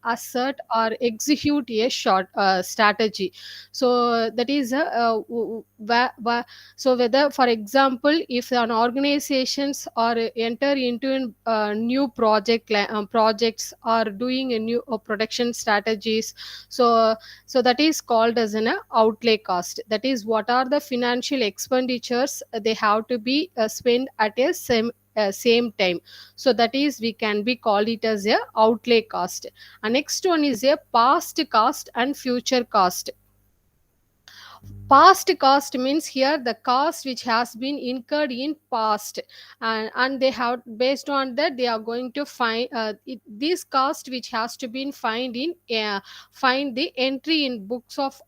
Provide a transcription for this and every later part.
assert or execute a short strategy. So that is a so whether, for example, if an organizations or enter into new projects or doing a new production strategies, so that is called as an outlay cost. That is what are the financial expenditures they have to be spent at a same time. So that is we can be call it as a outlay cost. And next one is a past cost and future cost. Past cost means here the cost which has been incurred in past, and they have, based on that, they are going to find this cost which has to be find the entry in books of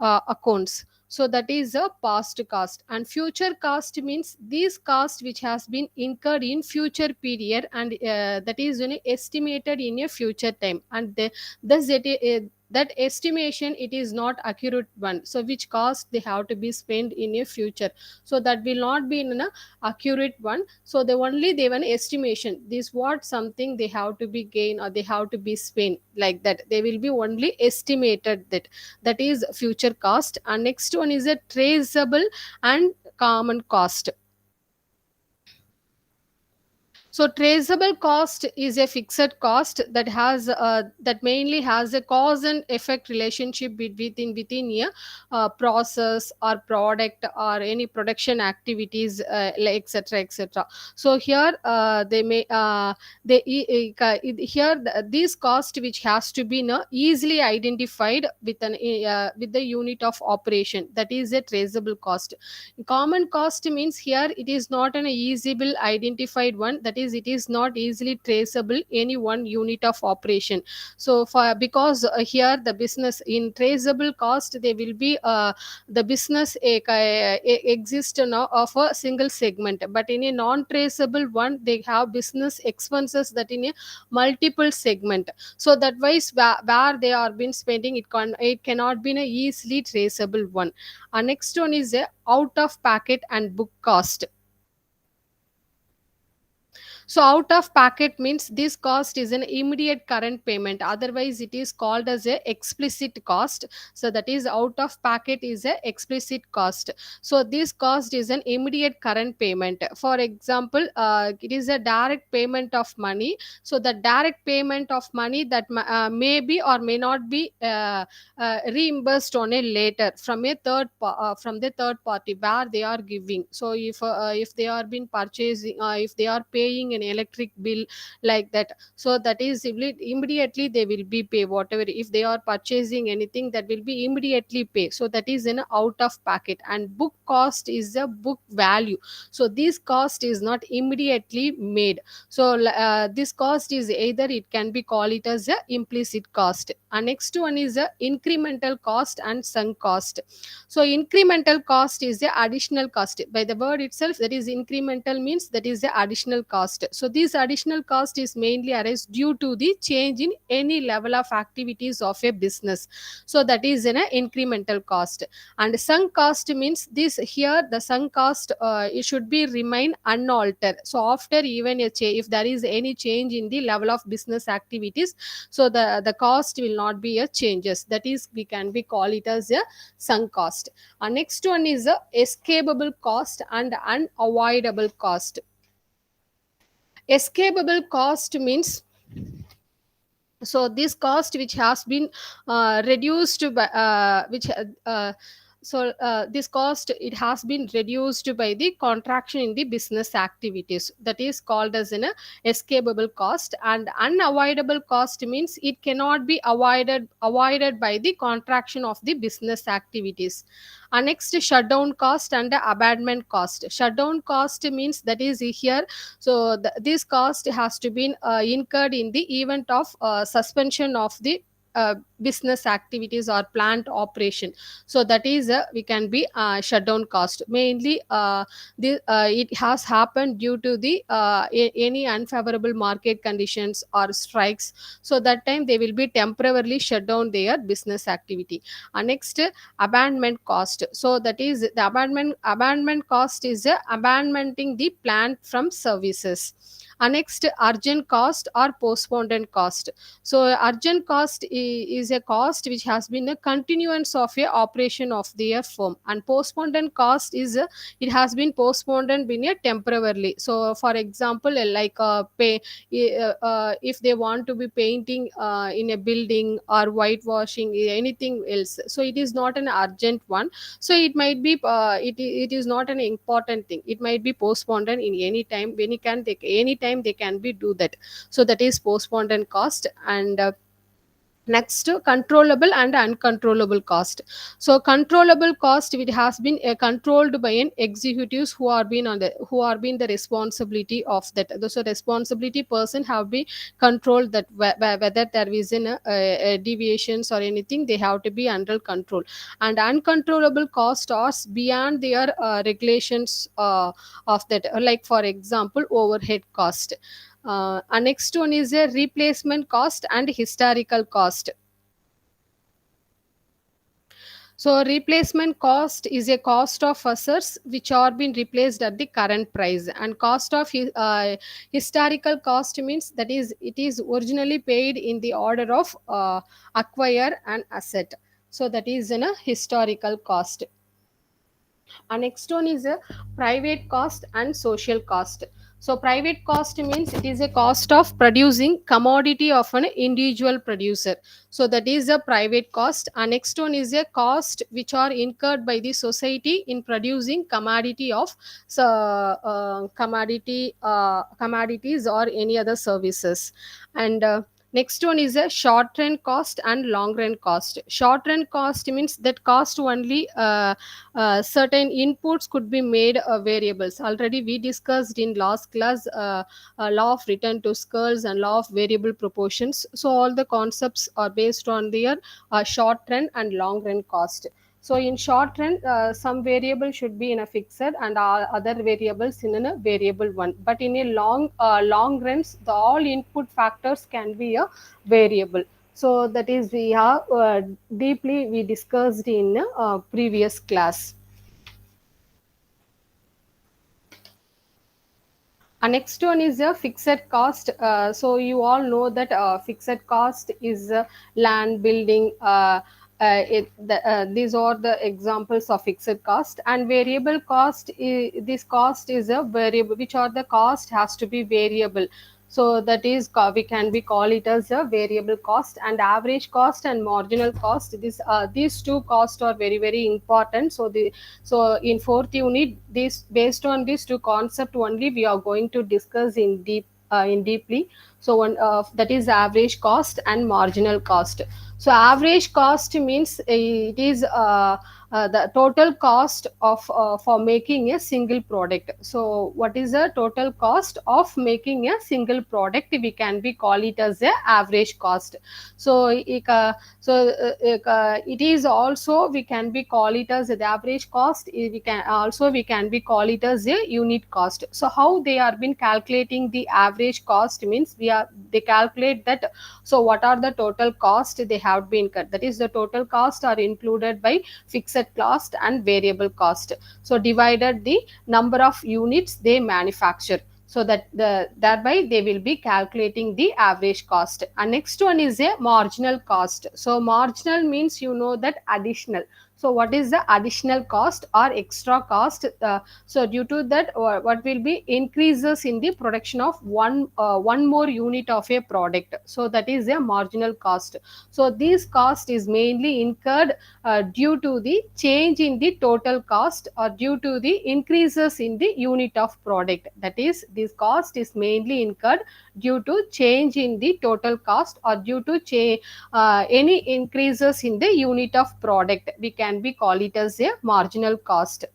accounts. So that is a past cost. And future cost means this cost which has been incurred in future period, and that is, estimated in a future time, and thus that estimation, it is not accurate one, so which cost they have to be spent in a future, so that will not be in a accurate one. So they only they one estimation, this what something they have to be gain or they have to be spent, like that they will be only estimated. That is future cost. And next one is a traceable and common cost. So traceable cost is a fixed cost that has that mainly has a cause and effect relationship within a process or product or any production activities, like etc etc. So here they may they here this cost which has to be easily identified with the unit of operation, that is a traceable cost. Common cost means here it is not an easily identified one, that is it is not easily traceable any one unit of operation. So for because here the business in traceable cost, they will be the business exist now of a single segment, but in a non traceable one they have business expenses that in a multiple segment. So that wise where they are been spending, it cannot be a easily traceable one. Our next one is a out of packet and book cost. So out of packet means this cost is an immediate current payment. Otherwise, it is called as a explicit cost. So that is out of packet is a explicit cost. So this cost is an immediate current payment. For example, it is a direct payment of money. So the direct payment of money that may be or may not be reimbursed on a later from a from the third party where they are giving. So if they are been purchasing, if they are paying an electric bill, like that, so that is immediately they will be pay whatever. If they are purchasing anything, that will be immediately pay. So that is an out of packet. And book cost is the book value. So this cost is not immediately made. So this cost is either it can be called it as a implicit cost. And next one is a incremental cost and sunk cost. So incremental cost is the additional cost. By the word itself, that is incremental means that is the additional cost. So this additional cost is mainly arise due to the change in any level of activities of a business. So that is an incremental cost. And sunk cost means this here the sunk cost, it should be remain unaltered. So after even if there is any change in the level of business activities, so the cost will not be a changes. That is we can be call it as a sunk cost. Next one is a escapable cost and unavoidable cost. Escapable cost means, so this cost which has been reduced by which this cost, it has been reduced by the contraction in the business activities, that is called as an escapable cost. And unavoidable cost means it cannot be avoided by the contraction of the business activities. And next, shutdown cost and abandonment cost. Shutdown cost means that is here, so this cost has to be incurred in the event of suspension of the business activities or plant operation. So that is we can be shutdown cost. Mainly it has happened due to the any unfavorable market conditions or strikes. So that time they will be temporarily shut down their business activity. Next, abandonment cost. So that is the abandonment cost is abandoning the plant from services. And next, urgent cost or postponed cost. So urgent cost is a cost which has been a continuance of a operation of their firm, and postponed cost is it has been postponed and been a temporarily. So for example, if they want to be painting in a building or whitewashing anything else, so it is not an urgent one. So it might be it is not an important thing, it might be postponed in any time, when you can take any time they can be do that. So that is postponed cost. And next, controllable and uncontrollable cost. So controllable cost, it has been controlled by an executives who are been on the who are been the responsibility of that. So responsibility person have been controlled that whether there is in deviations or anything, they have to be under control. And uncontrollable cost are beyond their regulations of that, like for example overhead cost. And next one is a replacement cost and historical cost. So replacement cost is a cost of assets which are being replaced at the current price, and cost of historical cost means that is it is originally paid in the order of acquire an asset. So that is in a historical cost. And next one is a private cost and social cost. So private cost means it is a cost of producing commodity of an individual producer. So that is a private cost. And next one is a cost which are incurred by the society in producing commodity of commodities or any other services. And next one is a short run cost and long run cost. Short run cost means that cost only certain inputs could be made variables. Already we discussed in last class law of return to skulls and law of variable proportions. So all the concepts are based on their short run and long run cost. So in short run, some variable should be in a fixed and all other variables in a variable one. But in a long runs, the all input factors can be a variable. So that is we have deeply we discussed in previous class. Next one is a fixed cost. So you all know that fixed cost is land, building. These are the examples of fixed cost. And variable cost. This cost is a variable, which are the cost has to be variable. So that is we can be call it as a variable cost. And average cost and marginal cost. These two costs are very very important. So in fourth unit, this based on these two concept only we are going to discuss in deeply. So one that is average cost and marginal cost. So average cost means it is the total cost of for making a single product. So what is the total cost of making a single product? We can be call it as a average cost. So it is also we can be call it as the average cost. We can be call it as a unit cost. So how they are been calculating the average cost means they calculate that. So what are the total cost they have been cut, that is the total cost are included by fixed cost and variable cost. So divided the number of units they manufacture, so that thereby they will be calculating the average cost. And next one is a marginal cost. So marginal means you know that additional. So what is the additional cost or extra cost? So due to that, what will be increases in the production of one more unit of a product. So that is a marginal cost. So this cost is mainly incurred due to the change in the total cost or due to the increases in the unit of product. That is, this cost is mainly incurred due to change in the total cost or due to any increases in the unit of product. We can be call it as a marginal cost.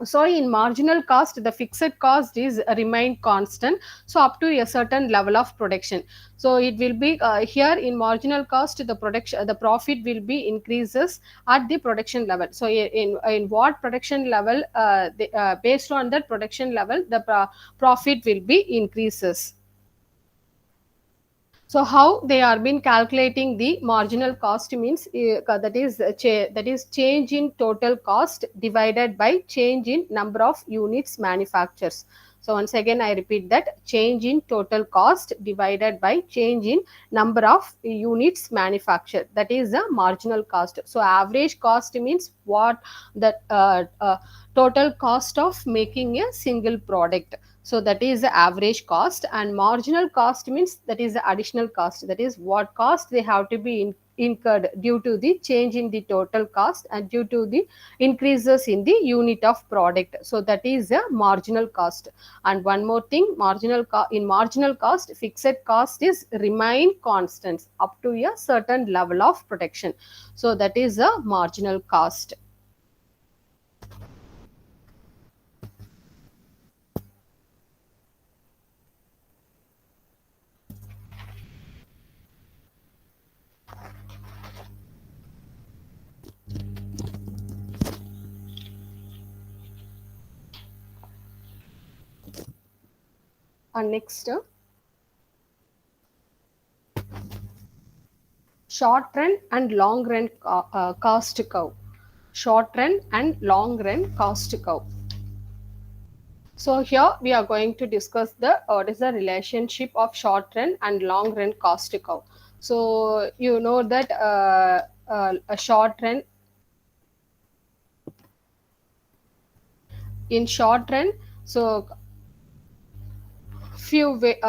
So in marginal cost, the fixed cost is remain constant, so up to a certain level of production. So it will be here in marginal cost, the profit will be increases at the production level. So in what production level, based on that production level, the profit will be increases. So how they are been calculating the marginal cost means that is change in total cost divided by change in number of units manufactures. So once again I repeat that change in total cost divided by change in number of units manufactured, that is the marginal cost. So average cost means what, the total cost of making a single product. So that is the average cost, and marginal cost means that is the additional cost, that is what cost they have to be incurred due to the change in the total cost and due to the increases in the unit of product. So that is the marginal cost. And one more thing, in marginal cost fixed cost is remain constant up to a certain level of protection. So that is a marginal cost. And next, short run and long run cost curve. Short run and long run cost curve. So here we are going to discuss the what is the relationship of short run and long run cost curve. So you know that a short run, in short run, so few way,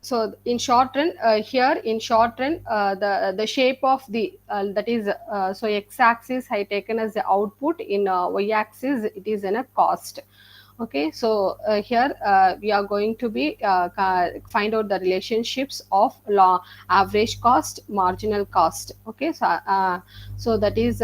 so in short run, here in short run, the shape of the that is so x axis I taken as the output, in y axis it is in a cost. Okay, so here we are going to be find out the relationships of law average cost, marginal cost. Okay, so so that is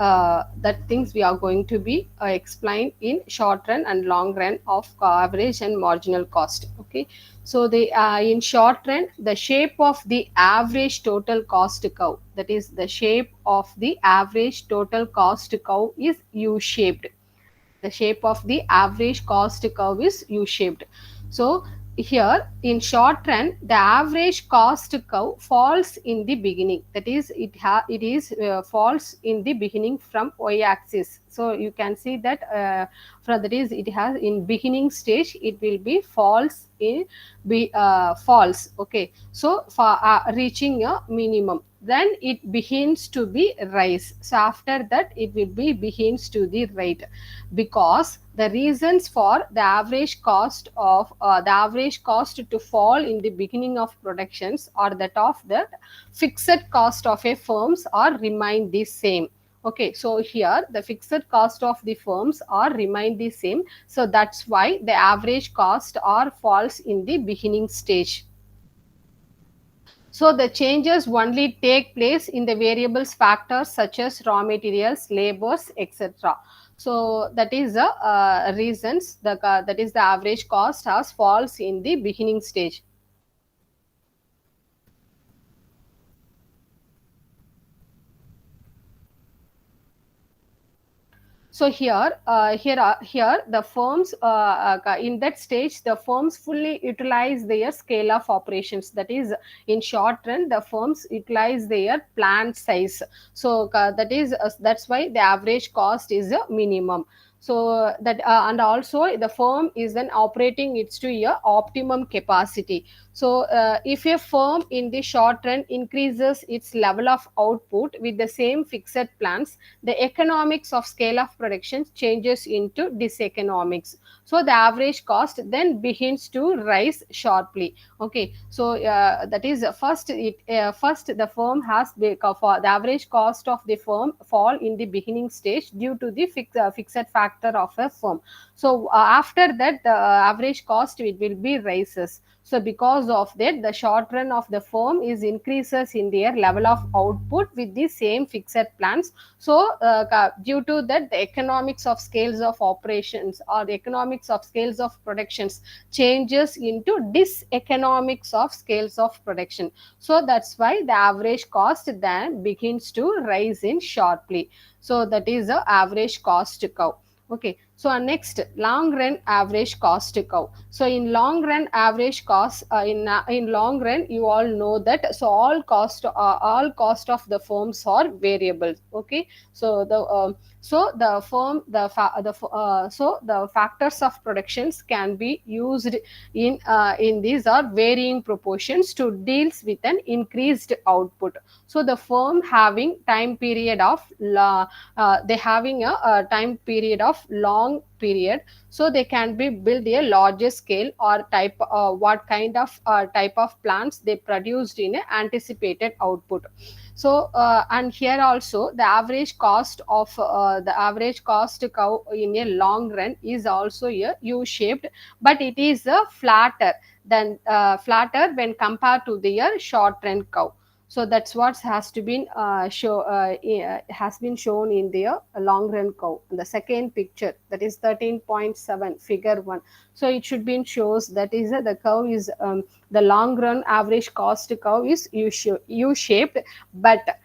that things we are going to be explained in short run and long run of average and marginal cost. Okay, so the in short run, the shape of the average total cost curve, that is the shape of the average total cost curve is U shaped. The shape of the average cost curve is U-shaped. So here in short run, the average cost curve falls in the beginning. That is, it is falls in the beginning from y-axis. So you can see that from that is it has in beginning stage it will be falls in be falls. Okay, so for reaching a minimum, then it begins to be rise. So after that it will be begins to the right, because the reasons for the average cost of the average cost to fall in the beginning of productions are that of the fixed cost of a firms are remain the same. Okay, so here the fixed cost of the firms are remain the same, so that's why the average cost are falls in the beginning stage. So the changes only take place in the variables factors such as raw materials, labors, etc. So that is the reasons that is the average cost has falls in the beginning stage. So here the firms in that stage the firms fully utilize their scale of operations. That is, in short run, the firms utilize their plant size. So that is that's why the average cost is a minimum. So that and also the firm is then operating its to a optimum capacity. So if a firm in the short run increases its level of output with the same fixed plants, the economics of scale of production changes into diseconomics. So the average cost then begins to rise sharply. Okay, so that is first the firm has for the average cost of the firm fall in the beginning stage due to the fixed factor of a firm. So after that the average cost it will be rises. So because of that, the short run of the firm is increases in their level of output with the same fixed plans. So due to that, the economics of scales of operations or the economics of scales of productions changes into diseconomics of scales of production. So that's why the average cost then begins to rise in sharply. So that is the average cost curve. Okay, So next, long run average cost curve. So in long run average cost, in long run, you all know that, so all cost of the firms are variable. Okay, so the firm the fa- the so the factors of productions can be used in these are varying proportions to deals with an increased output. So the firm having time period of they having a time period of long period, so they can be build a larger scale or type what kind of type of plants they produced in a anticipated output. So and here also the average cost curve in a long run is also a U shaped, but it is a flatter when compared to their short run curve. So that's what has to been has been shown in their long run curve. The second picture, that is 13.7 figure 1. So it should be shows that is the curve is the long run average cost curve is U shaped, but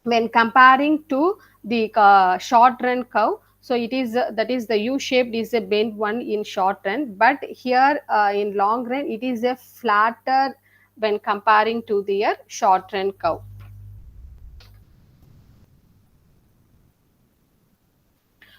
when comparing to the short run curve, so it is that is the U shaped is a bent one in short run, but here in long run it is a flatter when comparing to their short run curve.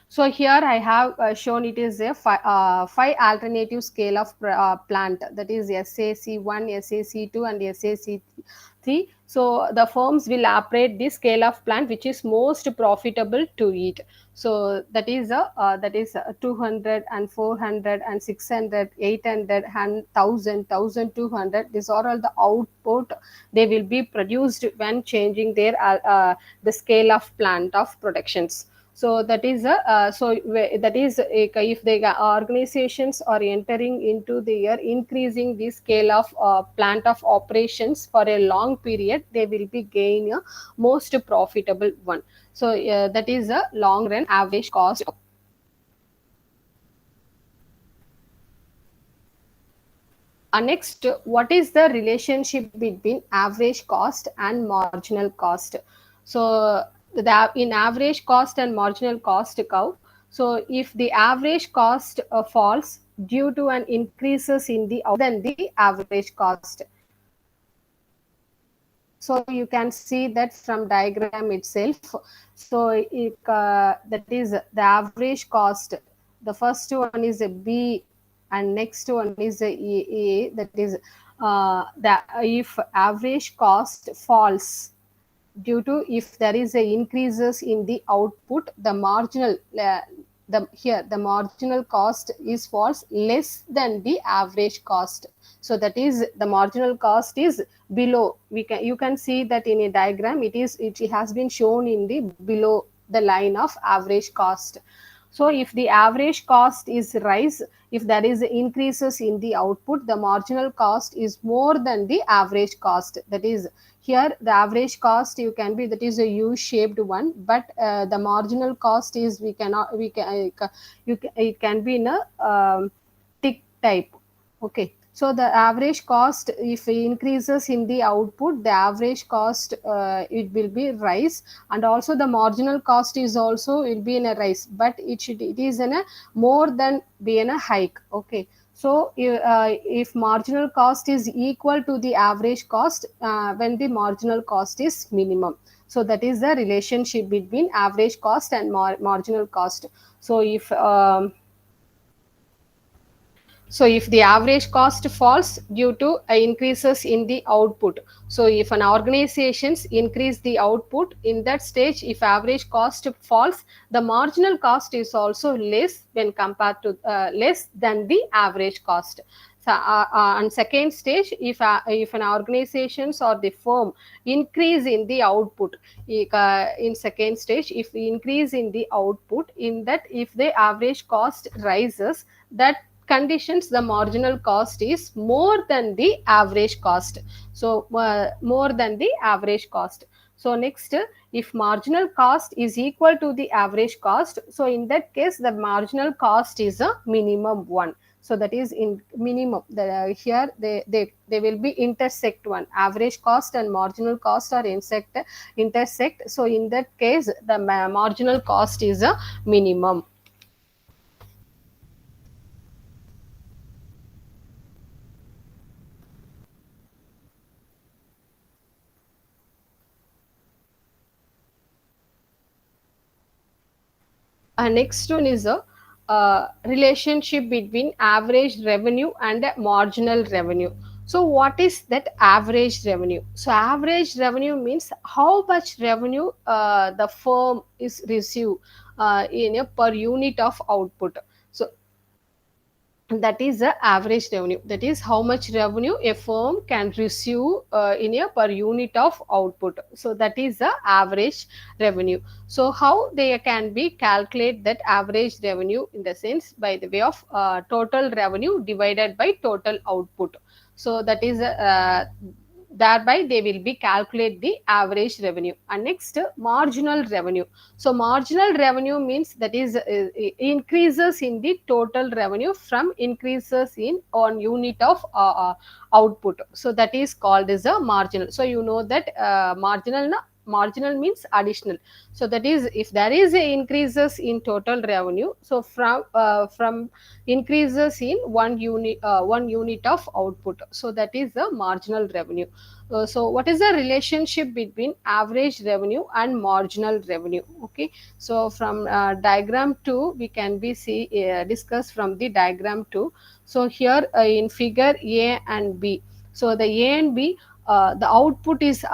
So here I have shown it is a five alternative scale of plant, that is SAC1, SAC2 and SAC3. So the firms will operate this scale of plant which is most profitable to it. So that is 200 and 400 and 600, 800 and 1000, 1200. These are all the output they will be produced when changing their the scale of plant of productions. So that is a that is a, if the organizations are entering into their increasing the scale of plant of operations for a long period, they will be gain a most profitable one. So that is a long run average cost. Next, what is the relationship between average cost and marginal cost? So, in average cost and marginal cost curve, so if the average cost falls due to an increases in the than the average cost, so you can see that from diagram itself. So that is the average cost. The first one is a B, and next one is a A. That is the if average cost falls due to if there is a increases in the output, the marginal the here the marginal cost is falls less than the average cost. So that is the marginal cost is below, we can you can see that in a diagram, it has been shown in the below the line of average cost. So if the average cost is rise, if there is increases in the output, the marginal cost is more than the average cost. That is here the average cost you can be that is a U shaped one, but the marginal cost is we cannot we can it can be in a tick type. Okay, so the average cost if it increases in the output, the average cost it will be rise, and also the marginal cost is also will be in a rise, but it is in a more than be in a hike. Okay, so if marginal cost is equal to the average cost when the marginal cost is minimum. So that is the relationship between average cost and marginal cost. So if the average cost falls due to increases in the output, so if an organizations increase the output, in that stage if average cost falls, the marginal cost is also less when compared to less than the average cost. So, on second stage, if an organizations or the firm increase in the output, in second stage, if we increase in the output, in that if the average cost rises, that conditions the marginal cost is more than the average cost. So more than the average cost. So next, if marginal cost is equal to the average cost, so in that case the marginal cost is a minimum one. So that is in minimum. Here they will be intersect one. Average cost and marginal cost are intersect. So in that case, the marginal cost is a minimum. Next one is a relationship between average revenue and marginal revenue. So, what is that average revenue? So, average revenue means how much revenue the firm is receive in a per unit of output. So, that is the average revenue. That is how much revenue a firm can receive in a per unit of output. So that is the average revenue. So how they can be calculate that average revenue, in the sense by the way of total revenue divided by total output. So that is thereby they will be calculate the average revenue. And next, marginal revenue. So marginal revenue means that is increases in the total revenue from increases in on unit of output. So that is called as a marginal. So you know that marginal means additional. So that is if there is a increases in total revenue, so from increases in one unit of output. So that is the marginal revenue. So what is the relationship between average revenue and marginal revenue? Okay, so from diagram 2 we can be see discuss from the diagram 2. So here in figure A and B, so the A and B, the output is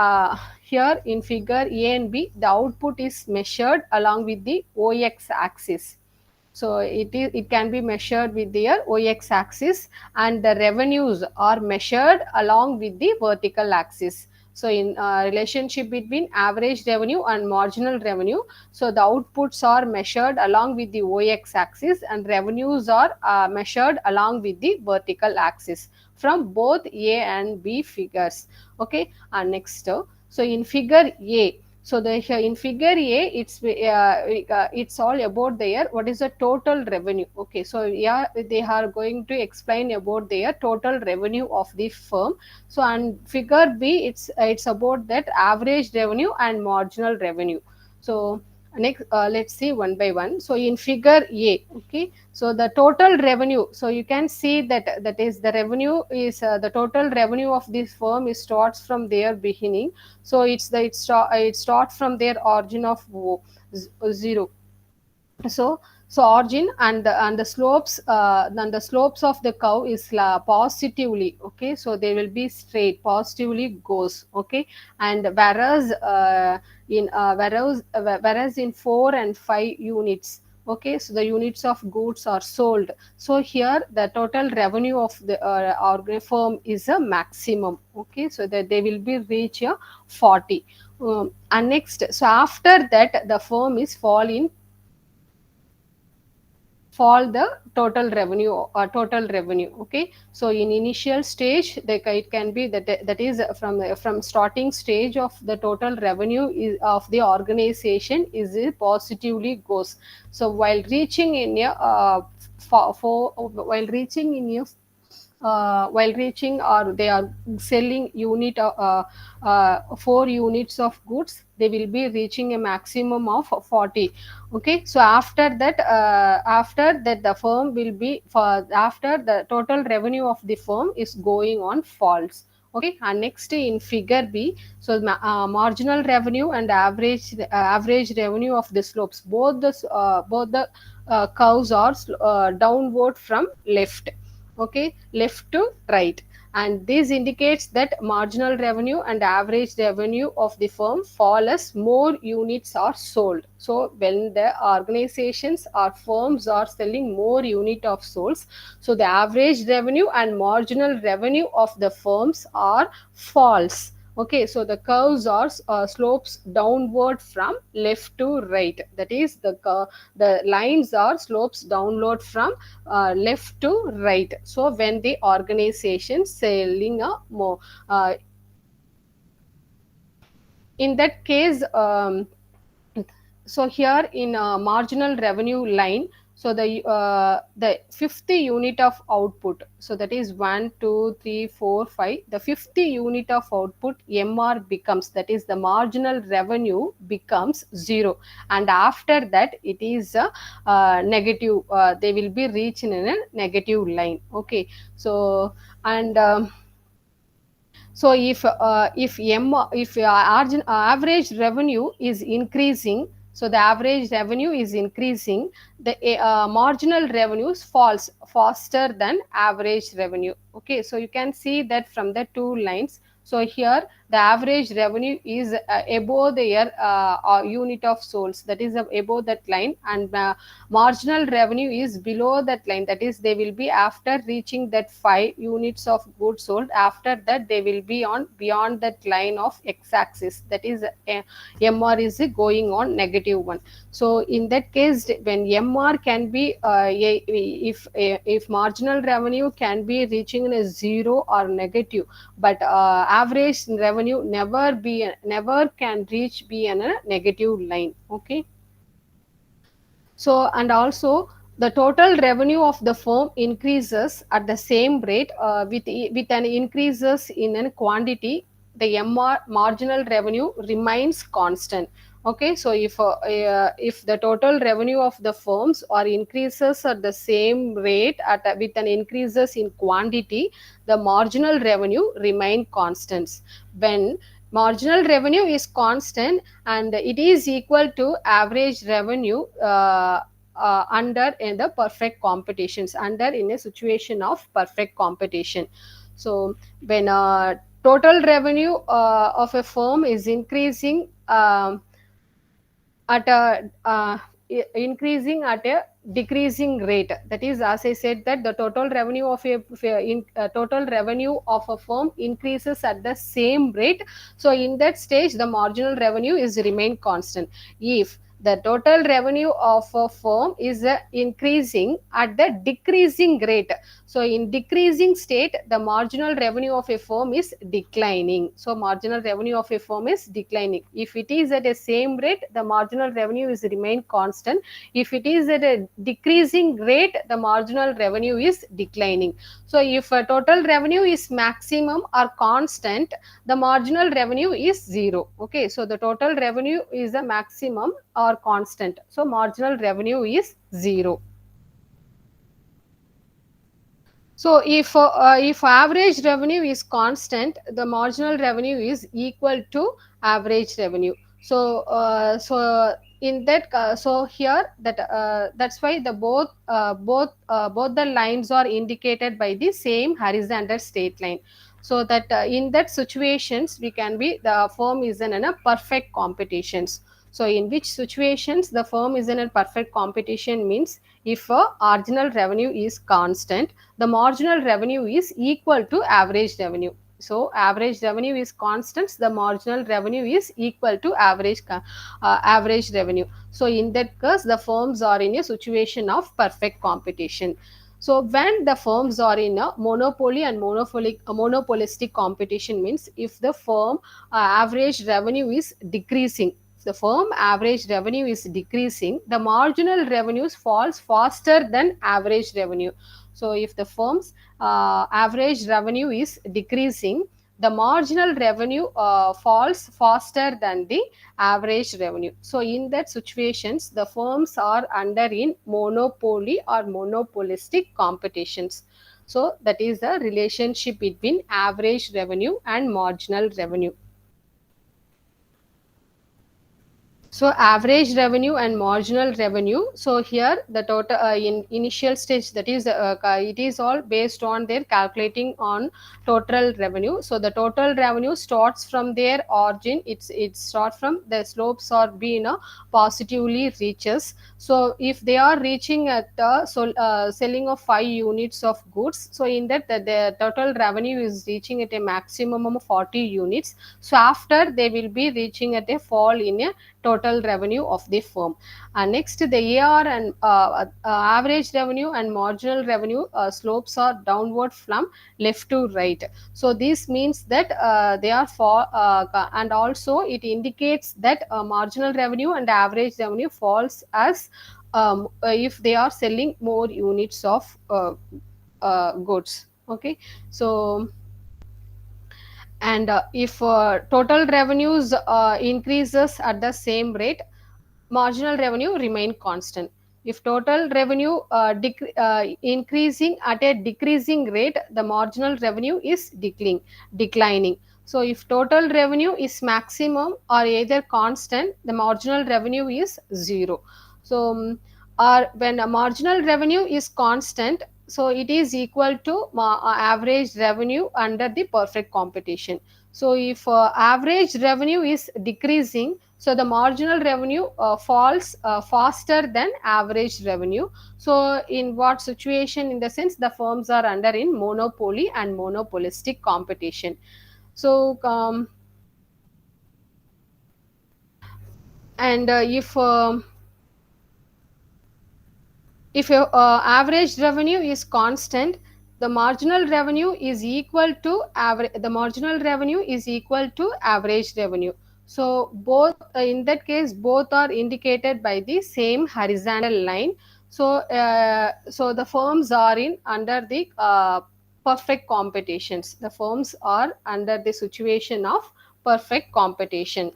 here in figure A and B, the output is measured along with the OX axis. So it can be measured with their OX axis, and the revenues are measured along with the vertical axis. So in relationship between average revenue and marginal revenue, so the outputs are measured along with the OX axis and revenues are measured along with the vertical axis from both A and B figures. Okay, and next, so in figure A, so the here in figure A, it's all about their what is the total revenue. Okay, so yeah, they are going to explain about their total revenue of the firm. So and figure B, it's about that average revenue and marginal revenue. So next, let's see one by one. So in figure A, okay, so the total revenue. So you can see that that is the revenue is the total revenue of this firm is starts from their beginning. So it starts from their origin of zero. So origin and the slopes, and the slopes of the curve is positively. Okay, so they will be straight, positively goes. Okay, and whereas in 4 and 5 units, okay, so the units of goods are sold. So here the total revenue of the firm is a maximum. Okay, so that they will be reach a 40. And next, so after that the firm is fall the total revenue. Okay, so in initial stage it can be that is from starting stage of the total revenue of the organization is positively goes. So while reaching in a while reaching in a while reaching or they are selling 4 units of goods, they will be reaching a maximum of 40. Okay, so after that the firm will be for after the total revenue of the firm is going on falls. Okay, and next in figure B, so marginal revenue and average revenue of the slopes, both the curves are downward from left. Okay, left to right. And this indicates that marginal revenue and average revenue of the firm fall as more units are sold. So when the organizations or firms are selling more unit of souls, so the average revenue and marginal revenue of the firms are false. Okay, so the curves are slopes downward from left to right. That is the lines are slopes downward from left to right. So when the organization selling a more in that case, so here in marginal revenue line, So the fifth unit of output, so that is 1 2 3 4 5, the fifth unit of output MR becomes, that is the marginal revenue becomes 0, and after that it is a negative, they will be reached in a negative line. Okay, so and so if average revenue is increasing, so the average revenue is increasing, the marginal revenues falls faster than average revenue. Okay, so you can see that from the two lines. So here the average revenue is above their unit of souls, that is above that line, and marginal revenue is below that line, that is they will be after reaching that 5 units of goods sold, after that they will be on beyond that line of x-axis, that is MR is going on negative 1. So in that case, when MR can be if marginal revenue can be reaching in a 0 or negative, but average revenue never can reach be in a negative line. Okay, so, and also the total revenue of the firm increases at the same rate with an increases in a quantity, the MR marginal revenue remains constant. Okay, so if the total revenue of the firms are increases at the same rate with an increases in quantity, the marginal revenue remain constant. When marginal revenue is constant and it is equal to average revenue under in the perfect competitions, under in a situation of perfect competition. So when total revenue of a firm is increasing at a increasing at a decreasing rate, that is, as I said, that the total revenue of total revenue of a firm increases at the same rate, so in that stage the marginal revenue is remain constant. If the total revenue of a firm is increasing at the decreasing rate, so in decreasing state the marginal revenue of a firm is declining, so marginal revenue of a firm is declining. If it is at a same rate, the marginal revenue is remain constant. If it is at a decreasing rate, the marginal revenue is declining. So if a total revenue is maximum or constant, the marginal revenue is 0. Okay, so the total revenue is a maximum or constant, so marginal revenue is 0. So if average revenue is constant, the marginal revenue is equal to average revenue. So in that so here that's why the both the lines are indicated by the same horizontal straight line. So that in that situations we can be the firm is in a perfect competitions. So in which situations the firm is in a perfect competition means, if a marginal revenue is constant, the marginal revenue is equal to average revenue. So average revenue is constant, the marginal revenue is equal to average revenue. So in that case the firms are in a situation of perfect competition. So when the firms are in a monopoly and monopolistic competition means, if the firm average revenue is decreasing, the firm average revenue is decreasing, the marginal revenues falls faster than average revenue. So if the firm's average revenue is decreasing, the marginal revenue falls faster than the average revenue. So in that situations, the firms are under in monopoly or monopolistic competitions. So that is the relationship between average revenue and marginal revenue. So average revenue and marginal revenue. So here the total in initial stage, that is it is all based on their calculating on total revenue. So the total revenue starts from their origin. It starts from the slopes are being positively reaches. So if they are reaching at selling of 5 units of goods, so in that the total revenue is reaching at a maximum of 40 units. So after they will be reaching at a fall in a total revenue of the firm. Next, the AR and average revenue and marginal revenue slopes are downward from left to right. So this means that they are for and also it indicates that marginal revenue and average revenue falls as if they are selling more units of goods. Okay, so and if total revenues increases at the same rate, marginal revenue remain constant. If total revenue increasing at a decreasing rate, the marginal revenue is declining. So if total revenue is maximum or either constant, the marginal revenue is zero. So or when a marginal revenue is constant, so it is equal to average revenue under the perfect competition. So if average revenue is decreasing, so the marginal revenue falls faster than average revenue. So in what situation, in the sense the firms are under in monopoly and monopolistic competition. So and if your average revenue is constant, the marginal revenue is equal to average revenue. So both in that case, both are indicated by the same horizontal line. So so the firms are in under the perfect competitions. The firms are under the situation of perfect competition.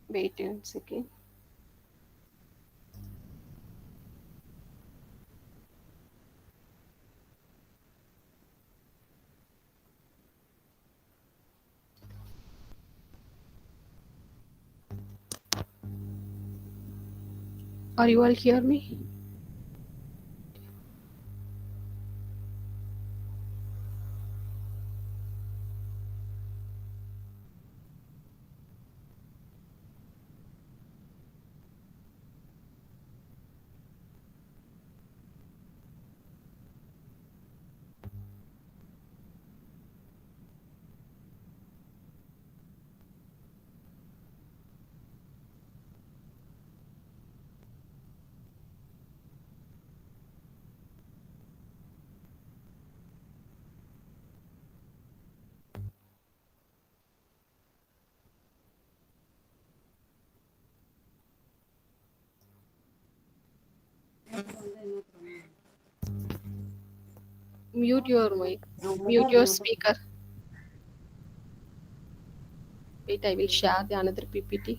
Wait a second. Are you all hear me? Mute your mic. Mute your speaker. Wait, I will share the another PPT.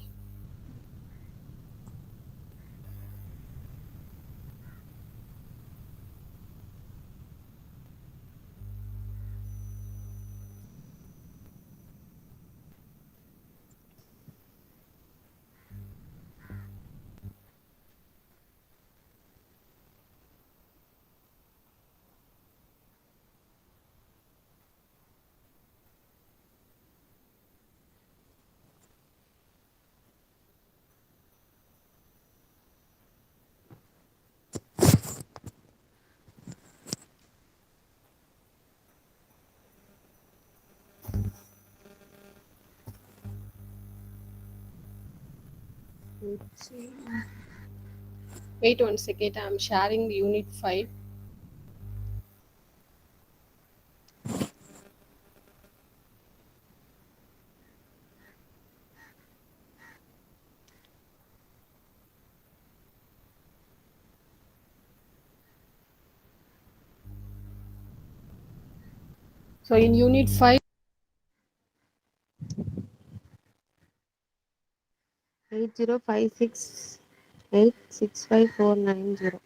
Wait 1 second. I'm sharing the unit 5. So in unit 5, 8056865490.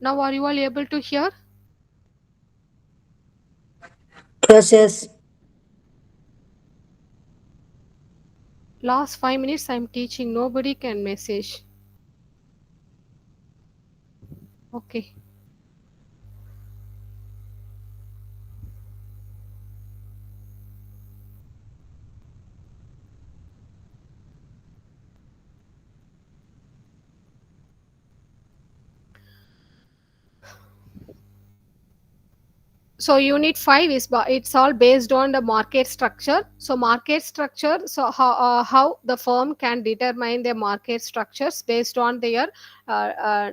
Now are you all able to hear? Yes, yes. Last 5 minutes I'm teaching, nobody can message. Okay. So unit 5 is it's all based on the market structure. So market structure, so how the firm can determine their market structures based on their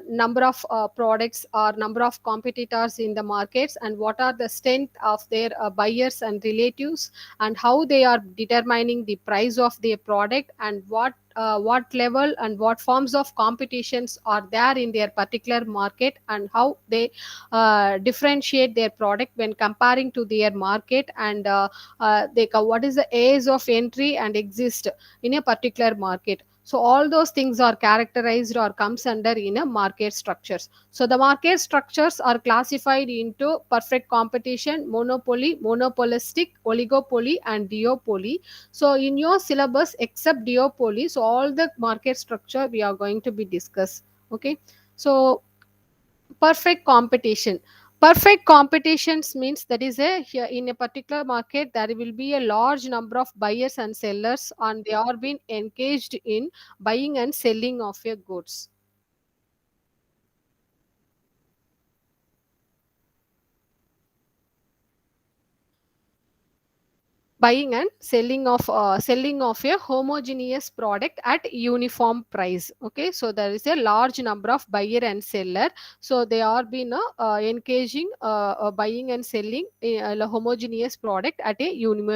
number of products or number of competitors in the markets, and what are the strength of their buyers and relatives, and how they are determining the price of their product, and what level and what forms of competitions are there in their particular market, and how they differentiate their product when comparing to their market, and what is the age of entry and exist in a particular market. So all those things are characterized or comes under in a market structures. So the market structures are classified into perfect competition, monopoly, monopolistic, oligopoly, and duopoly. So in your syllabus except duopoly, so all the market structure we are going to be discussed. Okay. So perfect competition, perfect competitions means that is a here in a particular market there will be a large number of buyers and sellers, and they are being engaged in buying and selling of your goods. Buying and selling of a homogeneous product at uniform price. Okay, so there is a large number of buyer and seller, so they are been engaging buying and selling a homogeneous product at a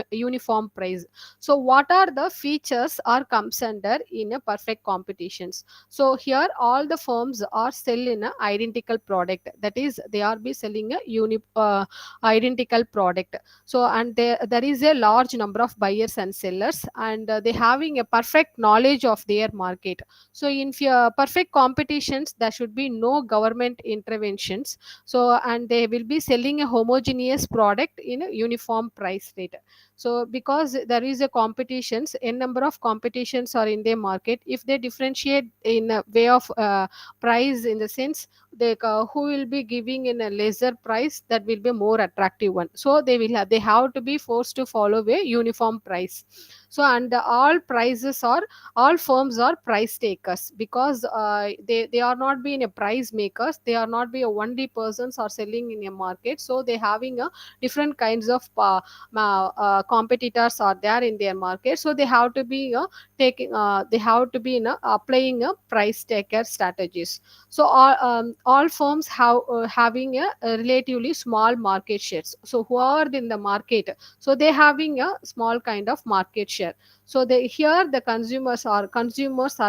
uniform price. So what are the features or comes under in a perfect competitions? So here all the firms are selling a identical product, that is they are be selling a identical product. So and there is a large number of buyers and sellers, and they having a perfect knowledge of their market. So in perfect competitions there should be no government interventions. So and they will be selling a homogeneous product in a uniform price rate. So because there is a competitions, a number of competitions are in their market, if they differentiate in a way of price, in the sense they who will be giving in a lesser price, that will be more attractive one, so they have to be forced to follow a uniform price. So and all prices are, all firms are price takers, because they are not being a price makers, they are not be a only persons are selling in a market. So they having a different kinds of competitors are there in their market, so they have to be taking they have to be applying a price taker strategies. So all firms have having a relatively small market shares. So who are in the market, so they having a small kind of market share. So they here the consumers or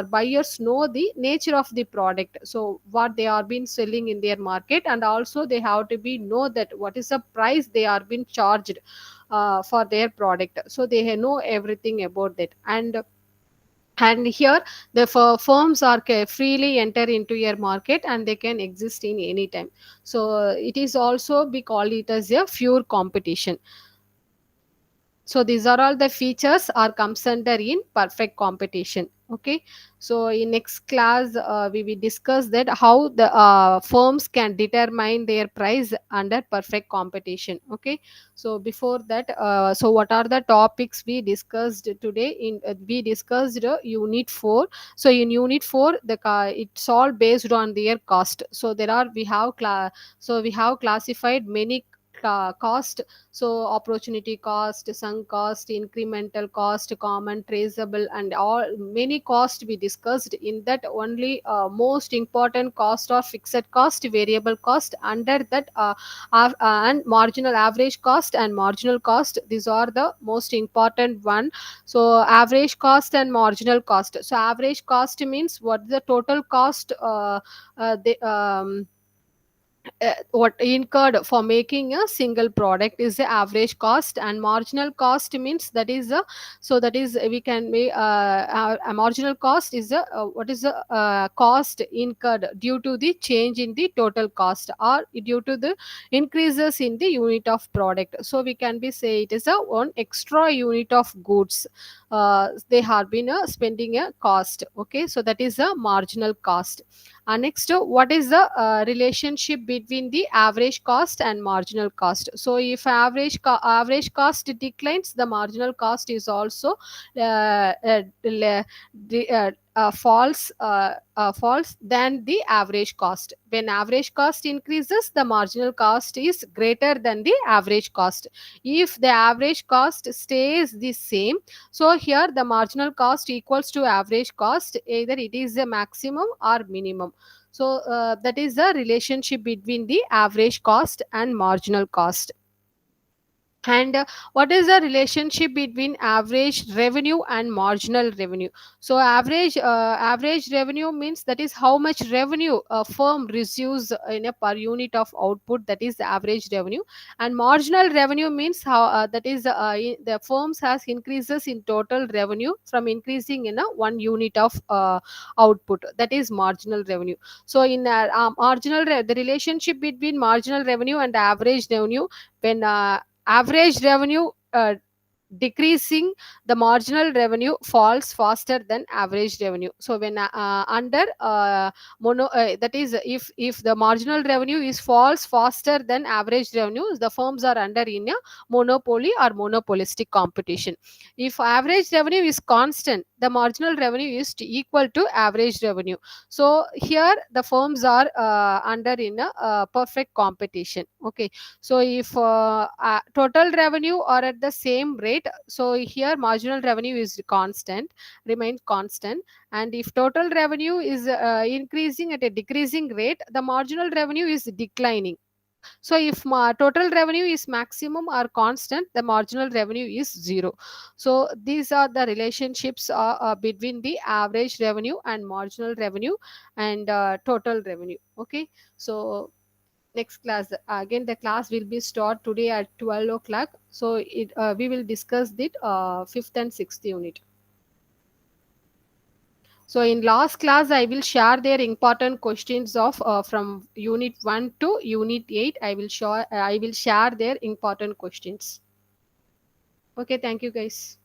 buyers know the nature of the product, so what they are been selling in their market, and also they have to be know that what is the price they are being charged for their product, so they know everything about that. And here the firms are freely enter into your market, and they can exist in any time. So it is also we call it as a pure competition. So these are all the features are comes under in perfect competition. Okay, so in next class we will discuss that how the firms can determine their price under perfect competition. Okay, so before that so what are the topics we discussed today in we discussed unit 4. So in unit 4 it's all based on their cost. So there are we have so we have classified many cost. So opportunity cost, sunk cost, incremental cost, common, traceable, and all many cost we discussed. In that only most important cost or fixed cost, variable cost, under that and marginal average cost and marginal cost, these are the most important one. So average cost and marginal cost. So average cost means what the total cost what incurred for making a single product is the average cost, and marginal cost means that is a, so that is we can make a marginal cost is a what is the cost incurred due to the change in the total cost or due to the increases in the unit of product. So we can be say it is a one extra unit of goods they have been spending a cost. Okay, so that is a marginal cost. Next, what is the relationship between the average cost and marginal cost? So, if average cost declines, the marginal cost is also falls than the average cost. When average cost increases, the marginal cost is greater than the average cost. If the average cost stays the same, so here the marginal cost equals to average cost, either it is a maximum or minimum. So that is the relationship between the average cost and marginal cost. And what is the relationship between average revenue and marginal revenue? So average revenue means that is how much revenue a firm receives in a per unit of output, that is the average revenue. And marginal revenue means how that is the firms has increases in total revenue from increasing in a one unit of output, that is marginal revenue. So in the relationship between marginal revenue and average revenue, when average revenue decreasing, the marginal revenue falls faster than average revenue. So when under mono that is if the marginal revenue is falls faster than average revenue, the firms are under in a monopoly or monopolistic competition. If average revenue is constant, the marginal revenue is equal to average revenue. So here the firms are under in a perfect competition. Okay, so if total revenue are at the same rate, so here marginal revenue is constant, remains constant. And if total revenue is increasing at a decreasing rate, the marginal revenue is declining. So if total revenue is maximum or constant, the marginal revenue is zero. So these are the relationships between the average revenue and marginal revenue and total revenue. Okay, so next class again, the class will be start today at 12 o'clock. So we will discuss the fifth and sixth unit. So in last class I will share their important questions of from unit 1 to unit 8. I will share their important questions. Okay, thank you guys.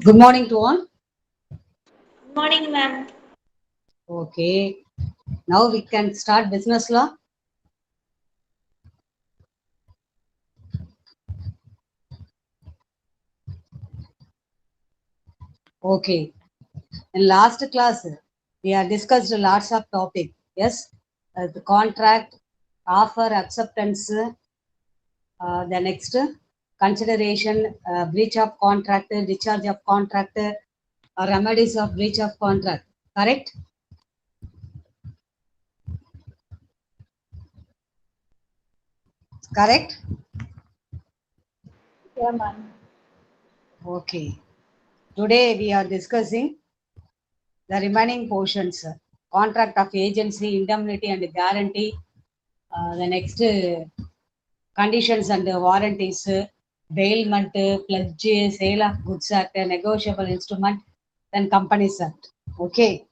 Good morning to all. Good morning, ma'am. Okay. Now we can start business law. Okay. In last class, we have discussed lots of topic. Yes. The contract, offer, acceptance. The next consideration, breach of contract, discharge of contract, remedies of breach of contract. Correct? Correct? Yeah, ma'am. Okay. Today we are discussing the remaining portions, contract of agency, indemnity and guarantee, the next conditions and warranties, bailment, pledge, sale of goods act, negotiable instrument, then companies act. Okay.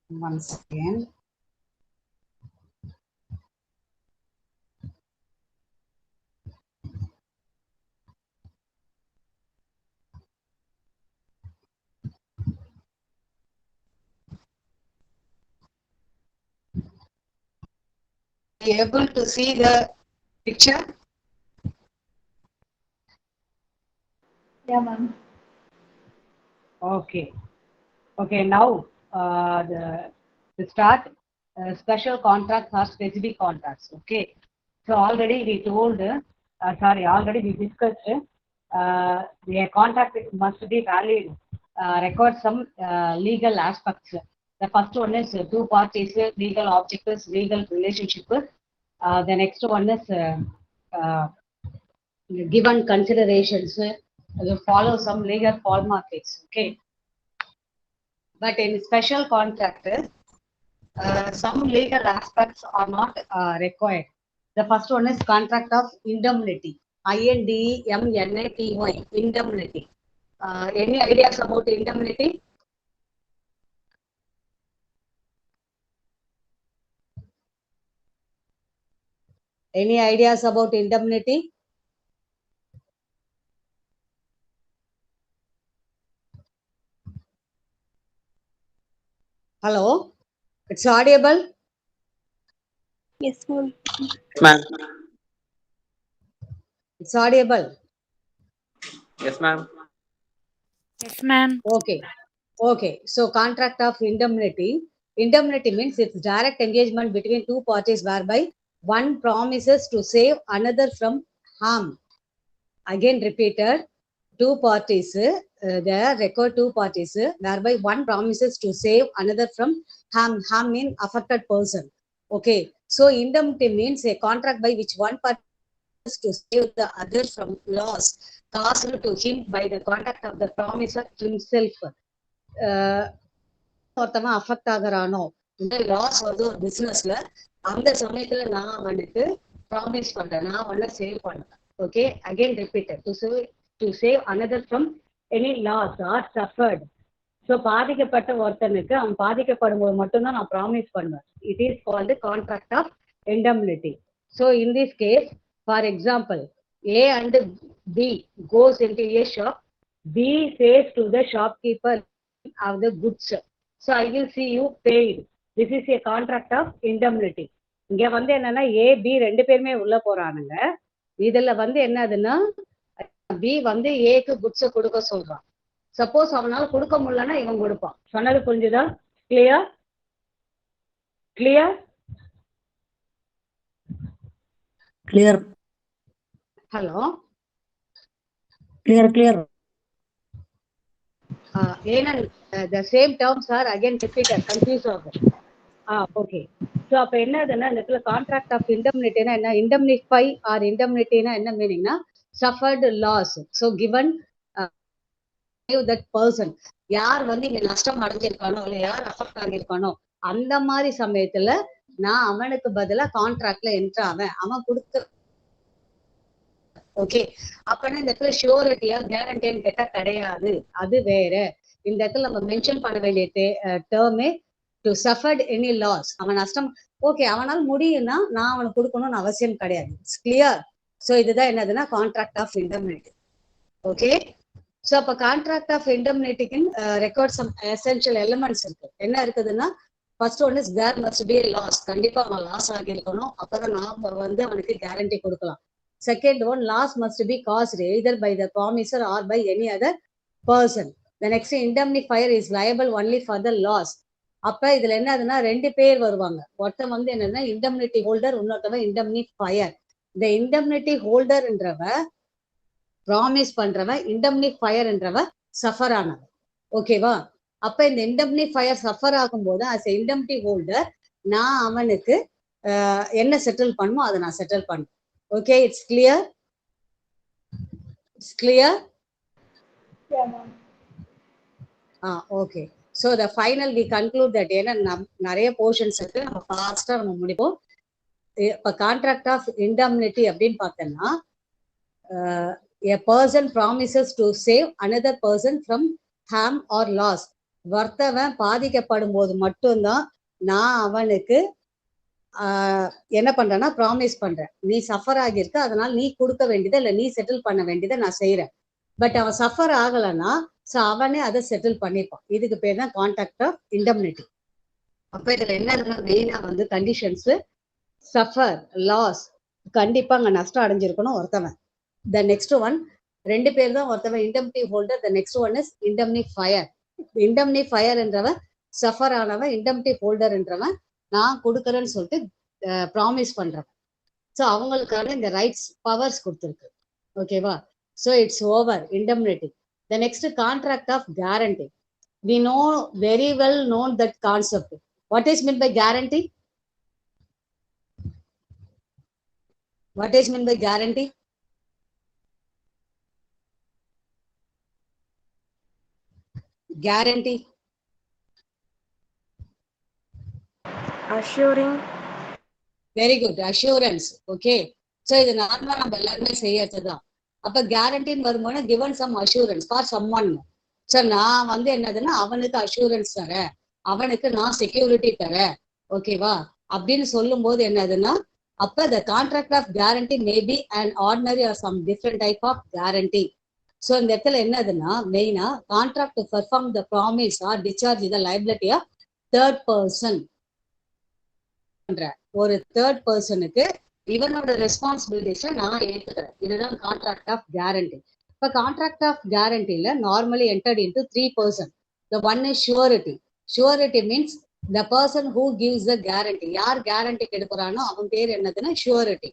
Once again. Are you able to see the picture? Yeah, ma'am. Okay. Okay, now to start special contracts or specific contracts. Okay, so already we told, already we discussed the contract must be valid, record some legal aspects. The first one is two parties, legal objectives, legal relationship. The next one is given considerations, follow some legal formalities. Okay, but in special contract, some legal aspects are not required. The first one is contract of indemnity. INDEMNITY, indemnity. Any ideas about indemnity? Any ideas about indemnity? Hello, it's audible. Yes, ma'am. Ma'am. It's audible. Yes, ma'am. Yes, ma'am. Okay. Okay. So contract of indemnity. Indemnity means it's direct engagement between two parties whereby one promises to save another from harm. Again repeated, two parties, there record two parties, whereby one promises to save another from harm. Harm means affected person. Okay. So indemnity means a contract by which one party to save the other from loss caused to him by the conduct of the promiser himself. ஒருத்தவன் affect ஆகுறானோ, இந்த loss வருது ஒரு பிசினஸ்ல, அந்த சமயத்துல நான் அவனுக்கு promise பண்றேன், நான் அவனை சேவ் பண்றேன். Okay, again repeated, to save another from any loss or suffered. So பாதிக்கப்பட்ட ஒருத்தனுக்கு அவன் பாதிக்கப்படும் போது மட்டும்தான் நான் ப்ராமிஸ் பண்ணுவேன். It is called contract of indemnity. So in this case, for example, A and B goes into a shop. B says to the shopkeeper of the goods, so I will see you paid. This is a contract of indemnity. இங்க வந்து என்னன்னா A B ரெண்டு பேருமே உள்ள போறானுங்க. இதுல வந்து என்னதுன்னா B வந்து Aக்கு குட்ஸ் கொடுக்க சொல்றான். சப்போஸ் அவனால கொடுக்க முடியலன்னா இவன் கொடுப்பான். சொன்னது புரிஞ்சுதா? Clear? Clear? Clear, hello, clear. ஏனன் the same terms are again repeated, confuse ஆகும். ஓகே. ஸோ அப்போ என்னதுன்னா இந்த இடத்துல கான்ட்ராக்ட் ஆஃப் இண்டம்னிட்டினா என்ன, இண்டம்னிஃபை ஆர் இண்டம்னிட்டினா என்ன மீனிங்னா suffered loss. So given that person, யார் வந்து இங்க நஷ்டம் அடைஞ்சிருக்கானோ இல்லை யார் அஃபெக்ட் ஆகியிருக்கானோ அந்த மாதிரி சமயத்துல நான் அவனுக்கு பதிலா கான்ட்ராக்ட்ல என்ட்ரு ஆவேன். அவன் கொடுத்த ஓகே. அப்பனா இந்த இடத்துல ஷூரிட்டியா கேரண்டின்னு கேட்டா கிடையாது, அது வேற. இந்த இடத்துல நம்ம மென்ஷன் பண்ண வேண்டிய டேர்மே டு சஃபர்ட் எனி லாஸ். அவன் நஷ்டம், ஓகே, அவனால் முடியும்னா நான் அவனுக்கு கொடுக்கணும்னு அவசியம் கிடையாது. It's clear. ஸோ இதுதான் என்னதுன்னா contract of indemnity. Okay. So அப்ப கான்ட்ராக்ட் ஆஃப் இண்டம்னிட்டிக்கு ரெக்கார்ட் சம் எசென்ஷியல் எலிமெண்ட்ஸ் இருக்கு. என்ன இருக்குதுன்னா, first one is there must be loss. கண்டிப்பா அவன் லாஸ் ஆகியிருக்கணும், அப்பதான் நாம வந்து அவனுக்கு கேரண்டி கொடுக்கலாம். Second one, loss must be caused either by the promisor or by any other person. The next, indemnifier is liable only for the loss. அப்ப இதுல என்ன ஆகுதுன்னா, ரெண்டு பேர் வருவாங்க. ஒருத்தன் வந்து என்னன்னா இண்டம்னிட்டி ஹோல்டர், இன்னொருத்தவன் இண்டம்னிஃபையர். இந்த இண்டம்னிட்டி ஹோல்டர்ன்றவ ப்ராமிஸ் பண்றவன், இண்டம்னிஃபையர்ன்றவ சஃபர் ஆனவன். ஓகேவா? அப்ப இந்த இண்டம்னிஃபையர் சஃபர் ஆகும்போது அஸ் இண்டம்னிட்டி ஹோல்டர் நான் அவனுக்கு என்ன செட்டில் பண்ணுமோ அதை நான் செட்டில் பண்ணுவேன். Okay, it's clear? It's clear? Yeah, ma'am. Okay. So the final we conclude that. ஏன்னா நிறைய போர்ஷன்ஸ் இருக்கு, நம்ம ஃபாஸ்டா நம்ம முடிப்போம். இப்போ கான்ட்ராக்ட் ஆஃப் இண்டம்னிட்டி அப்படின்னு பார்த்தோம்னா, a person promises to save another person from harm or loss. வர்த்தவன் பாதிக்கப்படும் போது மட்டும்தான் நான் அவனுக்கு என்ன பண்றேன்னா ப்ராமிஸ் பண்றேன், நீ சஃபர் ஆகியிருக்க, அதனால நீ கொடுக்க வேண்டியதை இல்லை நீ செட்டில் பண்ண வேண்டியதை நான் செய்யறேன். பட் அவன் சஃபர் ஆகலைன்னா ஸோ அவனே அதை செட்டில் பண்ணிப்பான். இதுக்கு பேர் தான் கான்ட்ராக்ட் ஆஃப் இண்டம்னிட்டி. அப்ப இதுல என்ன மெயினா வந்து கண்டிஷன்ஸ், சஃபர், லாஸ், கண்டிப்பா அங்க நஷ்டம் அடைஞ்சிருக்கணும் ஒருத்தவன். த நெக்ஸ்ட் ஒன், ரெண்டு பேர் தான் ஒருத்தவன் indemnity holder. The next one is indemnifier. Indemnifier என்றவன் சஃபர் ஆனவன், இண்டம்னிட்டி ஹோல்டர் என்றவன் நான் கொடுக்கறேன்னு சொல்லிட்டு ப்ராமிஸ் பண்றவன். ஸோ அவங்களுக்கான இந்த ரைட்ஸ் பவர்ஸ் கொடுத்துருக்கு. ஓகேவா? So it's over indemnity. The next, contract of guarantee. We know very well known that concept. What is mean by guarantee? What is meant by guarantee? Guarantee. Assuring. Very good. Assurance. Okay. So இது நார்மலா நம்ம எல்லாருமே செய்யறதுதான். அப்ப கேரண்டின்னு வரும்போது given some assurance for someone. So நான் வந்து என்னதுன்னா அவனுக்கு அஷூரன்ஸ் தரேன், அவனுக்கு நான் செக்யூரிட்டி தரேன். ஓகேவா? அப்படின்னு சொல்லும் போது என்னதுன்னா, அப்ப the contract of guarantee may be an ordinary or some different type of guarantee. So இந்த இடத்துல என்னதுன்னா மெயினா contract to perform the promise or discharge the liability of third person. ஒரு தேர்ட் பர்சனுக்கு இவனோட ரெஸ்பான்சிபிலிட்டிஸை நான் ஏற்றுக்கிறேன். இதுதான் கான்ட்ராக்ட் ஆஃப் கேரண்டி. இப்ப கான்ட்ராக்ட் ஆஃப் கேரண்டில normally entered into 3%. The one is surety. Surety means the person who gives the guarantee. யார் கேரண்டி எடுக்கிறானோ அவன் பேர் என்னதுன்னா surety.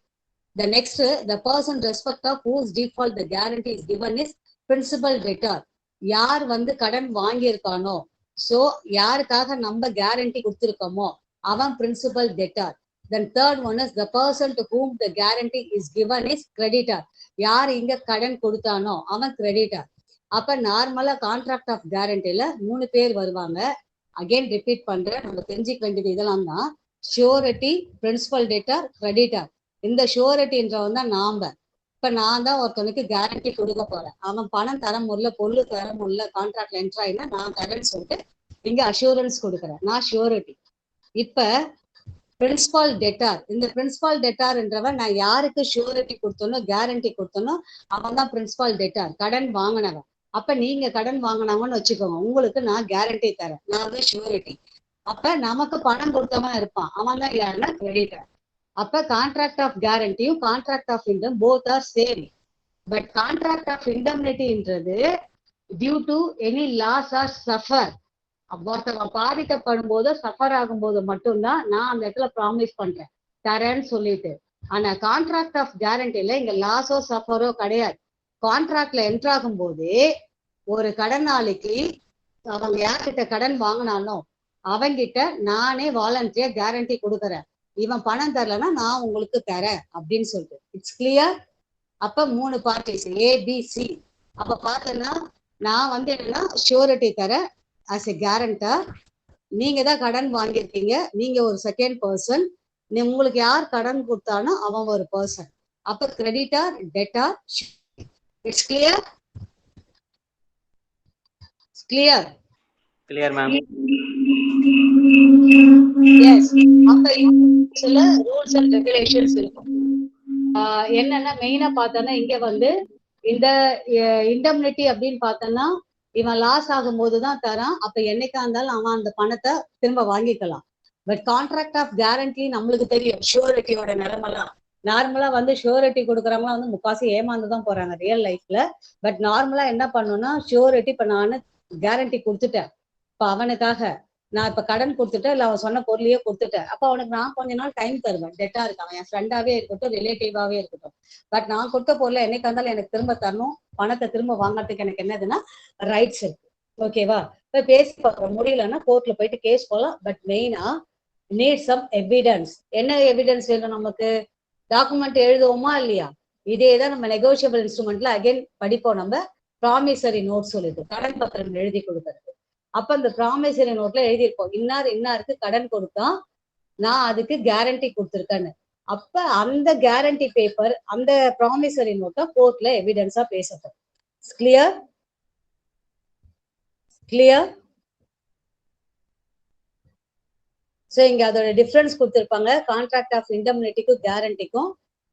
The next, the person respect of whose default the guarantee is given is principal debtor. யார் வந்து கடன் வாங்கியிருக்கானோ, so யாருக்காக நம்ம guarantee கொடுத்திருக்கோமோ அவன் principal debtor. Then third one is the person to whom the guarantee is given is creditor. யார் இங்க கடன் கொடுத்தானோ அவன் கிரெடிட்டர். அப்ப நார்மலா கான்ட்ராக்ட் ஆஃப் கேரண்டில 3 பேர் வருவாங்க. அகைன் ரிப்பீட் பண்றேன், நம்ம தெரிஞ்சுக்க வேண்டியது இதெல்லாம் தான். Surety, principal debtor, creditor. இந்த ஷூரிட்டின்றவன் தான் நாம. இப்ப நான் தான் ஒருத்தனுக்கு கேரண்டி கொடுக்க போறேன், அவன் பணம் தர முடியல, பொருள் தர முடியல, கான்ட்ராக்ட்ல என்டர் ஆயினா நான் தரேன்னு சொல்லிட்டு இங்க அஷூரன்ஸ் கொடுக்குறேன், நான் ஷூரிட்டி. இப்ப பிரின்சிபால் டெட்டார், இந்த பிரின்சிபால் டெட்டார்ன்றவன் நான் யாருக்கு ஷூரிட்டி கொடுத்தனோ கேரண்டி கொடுத்தனோ அவன் தான் பிரின்சிபால் டெட்டார், கடன் வாங்கினவன். அப்ப நீங்க கடன் வாங்கினவன்னு வச்சுக்கோங்க, உங்களுக்கு நான் கேரண்டி தரேன், நான் வந்து ஷூரிட்டி. அப்ப நமக்கு பணம் கொடுத்தவன் இருப்பான், அவன் தான் யாருன்னா கிரெடிட்டர். அப்ப கான்ட்ராக்ட் ஆஃப் கேரண்டியும் கான்ட்ராக்ட் ஆஃப் இண்டம் both are same. But contract of இண்டம்னிட்டின்றது due to any loss or suffer, ஒருத்தவன் பாதிக்கப்படும் போது சஃபர் ஆகும் போது மட்டும்தான் நான் அந்த இடத்துல ப்ராமிஸ் பண்றேன் தரேன்னு சொல்லிட்டு. ஆனா கான்ட்ராக்ட் ஆஃப் கேரண்டில இங்க லாஸோ சஃபரோ கிடையாது. கான்ட்ராக்ட்ல என்டர் ஆகும் போதே ஒரு கடனாளிக்கு அவங்க யார்கிட்ட கடன் வாங்கினானோ அவங்கிட்ட நானே வாலண்டியா கேரண்டி கொடுக்குறேன், இவன் பணம் தரலன்னா நான் உங்களுக்கு தரேன் அப்படின்னு சொல்லிட்டு. It's clear? அப்ப 3 பார்ட்டிஸ் ABC. அப்ப பார்த்தோன்னா நான் வந்து என்னன்னா ஷூரிட்டி தரேன் as a guarantor. நீங்க தான் கடன் வாங்கியிருக்கீங்க, நீங்க ஒரு செகண்ட் பர்சன், உங்களுக்கு யார் கடன் கொடுத்தானோ அவன் ஒரு பர்சன். அப்ப creditor, debtor. It's clear? Clear? Clear ma'am. Yes. அப்ப சில ரூல்ஸ் அண்ட் ரெகுலேஷன்ஸ் இருக்கும். என்னன்னா மெயினா பார்த்தோன்னா இங்க வந்து இந்த இண்டம்னிட்டி அப்படின்னு பார்த்தோம்னா இவன் லாஸ் ஆகும் போதுதான் தரான். அப்ப என்னைக்கா இருந்தாலும் அவன் அந்த பணத்தை திரும்ப வாங்கிக்கலாம். பட் கான்ட்ராக்ட் ஆஃப் கேரண்டி நம்மளுக்கு தெரியும் ஷூரிட்டியோட நிலைமெல்லாம். நார்மலா வந்து ஷூரிட்டி கொடுக்குறவங்களாம் வந்து முக்காசி ஏமாந்துதான் போறாங்க ரியல் லைஃப்ல. பட் நார்மலா என்ன பண்ணணும்னா ஷூரிட்டி இப்ப நான் கேரண்டி கொடுத்துட்டேன், இப்ப அவனுக்காக நான் இப்ப கடன் கொடுத்துட்டேன், இல்ல அவன் சொன்ன பொருளையே கொடுத்துட்டேன். அப்ப அவனுக்கு நான் கொஞ்ச நாள் டைம் தருவேன். டெட்டா இருக்கான், என் ஃப்ரெண்டாவே இருக்கட்டும், ரிலேட்டிவாவே இருக்கட்டும். பட் நான் கொடுத்த பொருளை என்னைக்கா இருந்தாலும் எனக்கு திரும்ப தரணும், பணத்தை திரும்ப வாங்கறதுக்கு எனக்கு என்னதுன்னா ரைட்ஸ் இருக்கு. ஓகேவா? இப்ப பேசி பார்க்கறோம், முடியலன்னா கோர்ட்ல போயிட்டு கேஸ் போகலாம். பட் மெயினா நீட் சம் எவிடன்ஸ். என்ன எவிடன்ஸ் வேணும் நமக்கு? டாக்குமெண்ட் எழுதுவோமா இல்லையா? இதேதான் நம்ம நெகோசியபிள் இன்ஸ்ட்ருமெண்ட்ல அகைன் படிப்போம். நம்ம ப்ராமிசரி நோட் சொல்லிட்டு கடன் பத்திரம் எழுதி கொடுக்கறது. அப்ப அந்த ப்ராமிசரி நோட்ல எழுதியிருப்போம், இன்னார் இன்னாருக்கு கடன் கொடுத்தா நான் அதுக்கு கேரண்டி கொடுத்துருக்கேன்னு. அப்ப அந்த கேரண்டி பேப்பர், அந்த ப்ராமிசரி நோட்டை கோர்ட்ல எவிடன்ஸா பேசப்படும். கிளியர்? கிளியர்? சோ இங்க அதோட டிஃபரன்ஸ் கொடுத்திருப்பாங்க, கான்ட்ராக்ட் ஆஃப் இண்டம்னிட்டிக்கும் கேரண்டிக்கும்.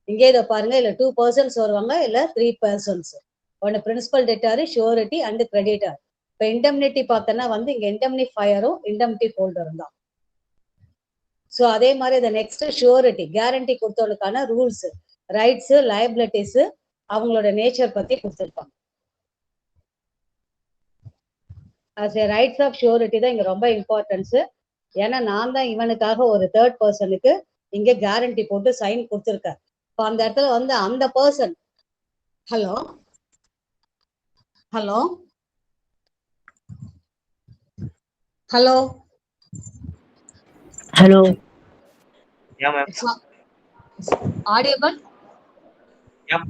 இங்கே இதை பாருங்க, இல்ல 2 persons வருவாங்க, இல்ல 3 persons. ஒன்னு principal debtor, surety and creditor. இப்ப இண்டம்னிட்டி பார்த்தோன்னா வந்து இங்க இண்டம்னிஃபயரும் இண்டம்னிட்டி ஹோல்டரும் தான். சோ அதே மாதிரி இந்த நெக்ஸ்ட் ஷூரிட்டி, கேரண்டி கொடுத்தவனுக்கான ரூல்ஸ், ரைட்ஸ், லயபிலிட்டிஸ், அவங்களோட நேச்சர் பத்தி கொடுத்திருப்பாங்க. ரைட்ஸ் ஆஃப் ஷூரிட்டி தான் இங்க ரொம்ப இம்பார்ட்டன்ஸ். ஏன்னா நான் தான் இவனுக்காக ஒரு தேர்ட் பர்சனுக்கு இங்க கேரண்டி போட்டு சைன் கொடுத்துருக்கேன். இப்போ அந்த இடத்துல வந்து அந்த person, hello hello hello Hello. Yeah, ma'am. Audible? Yeah.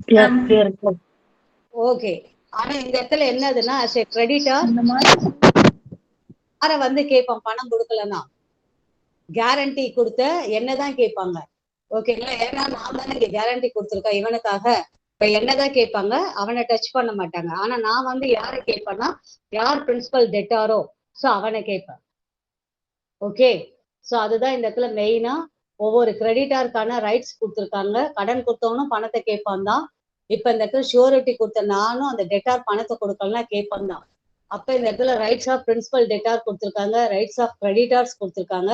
Clear, clear. Okay. ஆனா இந்த இடத்துல என்னதுன்னா as a creditor இந்த மாதிரி யாரை வந்து கேட்பான் பணம் கொடுக்கலன்னா? கேரண்டி கொடுத்த என்னதான் கேட்பாங்க. ஓகேங்களா? ஏன்னா நான் தானே இங்க கேரண்டி கொடுத்துருக்கேன் இவனுக்காக. இப்ப என்னதான் கேட்பாங்க, அவனை டச் பண்ண மாட்டாங்க. ஆனா நான் வந்து யாரை கேட்பேன்னா, யார் பிரின்சிபல் டெட்டாரோ சோ அவனை கேட்பேன். ஓகே. சோ அதுதான் இந்த இடத்துல மெயினா ஒவ்வொரு கிரெடிட்டாருக்கான ரைட்ஸ் கொடுத்துருக்காங்க. கடன் கொடுத்தவனும் பணத்தை கேட்பான் தான். இப்ப இந்த இடத்துல ஷூரிட்டி கொடுத்த நானும் அந்த டெட்டார் பணத்தை கொடுக்கலாம் கேட்பான் தான். அப்ப இந்த இடத்துல ரைட்ஸ் ஆஃப் பிரின்சிபல் டெட்டார் கொடுத்துருக்காங்க, ரைட்ஸ் ஆஃப் கிரெடிட்டார்ஸ் கொடுத்துருக்காங்க,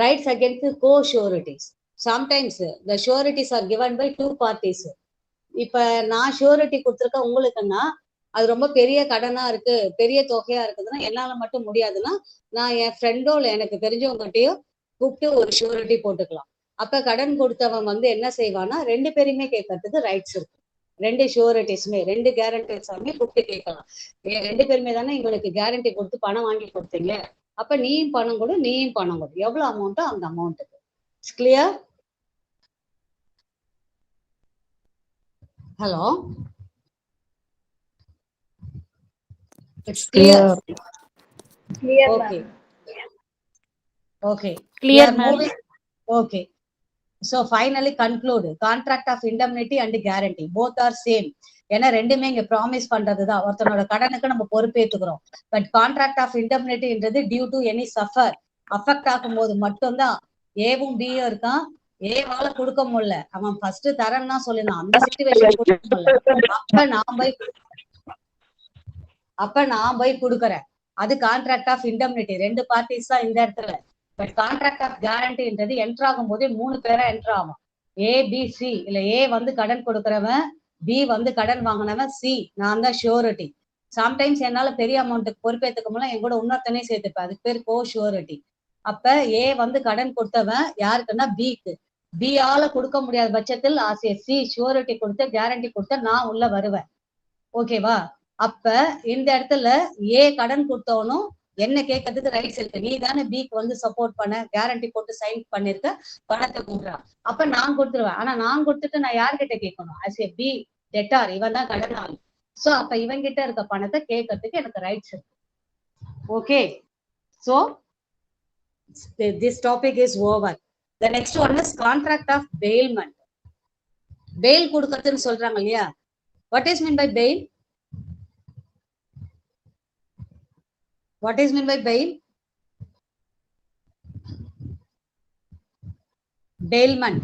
rights against co sureties. Sometimes the sureties are given by 2 parties. இப்ப நான் ஷூரிட்டி கொடுத்துருக்கேன் உங்களுக்குன்னா, அது ரொம்ப பெரிய கடனா இருக்கு, பெரிய தொகையா இருக்குதுன்னா, என்னால மட்டும் முடியாதுன்னா நான் என் ஃப்ரெண்டோ இல்லை எனக்கு தெரிஞ்சவங்ககிட்டயோ கூப்பிட்டு ஒரு ஷூரிட்டி போட்டுக்கலாம். அப்ப கடன் கொடுத்தவன் வந்து என்ன செய்வான்னா 2 பேருமே கேட்கறதுக்கு ரைட்ஸ் இருக்கு. 2 ஷூரிட்டிஸுமே, 2 கேரண்டிஸாமே கூப்பிட்டு கேட்கலாம். 2 பேருமே தானே இவனுக்கு கேரண்டி கொடுத்து பணம் வாங்கி கொடுத்தீங்க, அப்ப நீயும் பணம் கொடு, நீயும் பணம் கொடு, எவ்வளவு அமௌண்ட்டோ அந்த அமௌண்ட்டுக்கு. Clear? Hello, it's clear? clear okay ma'am. Okay. Clear, ma'am. Okay. So finally conclude, contract of indemnity and guarantee both are same. ஏன்னா ரெண்டுமே இங்க ப்ராமிஸ் பண்றதுதான், ஒருத்தனோட கடனுக்கு நம்ம பொறுப்பேற்றுக்கிறோம். பட் கான்ட்ராக்ட் ஆஃப் இண்டம்னிட்டின்றது due to any suffer, affect ஆகும் போது மட்டும்தான். ஏவும் பியும் இருக்கான், ஏவால கொடுக்க முடியல, அவன் ஃபர்ஸ்ட் தரேன்னு தான் சொல்லினான், அந்த சிச்சுவேஷன் கொடுக்க முடியல, அப்ப நான் போய் கொடுக்குறேன். அது கான்ட்ராக்ட் ஆஃப் இண்டம்னிட்டி. 2 பார்ட்டிஸ் தான் இந்த இடத்துல. பட் கான்ட்ராக்ட் ஆஃப் கேரண்டின்றது என்டர் ஆகும் போதே 3 பேரா என்டர் ஆகும். ஏ பி சி. இல்ல ஏ வந்து கடன் கொடுக்குறவன், பி வந்து கடன் வாங்கினவன், சி நான் தான் ஷூரிட்டி. சம்டைம்ஸ் என்னால பெரிய அமௌண்ட்டுக்கு பொறுப்பேற்றுக்க முடியல, என் கூட இன்னொருத்தனையும் சேர்த்துப்பேன், அதுக்கு பேர் கோ ஷூரிட்டி. அப்ப ஏ வந்து கடன் கொடுத்தவன் யாருக்குன்னா பிக்கு, பி ஆல கொடுக்க முடியாத பட்சத்தில் ஆசிய சி ஷூரிட்டி கொடுத்து கேரண்டி கொடுத்த நான் உள்ள வருவேன். ஓகேவா? அப்ப இந்த இடத்துல ஏ கடன் கொடுத்தவனும் என்ன கேட்கறதுக்கு ரைட்ஸ் இருக்கு. நீ தானே பிக்கு வந்து சப்போர்ட் பண்ண, கேரண்டி போட்டு சைன் பண்ணிருக்க, பணத்தை கொடுக்குறான். அப்ப நான் கொடுத்துருவேன். ஆனா நான் கொடுத்துட்டு நான் யார்கிட்ட கேட்கணும்? ஆஸ் ஏ பி டெட்டார், இவன் தான் கடனாளி. சோ அப்ப இவன் கிட்ட இருக்க பணத்தை கேட்கறதுக்கு எனக்கு ரைட்ஸ் இருக்கு. Okay. So this topic is over. The next one is contract of bailment. bail கொடுக்கறதுன்னு சொல்றாங்க இல்லையா? What is mean by bail? What is mean by bail? Bailment.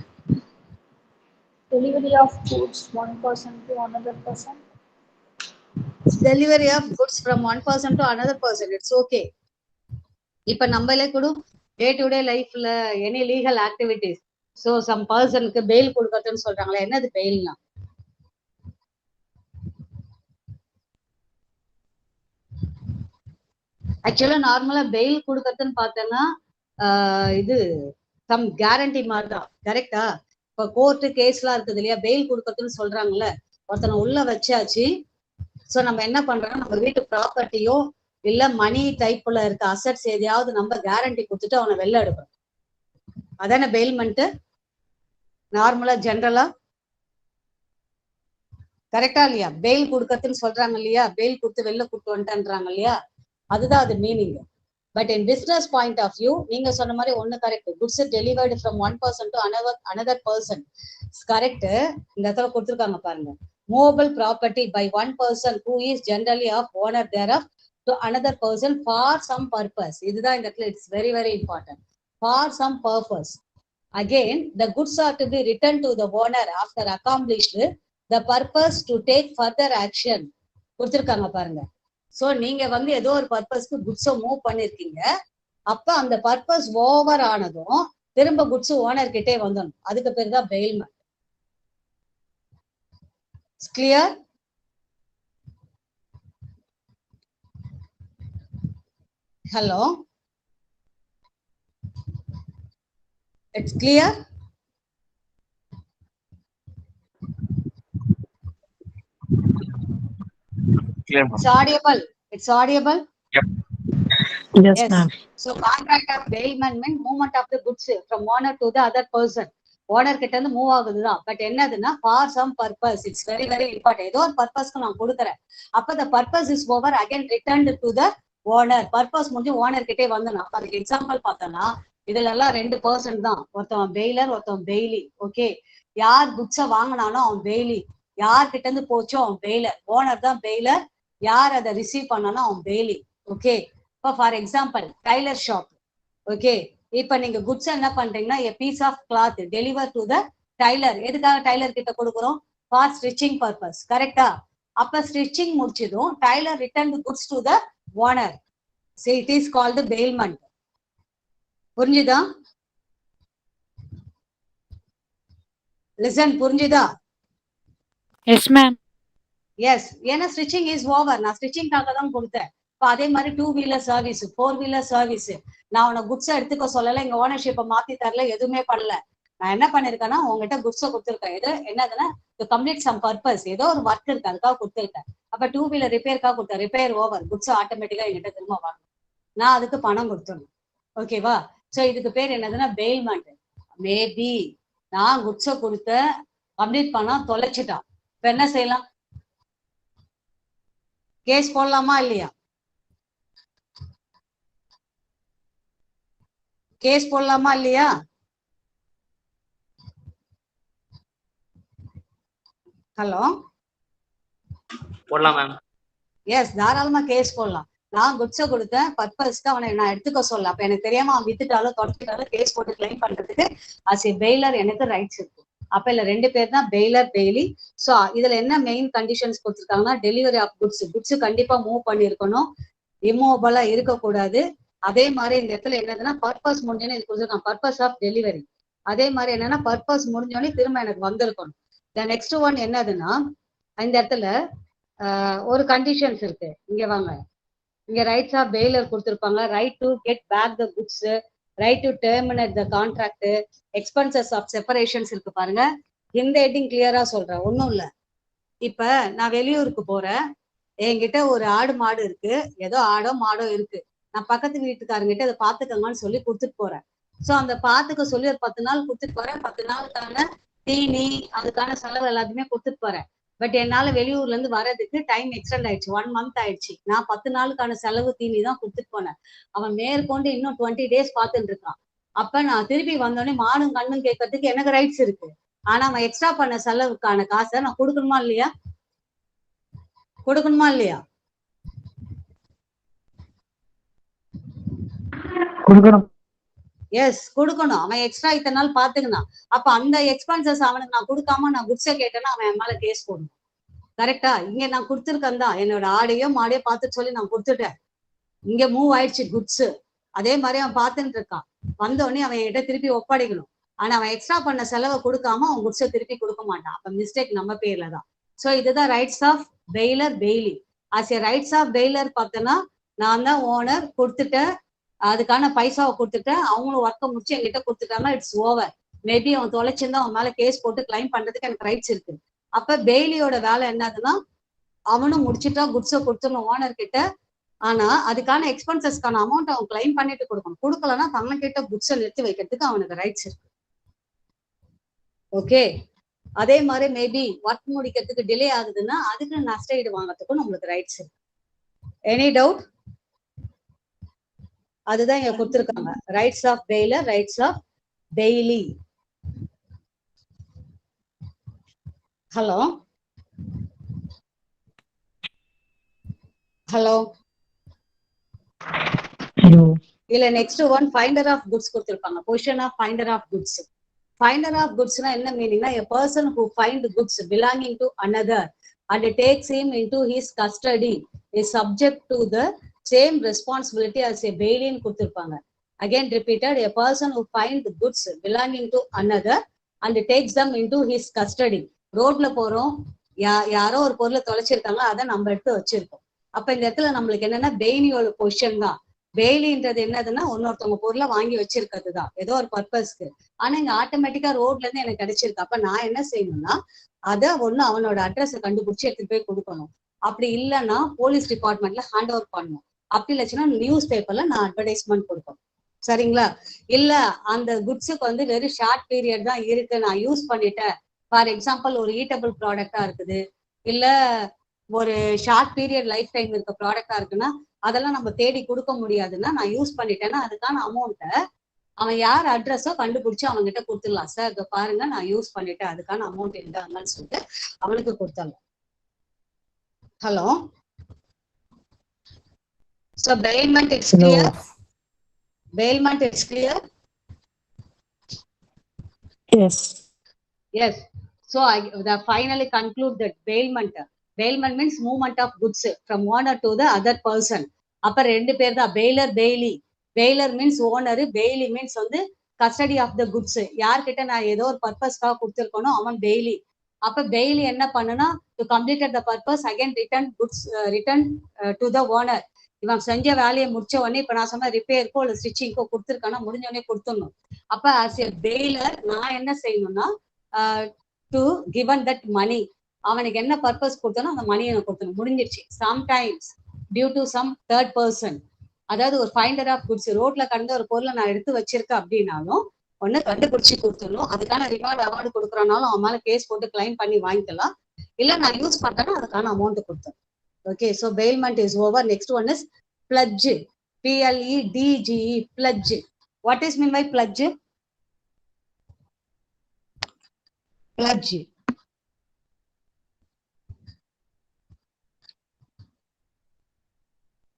delivery of goods one person to another person. Delivery of goods from one person to another person, it's okay. இப்ப நம்மளே கூட டே to day லைஃப்ல any legal activities, so some பர்சனுக்கு bail கொடுக்கறதுன்னு சொல்றாங்களே, என்னது பெயில்னா? ஆக்சுவலா நார்மலா பெயில் கொடுக்கறதுன்னு பார்த்தோன்னா இது சம் கேரண்டி மாதிரி தான், கரெக்டா? இப்ப கோர்ட்டு கேஸ்லாம் இருக்குது இல்லையா, பெயில் கொடுக்கறதுன்னு சொல்றாங்கல்ல, ஒருத்தனை உள்ள வச்சாச்சு. ஸோ நம்ம என்ன பண்றோம்னா, நம்ம வீட்டு ப்ராப்பர்ட்டியோ இல்ல மணி டைப்ல இருக்க அசட்ஸ் எதையாவது நம்ம கேரண்டி கொடுத்துட்டு அவனை வெளில எடுக்கணும். அதான பெயில்மெண்ட் நார்மலா ஜென்ரலா, கரெக்டா இல்லையா? பெயில் கொடுக்கறதுன்னு சொல்றாங்க இல்லையா, பெயில் கொடுத்து வெளில கூட்டு வந்துட்டான்றாங்க இல்லையா, அதுதான் அது meaning. But in business point of view நீங்க சொன்ன மாதிரி ஒண்ணு correct. Goods delivered from one person to another person, correct. இந்த இடத்துல கொடுத்துருக்காங்க பாருங்க, movable property by one person who is generally of owner there to another person for some purpose. இதுதான் இந்த இடத்துல it's very very important. For some purpose. Again, the goods are to be returned to the owner after accomplished the purpose to take further action. கொடுத்துருக்காங்க பாருங்க. So நீங்க ஏதோ ஒரு பர்பஸ்க்கு குட்ஸை move பண்ணிருக்கீங்க, அப்ப அந்த பர்பஸ் ஓவர் ஆனதும் திரும்ப குட்ஸ் ஓனர் கிட்டே வந்துடும். அதுக்கு பேர் தான் bailment. Clear? Hello, it's clear? Clear, ma'am. It's audible. It's audible. Yep. Yes, Yes. ma'am. So contract of bailment means movement of the goods from owner to the other person. Owner கிட்ட இருந்து move ஆகுதுதான். But என்னதுன்னா for some purpose, it's very very important. ஏதோ ஒரு பர்பஸ்க்கு நான் கொடுக்குறேன், அப்ப the purpose is over, again return to the owner. Purpose முடிஞ்சு ஓனர் கிட்டே வந்துடும். அதுக்கு எக்ஸாம்பிள் பார்த்தோம்னா இதுல எல்லாம் 2% தான், ஒருத்தவன் பெயிலர், ஒருத்தவன் பெய்லி. ஓகே, யார் குட்ஸை வாங்கினானோ அவன் பெய்லி, யார் கிட்ட இருந்து போச்சோ அவன் பெய்லர். ஓனர் தான் பெய்லர், யார் அதை ரிசீவ் பண்ணானோ அவன் பெய்லி. ஓகே, இப்போ for example tailor shop. Okay, இப்ப நீங்க குட்ஸ் என்ன பண்றீங்கன்னா a piece of cloth deliver to the tailor. எதுக்காக டைலர் கிட்ட கொடுக்குறோம்? for stitching purpose, கரெக்டா? அப்ப ஸ்டிச்சிங் முடிச்சதும் tailor return goods to the owner. see it is called the bailment. புரிஞ்சுதா? லிசன், புரிஞ்சுதா? Yes, ma'am. எஸ், ஏன்னா ஸ்டிச்சிங் இஸ் ஓவர். நான் ஸ்டிச்சிங்காக தான் கொடுத்தேன். இப்போ அதே மாதிரி 2 வீலர் சர்வீஸ், 4 வீலர் சர்வீஸ், நான் உன குட்ஸை எடுத்துக்க சொல்லலை, இங்க ஓனர்ஷிப்பை மாத்தி தரல, எதுவுமே பண்ணல. நான் என்ன பண்ணிருக்கேன்னா உங்ககிட்ட குட்ஸை கொடுத்துருக்கேன். எது என்னதுன்னா கம்ப்ளீட் சம் பர்பஸ், ஏதோ ஒரு ஒர்க் இருக்கு அதுக்காக கொடுத்துருக்கேன். அப்ப 2 வீலர் ரிப்பேருக்காக கொடுத்தேன், ரிப்பேர் ஓவர், குட்ஸ் ஆட்டோமேட்டிக்கா என்கிட்ட திரும்ப வாங்கணும், நான் அதுக்கு பணம் கொடுத்துடணும். ஓகேவா? ஸோ இதுக்கு பேர் என்னதுன்னா பெயில்மெண்ட். மேபி நான் குட்ஸை கொடுத்த கம்ப்ளீட் பண்ணா தொலைச்சிட்டான், இப்ப என்ன செய்யலாம்? கேஸ் போடலாமா இல்லையா? கேஸ் போடலாமா இல்லையா? ஹலோ, போடலாம் மேம். எஸ், தாராளமா கேஸ் போடலாம். நான் குட்ஸை கொடுத்தேன், பர்பஸ்க்கு அவனை நான் எடுத்துக்க சொல்ல, அப்ப எனக்கு தெரியாம அவன் வித்துட்டாலும் தொடச்சிட்டாலும் கேஸ் போட்டு கிளைம் பண்றதுக்கு அஸ் ஏ பெயிலர் எனக்கு ரைட்ஸ் இருக்கு. அப்ப இல்ல 2 பேர் தான் பெயிலர் பெய்லி. சோ இதுல என்ன மெயின் கண்டிஷன்ஸ் கொடுத்துருக்காங்கன்னா டெலிவரி ஆஃப் குட்ஸ், குட்ஸ் கண்டிப்பா மூவ் பண்ணிருக்கணும், இம்மூவபிளா இருக்கக்கூடாது. அதே மாதிரி இந்த இடத்துல என்னதுன்னா பர்பஸ் முடிஞ்சோன்னு இது கொடுத்துருக்கான், பர்பஸ் ஆஃப் டெலிவரி. அதே மாதிரி என்னன்னா பர்பஸ் முடிஞ்சோடனே திரும்ப எனக்கு வந்திருக்கணும். த நெக்ஸ்ட் ஒன் என்னதுன்னா இந்த இடத்துல ஒரு கண்டிஷன்ஸ் இருக்கு. இங்க வாங்க, இங்க ரைட்ஸ் ஆஃப் பெயிலர் கொடுத்துருப்பாங்க, right to get back the goods, right to terminate the contract, expenses of separations இருக்கு பாருங்க. இந்த ஹெட்டிங் கிளியரா சொல்றேன், ஒன்றும் இல்லை. இப்ப நான் வெளியூருக்கு போறேன், என்கிட்ட ஒரு ஆடு மாடு இருக்கு, ஏதோ ஆடோ மாடோ இருக்கு, நான் பக்கத்து வீட்டுக்காரங்கிட்ட அதை பாத்துக்கங்கன்னு சொல்லி கொடுத்துட்டு போறேன். சோ அந்த பாத்துக்க சொல்லி ஒரு 10 நாள் கொடுத்துட்டு போறேன், 10 நாளுக்கான தீனி அதுக்கான செலவு எல்லாத்தையுமே கொடுத்துட்டு போறேன். பட் என்னால வெளியூர்ல இருந்து வர்றதுக்கு டைம் எக்ஸ்டெண்ட் ஆயிடுச்சு, 1 month ஆயிடுச்சு. நான் 10 நாளுக்கான செலவு தீனி தான் கொடுத்துட்டு போனேன். அவன் மேற்கொண்டு இன்னும் 20 days பார்த்துட்டு இருக்கான். அப்ப நான் திருப்பி வந்தோடனே மாடும் கண்ணும் கேட்கறதுக்கு எனக்கு ரைட்ஸ் இருக்கு. ஆனா அவன் எக்ஸ்ட்ரா பண்ண செலவுக்கான காசை நான் கொடுக்கணுமா இல்லையா? கொடுக்கணுமா இல்லையா? கொடுக்கணும். எஸ் கொடுக்கணும். அவன் எக்ஸ்ட்ரா இத்தனை நாள் பாத்துக்கணும். அப்ப அந்த எக்ஸ்பென்சஸ் அவனுக்கு நான் கொடுக்காம நான் குட்ஸை கேட்டேன்னா அவன் என் மேல கேஸ் போடணும். கரெக்டா? இங்க நான் கொடுத்துருக்கேன் தான், என்னோட ஆடையோ மாடையோ பார்த்து சொல்லி நான் கொடுத்துட்டேன், இங்க மூவ் ஆயிடுச்சு குட்ஸ். அதே மாதிரி அவன் பார்த்துட்டு இருக்கான், வந்தோடனே அவன் என்கிட்ட திருப்பி ஒப்படைக்கணும். ஆனா அவன் எக்ஸ்ட்ரா பண்ண செலவை கொடுக்காம அவன் குட்ஸை திருப்பி கொடுக்க மாட்டான். அப்ப மிஸ்டேக் நம்ம பேர்ல தான். ஸோ இதுதான் rights of bailor bailee. As a rights of bailor பார்த்தோன்னா நான் தான் ஓனர், கொடுத்துட்டேன், அதுக்கான பைசாவை கொடுத்துட்டேன், அவங்களும் ஒர்க்கை முடிச்சு என்கிட்ட கொடுத்துட்டாங்க, இட்ஸ் ஓவர். மேபி அவன் தொலைச்சிருந்தா அவன் மேல கேஸ் போட்டு கிளைம் பண்றதுக்கு எனக்கு ரைட்ஸ் இருக்கு. அப்ப பெய்லியோட வேலை என்னதுன்னா அவனும் முடிச்சுட்டா குட்ஸை கொடுத்துடணும் ஓனர் கிட்ட. ஆனா அதுக்கான எக்ஸ்பென்சஸ்க்கான அமௌண்ட் அவன் கிளைம் பண்ணிட்டு கொடுக்கணும். கொடுக்கலன்னா தன்னை கிட்ட குட்ஸை நிறுத்தி வைக்கிறதுக்கு அவனுக்கு ரைட்ஸ் இருக்கு. ஓகே. அதே மாதிரி மேபி ஒர்க் முடிக்கிறதுக்கு டிலே ஆகுதுன்னா அதுக்கு நஷ்டஈடு வாங்கறதுக்கும் நம்மளுக்கு ரைட்ஸ் இருக்கு. Any doubt? அதுதான் இங்க கொடுத்துருக்காங்க, rights of bailor, rights of bailee. Hello hello இல்ல next one finder of goods கொடுத்திருப்பாங்க. Position of finder of goods. Finder of குட்ஸ்னா என்ன மீனிங்னா a person who find goods belonging to another and takes him into his custody is subject to the same responsibility as a bailey ன்னு கொடுத்திருப்பாங்க. Again repeated, a person who find goods belonging to another and takes them into his custody. ரோட்ல போறோம், யாரோ ஒரு பொருளை தொலைச்சிருக்காங்க, அதை நம்ம எடுத்து வச்சிருக்கோம். அப்ப இந்த இடத்துல நம்மளுக்கு என்னன்னா பெய்லியோட பொசிஷன் தான். பெய்லின்றது என்னதுன்னா இன்னொருத்தவங்க பொருளை வாங்கி வச்சிருக்கிறது தான் ஏதோ ஒரு பர்பஸ்க்கு. ஆனா இங்க ஆட்டோமேட்டிக்கா ரோட்ல இருந்து எனக்கு கிடைச்சிருக்கு. அப்ப நான் என்ன செய்யணும்னா அதை ஒண்ணு அவனோட அட்ரஸை கண்டுபிடிச்சு எடுத்துட்டு போய் கொடுக்கணும். அப்படி இல்லைன்னா போலீஸ் டிபார்ட்மெண்ட்ல ஹேண்ட் ஓவர் பண்ணணும். அப்படி இல்லைச்சுன்னா நியூஸ் பேப்பர்ல நான் அட்வர்டைஸ்மெண்ட் கொடுக்கணும். சரிங்களா? இல்ல அந்த குட்ஸுக்கு வந்து வெறும் ஷார்ட் பீரியட் தான் இருக்கு, நான் யூஸ் பண்ணிட்டேன், ஃபார் எக்ஸாம்பிள் ஒரு ஈட்டபிள் ப்ராடக்டா இருக்குது, இல்ல ஒரு ஷார்ட் பீரியட் லைஃப் டைம் இருக்க ப்ராடக்டா இருக்குன்னா அதெல்லாம் நம்ம தேடி கொடுக்க முடியாதுன்னா நான் யூஸ் பண்ணிட்டேன்னா அதுக்கான அமௌண்ட்டை அவன் யார் அட்ரஸோ கண்டுபிடிச்சு அவங்க கிட்ட கொடுத்துடலாம். சார் இதை பாருங்க நான் யூஸ் பண்ணிட்டேன், அதுக்கான அமௌண்ட் இருந்தாங்கன்னு சொல்லிட்டு அவனுக்கு கொடுத்துடலாம். Hello, so bailment is clear? Bailment is clear? Yes. Yes. So I finally conclude that bailment means movement of goods from owner to the other person. அப்ப ரெண்டு பேர் தான், bailor bailee. Bailor means owner, bailee means வந்து custody of the goods. யார்கிட்ட நான் ஏதோ ஒரு பர்பஸ்க்காக கொடுத்துருக்கணும் அவன் பெய்லி. அப்ப பெய்லி என்ன பண்ணுனா to completed the purpose again return goods return to the owner. இவன் செஞ்ச வேலையை முடிச்ச உடனே இப்ப நான் சொன்ன ரிப்பேருக்கோ இல்ல ஸ்டிச்சிங்கோ கொடுத்துருக்கானா முடிஞ்ச உடனே கொடுத்துடணும். அப்ப ஆஸ் எ பெய்லர் நான் என்ன செய்யணும்னா டு கிவன் தட் மணி, அவனுக்கு என்ன பர்பஸ் கொடுத்தனோ அந்த மணியை நான் கொடுத்தணும், முடிஞ்சிருச்சு. Sometimes due to some third person, அதாவது ஒரு ஃபைண்டர் ஆஃப் குட்ஸ் ரோட்ல கடந்த ஒரு பொருளை நான் எடுத்து வச்சிருக்கேன் அப்படின்னாலும் ஒன்னு கண்டுபிடிச்சி கொடுத்துடணும். அதுக்கான ரிவார்டு அவார்டு கொடுக்குறனாலும் அவன் மேல கேஸ் போட்டு கிளைம் பண்ணி வாங்கிக்கலாம். இல்ல நான் யூஸ் பண்றேன்னா அதுக்கான அமௌண்ட் கொடுத்தேன். Okay, so bailment is over. Next one is fledged. PLEDGE, pledge. What is mean by pledge? Pledge.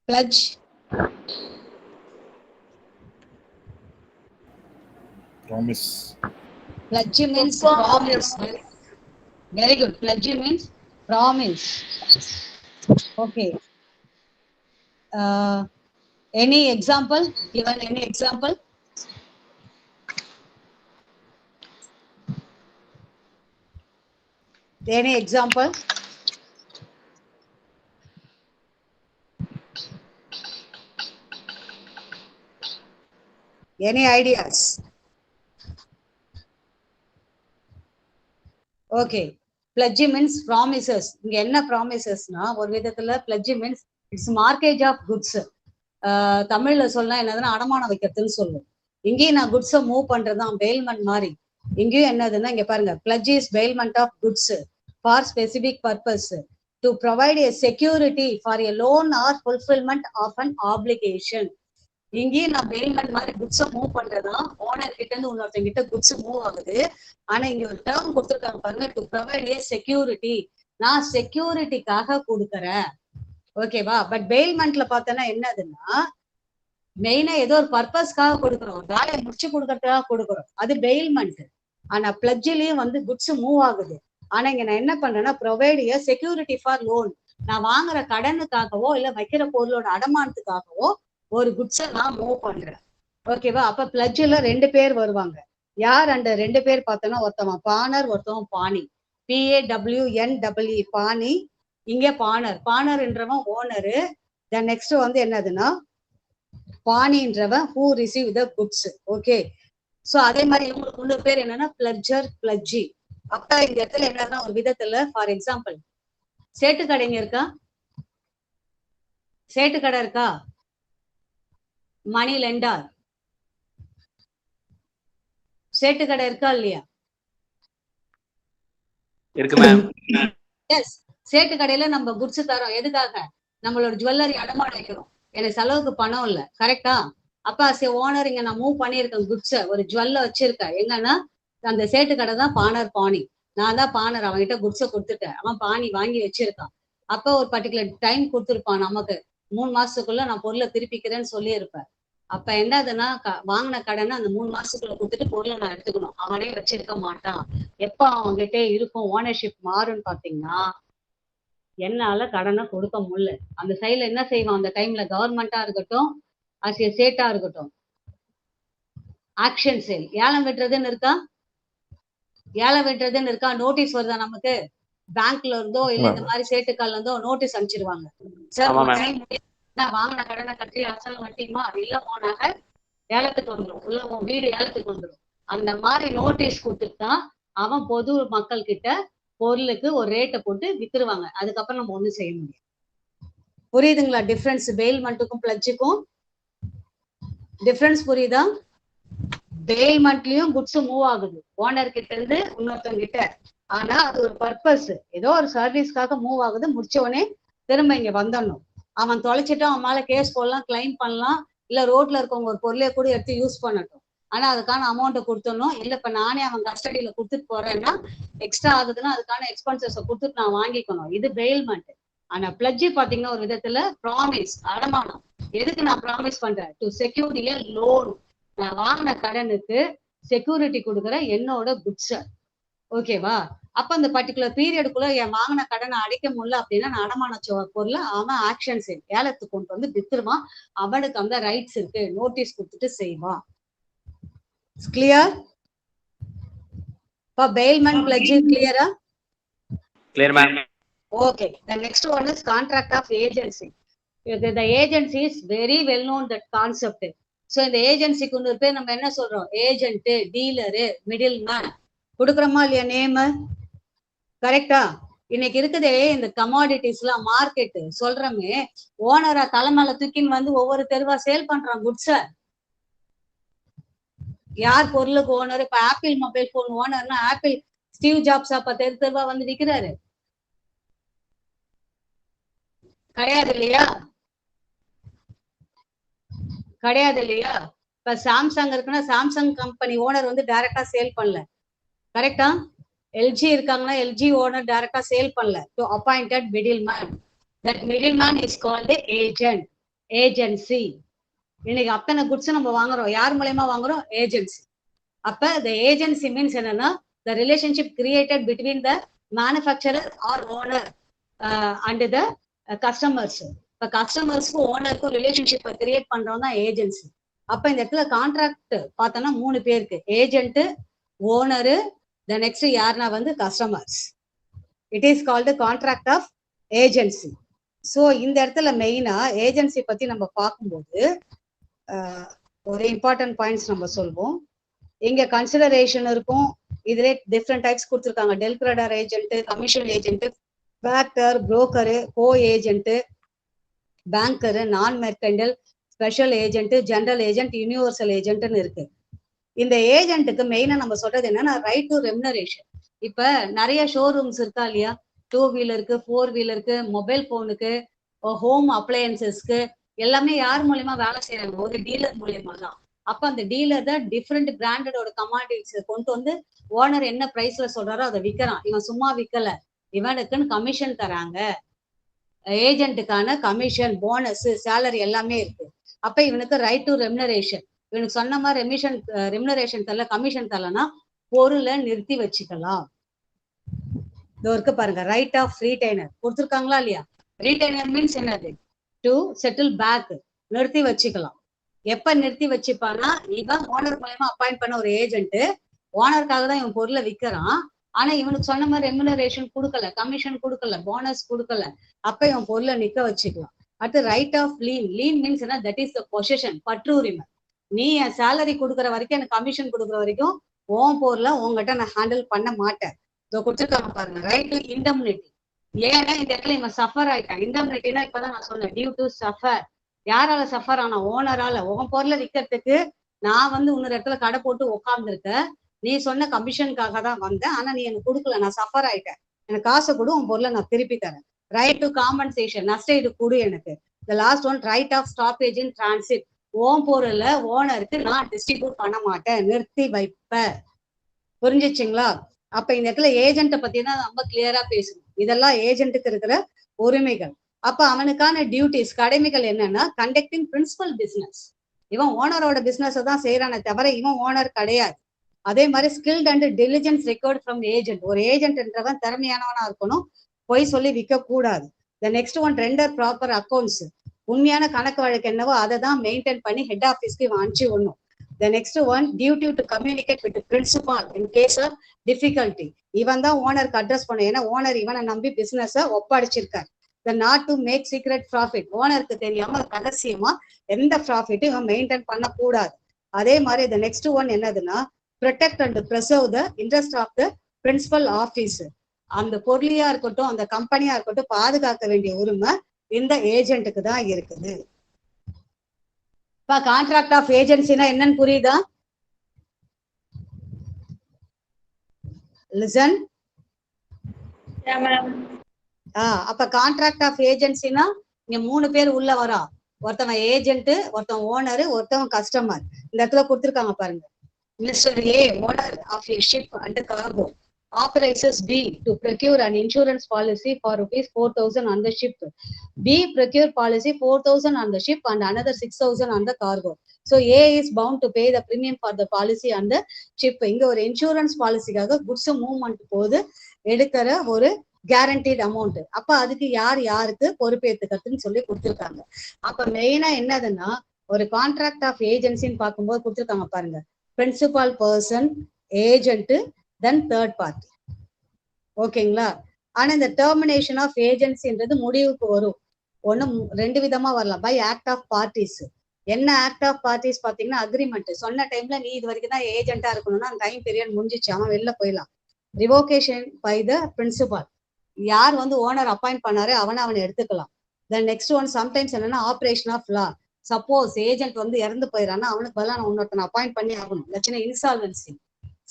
Pledge. Promise. Pledge means promise. Very good. Pledge means promise. Okay. Any example? Given any example? Any example? Any ideas? Okay. Pledge means promises. இங்க என்ன ப்ராமிசஸ்னா ஒரு விதத்துல pledge means it's markage of goods. தமிழ்ல சொல்லலாம் என்னதுன்னா அடமானம் வைக்கிறதுன்னு சொல்லுவோம். இங்கேயும் நான் குட்ஸை மூவ் பண்றதுதான் பெயில்மெண்ட் மாதிரி. இங்கேயும் என்னதுன்னா இங்க பாருங்க, pledge is bailment of goods for specific purpose to provide a security for a loan or fulfillment of an obligation. இங்கேயும் நான் பெயில்மெண்ட் மாதிரி குட்ஸை மூவ் பண்றதுதான். ஓனர் கிட்ட இருந்து இன்னொருத்தங்க கிட்ட குட்ஸ் மூவ் ஆகுது. ஆனா இங்க ஒரு டேர்ம் கொடுத்துருக்காங்க பாருங்க, டு ப்ரொவைட் ஏ செக்யூரிட்டி. நான் செக்யூரிட்டிக்காக கொடுக்குறேன். ஓகேவா? பட் பெயில்மெண்ட்ல பார்த்தோன்னா என்னதுன்னா மெயினா ஏதோ ஒரு பர்பஸ்க்காக கொடுக்குறோம், வேலையை முடிச்சு கொடுக்கறதுக்காக கொடுக்குறோம், அது பெயில்மெண்ட். ஆனா பிளட்ஜ்லயும் வந்து குட்ஸ் மூவ் ஆகுது. ஆனா இங்க நான் என்ன பண்றேன்னா ப்ரொவைட் செக்யூரிட்டி ஃபார் லோன். நான் வாங்குற கடனுக்காகவோ இல்ல வைக்கிற பொருளோட அடமானத்துக்காகவோ ஒரு குட்ஸை நான் மூவ் பண்றேன். ஓகேவா? அப்ப பிளட்ஜ்ல 2 பேர் வருவாங்க. யார் அந்த 2 பேர் பார்த்தோன்னா, ஒருத்தவன் பானர், ஒருத்தவன் பாணி. PAWNEE பாணி, இங்க பானர். பானர்ன்றவன் ஓனரு. தென் நெக்ஸ்ட் வந்து என்னதுன்னா பாணின்றவன் who receive the goods. Okay. So அதே மாதிரி இவங்களுக்கு இன்னொரு பேர் என்னன்னா பிளட்ஜர், பிளட்ஜி. அப்ப இந்த இடத்துல என்னன்னா ஒரு விதத்துல ஃபார் எக்ஸாம்பிள் சேட்டு கடைங்க இருக்கா? சேட்டு கடை இருக்கா? மணி லெண்டர் சேட்டு கடை இருக்கா இல்லையா? இருக்கு மேம். எஸ். சேட்டு கடையில நம்ம குட்ஸ் தரோம். எதுக்காக? நம்மளோட ஜுவல்லரி அடமானம் வைக்கிறோம். எனக்கு செலவுக்கு பணம் இல்ல. கரெக்டா? அப்ப ஓனர் இங்க நான் மூவ் பண்ணியிருக்கேன் குட்ஸ, ஒரு ஜுவல்ல வச்சிருக்கேன். எங்கன்னா அந்த சேட்டு கடை தான் பானர் பாணி. நான் தான் பானர். அவன்கிட்ட குட்ஸை கொடுத்துட்டேன், அவன் பாணி வாங்கி வச்சிருக்கான். அப்ப ஒரு பர்டிகுலர் டைம் கொடுத்துருப்பான் நமக்கு, 3 மாசத்துக்குள்ள நான் பொருளை திருப்பிக்கிறேன்னு சொல்லியிருப்பேன். அப்ப என்னதுன்னா வாங்கின கடனை அந்த 3 மாசத்துக்குள்ள கொடுத்துட்டு பொருளை நான் எடுத்துக்கணும். அவனே வச்சிருக்க மாட்டான். எப்ப அவங்ககிட்ட இருக்கும் ஓனர்ஷிப் மாறும்னு பாத்தீங்கன்னா என்னால கடனை கொடுக்க முடியல. அந்த சைட்ல என்ன செய்வான் அந்த டைம்ல? கவர்மெண்டா இருக்கட்டும், ஸ்டேட்டா இருக்கட்டும், ஆக்ஷன் சேல், ஏலம் விட்டுறதுன்னு இருக்கா? ஏலம் விட்டுறதுன்னு இருக்கா? நோட்டீஸ் வருதா நமக்கு? பேங்க்ல இருந்தோ இல்ல இந்த மாதிரி சேட்டுக்கால்ல இருந்தோ நோட்டீஸ் அனுப்பிச்சிருவாங்க. சார் நான் வாங்கின கடனை கட்டி அசல் வட்டியுமா இல்ல போனாங்க ஏலத்துக்கு வந்துடும், இல்ல உன் வீடு ஏலத்துக்கு வந்துடும். அந்த மாதிரி நோட்டீஸ் கொடுத்துட்டு அவன் பொது மக்கள் கிட்ட பொருளுக்கு ஒரு ரேட்டை போட்டு வித்துருவாங்க. அதுக்கப்புறம் நம்ம ஒண்ணும் செய்ய முடியும். புரியுதுங்களா டிஃபரன்ஸ்? பெயில்மெண்ட்டுக்கும் பிளட்ஜுக்கும் டிஃபரன்ஸ் புரியுதா? பெயில்மெண்ட்லயும் குட்ஸ் மூவ் ஆகுது ஓனர் கிட்ட இருந்து இன்னொருத்தவங்க கிட்ட. ஆனா அது ஒரு பர்பஸ், ஏதோ ஒரு சர்வீஸ்க்காக மூவ் ஆகுது. முடிச்ச உடனே திரும்ப இங்க வந்துடணும். அவன் தொலைச்சிட்டு அவன் மேல கேஸ் போடலாம், கிளைம் பண்ணலாம், இல்ல ரோட்ல இருக்கவங்க ஒரு பொருளைய கூட எடுத்து யூஸ் பண்ணட்டும். ஆனா அதுக்கான அமௌண்ட்டை கொடுத்துடணும். இல்ல இப்ப நானே அவன் கஸ்டடியில கொடுத்துட்டு போறேன்னா எக்ஸ்ட்ரா ஆகுதுன்னா அதுக்கான எக்ஸ்பென்சஸ் கொடுத்துட்டு நான் வாங்கிக்கணும். இது பெயில்மெண்ட். ஆனா பிளட்ஜ் பாத்தீங்கன்னா ஒரு விதத்துல ப்ராமிஸ், அடமானம். எதுக்கு நான் ப்ராமிஸ் பண்றேன்? To secure a loan. நான் வாங்கின கடனுக்கு செக்யூரிட்டி கொடுக்குற என்னோட குட்ஸ. ஓகேவா? அப்ப அந்த பர்டிகுலர் பீரியடுக்குள்ள என் வாங்கின கடனை அடைக்க முடியல அப்படின்னா நான் அடமான பொருளை அவன் ஆக்ஷன் செய் ஏலத்துக்கு கொண்டு வந்து வித்துருவான். அவனுக்கு அந்த ரைட்ஸ் இருக்கு, நோட்டீஸ் கொடுத்துட்டு செய்வான். Clear? For bailment pledge clear? Clear ma'am. Okay. The next one is contract of agency. The agency is very well known that concept. So இந்த ஏஜென்சிக்கு இன்னொரு பேர் நம்ம என்ன சொல்றோம்? Agent, dealer, middle man. கொடுக்குறோமா இல்லையா நேம்? கரெக்டா? இன்னைக்கு இருக்குதே இந்த கமாடிட்டிஸ்லாம் மார்க்கெட் சொல்றமே, ஓனரா தலைமையில தூக்கின்னு வந்து ஒவ்வொரு தெருவா சேல் பண்றான் குட்ஸ. யார் பொருளுக்கு ஓனர்? இப்ப ஆப்பிள் மொபைல் போன் ஓனர்னா ஆப்பிள் ஸ்டீவ் ஜாப்ஸ் அப்ப தெரு தெருவா வந்து விற்கிறாரு கிடையாது இல்லையா? கிடையாது இல்லையா? இப்ப சாம்சங் இருக்குன்னா சாம்சங் கம்பெனி ஓனர் வந்து டைரக்டா சேல் பண்ணல. கரெக்டா? எல்ஜி இருக்காங்கன்னா எல்ஜி ஓனர் டைரக்டா சேல் பண்ணல. To appointed middle man. That middle man is called agent, agency. இன்னைக்கு அத்தனை குட்ஸ் நம்ம வாங்குறோம், யார் மூலயமா வாங்குறோம்? ஏஜென்சி. அப்ப the agency means என்னன்னா the relationship created between the manufacturer or owner and the customers. இப்ப கஸ்டமர்ஸ்க்கு ஓனருக்கும் ரிலேஷன்ஷிப் கிரியேட் பண்றோம் தான் ஏஜென்சி. அப்ப இந்த இடத்துல கான்ட்ராக்ட் பார்த்தோம்னா 3 பேருக்கு, ஏஜென்ட், ஓனரு, த நெக்ஸ்ட் யாருன்னா வந்து customers. It is called contract of agency. So இந்த இடத்துல மெயினா ஏஜென்சி பத்தி நம்ம பார்க்கும்போது ஒரு இம்பார்ட்டன்ட் பாயிண்ட்ஸ் நம்ம சொல்வோம். இங்க கன்சிடரேஷன் இருக்கும். இதுல டிஃப்ரெண்ட் டைப்ஸ் கொடுத்துருக்காங்க. Del credere agent, commission agent, factor, broker, co agent, banker, non mercantile, special agent, general agent, universal ஏஜென்ட்னு இருக்கு. இந்த ஏஜென்ட்டுக்கு மெயினா நம்ம சொல்றது என்னன்னா ரைட் டு ரெமுனரேஷன். இப்ப நிறைய ஷோரூம்ஸ் இருக்கா இல்லையா? 2 வீலருக்கு, 4 வீலருக்கு, மொபைல் போனுக்கு, ஹோம் அப்ளையன்சஸ்க்கு எல்லாமே யார் மூலியமா வேலை செய்யறாங்க? ஒரு டீலர் மூலியமா தான். அப்ப அந்த டீலர் தான் டிஃப்ரெண்ட் பிராண்டடோட கமாடிட்டிஸ் கொண்டு வந்து ஓனர் என்ன பிரைஸ்ல சொல்றாரோ அதை விற்கிறான். இவன் சும்மா விற்கல, இவனுக்குன்னு கமிஷன் தராங்க. ஏஜென்ட்டுக்கான கமிஷன், போனஸ், சேலரி எல்லாமே இருக்கு. அப்ப இவனுக்கு ரைட் டு ரெமுனரேஷன். இவனுக்கு சொன்ன மாதிரி ரெமுனரேஷன் தரல, கமிஷன் தரலன்னா பொருளை நிறுத்தி வச்சுக்கலாம். இதோ இருக்கு பாருங்க, ரைட் ஆஃப் ரீடைனர் கொடுத்துருக்காங்களா இல்லையா? ரீடைனர் மீன்ஸ் என்னது? டு செட்டில் பேக், நிறுத்தி வச்சுக்கலாம். எப்ப நிறுத்தி வச்சுப்பானா, இவன் ஓனர் மூலமா அப்பாயிண்ட் பண்ண ஒரு ஏஜென்ட், ஓனருக்காக தான் இவன் பொருளை விற்கிறான். ஆனா இவனுக்கு சொன்ன மாதிரி ரெமுனரேஷன் கொடுக்கல, கமிஷன் கொடுக்கல, போனஸ் கொடுக்கல. அப்ப இவன் பொருளை நிக்க வச்சுக்கலாம். அடுத்து right of lien. Lien means என்ன? தட் இஸ் த பொசிஷன், பற்று உரிமை. நீ என் சேலரி கொடுக்குற வரைக்கும், எனக்கு கமிஷன் கொடுக்குற வரைக்கும் உன் பொருளை உங்ககிட்ட நான் ஹேண்டில் பண்ண மாட்டேன். இதோ கொடுத்துருக்காங்க பாருங்க, ரைட் டு இண்டம்னிட்டி. ஏன்னா இந்த இடத்துல இவன் சஃபர் ஆயிட்டான். இண்டம்னிட்டினா இப்பதான் நான் சொன்னேன், டியூ டு சஃபர். யாரால சஃபர் ஆனா? ஓனரால. உன் பொருளை விற்கிறதுக்கு நான் இன்னொரு இடத்துல கடை போட்டு உட்கார்ந்துருக்கேன். நீ சொன்ன கமிஷனுக்காக தான் வந்தேன், ஆனா நீ எனக்கு கொடுக்கல, நான் சஃபர் ஆயிட்டேன். எனக்கு காசை கொடு, உன் பொருளை நான் திருப்பி தரேன். ரைட் டு காம்பன்சேஷன், நஷ்டஈடு கொடு எனக்கு. இந்த last one right of stoppage in transit. Own பொருளை ஓனருக்கு நான் டிஸ்ட்ரிபியூட் பண்ண மாட்டேன், நிறுத்தி வைப்பேன். புரிஞ்சிச்சுங்களா? அப்ப இந்த இடத்துல ஏஜென்ட்டை பத்தி தான் ரொம்ப கிளியரா பேசணும். இதெல்லாம் ஏஜென்ட்டுக்கு இருக்கிற உரிமைகள். அப்ப அவனுக்கான டியூட்டிஸ், கடமைகள் என்னன்னா, கண்டக்டிங் பிரின்சிபல் பிசினஸ். இவன் ஓனரோட பிசினஸ் தான் செய்யறானே தவிர இவன் ஓனர் கிடையாது. அதே மாதிரி skilled and diligence record from agent. ஒரு ஏஜென்ட்ன்றவன் திறமையானவனா இருக்கணும், பொய் சொல்லி விற்க கூடாது. த next one render proper accounts. உண்மையான கணக்கு வழக்கு என்னவோ அதை தான் மெயின்டைன் பண்ணி ஹெட் ஆஃபீஸ்க்கு இவன் அனுப்பிச்சு விடணும். The next one, duty to communicate with the principal in case of difficulty. இவன் தான் ஓனருக்கு அட்ரஸ் பண்ண, ஏன்னா ஓனர் இவனை நம்பி பிசினஸ ஒப்படைச்சிருக்காரு. The not to make secret profit. ஓனருக்கு தெரியாம ரகசியமா எந்த ப்ராஃபிட்டும் இவன் மெயின்டைன் பண்ண கூடாது. அதே மாதிரி the next one என்னதுன்னா, protect and preserve the interest of the principal office. அந்த பொருளியா இருக்கட்டும், அந்த கம்பெனியா இருக்கட்டும், பாதுகாக்க வேண்டிய உரிமை இந்த ஏஜென்ட்டுக்கு தான் இருக்குது. இப்ப கான்ட்ராக்ட் ஆஃப் ஏஜென்சினா என்னன்னு புரியுதா? லிசன். அப்ப கான்ட்ராக்ட் ஆஃப் ஏஜென்சினா இங்க 3 பேர் உள்ள வரா. ஒருத்தவன் ஏஜென்ட், ஒருத்தவன் ஓனர், ஒருத்தவன் கஸ்டமர். இந்த இடத்துல கொடுத்துருக்காங்க பாருங்க. Mister A, owner of a ship and cargo, authorizes B to procure an insurance policy for rupees 4,000 on the ship. B procure policy 4,000 on the ship and another 6,000 on the cargo. So A is bound to pay the premium for the policy on the ship. இங்க ஒரு insurance பாலிசிக்காக goods movement போது எடுக்கிற ஒரு guaranteed amount. அப்ப அதுக்கு யார் யாருக்கு பொறுப்பேற்றுக்கிறதுன்னு சொல்லி கொடுத்துருக்காங்க. அப்ப மெயினா என்னதுன்னா, ஒரு கான்ட்ராக்ட் ஆஃப் ஏஜென்சின்னு பார்க்கும்போது கொடுத்துருக்காங்க பாருங்க, principal person, agent, then third party. ஓகேங்களா? ஆனா இந்த டெர்மினேஷன் ஆஃப் ஏஜென்சின்றது முடிவுக்கு வரும். ஒண்ணு 2 விதமா வரலாம். By act of parties. என்ன ஆக்ட் ஆஃப் பார்ட்டிஸ் பாத்தீங்கன்னா, அக்ரிமெண்ட். சொன்ன டைம்ல நீ இது வரைக்கும் தான் ஏஜென்ட்டா இருக்கணும்னா அந்த டைம் பீரியட் முடிஞ்சிச்சு, அவன் வெளில போயிடலாம். Revocation by the principal. யார் ஓனர் அப்பாயிண்ட் பண்ணாரு அவனை எடுத்துக்கலாம். தென் நெக்ஸ்ட் ஒன் சம்டைம்ஸ் என்னன்னா, operation of law. Suppose agent இறந்து போயிடறான்னா அவனுக்கு பதிலாக நான் இன்னொருத்தனை அப்பாயிண்ட் பண்ணி ஆகணும். லட்சணை இன்சால்வன்சி.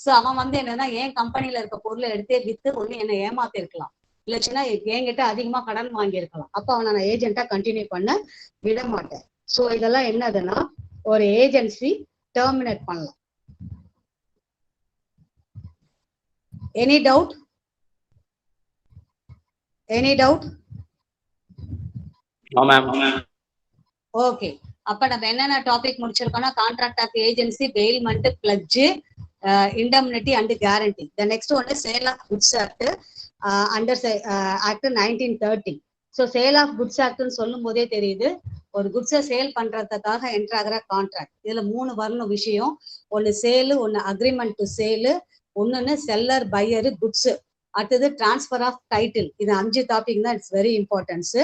சோ அவன் என்னன்னா, என் கம்பெனில இருக்க பொருளை எடுத்தே வித்து ஒண்ணு என்ன ஏமாத்தி இருக்கலாம், இல்லச்சுன்னா என்கிட்ட அதிகமா கடன் வாங்கி இருக்கலாம். அப்ப அவனை நான் ஏஜென்ட்டா கண்டினியூ பண்ண விட மாட்டேன். சோ இதெல்லாம் என்னதுன்னா, ஒரு ஏஜென்சி டெர்மினேட் பண்ணலாம். Any doubt? Any doubt? Okay. அப்ப நம்ம என்னென்ன டாபிக் முடிச்சிருக்கோம்னா, contract of agency, bailment, pledge, indemnity and guarantee. The next one is Sale of Goods Act under Act 1930. So Sale of Goods Act சொல்லும் போதே தெரியுது, ஒரு குட்ஸை sale பண்றதுக்காக என்டர் ஆகிற கான்ட்ராக்ட். இதுல 3 வரணும் விஷயம். ஒன்னு சேலு, ஒன்னு அக்ரிமெண்ட் டு சேலு, ஒன்னு செல்லர் பையரு குட்ஸ், அடுத்தது டிரான்ஸ்பர் ஆஃப் டைட்டில். இது 5 டாபிக் தான், இட்ஸ் வெரி இம்பார்ட்டன்ஸ்.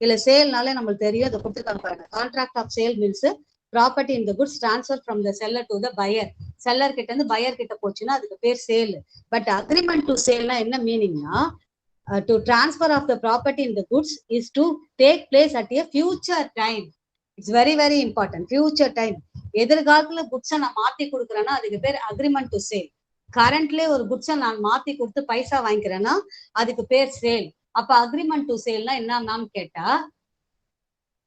இதுல சேல்னாலே நம்மளுக்கு தெரியும், இதை கொடுத்துருக்காங்க. Contract of sale means property in the goods transfer from the seller to the buyer. Seller கிட்ட இருந்து பையர் கிட்ட போச்சுன்னா அதுக்கு பேர் சேல். பட் அக்ரிமெண்ட் டு சேல்னா என்ன மீனிங்னா, to transfer of the property in the goods is to take place at a future time. It's very very important. Future time. எதிர்காலத்துல குட்ஸை நான் மாத்தி கொடுக்குறேன்னா அதுக்கு பேர் அக்ரிமெண்ட் டு சேல். கரண்ட்லேயே ஒரு குட்ஸை நான் மாத்தி கொடுத்து பைசா வாங்கிக்கிறேன்னா அதுக்கு பேர் சேல். அப்ப அக்ரிமெண்ட் டு சேல்னா என்ன மேம் கேட்டா,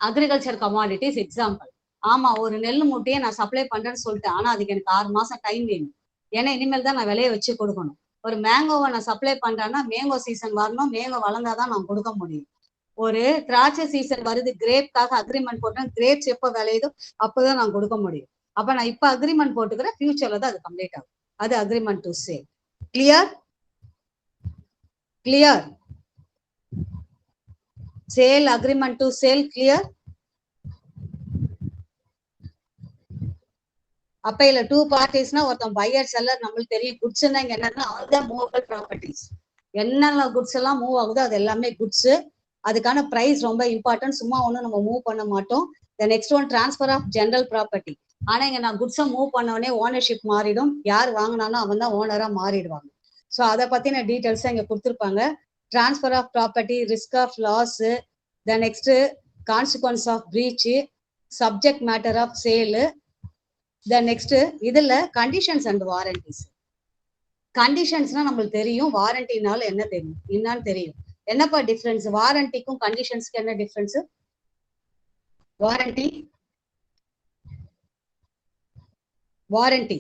அக்ரிகல்ச்சர் கமாடிட்டிஸ் எக்ஸாம்பிள். ஆமா, ஒரு நெல் மூட்டையை நான் சப்ளை பண்றேன்னு சொல்லிட்டேன், ஆனா அதுக்கு எனக்கு 6 மாசம் டைம் வேணும், ஏன்னா இனிமேல் தான் நான் விலையை வச்சு கொடுக்கணும். ஒரு மேங்கோவை நான் சப்ளை பண்றேன்னா மேங்கோ சீசன் வரணும், மேங்கோ வளர்ந்தாதான் நான் கொடுக்க முடியும். ஒரு திராட்சை சீசன் வருது, கிரேப்காக அக்ரிமெண்ட் போட்டேன், கிரேப்ஸ் எப்ப விளையுதோ அப்பதான் நான் கொடுக்க முடியும். அப்ப நான் இப்ப அக்ரிமெண்ட் போட்டுக்கிறேன், ஃபியூச்சர்ல தான் அது கம்ப்ளீட் ஆகும். அது agreement to sale. Clear? Clear? Sale agreement to sale clear? அப்ப இல்ல டூ பார்ட்டிஸ்னா ஒருத்தன் பையர் செல்லர் நம்மளுக்கு தெரியும். குட்ஸ்னா இங்க என்னன்னா ஆல் த மூவபிள் ப்ராப்பர்ட்டிஸ். என்னென்ன குட்ஸ் எல்லாம் மூவ் ஆகுதோ அது எல்லாமே குட்ஸ். அதுக்கான பிரைஸ் ரொம்ப இம்பார்ட்டன்ட். சும்மா ஒன்றும் நம்ம மூவ் பண்ண மாட்டோம். The next one transfer of general property. ஆனா இங்க நான் குட்ஸை மூவ் பண்ண உடனே ஓனர்ஷிப் மாறிடும். யார் வாங்கினாலும் அவன் தான் ஓனரா மாறிடுவாங்க. ஸோ அதை பத்தின டீட்டெயில்ஸ் இங்க கொடுத்துருப்பாங்க. Transfer of property, risk of loss, the next consequence of breach, subject matter of sale. The next இதுல கண்டிஷன்ஸ் அண்ட் வாரண்டிஸ். கண்டிஷன்ஸ்னா நம்மளுக்கு தெரியும், வாரண்டினால என்ன தெரியும் என்னன்னு தெரியும். என்னப்பா டிஃபரன்ஸ் வாரண்டிக்கும் கண்டிஷன்ஸ்க்கு? என்ன டிஃபரன்ஸ்? வாரண்டி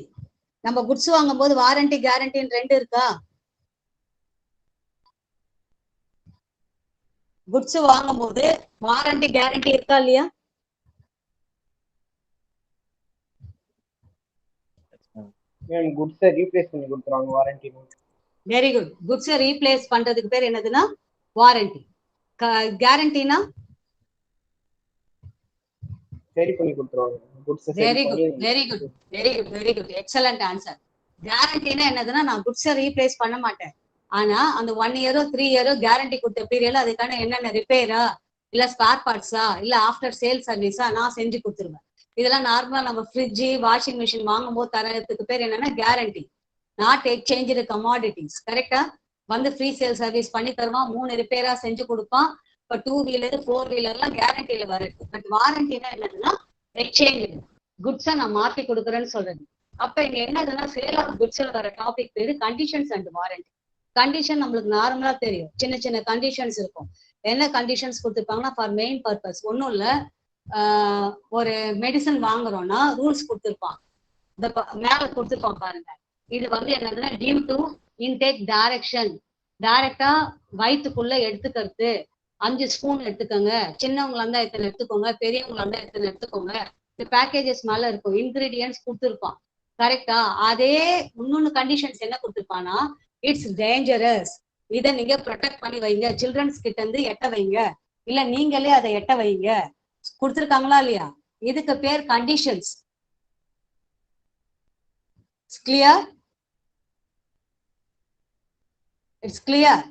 நம்ம குட்ஸ் வாங்கும் போது வாரண்டி கேரண்டின்னு ரெண்டு இருக்கா? குட்ஸ் வாங்கும் போது வாரண்டி கேரண்டி இருக்கா இல்லையா? குட்ஸை ரீப்ளேஸ் பண்ணி கொடுத்துருவாங்க வாரண்டி. Very good. குட்ஸை ரீப்ளேஸ் பண்றதுக்கு பேர் என்னதுன்னா வாரண்டி. கேரண்டினா சரி பண்ணி கொடுத்துருவாங்க. Very good, very good, very good, very good, excellent answer. கேரண்டினா என்னதுன்னா நான் குட்ஸை ரீப்ளேஸ் பண்ண மாட்டேன், ஆனா அந்த 1 இயரோ 3 இயரோ கேரண்டி கொடுத்த பீரியட்ல அதுக்கான என்னென்ன ரிப்பேரா இல்ல ஸ்பேர் பார்ட்ஸா இல்ல ஆஃப்டர் சேல் சர்வீஸா நான் செஞ்சு கொடுத்துருவேன். இதெல்லாம் நார்மலா நம்ம ஃப்ரிட்ஜ், வாஷிங் மிஷின் வாங்கும் போது தரத்துக்கு பேர் என்னன்னா கேரண்டி. Not exchange commodities. கரெக்டா? வந்து ஃப்ரீ சேல் சர்வீஸ் பண்ணி தருவான், 3 ரிப்பேரா செஞ்சு கொடுப்பான். இப்ப 2 வீலர் 4 வீலர்லாம் கேரண்டியில வருது. பட் வாரண்டினா என்னதுன்னா எக்ஸ்சேஞ்ச் குட்ஸை நான் மாத்தி கொடுக்குறேன்னு சொல்றது. அப்ப இங்க என்னதுன்னா சேல் ஆஃப் குட்ஸ்ல வர டாபிக் பேரு கண்டிஷன்ஸ் அண்ட் வாரண்டி. கண்டிஷன் நம்மளுக்கு நார்மலா தெரியும், சின்ன சின்ன கண்டிஷன்ஸ் இருக்கும். என்ன கண்டிஷன்ஸ் கொடுத்துருப்பாங்கன்னா ஃபார் மெயின் பர்பஸ். ஒன்றும் இல்லை, ஒரு மெடிசன் வாங்குறோம்னா ரூல்ஸ் கொடுத்துருப்பான். இந்த மேல கொடுத்துருப்பான் பாருங்க. இது வந்து என்னதுன்னா டியூ டு இன்டேக் டைரக்ஷன். டைரக்டா வயிற்றுக்குள்ள எடுத்துக்கிறது 5 ஸ்பூன் எடுத்துக்கோங்க, சின்னவங்களா இருந்தா எத்தனை எடுத்துக்கோங்க, பெரியவங்களா இருந்தா எத்தனை எடுத்துக்கோங்க. இந்த பேக்கேஜஸ் மேல இருக்கும், இன்கிரீடியன்ஸ் கொடுத்துருப்பான். கரெக்டா? அதே இன்னொன்னு கண்டிஷன்ஸ் என்ன கொடுத்துருப்பானா இட்ஸ் டேஞ்சரஸ். இதை நீங்க ப்ரொடெக்ட் பண்ணி வைங்க, சில்ட்ரன்ஸ் கிட்ட இருந்து எட்ட வைங்க, இல்ல நீங்களே அதை எட்ட வைங்க. கொடுத்துருக்காங்களா இல்லையா? இதுக்கு பேர் conditions. Clear? It's clear?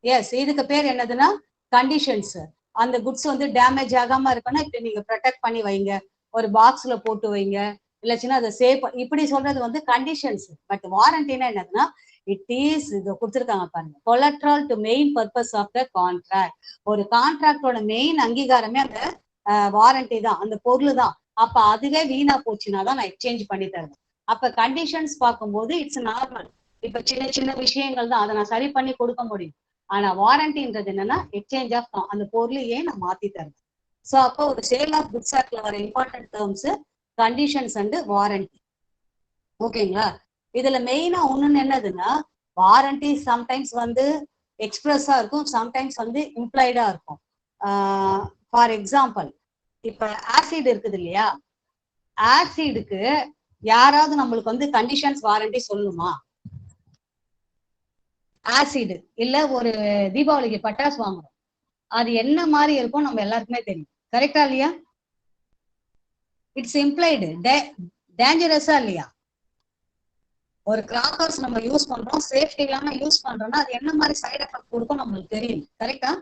Yes. இதுக்கு பேர் என்னதுன்னா கண்டிஷன்ஸ். அந்த குட்ஸ் வந்து டேமேஜ் ஆகாம இருக்கணும், இப்படி நீங்க ப்ரொடெக்ட் பண்ணி வைங்க, ஒரு பாக்ஸ்ல போட்டு வைங்க, இல்லச்சுன்னா அதை சேவ் இப்படி சொல்றது வந்து கண்டிஷன்ஸ். பட் வாரண்டினா என்னதுன்னா இட் இஸ் இது கொடுத்துருக்காங்க பாருங்க, collateral to main purpose of the contract. ஒரு கான்ட்ராக்டோட மெயின் அங்கீகாரமே அந்த வாரண்டி தான், அந்த பொருள் தான். அப்ப அதுவே வீணா போச்சுன்னா தான் நான் எக்ஸ்சேஞ்ச் பண்ணி தருவேன். அப்ப கண்டிஷன்ஸ் பார்க்கும்போது இட்ஸ் நார்மல். இப்ப சின்ன சின்ன விஷயங்கள் தான், அதை நான் சரி பண்ணி கொடுக்க முடியும். ஆனா வாரண்டின்றது என்னன்னா எக்ஸ்சேஞ்ச் ஆஃப் அந்த பொருளையே நான் மாத்தி தருவேன். ஸோ அப்போ ஒரு சேல் ஆஃப் குட்ஸ் ஆக்ட்ல வர important terms conditions and warranty. ஓகேங்களா? இதுல மெயினா ஒண்ணுன்னு என்னதுன்னா வாரண்டி சம்டைம்ஸ் வந்து எக்ஸ்பிரஸா இருக்கும், சம்டைம்ஸ் வந்து இம்ப்ளைடா இருக்கும். ஃபார் எக்ஸாம்பிள், இப்ப ஆசிட் இருக்குது இல்லையா, ஆசிடுக்கு யாராவது நம்மளுக்கு வந்து கண்டிஷன்ஸ் வாரண்டி சொல்லுமா? ஆசிட் இல்ல ஒரு தீபாவளிக்கு பட்டாசு வாங்குறோம், அது என்ன மாதிரி இருக்கும் நம்ம எல்லாருக்குமே தெரியும். கரெக்டா இல்லையா? It's implied. டேஞ்சரஸா இல்லையா? ஒரு கிராக்கர்ஸ் நம்ம யூஸ் பண்றோம், சேஃப்டி இல்லாம யூஸ் பண்றோம்னா அது என்ன மாதிரி சைடு எஃபெக்ட் கொடுக்கும் நம்மளுக்கு தெரியும். கரெக்டா?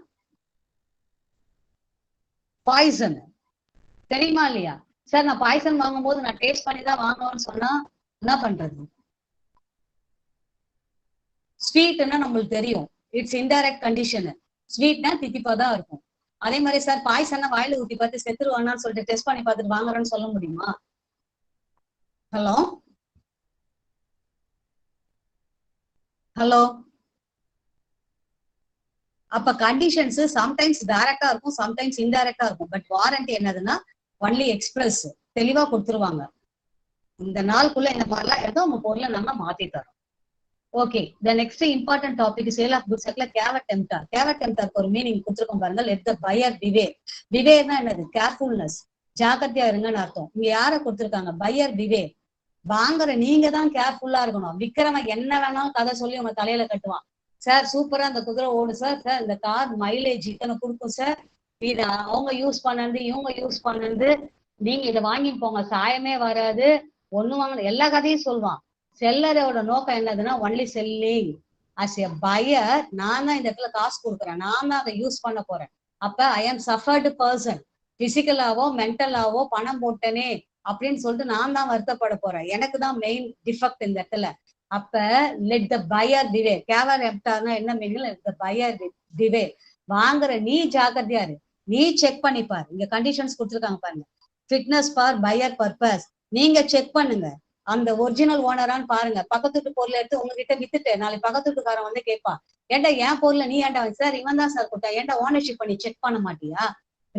பாய்சன் தெரியுமா இல்லையா? சார் நான் பாய்சன் வாங்கும் போது நான் டேஸ்ட் பண்ணி தான் வாங்குவேன்னு சொன்னா என்ன பண்றது? ஸ்வீட்னா நம்மளுக்கு தெரியும், இட்ஸ் இன்டைரக்ட் கண்டிஷன். ஸ்வீட்னா தித்திப்பா தான் இருக்கும். அதே மாதிரி சார் பாய்சன்னா வாயில ஊத்தி பார்த்து செத்துருவானான்னு சொல்லிட்டு டெஸ்ட் பண்ணி பார்த்துட்டு வாங்குறேன்னு சொல்ல முடியுமா? Hello hello. அப்ப கண்டிஷன்ஸ் சம்டைம்ஸ் டைரக்டா இருக்கும், சம்டைம்ஸ் இன்டைரக்டா இருக்கும். பட் வாரண்டி என்னதுன்னா ஒன்லி எக்ஸ்பிரஸ், தெளிவா கொடுத்துருவாங்க. இந்த நாளுக்குள்ள இந்த மாதிரிலாம் ஏதோ உங்க பொருளை நம்ம மாத்தி தரோம். Okay, the next important topic sale of goods ஆக்ட்ல கேவட் டெம்ப்டார். கேவட் டெம்ப்டாருக்கு ஒரு மீனிங் கொடுத்துருக்கோம் பாருங்க. Let the buyer beware. பிவேர்னா என்னது? கேர்ஃபுல்னஸ், ஜாக்கிரதையா இருங்கன்னு அர்த்தம். இங்க யார கொடுத்துருக்காங்க? Buyer beware. வாங்குற நீங்க தான் கேர்ஃபுல்லா இருக்கணும். விக்கிறவன் என்ன வேணாலும் கதை சொல்லி உங்க தலையில கட்டுவான். சார் சூப்பரா இந்த குதிரை ஓடு சார், சார் இந்த கார் மைலேஜ் இத்தனை கொடுக்கும் சார், இது அவங்க யூஸ் பண்ணது இவங்க யூஸ் பண்ணது, நீங்க இதை வாங்கி போங்க சாயமே வராது, ஒண்ணு வாங்க, எல்லா கதையும் சொல்லுவான். செல்லரோட நோக்கம் என்னதுன்னா only selling. As a buyer நான் தான் இந்த இடத்துல காசு கொடுக்குறேன், நான் தான் அதை யூஸ் பண்ண போறேன். அப்ப ஐ ஆம் சஃபர்டு பர்சன். பிசிக்கலாவோ மென்டலாவோ பணம் போட்டனே அப்படின்னு சொல்லிட்டு நான் தான் வருத்தப்பட போறேன். எனக்கு தான் மெயின் டிஃபெக்ட் இந்த இடத்துல. அப்ப லெட் த பையர் டிவே. கேவர் எப்டார்னா என்ன மீனிங்? Let the pier டிவே. வாங்குற நீ ஜாக்கிரதையா இரு, நீ செக் பண்ணி பாரு. இங்க கண்டிஷன்ஸ் கொடுத்துருக்காங்க பாருங்க. Fitness for buyer purpose. நீங்க செக் பண்ணுங்க அந்த ஒரிஜினல் ஓனரான்னு பாருங்க. பக்கத்து வீட்டு பொருளை எடுத்து உங்ககிட்ட வித்துட்டு நாளைக்கு பக்கத்து வீட்டுக்காரன் வந்து கேட்பான், ஏன்டா என் பொருளை நீ ஏன்டா? சார் இவன் தான் சார் கொடுத்தா. ஏன்டா ஓனர்ஷிப் பண்ணி செக் பண்ண மாட்டியா?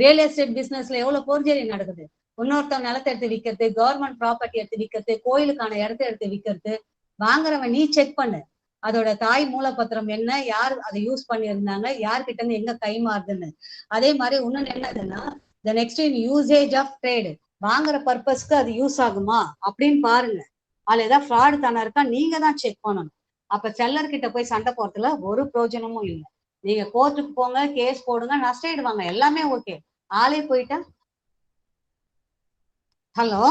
ரியல் எஸ்டேட் பிசினஸ்ல எவ்வளவு போர்ஜரி நடக்குது. இன்னொருத்தவங்க நிலத்தை எடுத்து விற்கிறது, கவர்மெண்ட் ப்ராப்பர்ட்டி எடுத்து விற்கிறது, கோயிலுக்கான இடத்த எடுத்து விற்கிறது. வாங்குறவன் நீ செக் பண்ணு, அதோட தாய் மூலப்பத்திரம் என்ன, யார் அதை யூஸ் பண்ணியிருந்தாங்க, யார்கிட்ட இருந்து எங்க கை மாறுதுன்னு. அதே மாதிரி இன்னொன்னு என்னதுன்னா the next in usage of trade. வாங்குற பர்பஸ்க்கு அது யூஸ் ஆகுமா அப்படின்னு பாருங்க. அதுல ஏதாவது ஃப்ராடு தானே இருக்கா நீங்க தான் செக் பண்ணணும். அப்ப செல்லர் கிட்ட போய் சண்டை போறதுல ஒரு பிரயோஜனமும் இல்லை. நீங்க கோர்ட்டுக்கு போங்க, கேஸ் போடுங்க, நஷ்டாயிடுவாங்க, எல்லாமே ஓகே. ஆளே போயிட்டா. Hello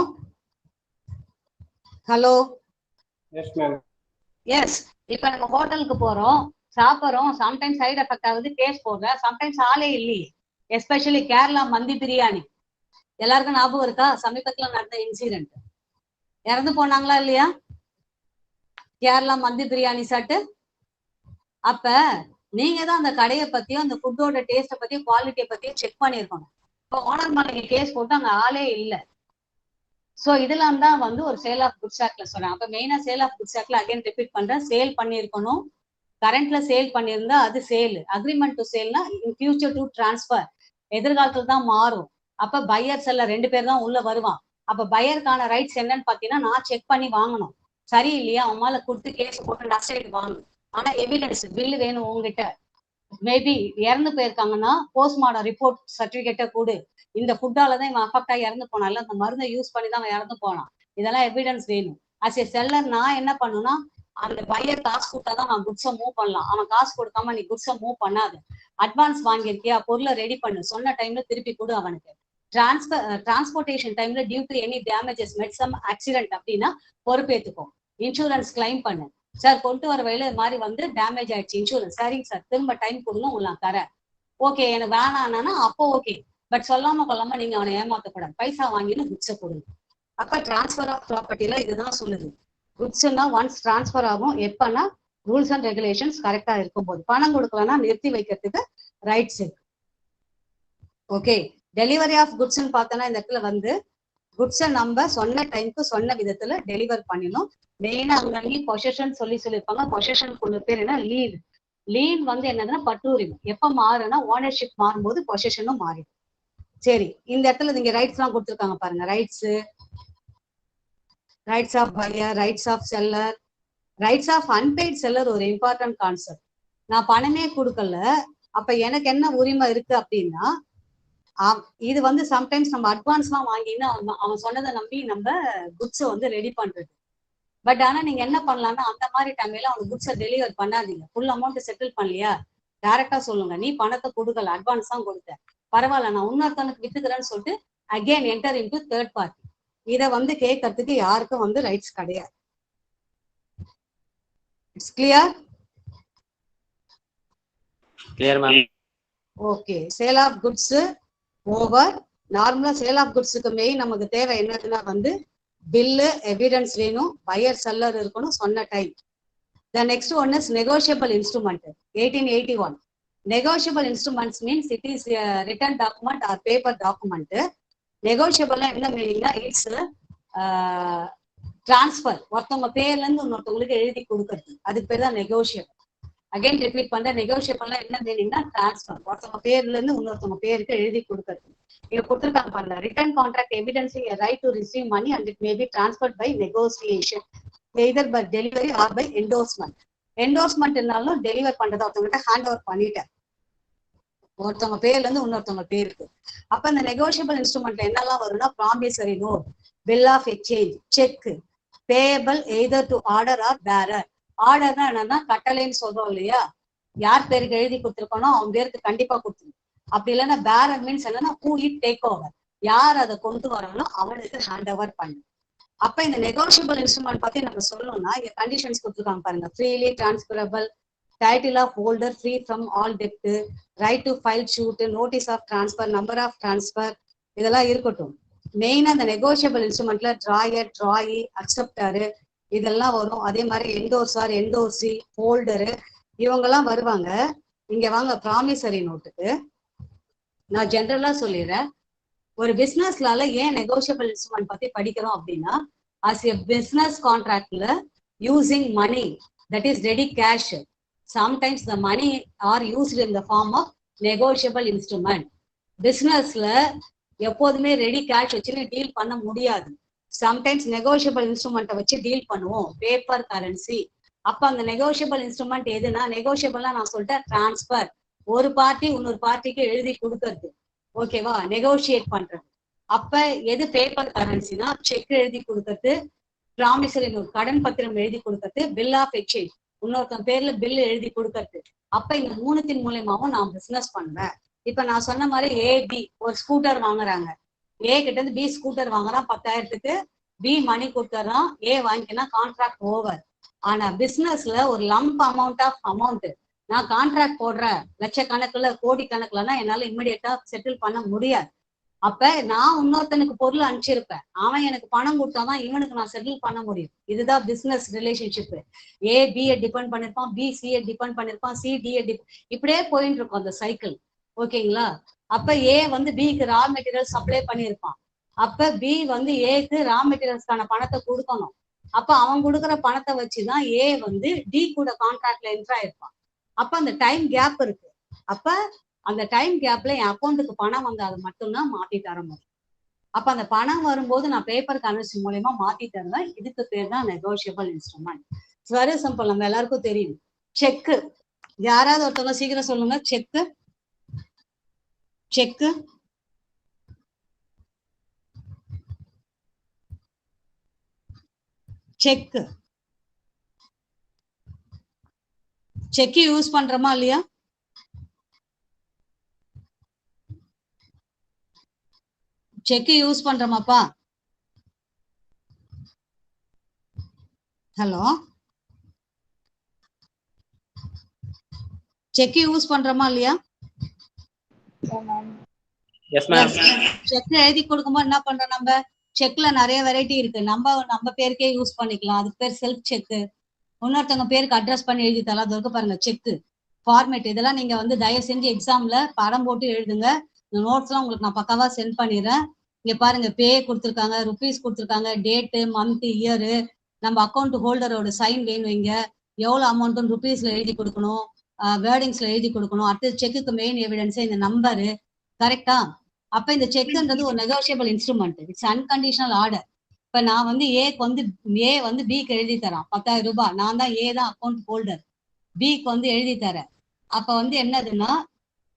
hello yes ma'am. Yes. இப்ப நம்ம ஹோட்டலுக்கு போறோம், சாப்பிட்றோம், சம்டைம்ஸ் சைடு எஃபெக்ட் ஆகுது, கேஸ் போடுற, சம்டைம்ஸ் ஆளே இல்லையே. எஸ்பெஷலி கேரளா மந்தி பிரியாணி எல்லாருக்கும் ஞாபகம் இருக்கா? சமீபத்துல நடந்த இன்சிடென்ட். இறந்து போனாங்களா இல்லையா கேரளா மந்தி பிரியாணி சாட்டு? அப்ப நீங்க தான் அந்த கடையை பத்தியும் அந்த ஃபுட்டோட டேஸ்ட்டை பத்தியும் குவாலிட்டியை பத்தியும் செக் பண்ணிருக்கணும். இப்போ ஓனர் மேல நீங்க கேஸ் போட்டு அங்க ஆளே இல்லை. சோ இதெல்லாம் தான் வந்து ஒரு சேல் ஆஃப் குட்ஸ் ஆக்ட்ல சொல்றேன். அப்ப மெயினா சேல் ஆஃப் குட்ஸ் ஆக்ட்ல அகைன் ரிப்பீட் பண்றேன், சேல் பண்ணிருக்கணும். கரண்ட்ல சேல் பண்ணியிருந்தா அது சேல். அக்ரிமெண்ட் டு சேல்னா இன் ஃபியூச்சர் டு டிரான்ஸ்பர், எதிர்காலத்துல தான் மாறும். அப்ப பையர் செல்லர் ரெண்டு பேர் தான் உள்ள வருவான். அப்ப பையருக்கான ரைட்ஸ் என்னன்னு பாத்தீங்கன்னா நான் செக் பண்ணி வாங்கணும். சரி இல்லையா அவன் மேல கொடுத்து கேஸ் போட்டு நஷ்டம் வாங்கணும். ஆனா எவிடன்ஸ் பில்லு வேணும் உங்ககிட்ட. மேபி இறந்து போயிருக்காங்கன்னா போஸ்ட்மார்டம் ரிப்போர்ட் சர்டிபிகேட்டை கொடு. இந்த ஃபுட்டாலதான் இவன் அஃபெக்ட் ஆகி இறந்து போனான், இல்ல அந்த மருந்தை யூஸ் பண்ணி தான் அவன் இறந்து போனான். இதெல்லாம் எவிடன்ஸ் வேணும். அஸ் ஏ செல்லர் நான் என்ன பண்ணுனா அந்த பையர் காசு கொடுத்தாதான் நான் குட்ஸை மூவ் பண்ணலாம். அவன் காசு கொடுக்காம நீ குட்ஸை மூவ் பண்ணாது. அட்வான்ஸ் வாங்கியிருக்கியா, பொருளை ரெடி பண்ணு, சொன்ன டைம்ல திருப்பி கொடு அவனுக்கு. டிரான்ஸ்போர்டேஷன் டைம்ல டியூ டு எனி டேமேஜஸ் மெட் சம் ஆக்சிடென்ட் அப்படின்னா பொறுப்பேற்றுக்கும். இன்சூரன்ஸ் கிளைம் பண்ணு. சார் கொண்டு வர வழியில இது மாதிரி வந்து டேமேஜ் ஆயிடுச்சு, இன்சூரன்ஸ். சரிங்க சார் திரும்ப டைம் கொடுங்க உங்களுக்கு தரேன். ஓகே எனக்கு வேணான்னா அப்போ ஓகே. பட் சொல்லாம கொள்ளாம நீங்க அவனை ஏமாத்தக்கூடாது. பைசா வாங்கின்னு குட்ஸை கொடுங்க. அப்ப டிரான்ஸ்பர் ஆஃப் ப்ராப்பர்ட்டில இதுதான் சொல்லுது. குட்ஸ்னா ஒன்ஸ் டிரான்ஸ்பர் ஆகும் எப்பன்னா ரூல்ஸ் அண்ட் ரெகுலேஷன்ஸ் கரெக்டா இருக்கும் போது. பணம் கொடுக்கலன்னா நிறுத்தி வைக்கிறதுக்கு ரைட்ஸ் இருக்கு. ஓகே, டெலிவரி ஆஃப் குட்ஸ்ன்னு பார்த்தோன்னா இந்த இடத்துல வந்து குட்ஸை நம்ம சொன்ன டைமுக்கு சொன்ன விதத்துல டெலிவர் பண்ணணும். மெயினா அங்கே பொசஷன் சொல்லியிருப்பாங்க. பொசஷனுக்கு பேர் என்ன? லீன். லீன் வந்து என்னதுன்னா பற்றுரிமை. எப்ப மாறுனா ஓனர்ஷிப் மாறும்போது பொசஷனும் மாறிடும். சரி, இந்த இடத்துல நீங்க ரைட்ஸ் எல்லாம் கொடுத்துருக்காங்க பாருங்க. Rights of buyer, rights of seller, rights of unpaid seller ஒரு இம்பார்ட்டன்ட் கான்செப்ட். நான் பணமே கொடுக்கல, அப்ப எனக்கு என்ன உரிமை இருக்கு அப்படின்னா இது வந்து சம்டைம்ஸ் நம்ம அட்வான்ஸ் எல்லாம் வாங்கினா அவன் சொன்னதை நம்பி நம்ம குட்ஸை வந்து ரெடி பண்றது. பட் ஆனா நீங்க என்ன பண்ணலாம்னா அந்த மாதிரி டைம்ல அவனுக்கு குட்ஸை டெலிவர் பண்ணாதீங்க. ஃபுல் அமௌண்ட் செட்டில் பண்ணலையா டைரக்டா சொல்லுங்க, நீ பணத்தை கொடுக்கல, அட்வான்ஸ் தான் கொடுத்த, பரவாயில்ல நான் இன்னொருத்தனுக்கு வித்துக்கிறேன்னு சொல்லிட்டு again enter into third party. இதை வந்து கேட்கறதுக்கு யாருக்கும் வந்து ரைட்ஸ் கிடையாது. It's clear? Clear ma'am. Okay, sale of goods over. நார்மலா சேல் ஆஃப் குட்ஸுக்கு மெயின் நமக்கு தேவை என்னதுன்னா வந்து பில்லு, எவிடன்ஸ் வேணும், பையர் செல்லர் இருக்கணும், சொன்ன time. The next one is negotiable instrument. 1881. Negotiable instruments means it is a written document or paper document. Negotiable என்ன மீனிங்னா இட்ஸ் டிரான்ஸ்பர். ஒருத்தவங்க பேர்ல இருந்து இன்னொருத்தவங்களுக்கு எழுதி கொடுக்கறது, அதுக்கு பேர் தான் நெகோஷியபிள். அகைன் ரிப்பீட் பண்ற, நெகோஷியபிள்னா என்ன மீனிங்னா டிரான்ஸ்பர். ஒருத்தவங்க பேர்ல இருந்து இன்னொருத்தவங்க பேருக்கு எழுதி கொடுக்கறது. இங்க கொடுத்துருக்காங்க பாருங்க. Written contract evidencing a right to receive money and it may be transferred by negotiation either by delivery or by endorsement. Endorsement இருந்தாலும் டெலிவர் பண்றதை ஒருத்தவங்கிட்ட ஹேண்ட் ஓவர் பண்ணிட்டேன், ஒருத்தவங்க பேர்ல இருந்து இன்னொருத்தவங்க பேருக்கு. அப்ப இந்த நெகோஷியபிள் இன்ஸ்ட்ருமெண்ட்ல என்னெல்லாம் வரும்னா promissory note, bill of exchange, cheque, payable either to order or bearer. ஆர்டர்னா என்னன்னா கட்டளைன்னு சொல்றோம் இல்லையா, யார் பேருக்கு எழுதி கொடுத்துருக்கோனோ அவன் பேருக்கு கண்டிப்பா கொடுத்துரும். அப்படி இல்லைன்னா பேரர் மீன்ஸ் என்னன்னா ஹூ இட் டேக் ஓவர், யார் அதை கொண்டு வரானோ அவனுக்கு ஹேண்ட் ஓவர் பண்ணு. அப்ப இந்த நெகோஷியபிள் இன்ஸ்ட்ருமெண்ட் பத்தி நம்ம சொல்லணும்னா இங்க கண்டிஷன்ஸ் கொடுத்துருக்காங்க பாருங்க. Freely transferable, title of holder free from all டெப்ட், right to file suit, notice of transfer, number of transfer, இதெல்லாம் இருக்கட்டும். மெயினா இந்த நெகோஷியபிள் இன்ஸ்ட்ருமெண்ட்ல டிராயர், டிராயி, அக்செப்டரு இதெல்லாம் வரும். அதே மாதிரி என்டோர்சார், என்டோர்சி, ஹோல்டரு இவங்கெல்லாம் வருவாங்க. இங்க வாங்க ப்ராமிசரி நோட்டுக்கு. நான் ஜென்ரலா சொல்லிடுறேன். ஒரு பிசினஸ்லால ஏன் நெகோஷியபிள் இன்ஸ்ட்ருமெண்ட் பத்தி படிக்கிறோம் அப்படின்னா, as a business contractல using money, that is ready cash, sometimes the money are used in the form of negotiable instrument. பிசினஸ்ல எப்போதுமே ரெடி கேஷ் வச்சு டீல் பண்ண முடியாது. சம்டைம்ஸ் நெகோஷியபிள் இன்ஸ்ட்ருமெண்ட்டை வச்சு டீல் பண்ணுவோம், பேப்பர் கரன்சி. அப்ப அந்த நெகோஷியபிள் இன்ஸ்ட்ருமெண்ட் எதுனா, நெகோஷியபிள்னா நான் சொல்லிட்டேன் டிரான்ஸ்பர், ஒரு பார்ட்டி இன்னொரு பார்ட்டிக்கு எழுதி கொடுக்கறது, ஓகேவா, நெகோஷியேட் பண்றது. அப்ப எது பேப்பர் கரன்சினா செக் எழுதி கொடுக்கறது, ப்ராமிசரி நோட் கடன் பத்திரம் எழுதி கொடுக்கறது, பில் ஆஃப் எக்ஸ்சேஞ்ச் இன்னொருத்தன் பேர்ல பில் எழுதி கொடுக்கறது. அப்ப இந்த மூணுத்தின் மூலியமாவும் நான் பிசினஸ் பண்ணுவேன். இப்ப நான் சொன்ன மாதிரி ஏபி ஒரு ஸ்கூட்டர் வாங்குறாங்க, ஏ கிட்ட இருந்து பி ஸ்கூட்டர் வாங்குறான் 10,000க்கு, பி மணி கொடுத்துறான், ஏ வாங்கினா கான்ட்ராக்ட் ஓவர். ஆனா பிசினஸ்ல ஒரு லம்ப் அமௌண்ட் நான் கான்ட்ராக்ட் போடுறேன் லட்சக்கணக்குல கோடி கணக்குலன்னா என்னால இமிடியேட்டா செட்டில் பண்ண முடியாது. அப்ப நான் இன்னொருத்தனுக்கு பொருள் அனுப்பிச்சிருப்பேன், அவன் எனக்கு பணம் கொடுத்தாதான் இவனுக்கு நான் செட்டில் பண்ண முடியும். இதுதான் business relationship. A B A depend பண்ணிருப்பான், பி சிஏ டிபெண்ட் பண்ணிருப்பான், சி டிஏ இப்படியே போயிட்டு இருக்கும் அந்த சைக்கிள், ஓகேங்களா. அப்ப ஏ வந்து பிக்கு ரா மெட்டீரியல் சப்ளை பண்ணியிருப்பான், அப்ப பி வந்து ஏக்கு ரா மெட்டீரியல்ஸ்க்கான பணத்தை கொடுக்கணும். அப்ப அவன் கொடுக்குற பணத்தை வச்சுதான் ஏ வந்து டி கூட கான்ட்ராக்ட்ல என்ட்ரு ஆயிருப்பான். அப்ப அந்த டைம் கேப் இருக்கு. அப்ப அந்த டைம் கேப்ல என் அக்கௌண்ட்டுக்கு பணம் வந்தால் மட்டும்தான் மாத்தி தர முடியும். அப்ப அந்த பணம் வரும்போது நான் பேப்பர் கரன்சி மூலயமா மாத்தி தருவேன். இதுக்கு பேர் தான் நெகோஷியபிள் இன்ஸ்ட்ருமெண்ட். வெரி சிம்பிள், நம்ம எல்லாருக்கும் தெரியும். செக்கு, யாராவது ஒருத்தவங்க சீக்கிரம் சொல்லுங்க. செக்கு செக்கு செக்கு செக் யூஸ் பண்றோமா இல்லையா? செக் யூஸ் பண்றோமாப்பா? ஹலோ, செக் யூஸ் பண்றோமா இல்லையா? Yes ma'am. செக் எழுதி கொடுக்கும்போது என்ன பண்றோம், நம்ம செக்ல நிறைய வெரைட்டி இருக்கு. நம்ம பேருக்கே யூஸ் பண்ணிக்கலாம், அதுக்கு பேர் செல்ஃப் செக். இன்னொருத்தவங்க பேருக்கு அட்ரஸ் பண்ணி எழுதி தரலாம், அது இருக்கு பாருங்க செக் ஃபார்மேட். இதெல்லாம் நீங்க வந்து தயவு செஞ்சு எக்ஸாம்ல படம் போட்டு எழுதுங்க. இந்த நோட்ஸ் எல்லாம் உங்களுக்கு நான் பக்காவா சென்ட் பண்ணிடுறேன். இங்க பாருங்க, பே கொடுத்துருக்காங்க, ருபீஸ் கொடுத்துருக்காங்க, டேட்டு, மந்த், இயரு, நம்ம அக்கௌண்ட் ஹோல்டரோட சைன் வேணும், இங்க எவ்வளவு அமௌண்ட் ருபீஸ்ல எழுதி கொடுக்கணும், வேர்டிங்ஸ்ல எழுதி கொடுக்கணும். அடுத்து செக்குக்கு மெயின் எவிடன்ஸ் இந்த நம்பரு, கரெக்டா? அப்ப இந்த செக்ன்றது ஒரு negotiable instrument, it's unconditional order. இப்ப நான் வந்து ஏ வந்து பிக்கு எழுதி தரான் 10,000 ரூபாய், நான் தான் ஏ தான் அக்கௌண்ட் ஹோல்டர், பிக்கு வந்து எழுதி தரேன். அப்ப வந்து என்னதுன்னா,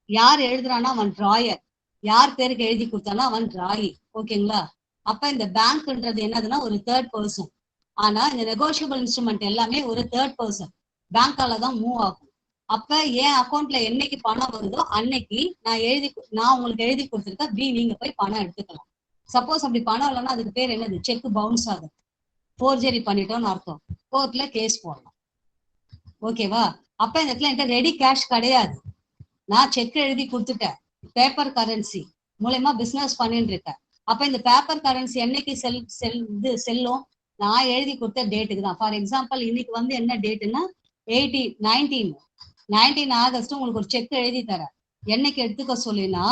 யார் எழுதுறான்னா அவன் டிராயர், யார் பேருக்கு எழுதி கொடுத்தானா அவன் டிராயி, ஓகேங்களா. அப்ப இந்த பேங்க்ன்றது என்னதுன்னா ஒரு தேர்ட் பர்சன். ஆனா இந்த நெகோஷியபிள் இன்ஸ்ட்ருமெண்ட் எல்லாமே ஒரு தேர்ட் பர்சன், பேங்கால தான் மூவ் ஆகும். அப்ப என் அக்கௌண்ட்ல என்னைக்கு பணம் வருதோ அன்னைக்கு நான் உங்களுக்கு எழுதி கொடுத்துருக்கேன், பி நீங்க போய் பணம் எடுத்துக்கலாம். சப்போஸ் அப்படி பணம் இல்லைன்னா அதுக்கு பேர் என்னது, செக் பவுன்ஸ் ஆகுது, ஃபோர்ஜரி பண்ணிட்டோம்னு அர்த்தம், கோர்ட்ல கேஸ் போடலாம், ஓகேவா. அப்ப இந்த இடத்துல என்கிட்ட ரெடி கேஷ் கிடையாது, நான் செக் எழுதி கொடுத்துட்டேன், பேப்பர் கரன்சி மூலயமா பிசினஸ் பண்ணிட்டு இருக்கேன். அப்ப இந்த பேப்பர் கரன்சி என்னைக்கு செல்லும், நான் எழுதி கொடுத்த டேட்டுக்கு தான். ஃபார் எக்ஸாம்பிள் இன்னைக்கு வந்து என்ன டேட்டுன்னா 19 ஆகஸ்ட் உங்களுக்கு ஒரு செக் எழுதி தரேன். என்னைக்கு எடுத்துக்க சொல்லினா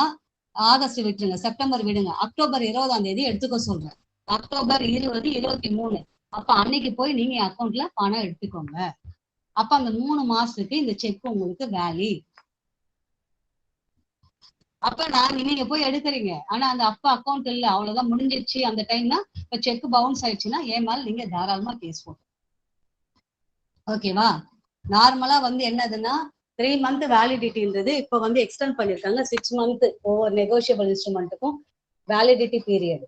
ஆகஸ்ட் விட்டுருங்க, செப்டம்பர் விடுங்க, அக்டோபர் 20ஆம் தேதி எடுத்துக்க சொல்றேன், அக்டோபர் 20, 23. அப்ப அன்னைக்கு போய் நீங்க அக்கௌண்ட்ல பணம் எடுத்துக்கோங்க. அப்ப அந்த 3 மாசத்துக்கு இந்த செக் உங்களுக்கு வேலி. அப்ப நீங்க போய் எடுக்கிறீங்க, ஆனா அந்த அப்ப அக்கௌண்ட் இல்ல, அவ்வளவுதான் முடிஞ்சிருச்சு அந்த டைம்னா. இப்ப செக் பவுன்ஸ் ஆயிடுச்சுன்னா ஏன் மேல நீங்க தாராளமா கேஸ் போட்டு, ஓகேவா. நார்மலா வந்து என்னதுன்னா 3 மந்த் வேலிடிட்டின்றது இப்ப வந்து எக்ஸ்டெண்ட் பண்ணிருக்காங்க 6 மந்த் ஒவ்வொரு நெகோஷியபிள் இன்ஸ்ட்ருமெண்ட்டுக்கும் வேலிடிட்டி பீரியட்.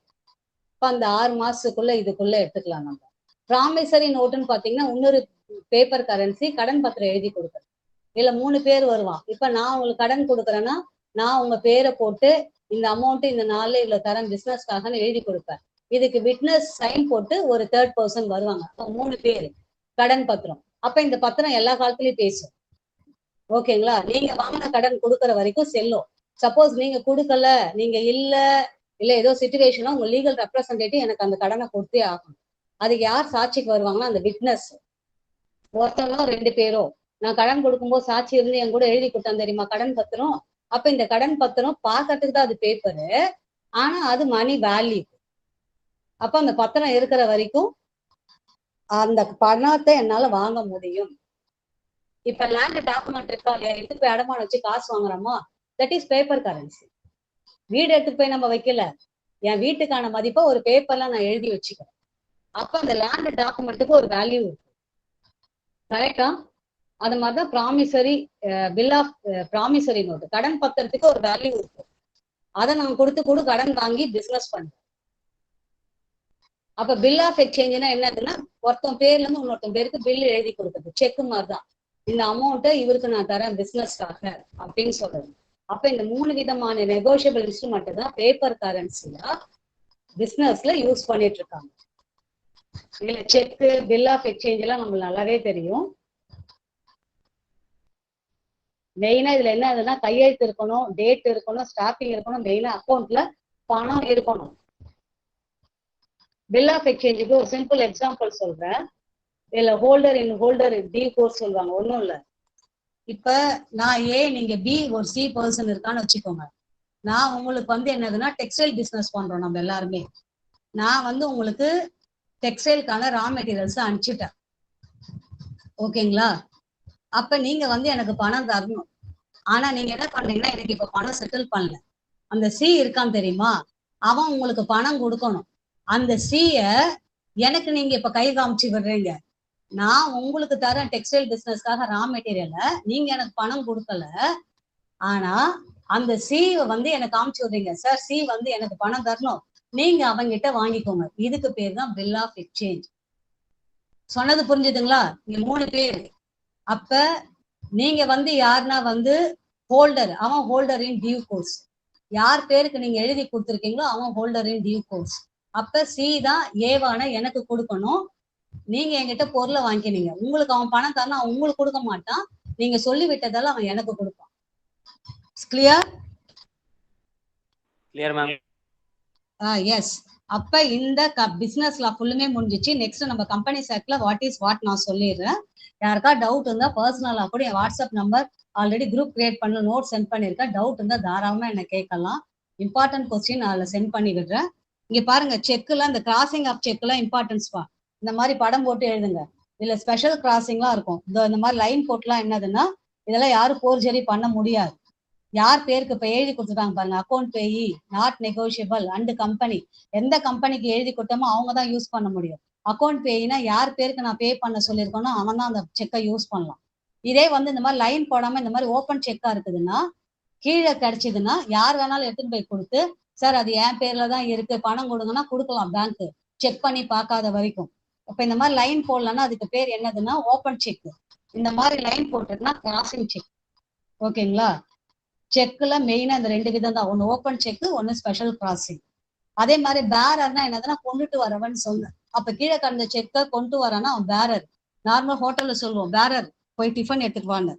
இப்ப அந்த 6 மாசத்துக்குள்ள இதுக்குள்ள எடுத்துக்கலாம் நம்ம. ப்ராமிசரி நோட்டுன்னு பாத்தீங்கன்னா இன்னொரு பேப்பர் கரன்சி கடன் பத்திரம் எழுதி கொடுக்குறது. இதுல 3 பேர் வருவான். இப்ப நான் உங்களுக்கு கடன் கொடுக்குறேன்னா நான் உங்க பேரை போட்டு இந்த அமௌண்ட் இந்த நாள்ல இவ்வளவு தரேன் பிசினஸ்க்காக எழுதி கொடுப்பேன். இதுக்கு விட்னஸ் சைன் போட்டு ஒரு 3rd பர்சன் வருவாங்க. அப்ப 3 பேர் கடன் பத்திரம். அப்ப இந்த பத்திரம் எல்லா காலத்துலயும் பேசும். ஓகேங்களா? நீங்க வாங்கின கடன் கொடுக்கற வரைக்கும் செல்லும். சப்போஸ் நீங்க கொடுக்கல, நீங்க இல்ல ஏதோ சிச்சுவேஷனா உங்க லீகல் ரெப்ரசன்டேட்டிவ் எனக்கு அந்த கடனை கொடுத்தே ஆகணும். அதுக்கு யார் சாட்சிக்கு வருவாங்கன்னா அந்த விட்னஸ். ஒருத்தவங்க 2 பேரோ நான் கடன் கொடுக்கும்போது சாட்சி இருந்து என் கூட எழுதி கொடுத்தேன் தெரியுமா கடன் பத்திரம். அப்ப இந்த கடன் பத்திரம் பாக்கிறதுக்கு தான் அது பேப்பரு, ஆனா அது மணி வேல்யூ. அப்ப அந்த பத்திரம் இருக்கிற வரைக்கும் அந்த பணத்தை என்னால வாங்க முடியும். இப்ப லேண்ட் டாக்குமெண்ட் இருக்கா இல்லையா, எடுத்து போய் அடமான வச்சு காசு வாங்குறோமோ, தட் இஸ் பேப்பர் கரன்சி. வீடு எடுத்து போய் நம்ம வைக்கல, என் வீட்டுக்கான மதிப்பை ஒரு பேப்பர்ல நான் எழுதி வச்சுக்கிறேன். அப்ப அந்த லேண்ட் டாக்குமெண்ட்டுக்கு ஒரு வேல்யூ இருக்கு. கரெக்டா? அது மாதிரிதான் promissory bill of promissory note கடன் பத்திரத்துக்கு ஒரு வேல்யூ இருக்கு. அதை நான் கொடுத்து கடன் வாங்கி பிசினஸ் பண்றேன். அப்ப பில் ஆஃப் எக்ஸ்சேஞ்சுனா என்னதுன்னா ஒருத்தன் பேர்ல இருந்து இன்னொருத்தன் பேருக்கு பில் எழுதி கொடுக்குறது. செக் மாதிரிதான் இந்த அமௌண்ட்டை இவருக்கு நான் தரேன் பிசினஸ்க்காக அப்படின்னு சொல்றது. அப்ப இந்த 3 விதமான நெகோஷியபிள் இன்ஸ்ட்ருமெண்ட் தான் பேப்பர் கரன்சியா பிசினஸ்ல யூஸ் பண்ணிட்டு இருக்காங்க. இதுல செக் பில் ஆஃப் எக்ஸ்சேஞ்ச் எல்லாம் நம்மளுக்கு நல்லாவே தெரியும். மெயினா இதுல என்ன ஆகுதுன்னா கையெழுத்து இருக்கணும், டேட் இருக்கணும், ஸ்டாம்பிங் இருக்கணும், மெயினா அக்கௌண்ட்ல பணம் இருக்கணும். பில் ஆஃப் எக்ஸ்சேஞ்சுக்கு ஒரு சிம்பிள் எக்ஸாம்பிள் சொல்றேன். இதுல ஹோல்டர் டி கோர்ஸ் சொல்லுவாங்க. ஒன்றும் இல்லை, இப்ப நான் ஏ நீங்க பி ஒரு சி பர்சன் இருக்கான்னு வச்சுக்கோங்க. நான் உங்களுக்கு வந்து என்னதுன்னா டெக்ஸ்டைல் பிசினஸ் பண்றோம் நம்ம எல்லாருமே. நான் வந்து உங்களுக்கு டெக்ஸ்டைலுக்கான ரா மெட்டீரியல்ஸ் அனுப்பிச்சிட்டேன். ஓகேங்களா? அப்ப நீங்க வந்து எனக்கு பணம் தரணும். ஆனா நீங்க என்ன பண்றீங்கன்னா எனக்கு இப்ப பணம் செட்டில் பண்ணல. அந்த சி இருக்கான் தெரியுமா, அவன் உங்களுக்கு பணம் கொடுக்கணும். அந்த சிய எனக்கு நீங்க இப்ப கை காமிச்சு விடுறீங்க. நான் உங்களுக்கு தரேன் டெக்ஸ்டைல் பிசினஸ்க்காக ரா மெட்டீரியல, நீங்க எனக்கு பணம் கொடுக்கல. ஆனா அந்த சி வந்து எனக்கு காமிச்சு விடுறீங்க. சார் சி வந்து எனக்கு பணம் தரணும், நீங்க அவங்கிட்ட வாங்கிக்கோங்க. இதுக்கு பேர் தான் பில் ஆஃப் எக்ஸ்சேஞ்ச். சொன்னது புரிஞ்சுதுங்களா? நீங்க 3 பேர். அப்ப நீங்க வந்து யாருன்னா வந்து ஹோல்டர், அவன் ஹோல்டர் இன் டியூ கோர்ஸ். யார் பேருக்கு நீங்க எழுதி கொடுத்துருக்கீங்களோ அவன் ஹோல்டர் இன் டியூ கோர்ஸ். அப்ப சி தான் ஏவான எனக்கு கொடுக்கணும். நீங்க என்கிட்ட பொருளை வாங்கினீங்க, உங்களுக்கு அவன் பணம் தரணும், அவன் உங்களுக்கு கொடுக்க மாட்டான். நீங்க சொல்லி விட்டதால அவன் எனக்கு கொடுப்பான். கிளியர்? Clear ma'am. எஸ். அப்ப இந்த பிசினஸ்ல ஃபுல்லுமே முடிஞ்சிச்சு. நெக்ஸ்ட் நம்ம கம்பெனிஸ் ஆக்ட்ல வாட் இஸ் வாட் நான் சொல்லிடுறேன். யாருக்கா டவுட் இருந்தா பர்சனலா கூட என் WhatsApp number already group create பண்ண நோட் சென்ட் பண்ணிருக்கேன். டவுட் இருந்தா தாராளமா என்ன கேட்கலாம். இம்பார்ட்டன்ட் கொஸ்டின் அதில் சென்ட் பண்ணி விடுறேன். இங்க பாருங்க செக்ல இந்த கிராசிங் ஆஃப் செக்லாம் இம்பார்ட்டன்ஸ் பா. இந்த மாதிரி படம் போட்டு எழுதுங்க. இதுல ஸ்பெஷல் கிராசிங்லாம் இருக்கும். இந்த மாதிரி லைன் போட்டுலாம் என்னதுன்னா இதெல்லாம் யாரும் போர்ஜரி பண்ண முடியாது. யார் பேருக்கு இப்ப எழுதி கொடுத்துட்டாங்க பாருங்க, account payee not negotiable and company, எந்த கம்பெனிக்கு எழுதி கொடுத்தோமோ அவங்க தான் யூஸ் பண்ண முடியும். அக்கௌண்ட் பேயினா யார் பேருக்கு நான் பே பண்ண சொல்லியிருக்கேனோ அவன் தான் அந்த செக்கை யூஸ் பண்ணலாம். இதே வந்து இந்த மாதிரி லைன் போடாம இந்த மாதிரி ஓப்பன் செக்கா இருக்குதுன்னா கீழே கிடைச்சதுன்னா யார் வேணாலும் எடுத்துட்டு போய் கொடுத்து சார் அது என் பேர்ல தான் இருக்கு பணம் கொடுங்கன்னா கொடுக்கலாம், பேங்க் செக் பண்ணி பார்க்காத வரைக்கும். இப்ப இந்த மாதிரி லைன் போடலன்னா அதுக்கு பேர் என்னதுன்னா ஓப்பன் செக். இந்த மாதிரி லைன் போட்டதுன்னா கிராசிங் செக். ஓகேங்களா? செக்ல மெயினா இந்த 2 விதம் தான், ஒன்னு ஓப்பன் செக், ஒன்னு ஸ்பெஷல் கிராசிங். அதே மாதிரி பேரர்னா என்னதுன்னா கொண்டுட்டு வரவன் சொன்ன. அப்ப கீழே கடந்த செக்கை கொண்டு வரானா அவன் பேரர். நார்மல் ஹோட்டல்ல சொல்லுவோம் பேரர் போய் டிஃபன் எடுத்துட்டு வான்னு.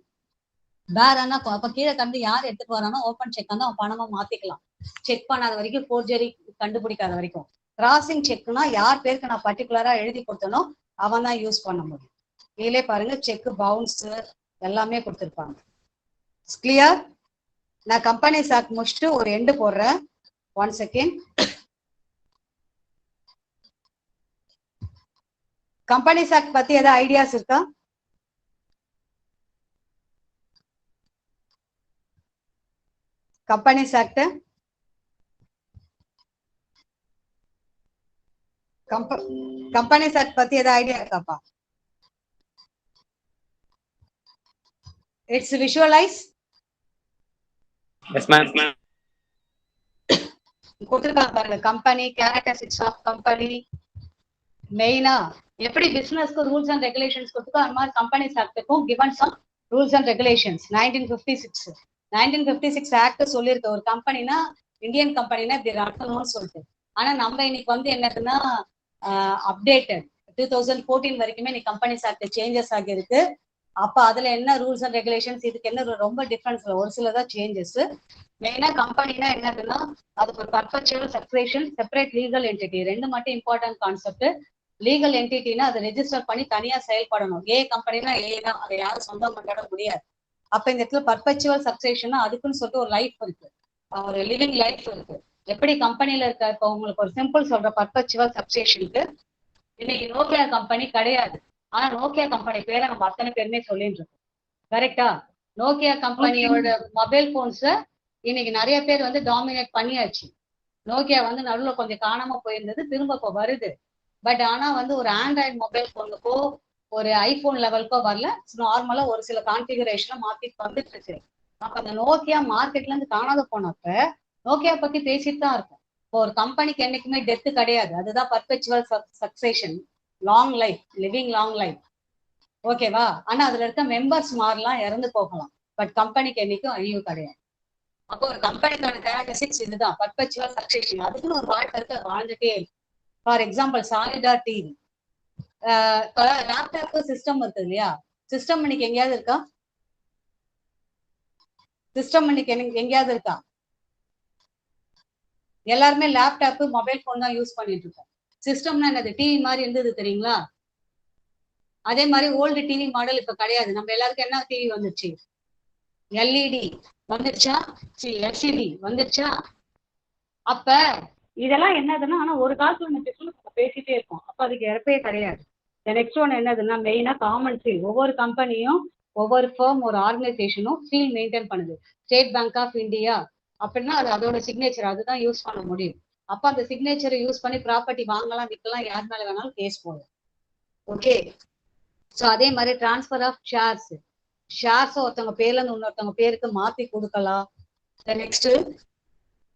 பேரர்னா அப்ப கீழே கடந்து யார் எடுத்துட்டு வரானோ ஓப்பன் செக் வந்து அவன் பணமா மாத்திக்கலாம், செக் பண்ணாத வரைக்கும், போர்ஜரி கண்டுபிடிக்காத வரைக்கும். கிராசிங் செக்னா யார் பேருக்கு நான் பர்டிகுலரா எழுதி கொடுத்தனோ அவன் தான் யூஸ் பண்ண முடியும். இதுலயே பாருங்க செக் பவுன்ஸ் எல்லாமே கொடுத்துருப்பாங்க. கிளியர்? நான் கம்பெனிஸ் ஆக்ட் முடிச்சுட்டு ஒரு எண்டு போடுறேன். 1 செகண்ட். கம்பெனிஸ் ஆக்ட் பத்தி ஏதாவது ஐடியாஸ் இருக்கா? கம்பெனிஸ் ஆக்ட் கம்பெனிஸ் ஆக்ட் பத்தி ஏதாவது ஐடியா இருக்காப்பா? It's visualize. Yes, ma'am. கொடுத்துருக்காங்க பாருங்க, கம்பெனி கேரக்டரிஸ்டிக்ஸ் ஆஃப் கம்பெனி. மெயினா எப்படி பிசினஸ்க்கு ரூல்ஸ் அண்ட் ரெகுலேஷன்ஸ் கொடுத்துக்கோ அந்த மாதிரி கம்பெனிஸ் ஆக்டுக்கும் given some rules and regulations. 1956 act சொல்லியிருக்கு ஒரு கம்பெனினா இந்தியன் கம்பெனினா இப்படி நடத்தணும்னு சொல்லிட்டு. ஆனா நம்ம இன்னைக்கு வந்து என்னதுன்னா அப்டேட்டட் 2014 வரைக்குமே இன்னைக்கு கம்பெனிஸ் ஆக்ட் சேஞ்சஸ் ஆகியிருக்கு. அப்ப அதுல என்ன ரூல்ஸ் அண்ட் ரெகுலேஷன்ஸ் இதுக்கு என்ன ரொம்ப டிஃபரன்ஸ், ஒரு சிலதான் சேஞ்சஸ். மெயினா கம்பெனினா என்னதுன்னா அதுக்கு ஒரு பர்பச்சுவல் சக்சேஷன், செப்பரேட் லீகல் என்டிட்டி, ரெண்டு மட்டும் இம்பார்ட்டன்ட் கான்செப்ட். லீகல் என்டிட்டினா அதை ரெஜிஸ்டர் பண்ணி தனியா செயல்படணும். ஏ கம்பெனினா ஏ தான், அதை யாரும் சொந்தம் கொண்டாட முடியாது. அப்ப இந்த இடத்துல பர்பச்சுவல் சக்சேஷன் அதுக்குன்னு சொல்லிட்டு ஒரு லைஃப் இருக்கு, ஒரு லிவிங் லைஃப் இருக்கு. எப்படி கம்பெனில இருக்க, இப்போ உங்களுக்கு ஒரு சிம்பிள் சொல்ற பர்பச்சுவல் சக்சேஷனுக்கு இன்னைக்கு நோக்கியா கம்பெனி கிடையாது. ஆனா நோக்கியா கம்பெனி பேரை நம்ம அத்தனை பேருமே சொல்லிட்டு இருக்கோம். கரெக்டா? நோக்கியா கம்பெனியோட மொபைல் போன்ஸ இன்னைக்கு நிறைய பேர் வந்து டாமினேட் பண்ணியாச்சு. நோக்கியா வந்து நடுவில் கொஞ்சம் காணாம போயிருந்தது, திரும்ப இப்போ வருது. பட் ஆனா வந்து ஒரு ஆண்ட்ராய்டு மொபைல் போனுக்கோ ஒரு ஐபோன் லெவலுக்கோ வரல. நார்மலா ஒரு சில கான்பிகரேஷனை மாத்திட்டு வந்துட்டு இருக்கு. அப்ப அந்த நோக்கியா மார்க்கெட்ல இருந்து காணாத போனப்ப நோக்கியா பத்தி பேசிட்டு தான் இருக்கும். இப்போ ஒரு கம்பெனிக்கு என்னைக்குமே டெத்து கிடையாது. அதுதான் perpetual succession, long life, living long life. ஓகேவா? ஆனா அதுல இருக்க மெம்பர்ஸ் மாறலாம், இறந்து போகலாம். பட் கம்பெனிக்கு என்னைக்கும் அழிவு கிடையாது. அப்போ ஒரு கம்பெனிக்கான கேரக்டரிஸ்டிக்ஸ் இதுதான், பர்பச்சுவல் சக்சேஷன். அதுக்குன்னு ஒரு வாழ்க்கை இருக்கு, வாழ்ந்துட்டே இருக்கு. For example Solidaire TV, laptop system இருக்கு இல்லையா? சிஸ்டம் இன்னைக்கு எங்கேயாவது இருக்கா? சிஸ்டம் இன்னைக்கு எங்கேயாவது இருக்கா? எல்லாருமே லேப்டாப் மொபைல் போன் தான் யூஸ் பண்ணிட்டு இருக்கோம். சிஸ்டம்னா என்னது? டிவி மாதிரி இருந்தது தெரியுங்களா? அதே மாதிரி ஓல்டு டிவி மாடல் இப்ப கிடையாது. நம்ம எல்லாருக்கும் என்ன டிவி வந்துருச்சு? எல்இடி வந்துருச்சா? எல்சிடி வந்துருச்சா? அப்ப இதெல்லாம் என்னதுன்னா, ஆனா ஒரு காலத்துல நம்ம பேசிட்டே இருக்கோம். அப்ப அதுக்கு இறப்பே கிடையாது. நெக்ஸ்ட் ஒன் என்னதுன்னா மெயினா காமன் சீல். ஒவ்வொரு கம்பெனியும் ஒவ்வொரு ஃபர்ம் ஒரு ஆர்கனைசேஷனும் சீல் மெயின்டைன் பண்ணுது. ஸ்டேட் பேங்க் ஆஃப் இந்தியா அப்படின்னா அது அதோட சிக்னேச்சர், அதுதான் யூஸ் பண்ண முடியும். அப்ப அந்த சிக்னேச்சரை யூஸ் பண்ணி ப்ராப்பர்ட்டி வாங்கலாம், விற்கலாம், யார் மேல வேணாலும் கேஸ் போடலாம். ஓகே. ஸோ அதே மாதிரி டிரான்ஸ்பர் ஆஃப் ஷேர்ஸ், ஷேர்ஸ் ஒருத்தவங்க பேர்ல இருந்து இன்னொருத்தவங்க பேருக்கு மாத்தி கொடுக்கலாம். நெக்ஸ்ட்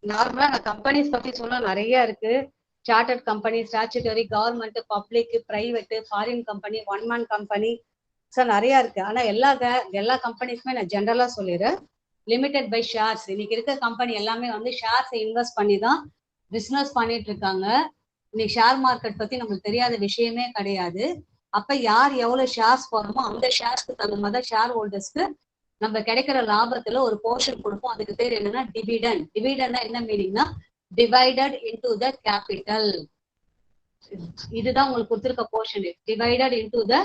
நார்மலா நான் கம்பெனிஸ் பத்தி சொல்ல நிறைய இருக்கு. Chartered company, statutory, government, public, private, foreign company, one man company, sir நிறைய இருக்கு. ஆனா எல்லா கம்பெனிஸ்மே நான் ஜென்ரலா சொல்லிடுறேன். Limited by shares. இன்னைக்கு இருக்க கம்பெனி எல்லாமே வந்து ஷேர்ஸை இன்வெஸ்ட் பண்ணி தான் பிசினஸ் பண்ணிட்டு இருக்காங்க. இன்னைக்கு ஷேர் மார்க்கெட் பத்தி நமக்கு தெரியாத விஷயமே கிடையாது. அப்ப யார் எவ்வளவு ஷேர்ஸ் போறோமோ அந்த ஷேர்ஸ்க்கு தகுந்த மாதிரி ஷேர் ஹோல்டர்ஸ்க்கு நம்ம கிடைக்கிற லாபத்துல ஒரு போர்ஷன் கொடுப்போம். அதுக்கு பேர் என்னன்னா டிவிடெண்ட். டிவிடெண்ட்னா என்ன மீனிங்னா டிவைடட் இன்டு த கேபிட்டல். இதுதான் உங்களுக்கு கொடுத்துருக்க portion, divided into the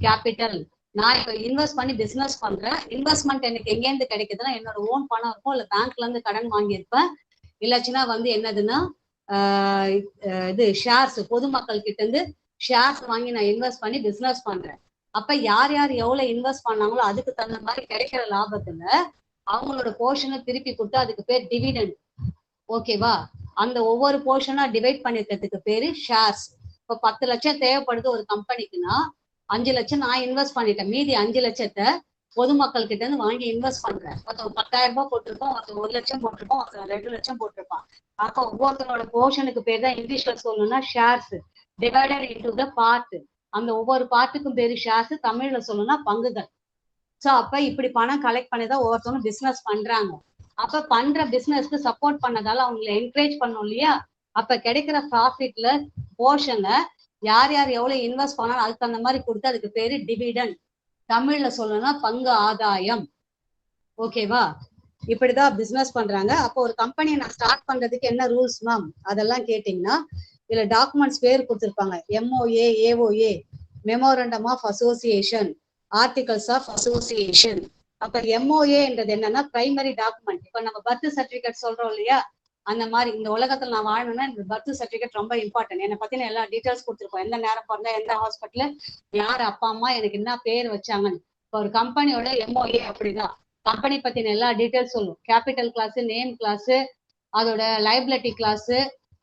capital. நான் இப்ப இன்வெஸ்ட் பண்ணி பிசினஸ் பண்றேன். இன்வெஸ்ட்மெண்ட் எனக்கு எங்க இருந்து கிடைக்குதுன்னா என்னோட ஓன் பணம் இருக்கும், இல்ல பேங்க்ல இருந்து கடன் வாங்கியிருப்பேன், இல்லாச்சுன்னா வந்து என்னதுன்னா இது ஷேர்ஸ், பொதுமக்கள் கிட்ட இருந்து ஷேர்ஸ் வாங்கி நான் இன்வெஸ்ட் பண்ணி பிசினஸ் பண்றேன். அப்ப யார் யார் எவ்வளவு இன்வெஸ்ட் பண்ணாங்களோ அதுக்கு தகுந்த மாதிரி கிடைக்கிற லாபத்துல அவங்களோட போர்ஷனை திருப்பி கொடுத்து அதுக்கு பேர் டிவிடெண்ட். ஓகேவா? அந்த ஒவ்வொரு போர்ஷனா டிவைட் பண்ணிருக்கிறதுக்கு பேரு ஷேர்ஸ். இப்ப 10 லட்சம் தேவைப்படுது ஒரு கம்பெனிக்குன்னா 5 லட்சம் நான் இன்வெஸ்ட் பண்ணிட்டேன், மீதி 5 லட்சத்தை பொதுமக்கள் கிட்ட இருந்து வாங்கி இன்வெஸ்ட் பண்றேன். ஒருத்தவங்க 10,000 ரூபாய் போட்டிருப்போம், ஒருத்தர் 1 லட்சம் போட்டிருப்போம், ஒருத்தர் 2 லட்சம் போட்டிருப்பான். அப்ப ஒவ்வொருத்தரோட போர்ஷனுக்கு பேர் தான் இங்கிலீஷ்ல சொல்லணும்னா shares, divided into the part. அந்த ஒவ்வொரு பார்ட்டுக்கும் பேரு ஷேர்ஸ், தமிழ்ல சொல்லணும்னா பங்குகள். சோ அப்ப இப்படி பணம் கலெக்ட் பண்ணிதான் ஒவ்வொருத்தவங்க பிசினஸ் பண்றாங்க. அப்ப பண்ற பிசினஸ்க்கு சப்போர்ட் பண்ணதால அவங்களை என்கரேஜ் பண்ணும் இல்லையா? அப்ப கிடைக்கிற ப்ராஃபிட்ல போர்ஷனை யார் யார் எவ்வளவு இன்வெஸ்ட் பண்ணாலும் அதுக்கு அந்த மாதிரி கொடுத்து அதுக்கு பேரு டிவிடெண்ட். தமிழ்ல சொல்லணும்னா பங்கு ஆதாயம். ஓகேவா? இப்படிதான் பிசினஸ் பண்றாங்க. அப்போ ஒரு கம்பெனியை நான் ஸ்டார்ட் பண்றதுக்கு என்ன ரூல்ஸ் மேம் அதெல்லாம் கேட்டீங்கன்னா இதுல டாக்குமெண்ட்ஸ் பேர் கொடுத்துருப்பாங்க. MOA, AOA, memorandum of association, articles of association. அப்ப MOAன்றது என்னன்னா பிரைமரி டாக்குமெண்ட். இப்ப நம்ம பர்த் சர்டிபிகேட் சொல்றோம் இல்லையா? அந்த மாதிரி இந்த உலகத்துல நான் வாழணும்னா இந்த பர்த் சர்டிபிகேட் ரொம்ப இம்பார்ட்டன்ட். என்னை பத்தின எல்லா டீட்டெயில்ஸ் கொடுத்துருப்போம், எந்த நேரம் பிறந்தா, எந்த ஹாஸ்பிட்டல், யார் அப்பா அம்மா, எனக்கு என்ன பேர் வச்சாங்கன்னு. இப்போ ஒரு கம்பெனியோட MOA அப்படிதான், கம்பெனி பத்தின எல்லா டீட்டெயில்ஸ் சொல்லும். கேபிட்டல் கிளாஸ், நேம் கிளாஸ், அதோட லைபிலிட்டி கிளாஸ்,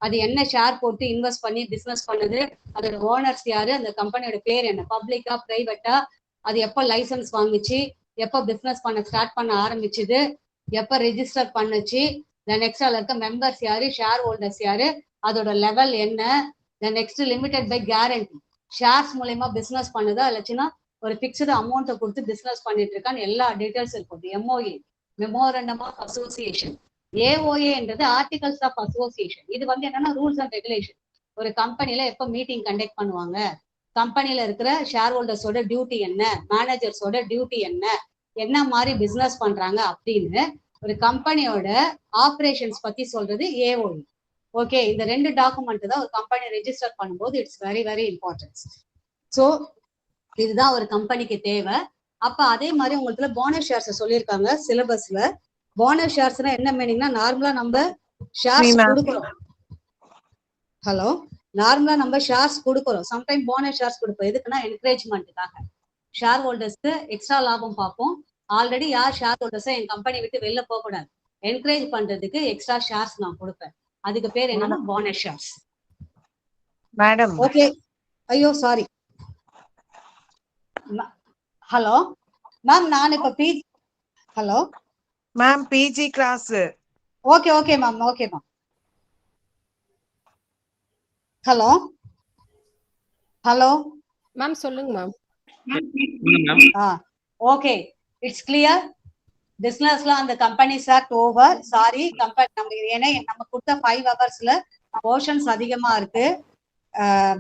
அது என்ன ஷேர் போட்டு இன்வெஸ்ட் பண்ணி பிசினஸ் பண்ணுது, அதோட ஓனர்ஸ் யாரு, அந்த கம்பெனியோட பேர் என்ன, பப்ளிக்கா பிரைவேட்டா, அது எப்போ லைசன்ஸ் வாங்குச்சு, எப்போ பிசினஸ் ஸ்டார்ட் பண்ண ஆரம்பிச்சுது, எப்போ ரெஜிஸ்டர் பண்ணுச்சு, நெக்ஸ்ட் அதுல இருக்க மெம்பர்ஸ் யாரு, ஷேர் ஹோல்டர்ஸ் யாரு, அதோட லெவல் என்ன, next limited by guarantee, shares மூலயமா பிசினஸ் பண்ணுதா இல்லச்சுன்னா ஒரு பிக்ஸ்டு அமௌண்ட்டை கொடுத்து பிசினஸ் பண்ணிட்டு இருக்கான்னு எல்லா டீடைல்ஸ் இருக்கும். MOA, memorandum of association. ஏஓஏன்றது ஆர்டிகல்ஸ் ஆஃப் அசோசியேஷன். இது என்னன்னா ரூல்ஸ் அண்ட் ரெகுலேஷன். ஒரு கம்பெனில எப்ப மீட்டிங் கண்டக்ட் பண்ணுவாங்க, கம்பெனில இருக்கிற ஷேர் ஹோல்டர்ஸோட டியூட்டி என்ன, மேனேஜர்ஸோட டியூட்டி என்ன, என்ன மாதிரி பிசினஸ் பண்றாங்க அப்படின்னு ஒரு கம்பெனியோட ஆபரேஷன்ஸ் பத்தி சொல்றது ஏஓஇ. ஓகே, இந்த 2 டாக்குமெண்ட் தான் ஒரு கம்பெனி ரெஜிஸ்டர் பண்ணும்போது it's very very important. So இதுதான் ஒரு கம்பெனிக்கு தேவை. அப்ப அதே மாதிரி உங்களுக்கு போனஸ் ஷேர்ஸ் சொல்லியிருக்காங்க சிலபஸ்ல. போனஸ் ஷேர்ஸ்னா என்ன மீனிங்னா, நார்மலா நம்ம ஷேர்ஸ் கொடுக்குறோம். ஹலோ, நார்மலா நம்ம ஷேர்ஸ் கொடுக்குறோம், சம்டைம் போனஸ் ஷேர்ஸ் கொடுப்போம். எதுக்குன்னா என்கரேஜ்மெண்ட்டுக்காக, ஷேர் ஹோல்டர்ஸ்க்கு எக்ஸ்ட்ரா லாபம் பார்ப்போம். ஆல்ரெடி யார் ஷேர் ஹோல்டர்ஸை என் கம்பெனி விட்டு வெளில போக கூடாது, என்கரேஜ் பண்றதுக்கு எக்ஸ்ட்ரா ஷேர்ஸ் நான் கொடுப்பேன். அதுக்கு பேர் என்னன்னா போனஸ் ஷேர்ஸ். மேடம், ஓகே, ஐயோ சாரி. ஹலோ மேம், நான் இப்ப PG. Hello ma'am, PG class. Okay okay ma'am, okay ma'am. Hello hello ma'am சொல்லுங்க மேம். Okay, it's clear. பிசினஸ்ல அந்த companies act over. Sorry, company நம்ம ஏன்னா நம்ம கொடுத்த 5 ஹவர்ஸ்ல போர்ஷன்ஸ் அதிகமா இருக்கு.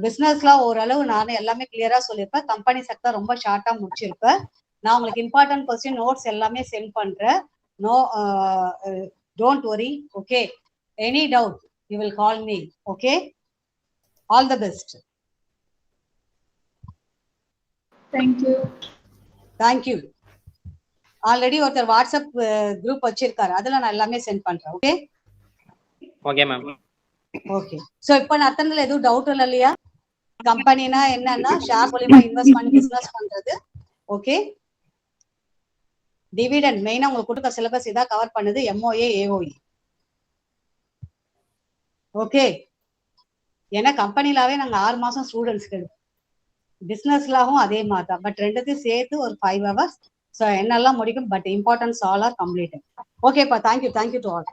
பிசினஸ்ல ஓரளவு நானே எல்லாமே கிளியரா சொல்லியிருப்பேன். கம்பெனி செக்டர் ரொம்ப ஷார்ட்டா முடிச்சிருப்பேன். நான் உங்களுக்கு இம்பார்ட்டன்ட் கொஸ்டின் நோட்ஸ் எல்லாமே சென்ட் பண்றேன். No, don't worry. Okay, any doubt you will call me. Okay, all the best. Thank you. Thank you. Already ஒருத்தர் வாட்ஸ்அப் குரூப் வச்சிருக்காரு, அதுல நான் எல்லாமே சென்ட் பண்றேன். Okay okay ma'am. Okay, so இப்போ நான் அத்தனைல எதுவும் டவுட் இல்லையா? கம்பெனினா என்னன்னா ஷேர் மூலமா இன்வெஸ்ட் பண்ணி பிசினஸ் பண்றது. ஓகே, டிவிடெண்ட் மெயினா உங்களுக்கு கொடுக்க சிலபஸ் இதா கவர் பண்ணுது, எம்ஓஏ ஏஓஇ. ஓகே, ஏன்னா கம்பெனிலாவே நாங்க 6 மாசம் ஸ்டூடெண்ட்ஸ்க்கு எடுப்போம், பிசினஸ்லாவும் அதே மாதிரி தான். பட் ரெண்டுத்தையும் சேர்த்து ஒரு 5 ஹவர்ஸ். ஸோ என்னெல்லாம் முடிக்கும், but importance all are completed. ஓகேப்பா, thank you, thank you to all.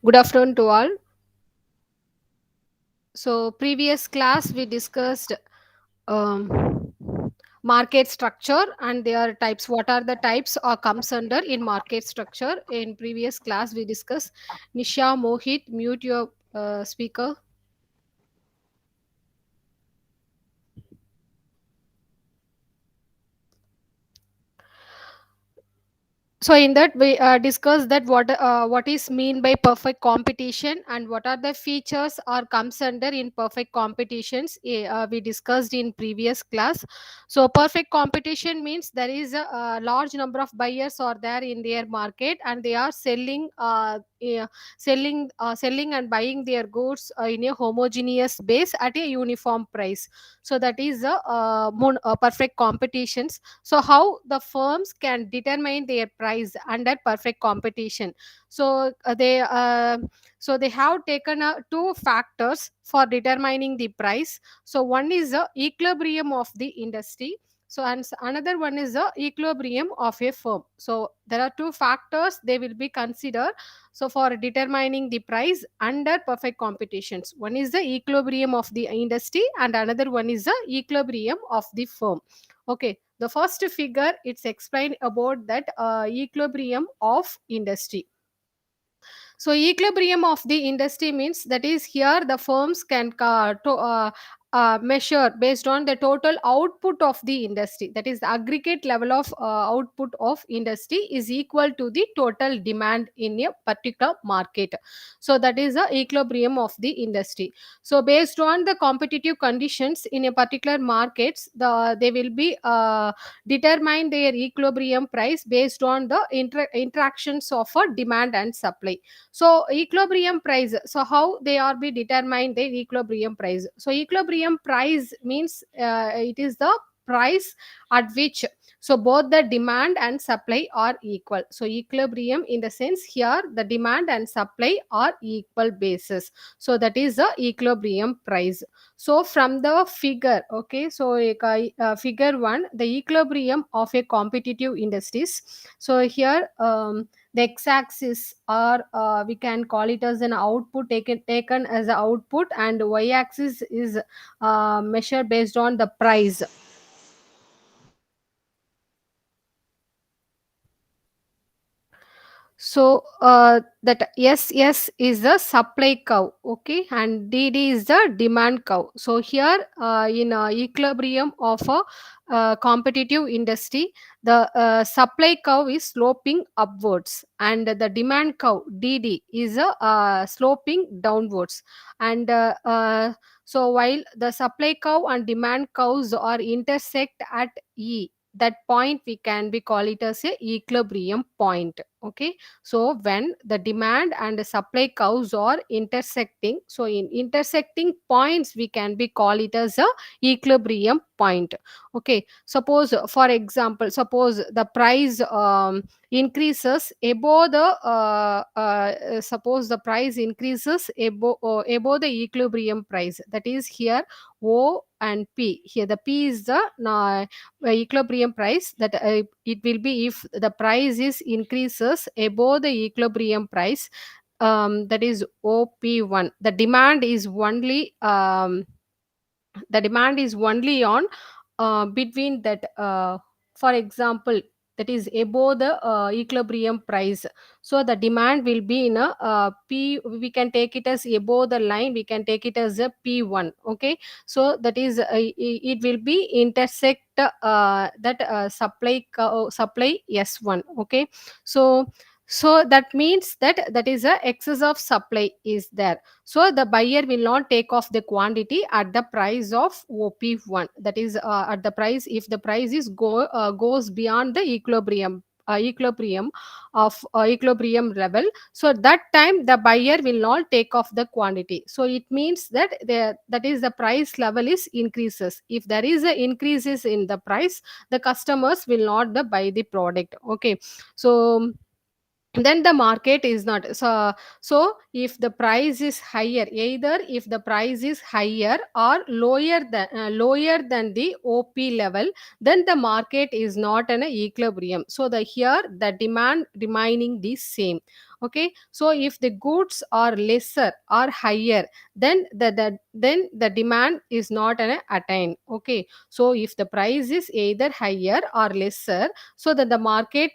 Good afternoon to all. So previous class we discussed market structure and their types. What are the types or comes under in market structure? In previous class we discussed. Nisha, Mohit, mute your speaker. So in that we discussed that what is mean by perfect competition and what are the features or comes under in perfect competitions. We discussed in previous class. So perfect competition means there is a large number of buyers are there in their market and they are selling and buying their goods in a homogeneous base at a uniform price. So that is a perfect competitions. So how the firms can determine their price under perfect competition? So they have taken 2 factors for determining the price. So one is the equilibrium of the industry. So and another one is the equilibrium of a firm. So there are two factors they will be considered, so for determining the price under perfect competitions. One is the equilibrium of the industry and another one is the equilibrium of the firm. Okay, the first figure it's explained about that equilibrium of industry. So equilibrium of the industry means that is here the firms can measure based on the total output of the industry, that is the aggregate level of output of industry is equal to the total demand in a particular market. So that is the equilibrium of the industry. So based on the competitive conditions in a particular markets, they will be determine their equilibrium price based on the interactions of demand and supply. So equilibrium price, so how they are be determined the equilibrium price. So equilibrium price means it is the price at which so both the demand and supply are equal. So equilibrium in the sense here the demand and supply are equal basis, so that is the equilibrium price. So from the figure, okay, so figure 1, the equilibrium of a competitive industries. So here the x-axis or we can call it as an output, taken as an output, and y-axis is measured based on the price. So that SS is the supply curve, okay, and DD is the demand curve. So here in equilibrium of a competitive industry, the supply curve is sloping upwards, and the demand curve DD is sloping downwards. And so while the supply curve and demand curves are intersect at E, that point we can be call it as a equilibrium point. Okay, so when the demand and the supply curves are intersecting, so in intersecting points we can be call it as a equilibrium point. Okay, suppose for example, suppose the price increases above the suppose the price increases above the equilibrium price, that is here O and P. Here the P is the equilibrium price, that it will be if the price is increases above the equilibrium price, that is OP1. The demand is only on between that for example, that is above the equilibrium price. So the demand will be in a P, we can take it as above the line, we can take it as a P1. Okay, so that is it will be intersect that supply S1. Okay, so that means that that is a excess of supply is there, so the buyer will not take off the quantity at the price of OP1, that is at the price, if the price is goes beyond the equilibrium level, so that time the buyer will not take off the quantity. So it means that that is the price level is increases. If there is a increases in the price, the customers will not buy the product. Okay, so then the market is not so if the price is higher, either if the price is higher or lower than the OP level, then the market is not an equilibrium, so the here the demand remaining the same. Okay, so if the goods are lesser or higher, then then the demand is not an attained. Okay, so if the price is either higher or lesser, so that the market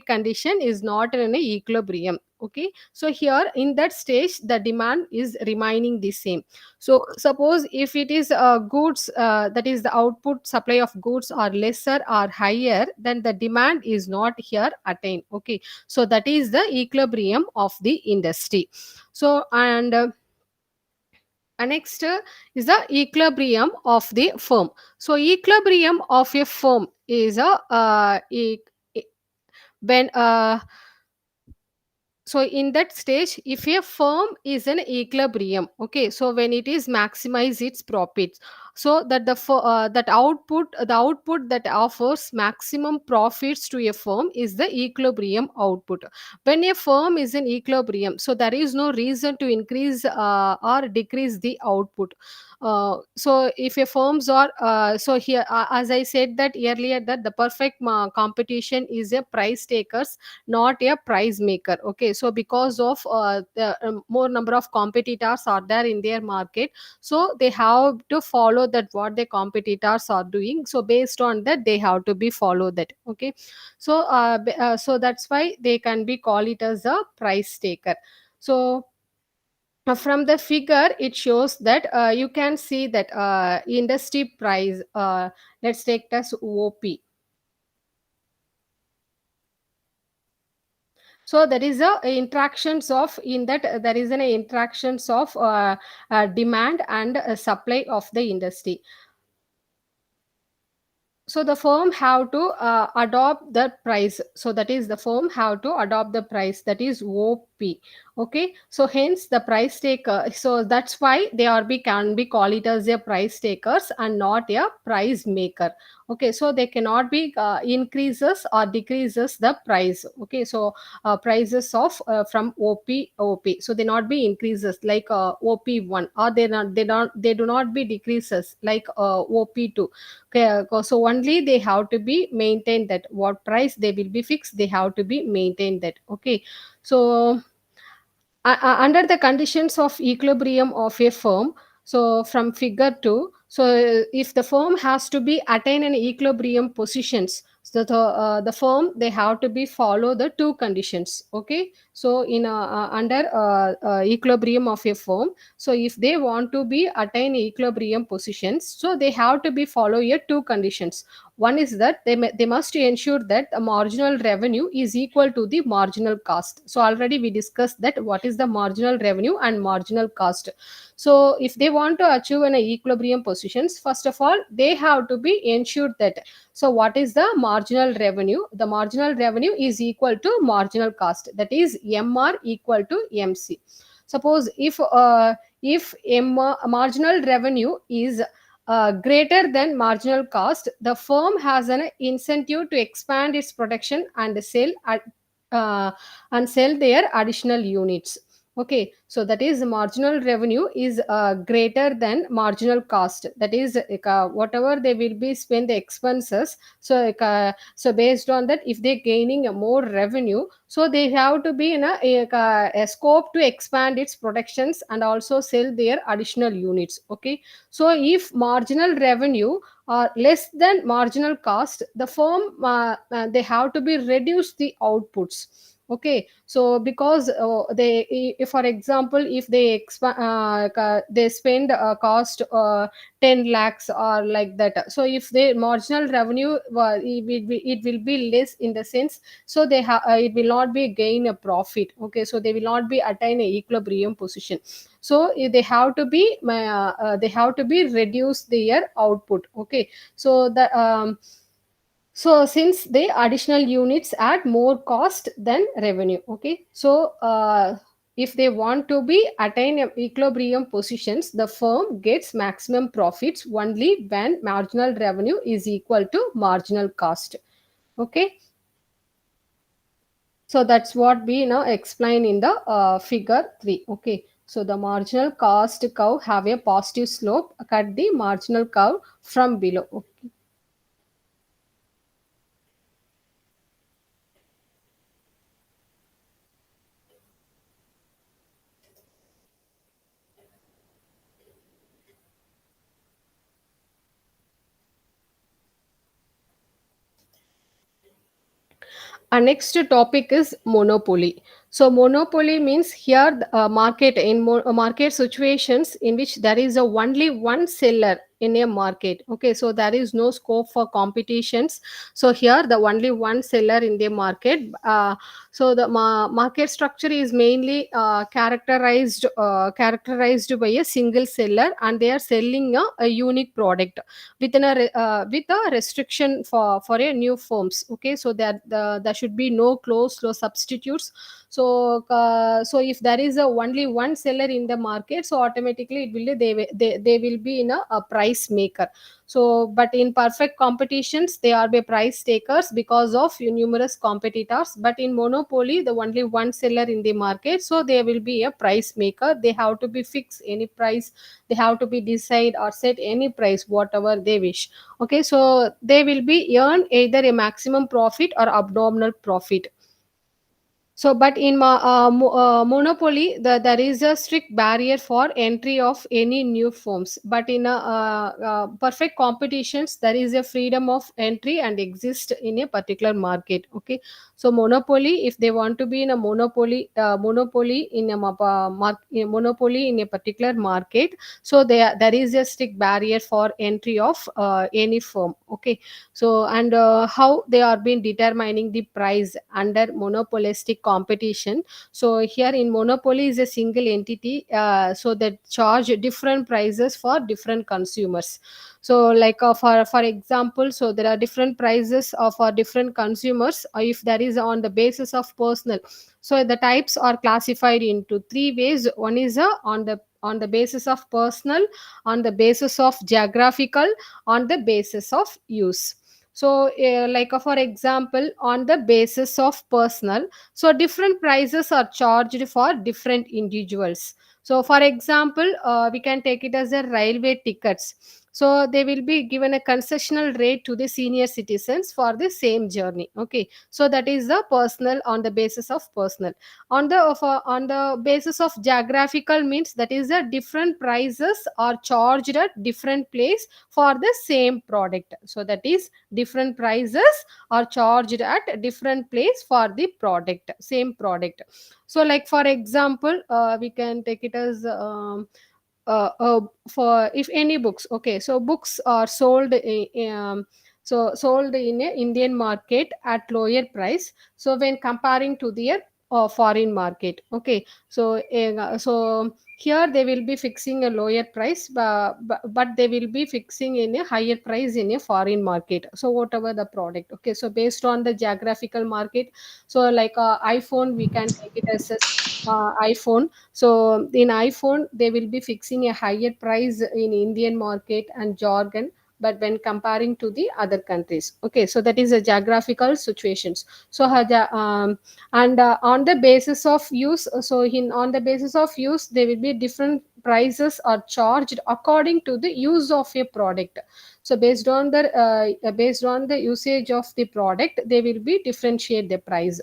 condition is not in an equilibrium. Okay, so here in that stage the demand is remaining the same. So suppose if it is goods, that is the output supply of goods are lesser or higher, then the demand is not here attained. Okay, so that is the equilibrium of the industry. So and next is the equilibrium of the firm. So equilibrium of a firm is a e- when so in that stage, if a firm is an equilibrium, okay, so when it is maximize its profits, so that the output that offers maximum profits to a firm is the equilibrium output. When a firm is in equilibrium, so there is no reason to increase or decrease the output. So if a firms are so here, as I said that earlier, that the perfect competition is a price takers, not a price maker. Okay, so because of the more number of competitors are there in their market, so they have to follow that what the competitors are doing, so based on that they have to be follow that. Okay, so so that's why they can be call it as a price taker. So from the figure it shows that you can see that industry price, let's take it as OP. So there is a interactions of in that there is an interactions of demand and supply of the industry. So the firm have to adopt the price, so that is the firm have to adopt the price, that is OP. Okay, so hence the price taker, so that's why they are be can be call it as a price takers and not a price maker. Okay, so they cannot be increases or decreases the price. Okay, so prices of from OP, so they not be increases like OP1, or they do not be decreases like OP2. Okay, so only they have to be maintained, that what price they will be fixed, they have to be maintained that. Okay, so under the conditions of equilibrium of a firm, so from figure 2, so if the firm has to be attain an equilibrium positions, so the firm they have to be follow the two conditions. Okay, so in under equilibrium of a firm, so if they want to be attain equilibrium positions, so they have to be follow a two conditions. One is that they must ensure that the marginal revenue is equal to the marginal cost. So already we discussed that what is the marginal revenue and marginal cost. So if they want to achieve an equilibrium positions, first of all they have to be ensured that, so what is the marginal revenue? The marginal revenue is equal to marginal cost, that is MR equal to MC. Suppose if marginal revenue is greater than marginal cost, the firm has an incentive to expand its production uh, and sell their additional units. Okay, so that is marginal revenue is greater than marginal cost, that is whatever they will be spend the expenses. So so based on that, if they gaining a more revenue, so they have to be in a scope to expand its productions and also sell their additional units. Okay, so if marginal revenue are less than marginal cost, the firm they have to be reduce the outputs. Okay, so because if for example if they they spend a cost 10 lakhs or like that, so if the marginal revenue it will be less in the sense, so it will not be gain a profit. Okay, so they will not be attain a equilibrium position. So they have to be reduce their output. Okay, so the so since the additional units add more cost than revenue. Okay, so if they want to be attain equilibrium positions, the firm gets maximum profits only when marginal revenue is equal to marginal cost. Okay, so that's what we now explain in the figure 3. Okay, so the marginal cost curve have a positive slope, cut the marginal curve from below. Okay. Our next topic is monopoly. So monopoly means here market in market situations in which there is a only one seller in a market. Okay, so there is no scope for competitions. So here the only one seller in the market. So the market structure is mainly characterized by a single seller, and they are selling a unique product within with a restriction for a new firms. Okay, so that there should be no closed or substitutes. So so if there is a only one seller in the market, so automatically it will they will be in a price price maker. So but in perfect competitions they are the price takers because of numerous competitors, but in monopoly the only one seller in the market, so they will be a price maker. They have to be fixed any price, they have to be decide or set any price whatever they wish. Okay, so they will be earn either a maximum profit or abnormal profit. So, but in monopoly, there is a strict barrier for entry of any new firms. But in perfect competitions, there is a freedom of entry and exist in a particular market. Okay, so monopoly, if they want to be in a monopoly in a, monopoly in a particular market, so there is a strict barrier for entry of any firm. Okay, so and how they are been determining the price under monopolistic competition. So here in monopoly is a single entity, so that charge different prices for different consumers. So like for example, so there are different prices for different consumers if there is on the basis of personal. So the types are classified into three ways. One is on the basis of personal, on the basis of geographical, on the basis of use. So like for example, on the basis of personal, so different prices are charged for different individuals. So for example, we can take it as a railway tickets. So they will be given a concessional rate to the senior citizens for the same journey. Okay, so that is the personal, on the basis of personal. On the basis of geographical means that is a different prices are charged at different place for the same product. So that is different prices are charged at different place for the product, same product. So like for example, we can take it as for if any books. Okay, so books are sold sold in a Indian market at lower price, so when comparing to their foreign market. Okay, so so here they will be fixing a lower price, but they will be fixing in a higher price in a foreign market, so whatever the product. Okay, so based on the geographical market. So like iPhone, we can take it as a iPhone. So in iPhone they will be fixing a higher price in Indian market and jargon, but when comparing to the other countries. Okay, so that is a geographical situations. So and on the basis of use, so in on the basis of use there will be different prices are charged according to the use of a product. So based on the usage of the product, they will be differentiate the price.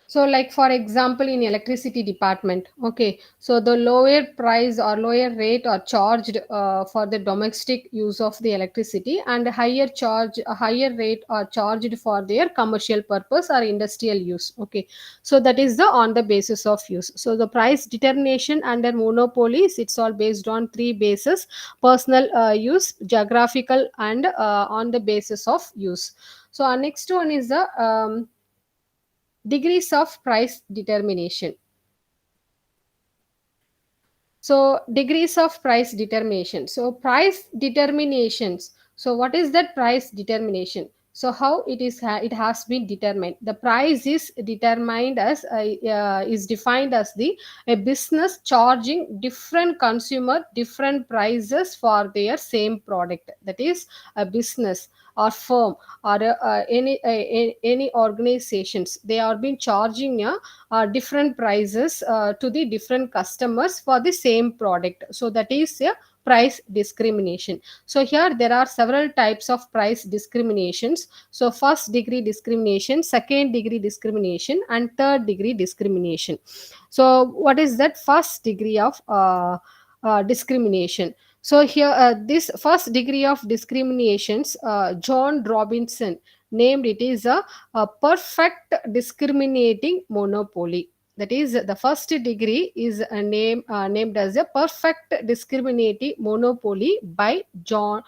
So like for example, in electricity department. Okay, so the lower price or lower rate are charged for the domestic use of the electricity, and a higher rate are charged for their commercial purpose or industrial use. Okay, so that is the on the basis of use. So the price determination under monopolies, it's all based on three bases: personal use, geographical, and on the basis of use. So our next one is the degrees of price determination. So degrees of price determination. So price determinations. So what is that price determination? So how it is it has been determined. The price is determined as is defined as the a business charging different consumer different prices for their same product. That is a business or firm or any organizations. They are been charging different prices to the different customers for the same product. So that is a price discrimination. So here there are several types of price discriminations. So first degree discrimination, second degree discrimination, and third degree discrimination. So what is that first degree of discrimination? So here this first degree of discriminations, John Robinson named it is a perfect discriminating monopoly. That is the first degree is a named as a perfect discriminating monopoly by John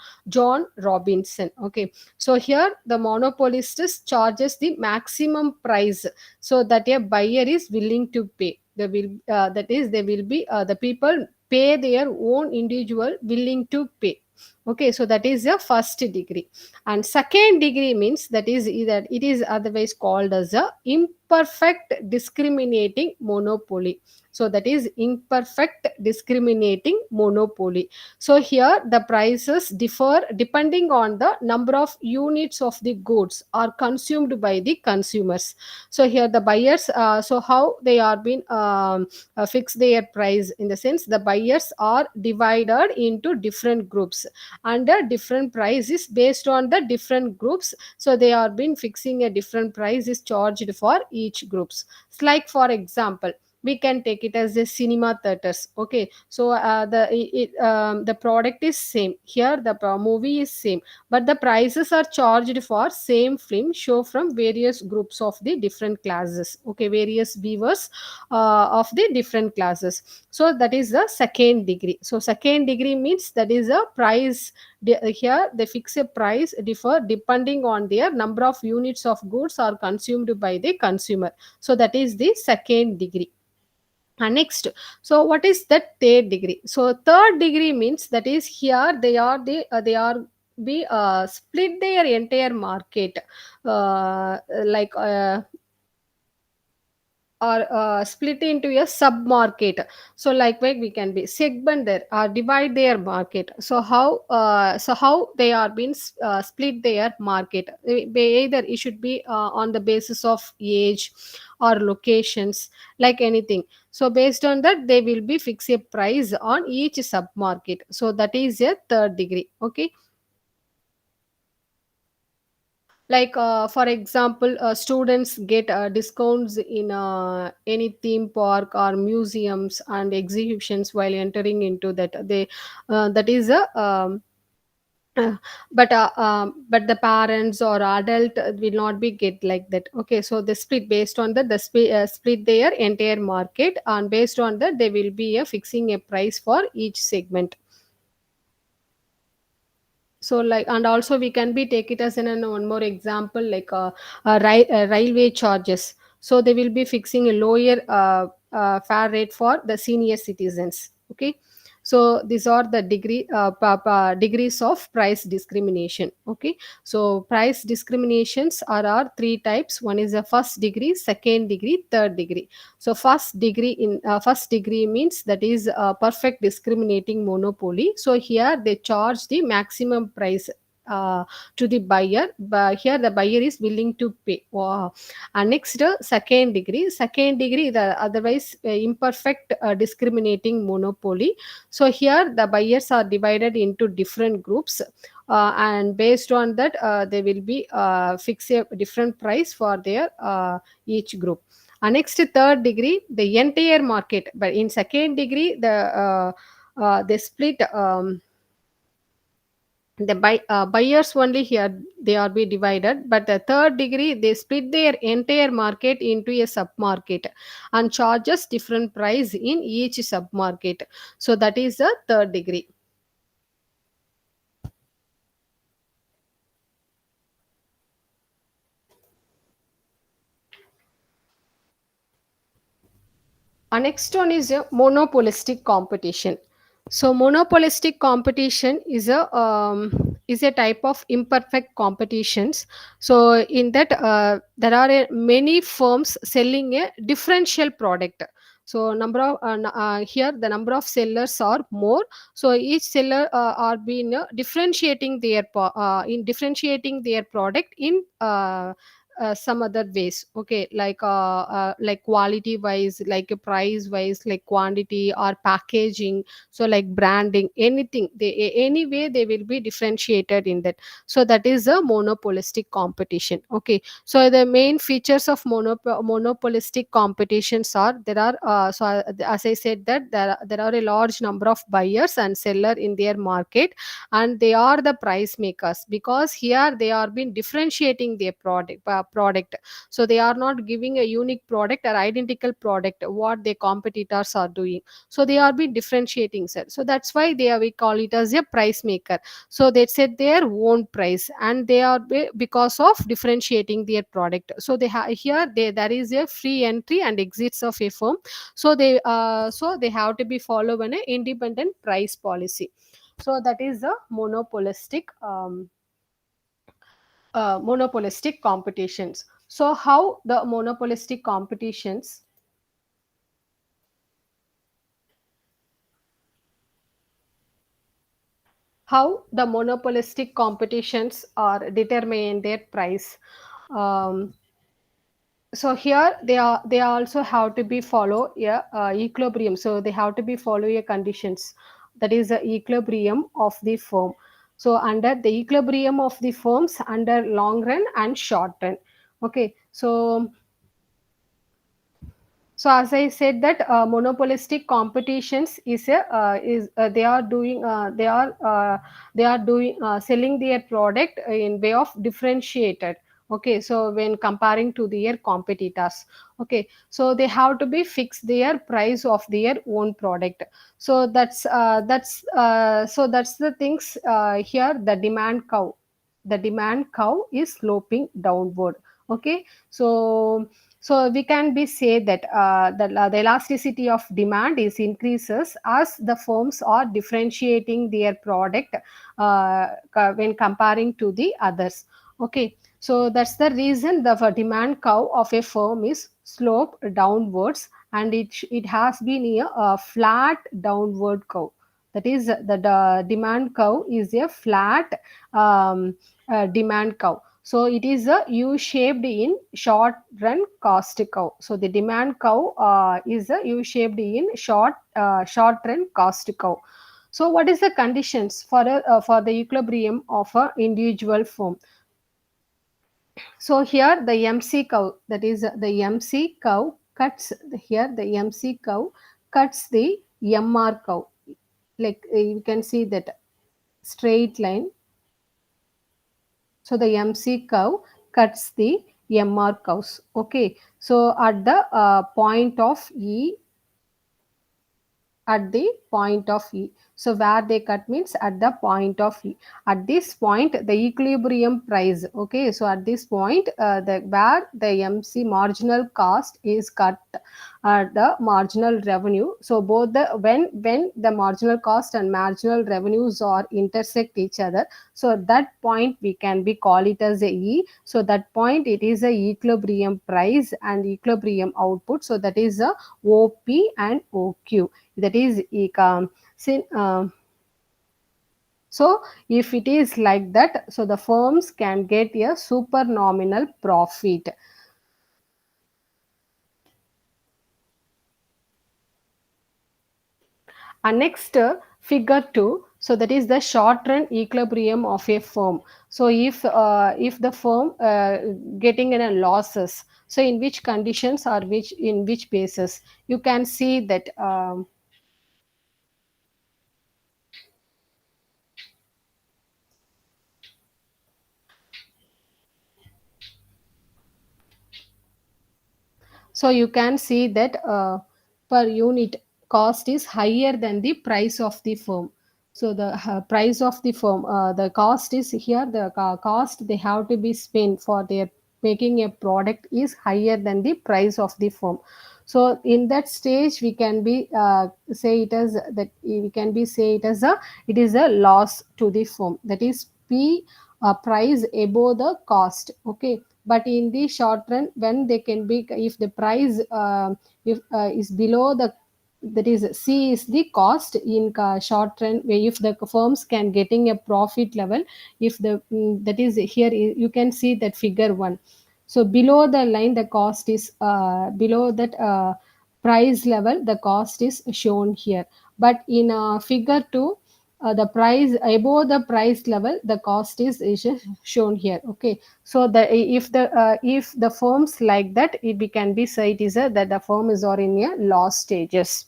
Robinson. Okay, so here the monopolist charges the maximum price so that a buyer is willing to pay. They will that is they will be the people pay their own individual willing to pay. Okay, so that is the first degree. And second degree means that is either it is otherwise called as a imperfect discriminating monopoly. So that is imperfect discriminating monopoly. So here the prices differ depending on the number of units of the goods are consumed by the consumers. So here the buyers, so how they are being fix their price, in the sense the buyers are divided into different groups, and a different price is based on the different groups. So they are been fixing a different price is charged for each groups. It's like, for example, we can take it as a cinema theaters. Okay, so the product is same here, the movie is same, but the prices are charged for same film show from various groups of the different classes. Okay, various viewers of the different classes. So that is the second degree. So second degree means that is a price. Here they fix a price differ depending on their number of units of goods are consumed by the consumer. So that is the second degree. And next, so what is the third degree? So third degree means that is here they are be split their entire market, like or split into a sub market. So like where we can be segment there or divide their market. So how they are being split their market. Either it should be on the basis of age or locations, like anything. So based on that they will be fix a price on each sub market. So that is a third degree. Okay, like for example, students get discounts in any theme park or museums and exhibitions while entering into that. They that is a uh, but the parents or adult will not be get like that. Okay, so they split based on that, split their entire market, and based on that they will be fixing a price for each segment. So like, and also we can be take it as an one more example, like railway charges. So they will be fixing a lower fare rate for the senior citizens. Okay, so these are the degrees of price discrimination. Okay, so price discriminations are three types. One is a first degree, second degree, third degree. So first degree means that is perfect discriminating monopoly. So here they charge the maximum price uh, to the buyer, but here the buyer is willing to pay. Wow. And next, second degree the otherwise imperfect discriminating monopoly. So here the buyers are divided into different groups, and based on that they will be fix a different price for their each group. Next, third degree, the entire market. But in second degree, they split. Buyers only here they are be divided, but the third degree they split their entire market into a sub market and charges different price in each sub market. So that is the third degree. Next one is a monopolistic competition. So monopolistic competition is a type of imperfect competitions. So in that there are many firms selling a differential product. So here the number of sellers are more. So each seller are being differentiating in differentiating their product in some other ways. Okay, like quality wise, like price wise, like quantity or packaging. So like branding, anything, any way they will be differentiated in that. So that is a monopolistic competition. Okay, so the main features of monopolistic competitions are there are as I said that there are a large number of buyers and seller in their market, and they are the price makers, because here they are been differentiating their product. So they are not giving a unique product or identical product what their competitors are doing. So they are been differentiating, sir. So that's why we call it as a price maker. So they set their own price, and they are because of differentiating their product. So here there is a free entry and exits of a firm. So they have to be follow an independent price policy. So that is the monopolistic competitions. So how the monopolistic competitions How the monopolistic competitions are determine their price. Um, so here they also have to be follow equilibrium, so they have to be follow a conditions, that is the equilibrium of the firm. So under the equilibrium of the firms under long run and short run. Okay, so as I said that monopolistic competitions is a they are doing selling their product in way of differentiated. Okay, so when comparing to their competitors, okay, so they have to be fix their price of their own product. So that's the things here. The demand curve is sloping downward. Okay, so we can be say that the elasticity of demand is increases as the firms are differentiating their product when comparing to the others. Okay, so that's the reason the demand curve of a firm is sloped downwards, and it has been a flat downward curve. That is the demand curve is a flat demand curve. So it is a U-shaped in short run cost curve. So the demand curve is a U-shaped in short run cost curve. So what is the conditions for the equilibrium of a individual firm? So here the MC curve, that is the MC curve cuts here, the MC curve cuts the MR curve. Like you can see that straight line. So the MC curve cuts the MR curves. Okay. So at the point of E, at the point of E. So where they cut means at the point of E. At this point, the equilibrium price. Okay, so at this point, the where the MC marginal cost is cut, the marginal revenue. So both the when the marginal cost and marginal revenues are intersect each other. So at that point we can be call it as a E. So that point it is a equilibrium price and equilibrium output. So that is a OP and OQ, that is so if it is like that, so the firms can get a supernominal profit. And next, figure 2, so that is the short run equilibrium of a firm. So if the firm getting in a losses, so in which conditions or which in which basis, you can see that so you can see that per unit cost is higher than the price of the firm. So the price of the firm, the cost is here, the cost they have to be spent for their making a product is higher than the price of the firm. So in that stage we can be say it as that we can be say it as a, it is a loss to the firm, that is P price above the cost. Okay, but in the short run when they can be, if the price if is below the, that is C is the cost in short run, where if the firms can getting a profit level, if the that is here you can see that figure 1. So below the line the cost is below that price level the cost is shown here, but in figure 2 the price above the price level the cost is shown here. Okay, so the if the firms like that, it can be said is a, that the firm is or in a loss stages.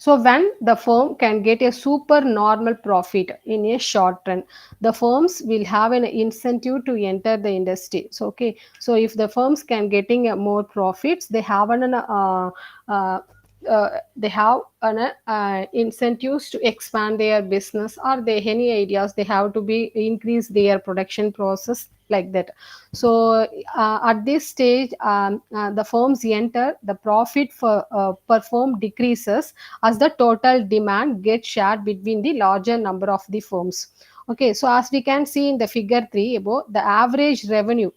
So when the firm can get a super normal profit in a short run, the firms will have an incentive to enter the industry. So okay, so if the firms can getting more profits, they have an incentives to expand their business, or they any ideas they have to be increase their production process like that. So at this stage the firms enter, the profit for per firm decreases as the total demand gets shared between the larger number of the firms. Okay, so as we can see in the figure 3 above, the average revenue,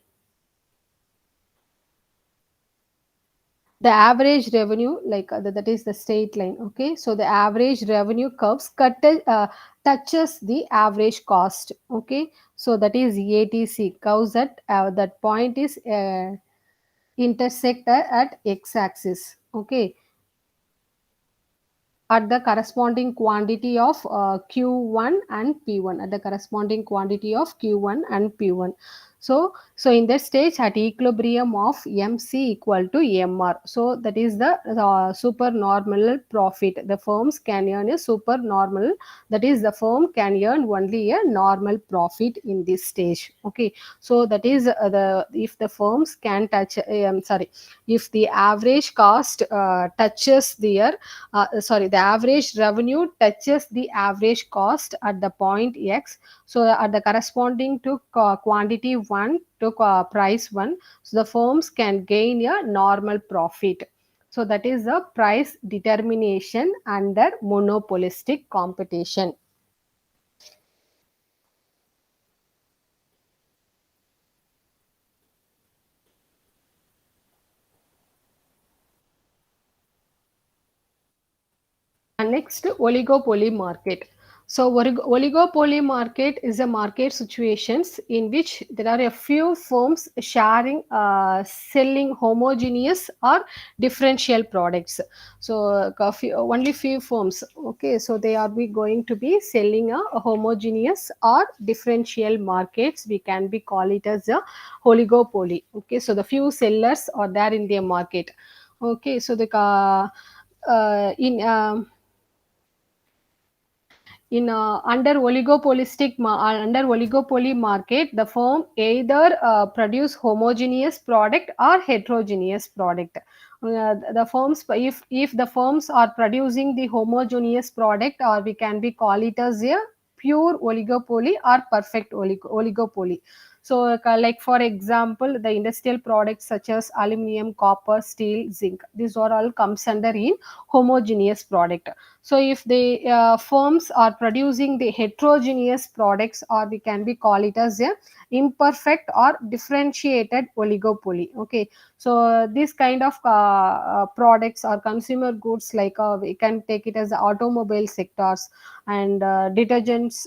the average revenue, like that is the straight line. Okay, so the average revenue curves touches the average cost. Okay, so that is ATC curves at that point is intersect at x-axis. Okay, at the corresponding quantity of Q1 and P1, at the corresponding quantity of Q1 and P1. So in that stage, at equilibrium of MC equal to MR, so that is the supernormal profit. The firms can earn a supernormal, that is the firm can earn only a normal profit in this stage. Okay, so that is the if the firms can touch sorry, if the average cost touches their the average revenue touches the average cost at the point x, so at the corresponding to quantity 1 to price 1, so the firms can gain a normal profit. So that is the price determination under monopolistic competition. And next, oligopoly market. So, oligopoly market is a market situations in which there are a few firms sharing, selling homogeneous or differential products. So, only few firms. Okay, so they are be going to be selling a homogeneous or differential markets. We can be call it as a oligopoly. Okay, so the few sellers are there in their market. Okay, so the in in under oligopoly market, the firm either produce homogeneous product or heterogeneous product. The firms, if the firms are producing the homogeneous product, or we can be call it as a pure oligopoly or perfect oligopoly. So like for example, the industrial products such as aluminum, copper, steel, zinc, these are all comes under in homogeneous product. So if the firms are producing the heterogeneous products, or we can be call it as a imperfect or differentiated oligopoly. Okay, so this kind of products or consumer goods, like we can take it as automobile sectors, and detergents,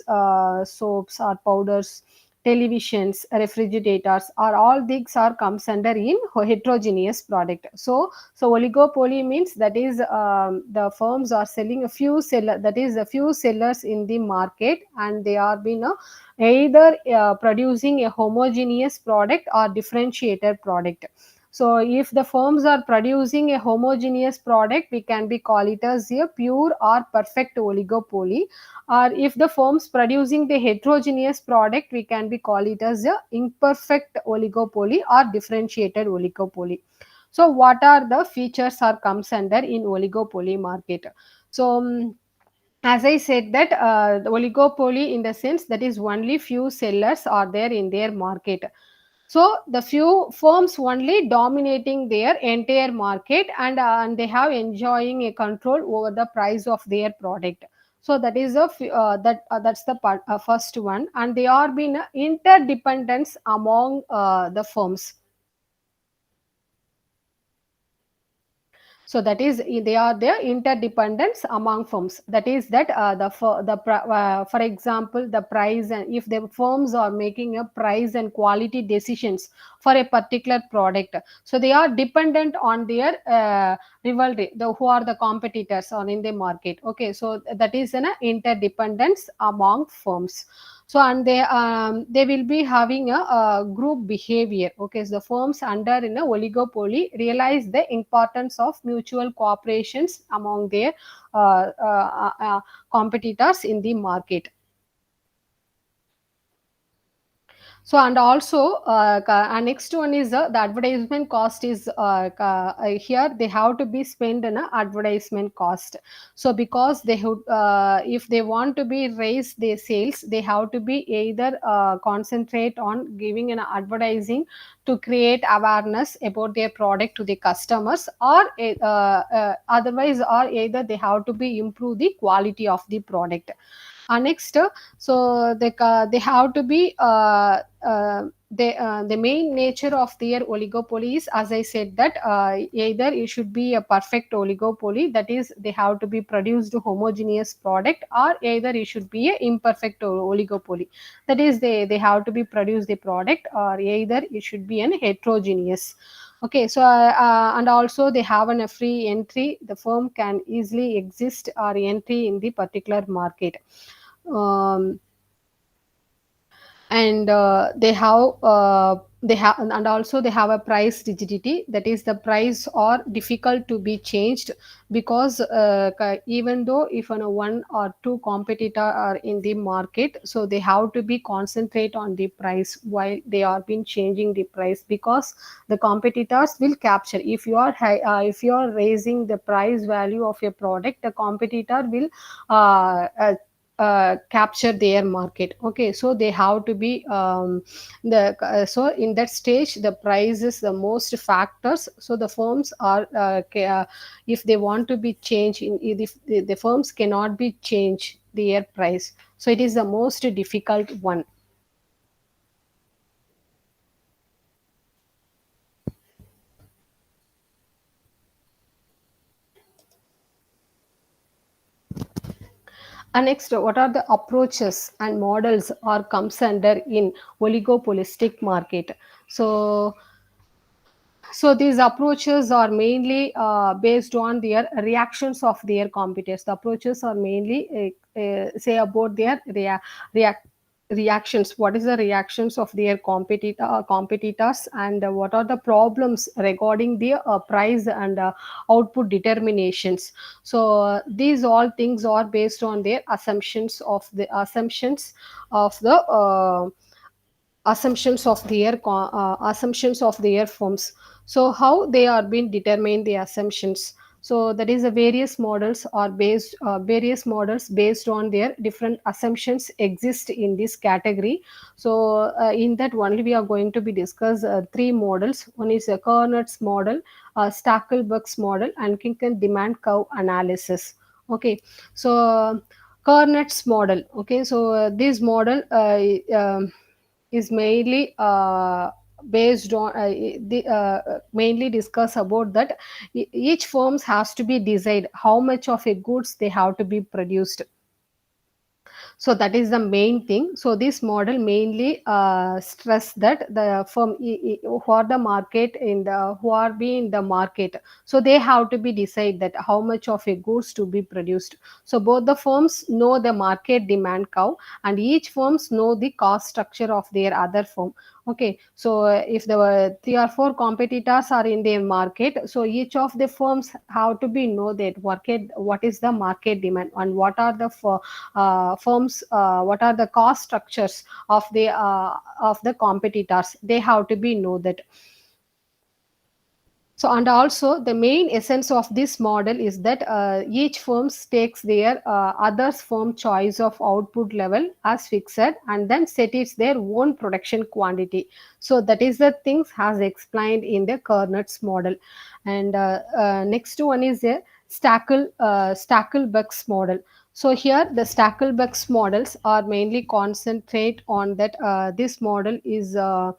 soaps or powders, televisions, refrigerators, or all these are comes under in heterogeneous product. So oligopoly means that is the firms are selling a few seller, that is a few sellers in the market, and they are been either producing a homogeneous product or differentiated product. So if the firms are producing a homogeneous product, we can be call it as a pure or perfect oligopoly. Or if the firms producing the heterogeneous product, we can be call it as a imperfect oligopoly or differentiated oligopoly. So what are the features or comes under in oligopoly market? So as I said that the oligopoly in the sense that is only few sellers are there in their market. So the few firms only dominating their entire market, and they have enjoying a control over the price of their product. So that is that's the part, first one, and they are been interdependence among the firms. So that is they are their interdependence among firms. That is that for example, the price, and if the firms are making a price and quality decisions for a particular product, so they are dependent on their rivalry, the who are the competitors on in the market. Okay, so that is an interdependence among firms. So and they will be having a group behavior. Okay, so the firms under in a oligopoly realize the importance of mutual cooperations among their competitors in the market. So and also next one is the advertisement cost is here they have to be spent in a advertisement cost. So because they would if they want to be raise their sales, they have to be either concentrate on giving an advertising to create awareness about their product to the customers, or otherwise, or either they have to be improve the quality of the product. Next, so they have to be the main nature of their oligopoly is, as I said, that either it should be a perfect oligopoly, that is they have to be produced homogeneous product, or either it should be a imperfect oligopoly, that is they have to be produced the product, or either it should be an heterogeneous. Okay, so and also they have a free entry, the firm can easily exist or entry in the particular market. um, and they have, and also they have a price rigidity, that is the price are difficult to be changed, because even though if one or two competitor are in the market, so they have to be concentrate on the price while they are been changing the price, because the competitors will capture, if you are if you are raising the price value of your product, the competitor will capture their market. Okay, so they have to be so in that stage the price is the most factors, so the firms are if they want to be changed in, if the firms cannot be changed their price, so it is the most difficult one. And next, what are the approaches and models or comes under in oligopolistic market? So these approaches are mainly based on their reactions of their competitors. The approaches are mainly say about their react reactions. What is the reactions of their competitors, and what are the problems regarding the price and output determinations. So these all things are based on their of the assumptions of their firms. So how they are being determined the assumptions, so that is the various models based on their different assumptions exist in this category. So in that only we are going to be discuss three models. One is a Carnot's model, Stackelberg's model, and Kink and demand curve analysis. Okay, so Carnot's model. Okay, so this model is mainly based on mainly discuss about that each firms has to be decide how much of a goods they have to be produced. So that is the main thing. So this model mainly stress that the firm who are the market in the who are be in the market, so they have to be decide that how much of a goods to be produced. So both the firms know the market demand curve, and each firms know the cost structure of their other firm. Okay, so if there were three or four competitors are in their market, so each of the firms have to be know that market, what is the market demand, and what are the firms, what are the cost structures of the competitors, they have to be know that. So and also the main essence of this model is that each firm takes their others firm choice of output level as fixed, and then set its their own production quantity. So that is the things has explained in the Carnot's model. And next one is a Stackelberg's model. So here the Stackelberg's models are mainly concentrate on that this model is uh,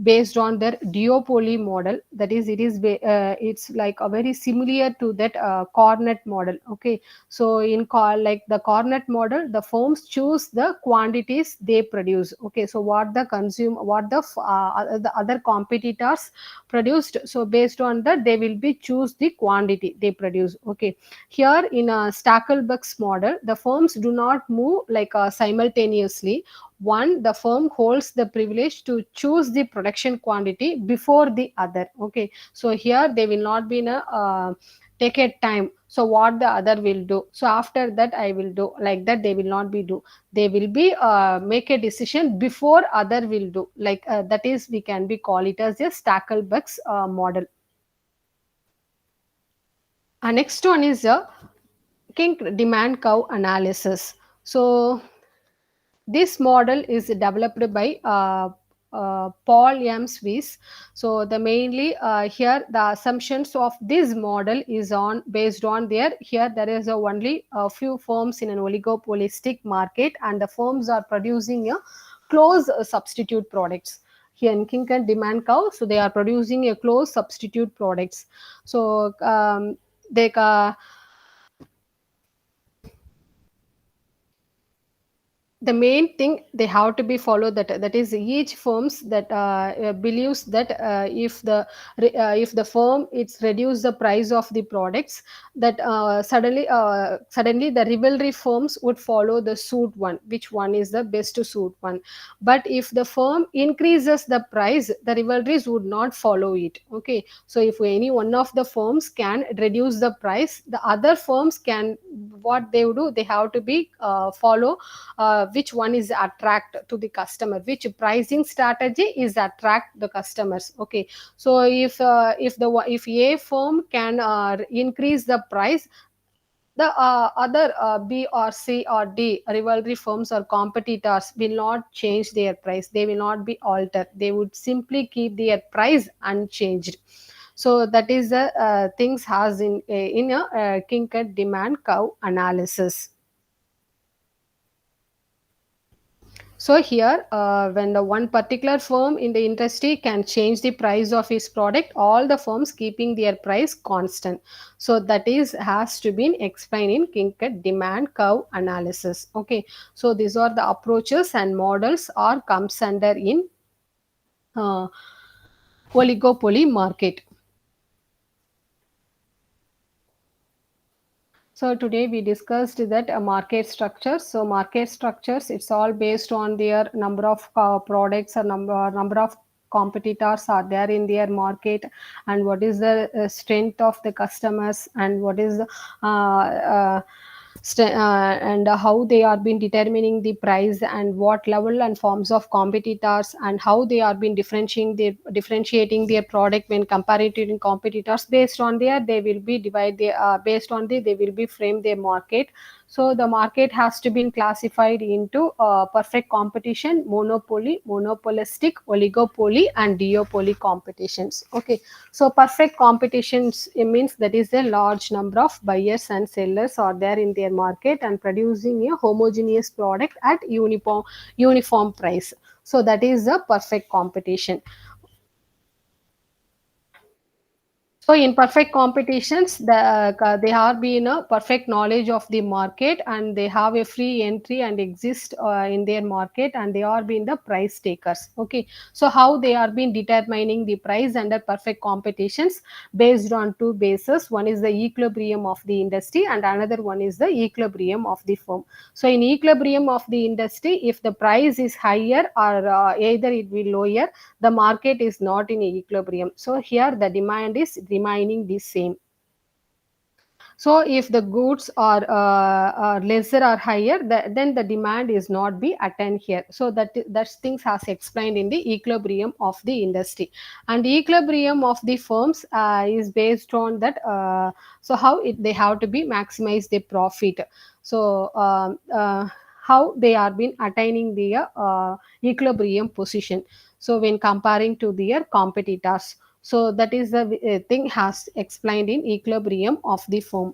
based on their duopoly model, that is it's like a very similar to that Cornet model. Okay, so in like the Cornet model, the firms choose the quantities they produce. Okay, so what the other competitors produced, so based on that they will be choose the quantity they produce. Okay, here in a Stackelberg's model, the firms do not move like simultaneously. One, the firm holds the privilege to choose the production quantity before the other. Okay, so here they will not be in a take a time, so what the other will do, so after that I will do, like that they will not be do. They will be make a decision before other will do, like that is we can be call it as a Stackelberg's model. Next one is a kink demand curve analysis. So this model is developed by Paul M. Swiss. So the mainly here the assumptions of this model is on based on there is only a few firms in an oligopolistic market, and the firms are producing a close substitute products. Here in King and Demand Cow, so they are producing a close substitute products. So they the main thing they have to be followed, that is each firms that believes that if the firm it's reduce the price of the products, that suddenly the rivalry firms would follow the suit one, which one is the best to suit one. But if the firm increases the price, the rivalries would not follow it. Okay, so if any one of the firms can reduce the price, the other firms can, what they would do, they have to be follow which one is attract to the customer, which pricing strategy is attract the customers. Okay, so if a firm can increase the price, the other B or C or D rivalry firms or competitors will not change their price, they will not be altered, they would simply keep their price unchanged. So that is the things has in a Kinkard demand curve analysis. So here, when the one particular firm in the industry can change the price of his product, all the firms keeping their price constant. So that is has to be explained in Kinkard demand curve analysis. Okay, so these are the approaches and models are comes under in uh, oligopoly market. So today we discussed that market structures. So market structures, it's all based on their number of products or number of competitors are there in their market, and what is the strength of the customers, and what is the and how they are been determining the price, and what level and forms of competitors, and how they are been differentiating their product when compared to competitors. Based on there they will be divide their based on the they will be frame their market. So the market has to be classified into perfect competition, monopoly, monopolistic, oligopoly, and duopoly competitions. Okay, so perfect competitions, it means that is a large number of buyers and sellers are there in their market and producing a homogeneous product at uniform price. So that is a perfect competition. So in perfect competitions, they have been a perfect knowledge of the market, and they have a free entry and exist in their market, and they are being the price takers. Okay, so how they are been determining the price under perfect competitions, based on two bases. One is the equilibrium of the industry, and another one is the equilibrium of the firm. So in equilibrium of the industry, if the price is higher or either it will lower, the market is not in equilibrium. So here the demand is remaining the same. So if the goods are lesser or higher, then the demand is not be attained here. So that things has explained in the equilibrium of the industry, and equilibrium of the firms is based on that. So how they have to be maximize their profit. So how they are been attaining their equilibrium position. So when comparing to their competitors, so that is the thing has explained in equilibrium of the firm.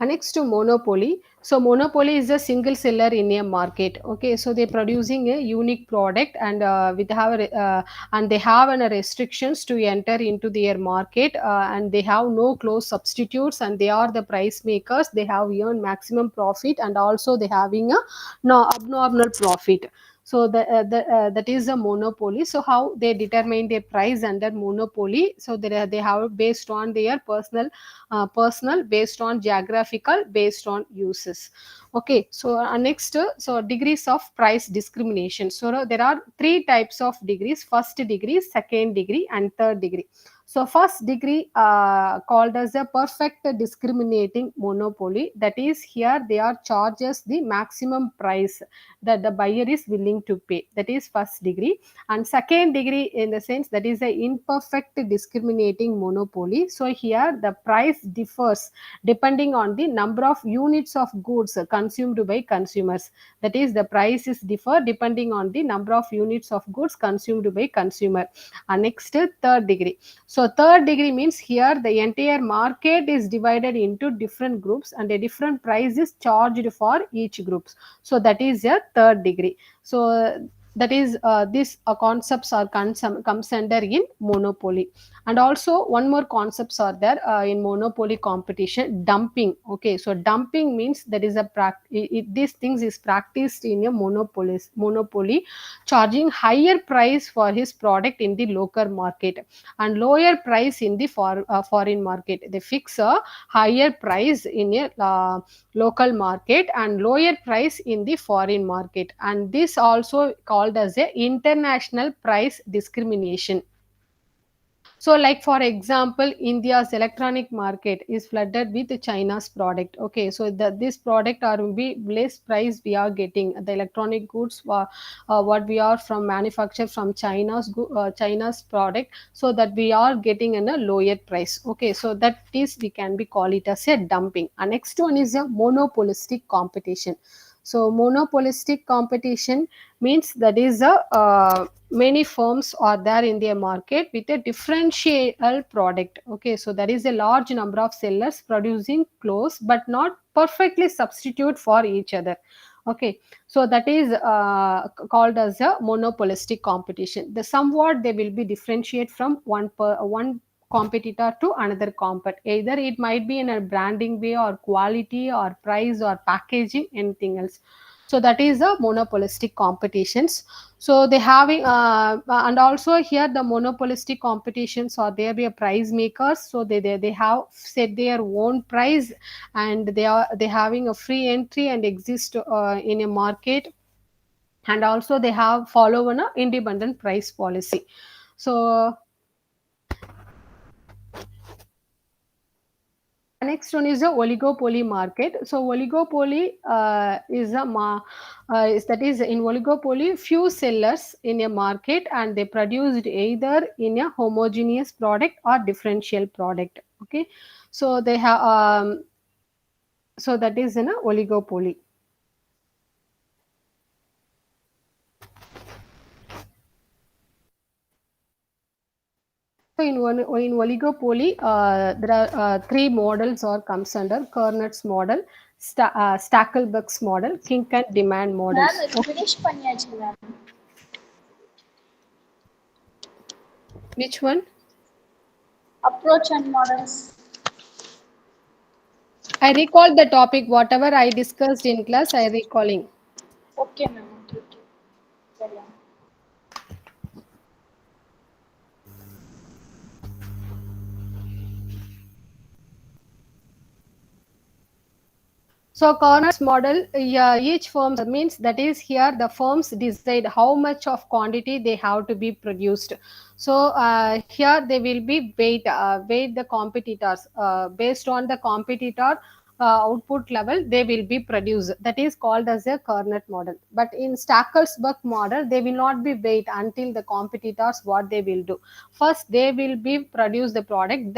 And next to monopoly. So monopoly is a single seller in a market. Okay, so they're producing a unique product, and and they have an restrictions to enter into their market, and they have no close substitutes, and they are the price makers. They have earned maximum profit, and also they having a no abnormal profit. So that is a monopoly. So how they determine their price under monopoly? So they have based on their personal, based on geographical, based on uses. Okay, so next so degrees of price discrimination. So there are three types of degrees: first degree, second degree, and third degree. So first degree called as a perfect discriminating monopoly. That is, here they are charges the maximum price that the buyer is willing to pay. That is first degree. And second degree, in the sense, that is a imperfect discriminating monopoly. So here the price differs depending on the number of units of goods consumed by consumers. That is, the price is differ depending on the number of units of goods consumed by consumer. And next, third degree. So third degree means here the entire market is divided into different groups and a different price is charged for each groups. So that is a third degree. So that is these concepts are comes under in monopoly. And also one more concepts are there in monopoly competition: dumping. Okay, so dumping means that is a these things is practiced in a monopoly, charging higher price for his product in the local market and lower price in the foreign market. They fix a higher price in a local market and lower price in the foreign market, and this also called as a international price discrimination. So, like for example, India's electronic market is flooded with China's product. Okay, so this product are be less price we are getting the electronic goods what we are from manufactured from China's product, so that we are getting in a lower price. Okay, so that is we can be call it as a dumping. And next one is a monopolistic competition. So monopolistic competition means that is a many firms are there in their market with a differential product. Okay, so there is a large number of sellers producing close but not perfectly substitute for each other. Okay, so that is called as a monopolistic competition. The somewhat they will be differentiate from one competitor to another either it might be in a branding way or quality or price or packaging, anything else. So that is a monopolistic competitions. So they having and also here the monopolistic competitions or there be a price makers, so they have set their own price, and they having a free entry and exist in a market, and also they have follow an independent price policy. So next one is a oligopoly market. So oligopoly is that is in oligopoly few sellers in a market and they produced either in a homogeneous product or differential product. Okay, so they have so that is in a oligopoly. So in oligopoly, there are three models or comes under Kernet's model, Stackelberg's model, kink and demand models. Ma'am இது finish பண்ணியாச்சு ma'am. Which one? Approach and models. I recall the topic, whatever I discussed in class, I recalling. Okay ma'am. Okay okay. சரியா. So corners model, yeah, each firm means that is here the firms decide how much of quantity they have to be produced. So here they will be weight the competitors based on the competitor output level they will be produced. That is called as a Cornet model. But in Stackelsberg model, they will not be wait until the competitors what they will do. First, they will be produce the product.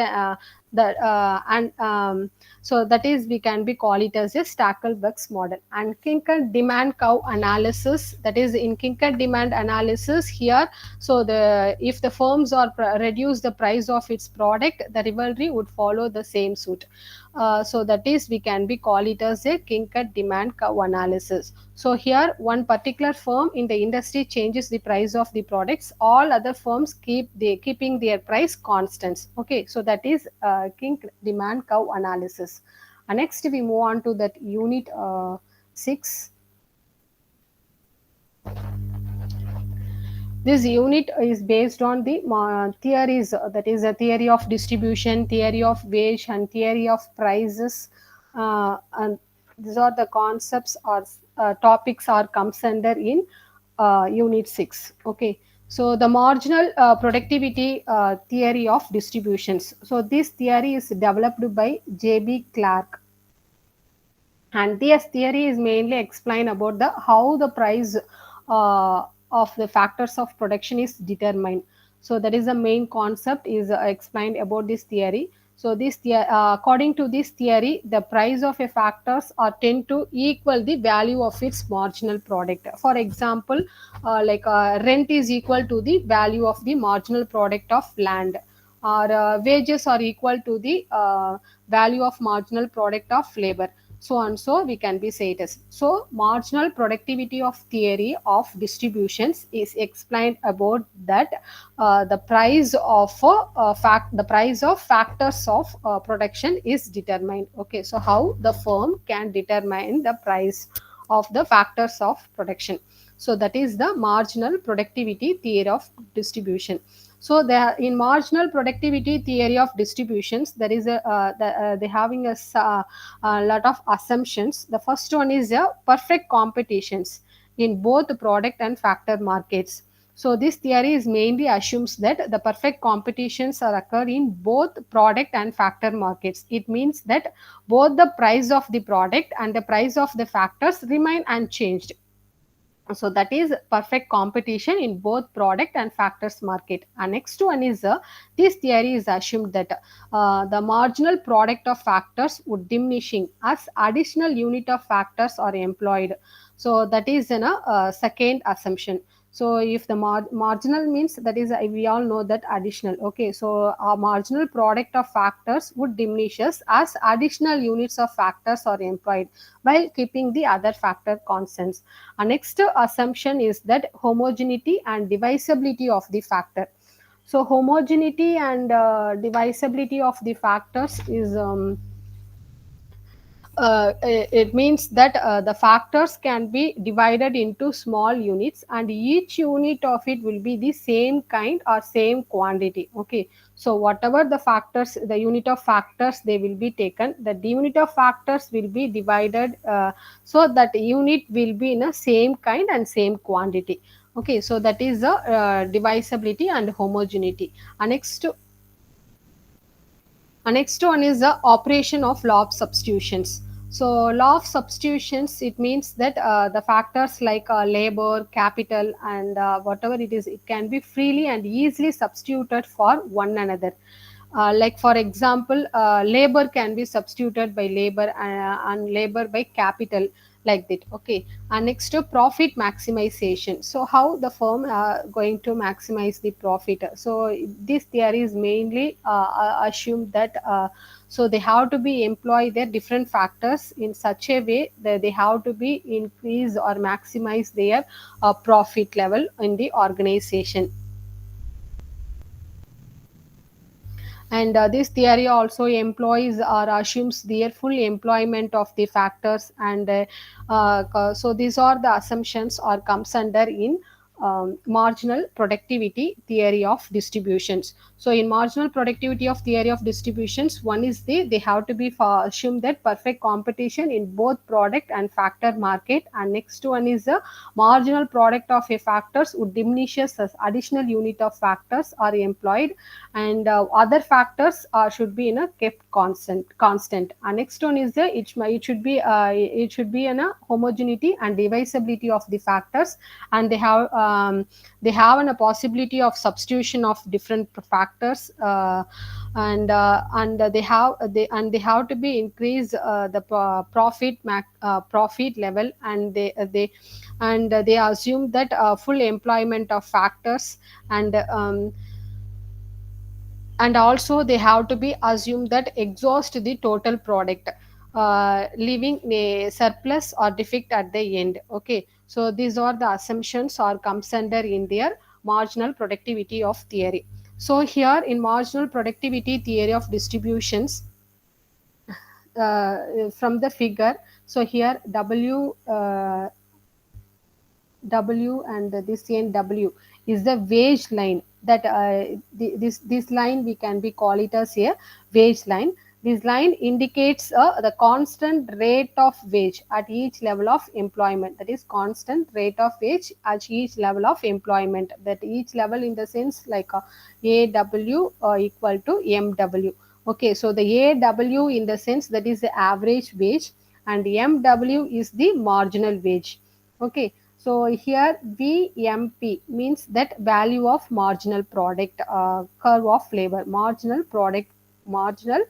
And so that is we can be call it as a Stackelberg's model. And Kinker demand curve analysis, that is in Kinker demand analysis here. So the if the firms are reduce the price of its product, the rivalry would follow the same suit. So that is we can be call it as a Kinker demand curve analysis. So here one particular firm in the industry changes the price of the products, all other firms keeping their price constants. Okay, so that is Kink demand curve analysis. Next we move on to that unit 6. This unit is based on the theories, that is a theory of distribution, theory of wage, and theory of prices. And these are the concepts or topics are comes under in unit 6. Okay, So the marginal productivity theory of distributions. So this theory is developed by J.B. Clark, and this theory is mainly explain about the how the price of the factors of production is determined. So that is the main concept is explained about this theory. So according to this theory, the price of a factors are tend to equal the value of its marginal product. For example, rent is equal to the value of the marginal product of land, or wages are equal to the value of marginal product of labor, so and so we can be say it as. So marginal productivity of theory of distributions is explained about that the price of factors of production is determined. Okay, so how the firm can determine the price of the factors of production. So that is the marginal productivity theory of distribution. So there in marginal productivity theory of distributions, there is they having a lot of assumptions. The first one is a perfect competitions in both product and factor markets. So this theory is mainly assumes that the perfect competitions are occur in both product and factor markets. It means that both the price of the product and the price of the factors remain unchanged. So that is perfect competition in both product and factors market. And next one is this theory is assumed that the marginal product of factors would diminishing as additional unit of factors are employed. So that is a second assumption. So if the marginal means, that is we all know that additional. Okay, so our marginal product of factors would diminishes as additional units of factors are employed while keeping the other factor constants. Our next assumption is that homogeneity and divisibility of the factor. So homogeneity and divisibility of the factors is it means that the factors can be divided into small units, and each unit of it will be the same kind or same quantity. Okay, so whatever the factors, the unit of factors they will be taken, the unit of factors will be divided so that unit will be in a same kind and same quantity. Okay, so that is the divisibility and homogeneity. Next one is the operation of law of substitutions. So law of substitutions, it means that the factors like labor, capital, and whatever it is, it can be freely and easily substituted for one another. Like for example, labor can be substituted by labor, and labor by capital, like that. Okay, and next to profit maximization. So how the firm going to maximize the profit? So this theory is mainly assume that so they have to be employ their different factors in such a way that they have to be increase or maximize their profit level in the organization. And this theory also employs or assumes their full employment of the factors, and so these are the assumptions or comes under in marginal productivity theory of distributions. So in marginal productivity of theory of distributions, one is they have to be assume that perfect competition in both product and factor market. And next one is the marginal product of a factors would diminishes as additional unit of factors are employed, and other factors should be in a kept constant. And next one is the it should be in a homogeneity and divisibility of the factors, and they have a possibility of substitution of different factors, and they have to be increase the profit level, and they assume that full employment of factors, and also they have to be assumed that exhaust the total product, leaving a surplus or defect at the end. Okay, so these are the assumptions or comes under in their marginal productivity of theory. So here in marginal productivity theory of distributions, from the figure, so here W and this NW is the wage line, that this line we can be call it as a wage line. This line indicates the constant rate of wage at each level of employment. That is constant rate of wage at each level of employment. That each level in the sense like AW equal to MW. Okay, so the AW in the sense that is the average wage and MW is the marginal wage. Okay, so here VMP means that value of marginal product, curve of labor, marginal product, marginal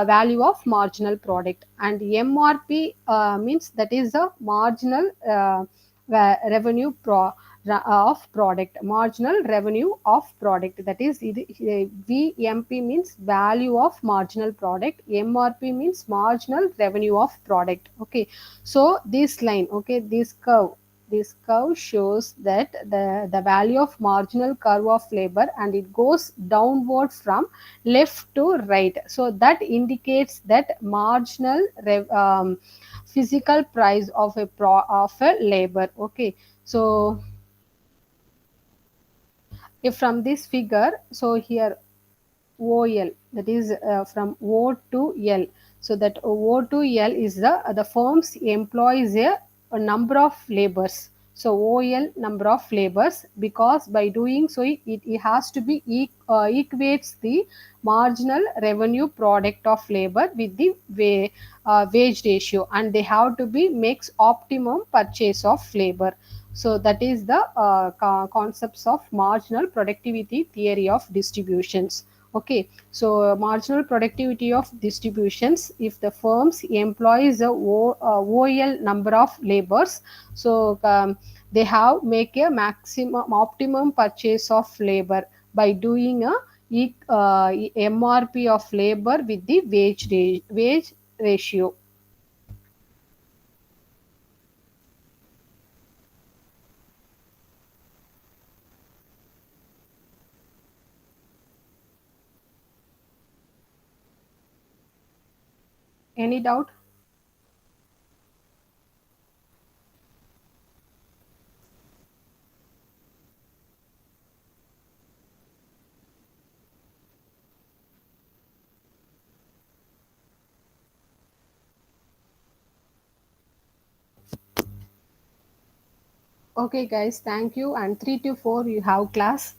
value of marginal product, and MRP means that is the marginal revenue of product, marginal revenue of product. That is VMP means value of marginal product, MRP means marginal revenue of product. Okay, so this line, okay, this curve shows that the value of marginal curve of labor and it goes downward from left to right. So that indicates that marginal physical price of of a labor. Okay, so if from this figure, so here OL, that is from O to L. So that O to L is the firm's employs a number of labors. So OL number of labors, because by doing so it has to be equates the marginal revenue product of labor with the wage ratio, and they have to be makes optimum purchase of labor. So that is the concepts of marginal productivity theory of distributions. Okay, so marginal productivity of distributions, if the firms employs OL number of labors, so they have make a maximum optimum purchase of labor by doing a MRP of labor with the wage ratio. Any doubt? Okay guys, thank you, and 3 to 4 you have class.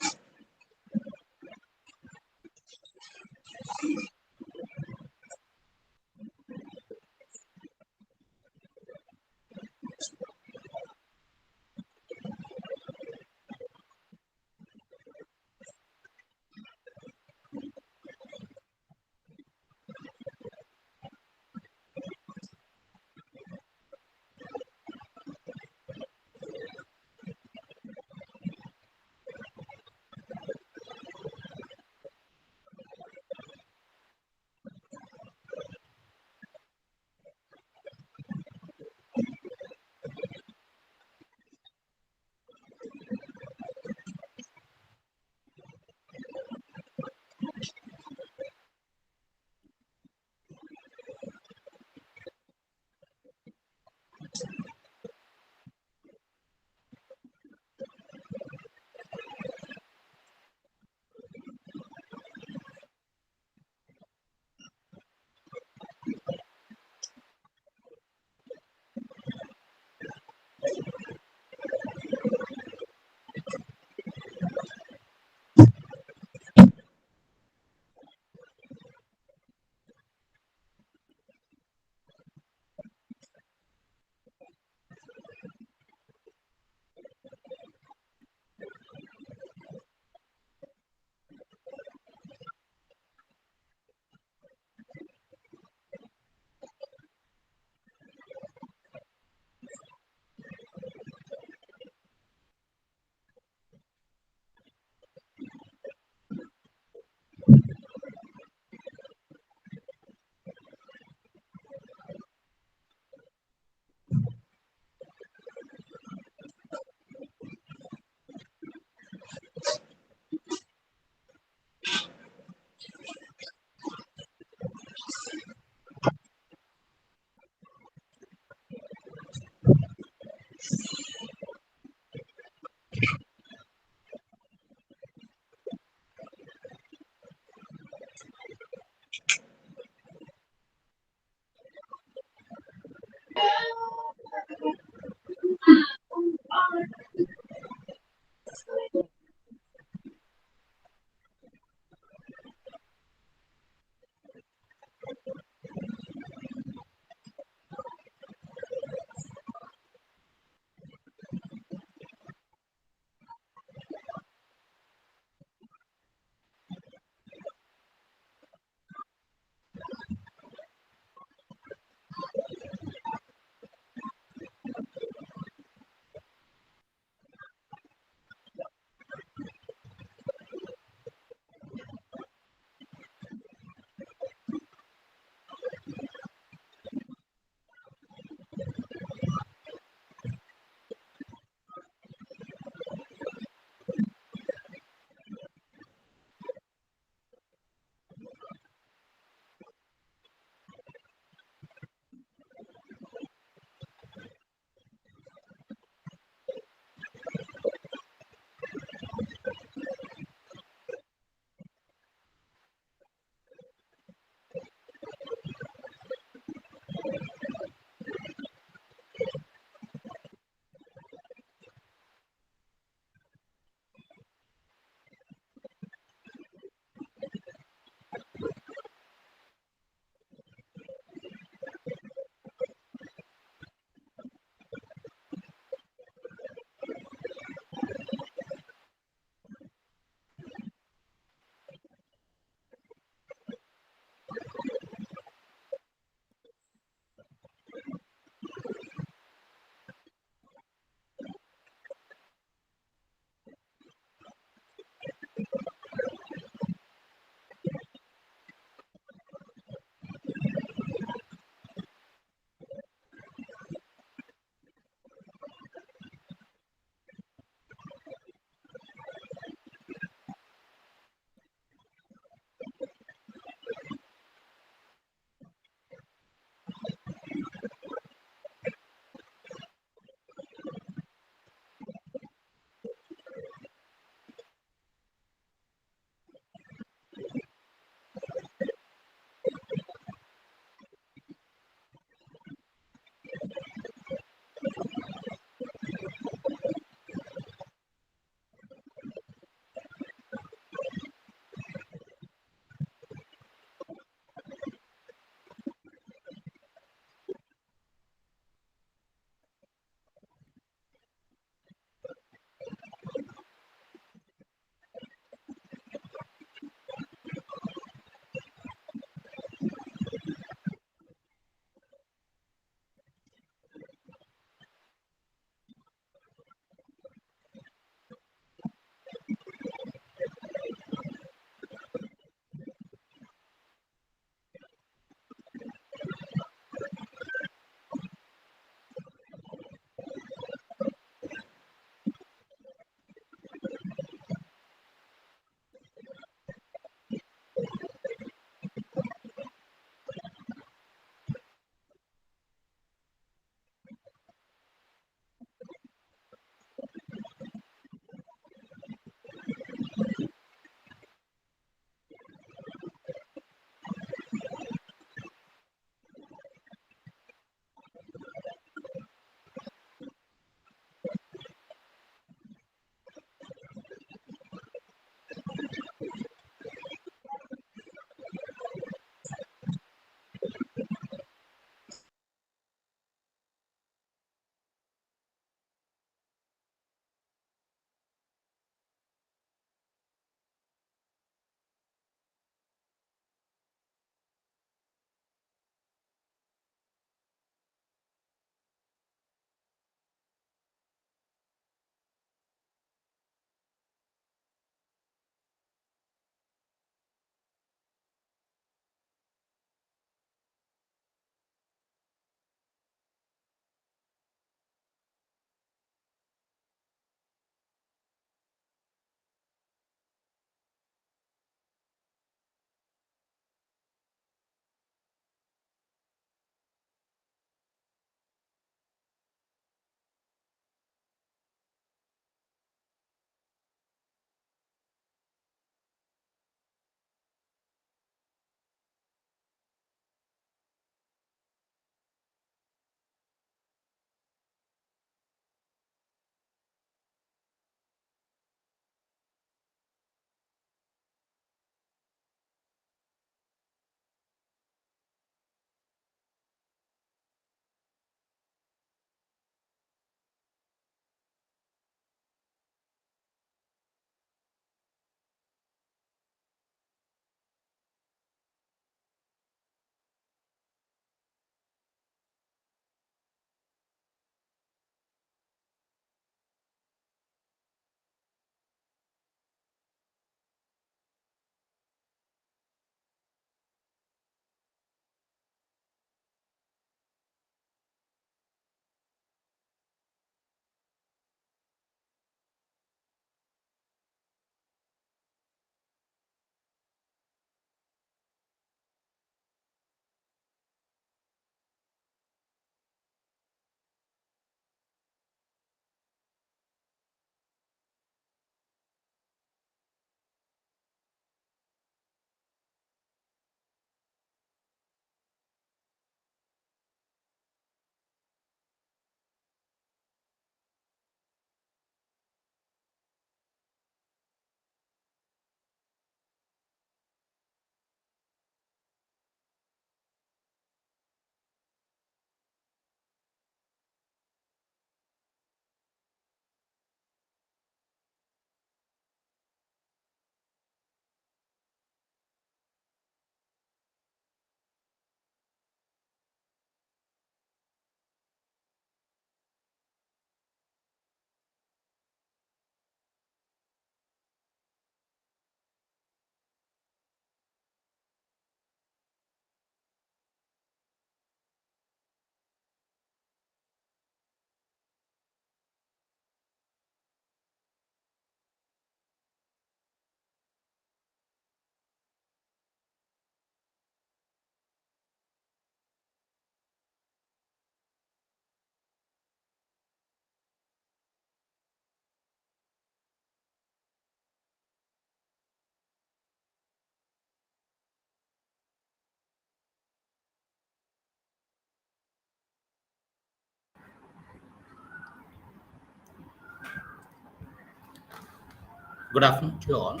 Good afternoon to you all.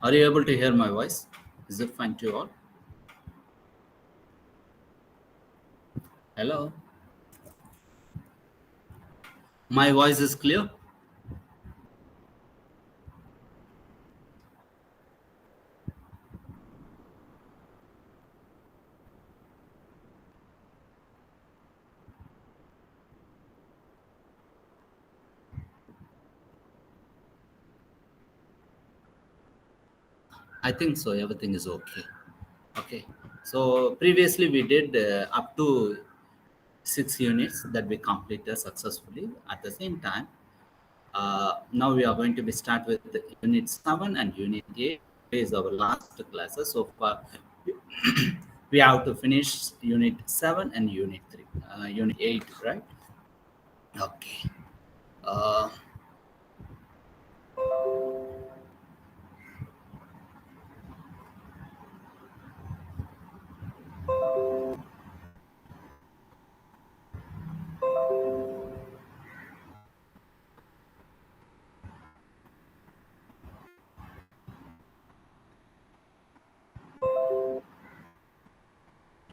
Are you able to hear my voice? Is it fine to you all? Hello? My voice is clear? I think so. Everything is okay. Okay. So previously we did up to 6 units that we completed successfully. At the same time, now we are going to be start with the unit 7 and unit 8 is our last classes. So far, we have to finish unit 7 and unit 3, unit 8, right? Okay. Uh,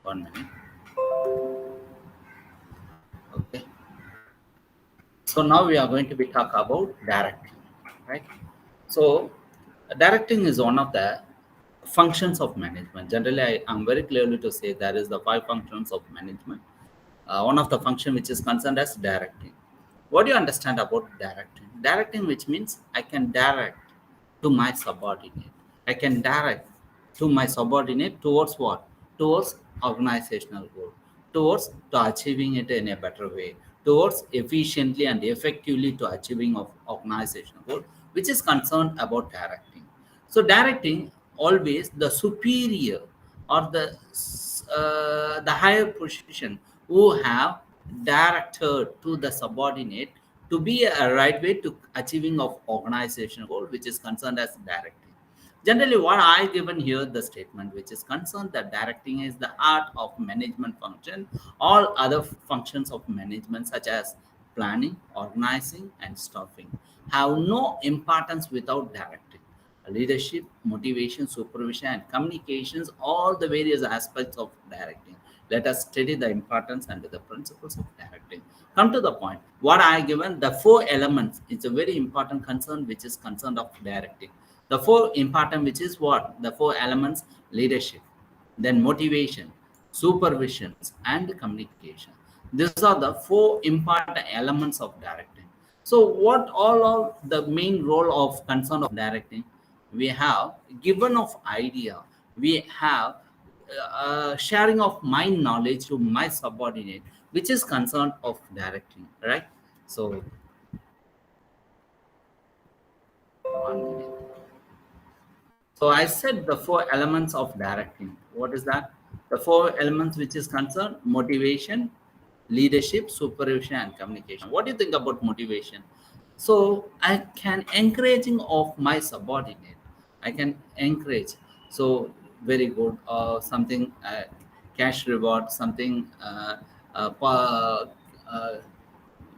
One minute. Okay. So now we are going to be talk about directing, right? So directing is one of the functions of management. Generally, I am very clearly to say there is the 5 functions of management. One of the function which is concerned as directing. What do you understand about directing? Directing, which means I can direct to my subordinate. I can direct to my subordinate towards what? Towards organizational goal, towards to achieving it in a better way, towards efficiently and effectively to achieving of organizational goal, which is concerned about directing. So directing always the superior or the higher position who have directed to the subordinate to be a right way to achieving of organizational goal, which is concerned as directing. Generally, what I given here the statement which is concerned that directing is the art of management function. All other functions of management such as planning, organizing, and staffing have no importance without directing. Leadership, motivation, supervision, and communications, all the various aspects of directing. Let us study the importance and the principles of directing. Come to the point. What I given the 4 elements is a very important concern which is concerned of directing. The 4 important, which is what? The 4 elements: leadership, then motivation, supervisions, and communication. These are the 4 important elements of directing. So, what all of the main role of concern of directing? We have given of idea. We have sharing of my knowledge to my subordinate, which is concerned of directing, right? So, 1 minute. So I said the 4 elements of directing. What is that? The 4 elements which is concerned: motivation, leadership, supervision, and communication. What do you think about motivation? So I can encouraging of my subordinate. I can encourage. So very good. Something cash reward, something uh,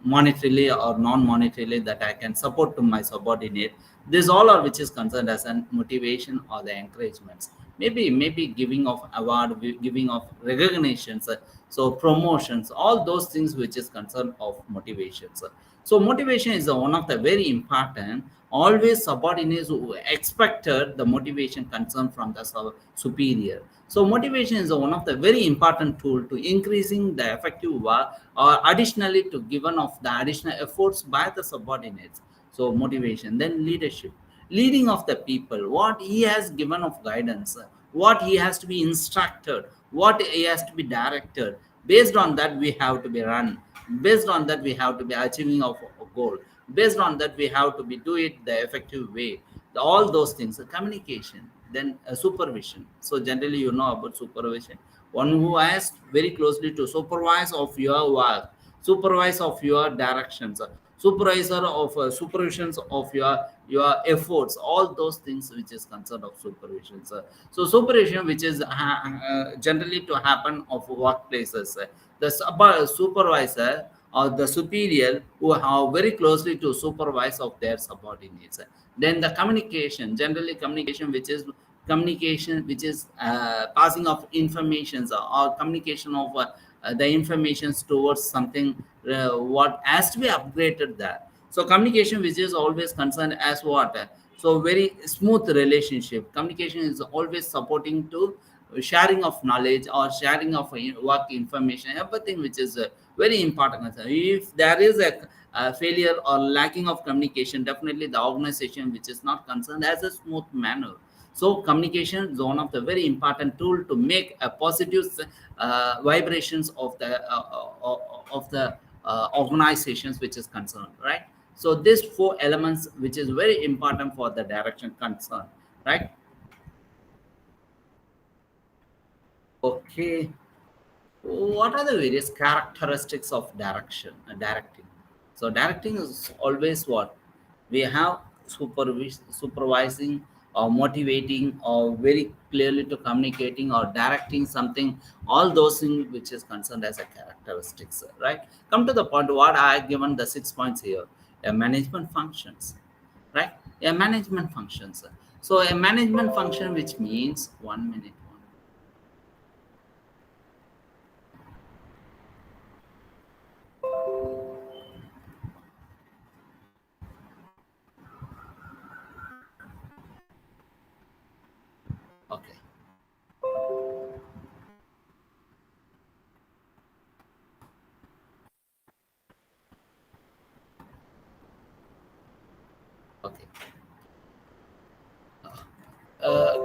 monetarily or non-monetarily that I can support to my subordinate. This all are which is concerned as an motivation or the encouragements. Maybe giving of award, giving of recognitions, so promotions, all those things which is concerned of motivations. So motivation is one of the very important. Always subordinates who expected the motivation concern from the superior. So motivation is one of the very important tool to increasing the effective work or additionally to given of the additional efforts by the subordinates. So motivation, then leadership, leading of the people, what he has given of guidance, what he has to be instructed, what he has to be directed. Based on that, we have to be run. Based on that, we have to be achieving of a goal. Based on that, we have to be do it the effective way. All those things, communication, then supervision. So generally, you know about supervision. One who has very closely to supervise of your work, supervise of your directions, supervisor of supervisions of your efforts, all those things which is concerned of supervision. So supervision which is generally to happen of workplaces, the supervisor or the superior who have very closely to supervise of their subordinates. Then the communication, generally communication which is passing of informations or communication of the informations towards something what has to be upgraded there. So communication which is always concerned as what, so very smooth relationship. Communication is always supporting to sharing of knowledge or sharing of work information, everything which is very important. If there is a failure or lacking of communication, definitely the organization which is not concerned as a smooth manner. So communication is one of the very important tool to make a positive vibrations of the organizations which is concerned, right? So these four elements which is very important for the direction concern, right? Okay. What are the various characteristics of directing? So directing is always what we have: supervising or motivating or very clearly to communicating or directing something, all those things which is concerned as a characteristics, right? Come to the point what I given the 6 points here. A management functions, right? A management functions. So a management function which means 1 minute. Okay. Okay.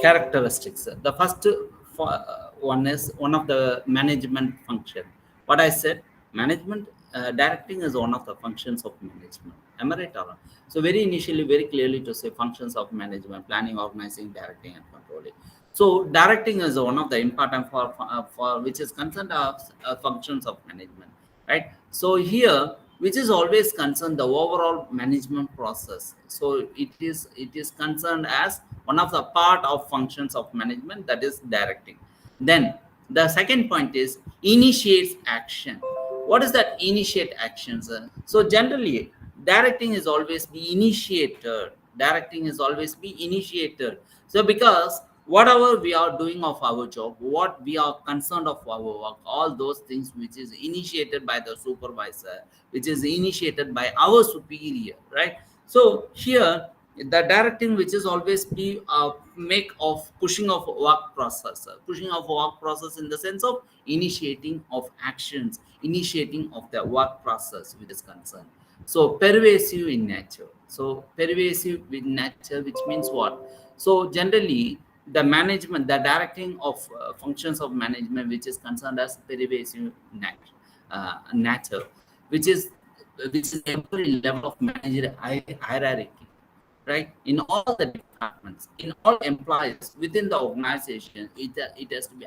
Characteristics. The first one is one of the management function. What I said, management directing is one of the functions of management. Am I right or not? So very initially, very clearly to say functions of management: planning, organizing, directing, and controlling. So directing is one of the important for which is concerned of functions of management, right? So here, which is always concerned the overall management process. So it is concerned as one of the part of functions of management, that is directing. Then the second point is initiates action. What is that initiate actions? So generally directing is always be initiated. Directing is always be initiated. So because whatever we are doing of our job, what we are concerned of our work, all those things which is initiated by the supervisor, which is initiated by our superior, right? So here the directing which is always be make of pushing of work process, pushing of work process in the sense of initiating of actions, initiating of the work process which is concerned. So pervasive in nature. So pervasive in nature, which means what? So generally the management, the directing of functions of management which is concerned as pervasive nature, which is every level of manager hierarchy, right? In all the departments, in all employees within the organization, it has to be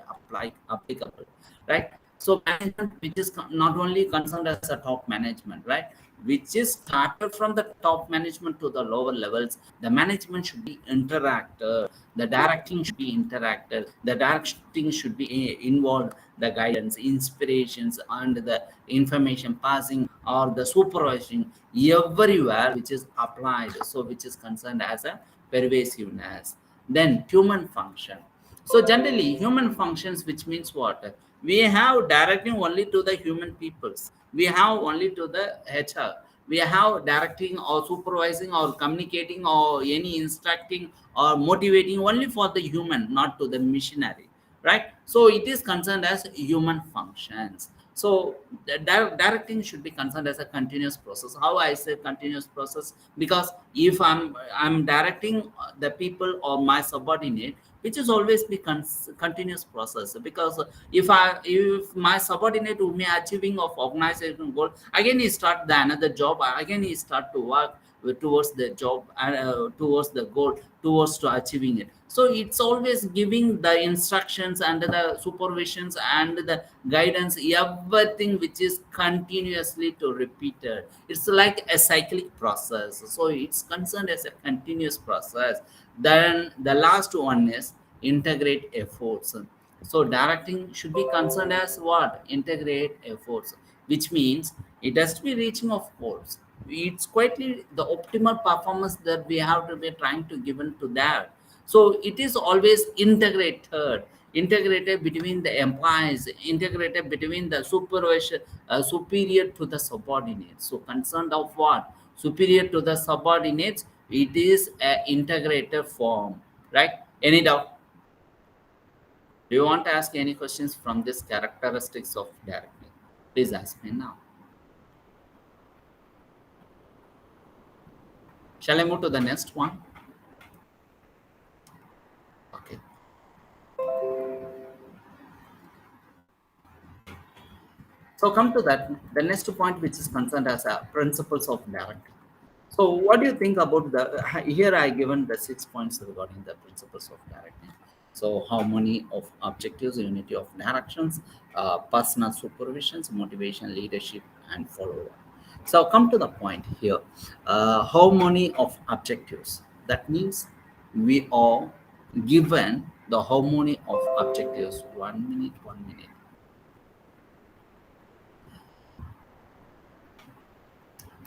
applicable, right? So management which is not only concerned as a top management, right, which is started from the top management to the lower levels, the management should be interacted, the directing should be interacted, the directing should be involved, the guidance, inspirations, and the information passing or the supervising everywhere which is applied, so which is concerned as a pervasiveness. Then human function. So generally human functions, which means what? We have directing only to the human peoples, we have only to the HR, we have directing or supervising or communicating or any instructing or motivating only for the human, not to the machinery, right? So it is concerned as human functions. So the directing should be concerned as a continuous process. How I say continuous process? Because if I'm directing the people or my subordinate, which is always be continuous process. Because if my subordinate who may achieving of organization goal, again he start the another job, again he start to work towards the job, towards the goal, towards to achieving it. So it's always giving the instructions and the supervisions and the guidance, everything which is continuously to repeated. It's like a cyclic process, so it's concerned as a continuous process. Then the last one is integrate efforts. So directing should be concerned as what? Integrate efforts. which means it has to be reaching of goals. It's quietly the optimal performance that we have to be trying to given to that. So it is always integrated between the employees, integrated between the supervisor, superior to the subordinates. So concerned of what? Superior to the subordinates, it is a integrated form, right? Any doubt? Do you want to ask any questions from this characteristics of directing? Please ask me now. Shall I move to the next one? Okay. So come to that, the next point which is concerned as principles of directing. So what do you think about the, here I given the 6 points regarding the principles of directing. So harmony of objectives, unity of directions, personal supervisions, motivation, leadership, and follow-up. So come to the point here, harmony of objectives. That means we are given the harmony of objectives. 1 minute, 1 minute.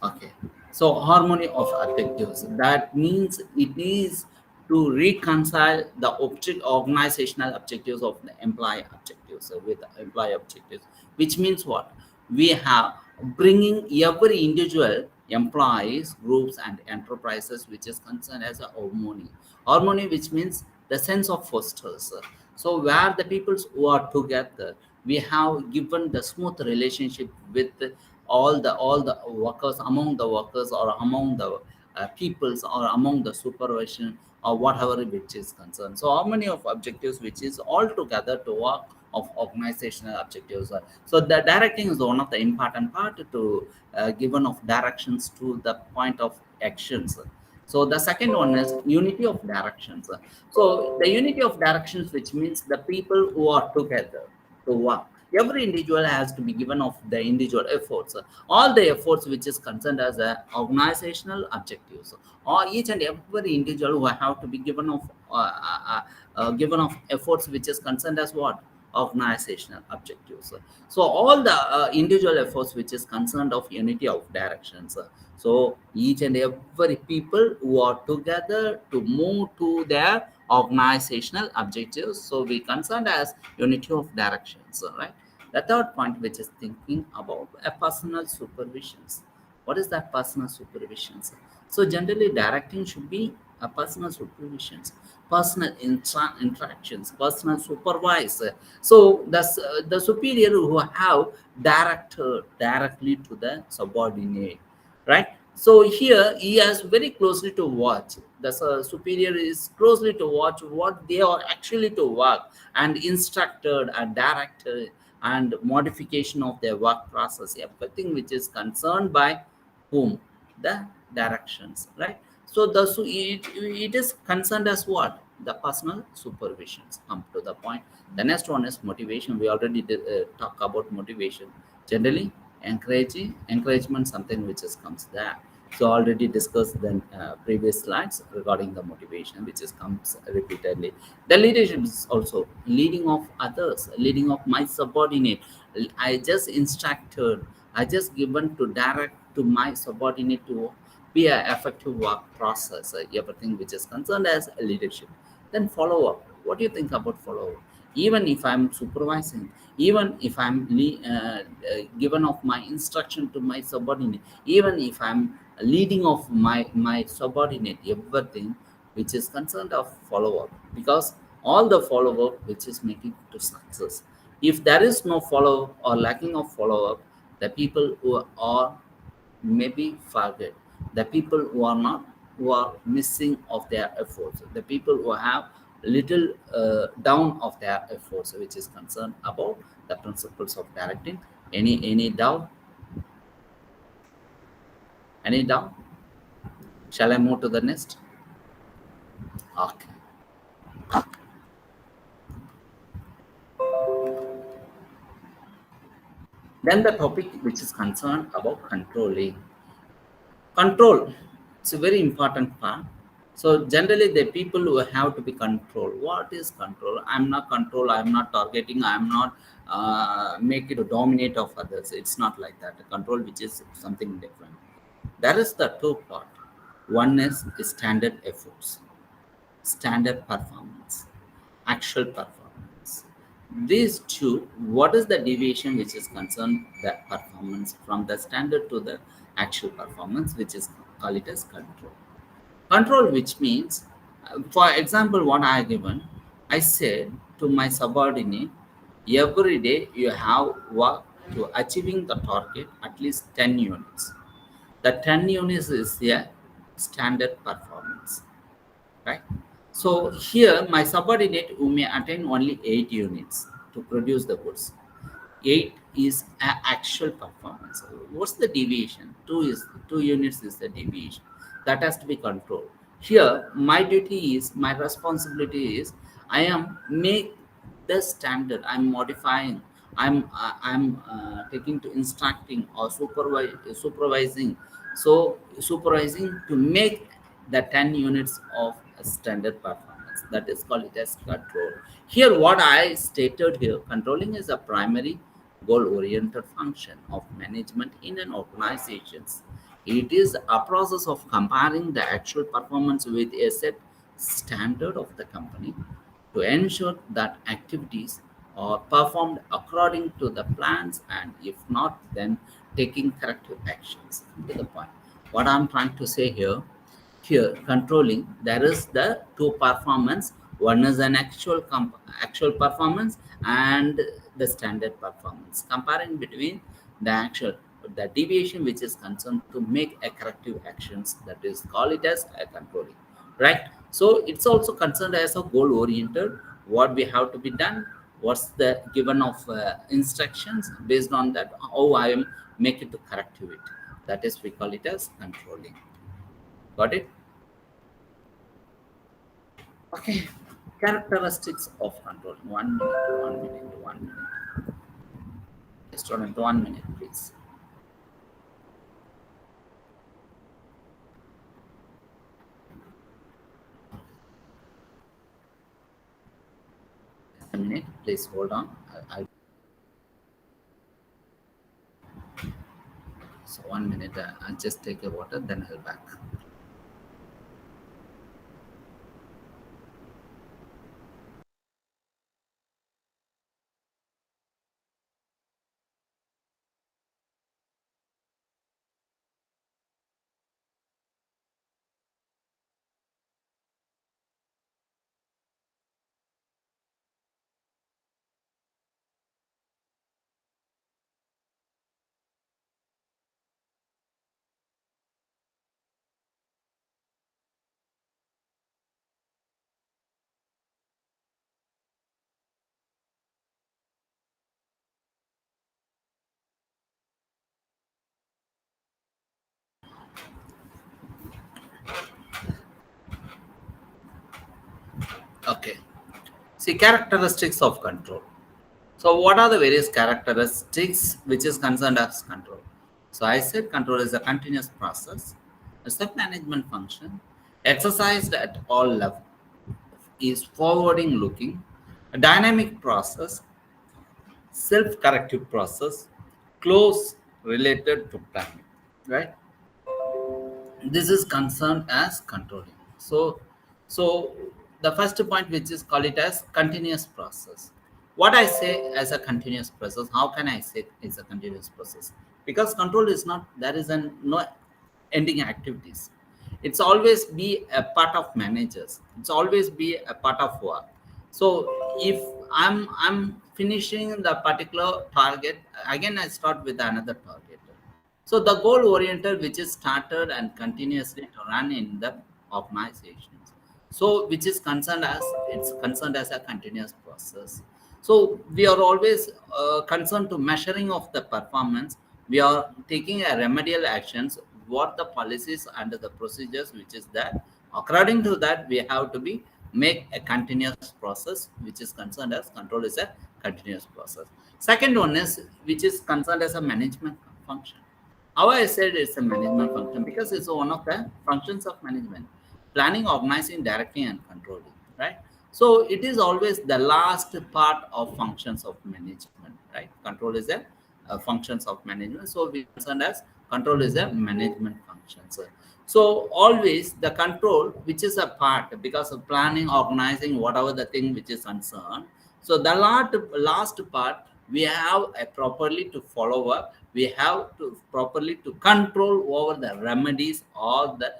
Okay. So harmony of objectives. That means it is to reconcile the organizational objectives of the employee objectives with the employee objectives, which means what? We have bringing every individual employees, groups, and enterprises, which is concerned as a harmony. Harmony, which means the sense of fosters. So where the peoples who are together, we have given the smooth relationship with all the workers, among the workers or among the peoples or among the supervision or whatever which is concerned. So how many of objectives which is all together to work of organizational objectives. So the directing is one of the important part to given of directions to the point of actions. So the second one is unity of directions. So the unity of directions, which means the people who are together to work. Every individual has to be given of the individual efforts. All the efforts which is concerned as a organizational objectives, or each and every individual who have to be given of given of efforts which is concerned as what? Organizational objectives. So all the individual efforts which is concerned of unity of directions. So each and every people who are together to move to their organizational objectives. So we concerned as unity of directions, right? The third point, which is thinking about a personal supervisions. What is that personal supervisions? So generally, directing should be a personal supervisions, personal interactions, personal supervisor. So the superior who have directed directly to the subordinate, right? So here he has very closely to watch. The superior is closely to watch what they are actually to work and instructed and directed and modification of their work process, everything which is concerned by whom? The directions, right? So it is concerned as what? The personal supervisions. Come to the point. The next one is motivation. We already did, talk about motivation. Generally, encouragement, something which is comes there. So already discussed the previous slides regarding the motivation, which is comes repeatedly. The leadership is also leading of others, leading of my subordinate. I just instructed, I just given to direct to my subordinate to be an effective work process, everything which is concerned as leadership. Then follow up. What do you think about follow up? Even if I'm supervising, even if I'm given of my instruction to my subordinate, even if I'm leading of my subordinate, everything which is concerned of follow up, because all the follow up which is making to success. If there is no follow up or lacking of follow up, the people who are maybe forget, the people who are not, who are missing of their efforts, the people who have little down of their efforts, which is concerned about the principles of directing. Any doubt? Any doubt? Shall I move to the next? Okay. Then the topic which is concerned about controlling. Control, it's a very important part. So generally, the people who have to be controlled. What is control? I'm not control. I'm not targeting. I'm not make it a dominate of others. It's not like that. Control, which is something different. That is the two part. One is standard efforts, standard performance, actual performance. These two, what is the deviation which is concerned that performance from the standard to the actual performance, which is call it as control. Control, which means, for example, what I given, I said to my subordinate, every day you have work to achieving the target at least 10 units. The 10 units is a standard performance, right? So here my subordinate who may attain only 8 units to produce the goods. 8 is actual performance. What's the deviation? 2 units is the deviation. That has to be controlled. Here, my duty is, my responsibility is, I am make the standard. I'm modifying. I'm taking to instructing or supervising. So supervising to make the 10 units of a standard performance. That is called it as control. Here, what I stated here, controlling is a primary goal-oriented function of management in an organization. It is a process of comparing the actual performance with a set standard of the company to ensure that activities are performed according to the plans, and if not, then taking corrective actions. To the point. What I'm trying to say here controlling, there is the two performance. One is an actual performance and the standard performance, comparing between the actual, the deviation which is concerned to make a corrective actions, that is call it as a controlling, right? So it's also concerned as a goal oriented, what we have to be done, what's the given of instructions, based on that how I will make it to corrective it, that is we call it as controlling. Got it? Okay. Characteristics of control. 1 minute, 1 minute, 1 minute. Student, 1 minute, please. A minute, please hold on. So 1 minute, I'll just take a water, then I'll back. Okay. See, characteristics of control. So what are the various characteristics which is concerned as control? So I said control is a continuous process, a self-management function, exercised at all levels, is forwarding looking, a dynamic process, self-corrective process, close related to planning, right? This is concerned as controlling. So the first point, which is call it as continuous process. What I say as a continuous process, how can I say it's a continuous process? Because control is not, there is an no ending activities. It's always be a part of managers, it's always be a part of work. So if I'm finishing the particular target, again I start with another target. So the goal oriented, which is started and continuously to run in the organizations. So which is concerned as, it's concerned as a continuous process. So we are always concerned to measuring of the performance. We are taking a remedial actions, what the policies and the procedures which is that. According to that, we have to be make a continuous process, which is concerned as control is a continuous process. Second one is which is concerned as a management function. How I said it's a management function, because it's one of the functions of management. planning, organizing, directing, and controlling, right? So it is always the last part of functions of management, right? Control is a functions of management. So we concerned as control is a management function. So always the control, which is a part because of planning, organizing, whatever the thing which is concerned. So the last part we have a properly to follow up. We have to properly to control over the remedies or the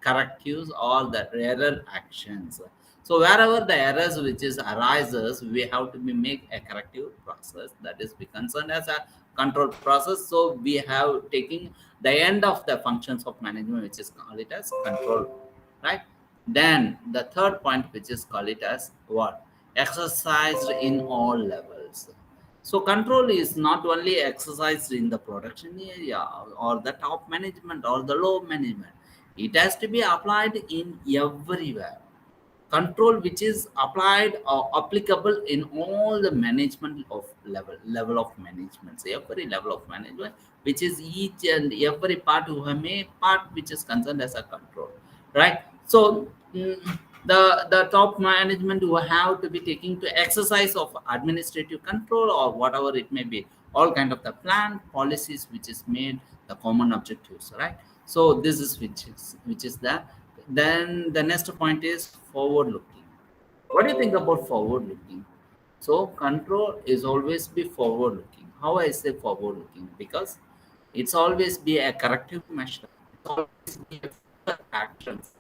correctives or the error actions. So wherever the errors which is arises, we have to be make a corrective process that is be concerned as a control process. So we have taken the end of the functions of management, which is called it as control, right? Then the third point, which is called it as what? Exercised in all levels. So control is not only exercised in the production area or the top management or the low management. It has to be applied in everywhere. Control which is applied or applicable in all the management of level of management. So every level of management, which is each and every part who have made part which is concerned as a control, right? So the top management who have to be taking to exercise of administrative control or whatever it may be, all kind of the plan policies which is made the common objectives, right? So this is which is the then the next point is forward looking. What do you think about forward looking? So control is always be forward looking. How I say forward looking? Because it's always be a corrective measure. It's always be a further actions.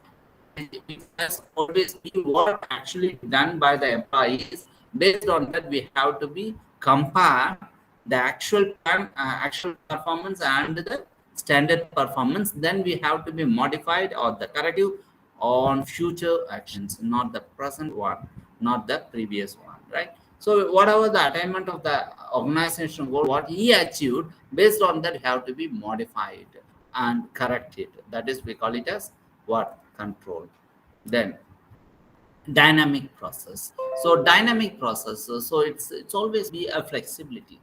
It has always be what actually done by the employees. Based on that, we have to be compare the actual plan, actual performance and the standard performance. Then we have to be modified or the corrective on future actions, not the present one, not the previous one, right? So whatever the attainment of the organization goal, what he achieved, based on that, have to be modified and corrected. That is, we call it as what? Control. Then dynamic process. So dynamic process, so it's always be a flexibility.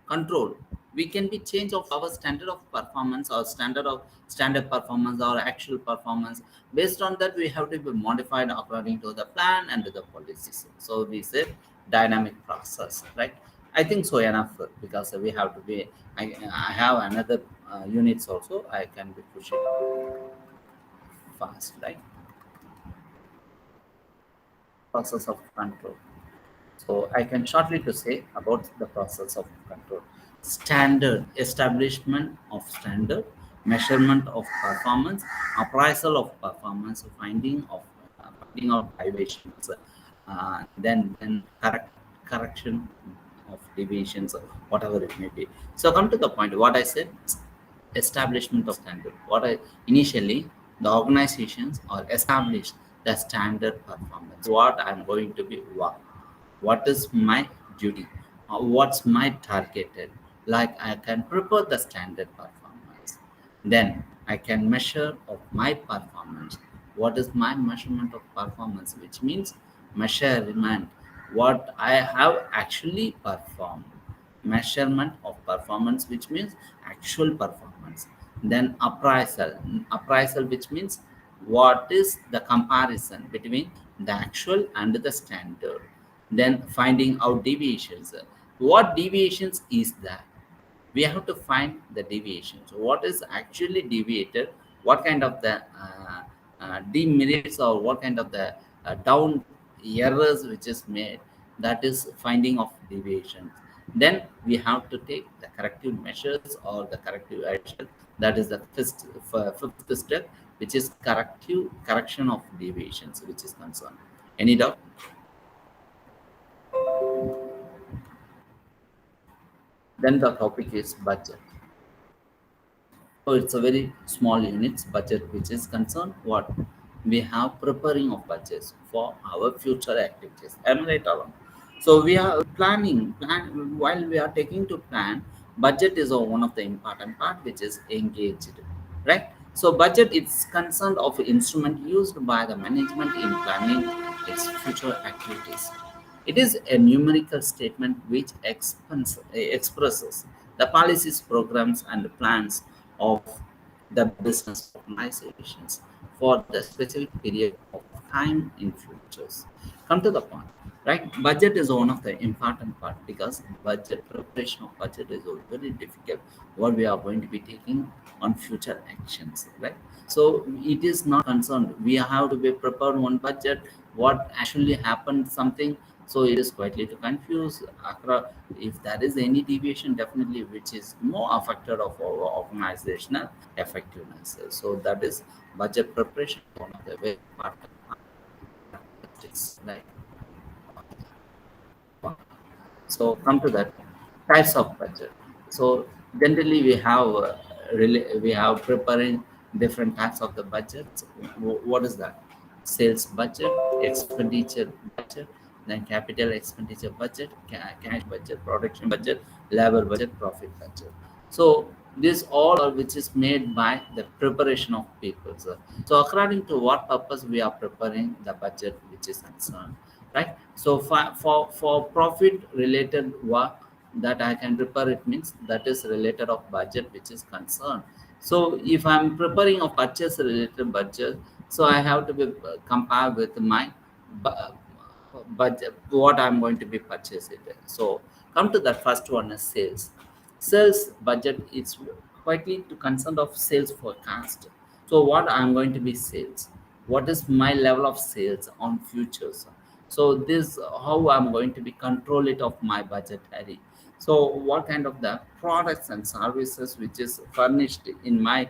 Control, we can be change of our standard of performance or standard performance or actual performance. Based on that, we have to be modified according to the plan and the policies. So we say dynamic process, right? I think so enough, because we have to be I have another units also. I can be pushing fast, right? Process of control. So I can shortly to say about the process of control. Standard, establishment of standard, measurement of performance, appraisal of performance, finding of violations, then correction of deviations, or whatever it may be. So come to the point. What I said, establishment of standard. What I initially the organizations are established the standard performance. What I'm going to be what is my duty, what's my targeted, like I can prepare the standard performance, then I can measure of my performance. What is my measurement of performance, which means measurement what I have actually performed, measurement of performance which means actual performance. Then appraisal which means what is the comparison between the actual and the standard. Then finding out deviations. What deviations is that? We have to find the deviations. What is actually deviated? What kind of the demerits or what kind of the down errors which is made? That is finding of deviations. Then we have to take the corrective measures or the corrective action. That is the fifth step, which is correction of deviations, which is concerned. Any doubt? Then the topic is budget. So it's a very small units budget which is concerned what we have preparing of budgets for our future activities. Am I right or wrong? So we are plan while we are taking to plan. Budget is one of the important part which is engaged, right? So budget is concerned of instrument used by the management in planning its future activities. It is a numerical statement which expresses the policies, programs, and plans of the business organizations for the specific period of time in futures. Come to the point, right? Budget is one of the important part because budget preparation of budget is very difficult. What we are going to be taking on future actions, right? So it is not concerned. We have to be prepared one budget. What actually happened, something. So it is quietly to confuse. If there is any deviation, definitely which is more affected of our organizational effectiveness. So that is budget preparation, one of the very important aspects, right? So come to that types of budget. So generally we have preparing different types of the budgets. What is that? Sales budget, expenditure budget, then capital expenditure budget, cash budget, production budget, labor budget, profit budget. So this all are which is made by the preparation of people. So according to what purpose we are preparing the budget which is concerned, right? So for profit related work that I can prepare, it means that is related of budget which is concerned. So if I'm preparing a purchase related budget, so I have to be compare with my bu- budget, what I'm going to be purchasing. So come to the first one is sales. Sales budget is quietly to concern of sales forecast. So what I'm going to be sales, what is my level of sales on futures. So this how I'm going to be control it of my budgetary. So what kind of the products and services which is furnished in my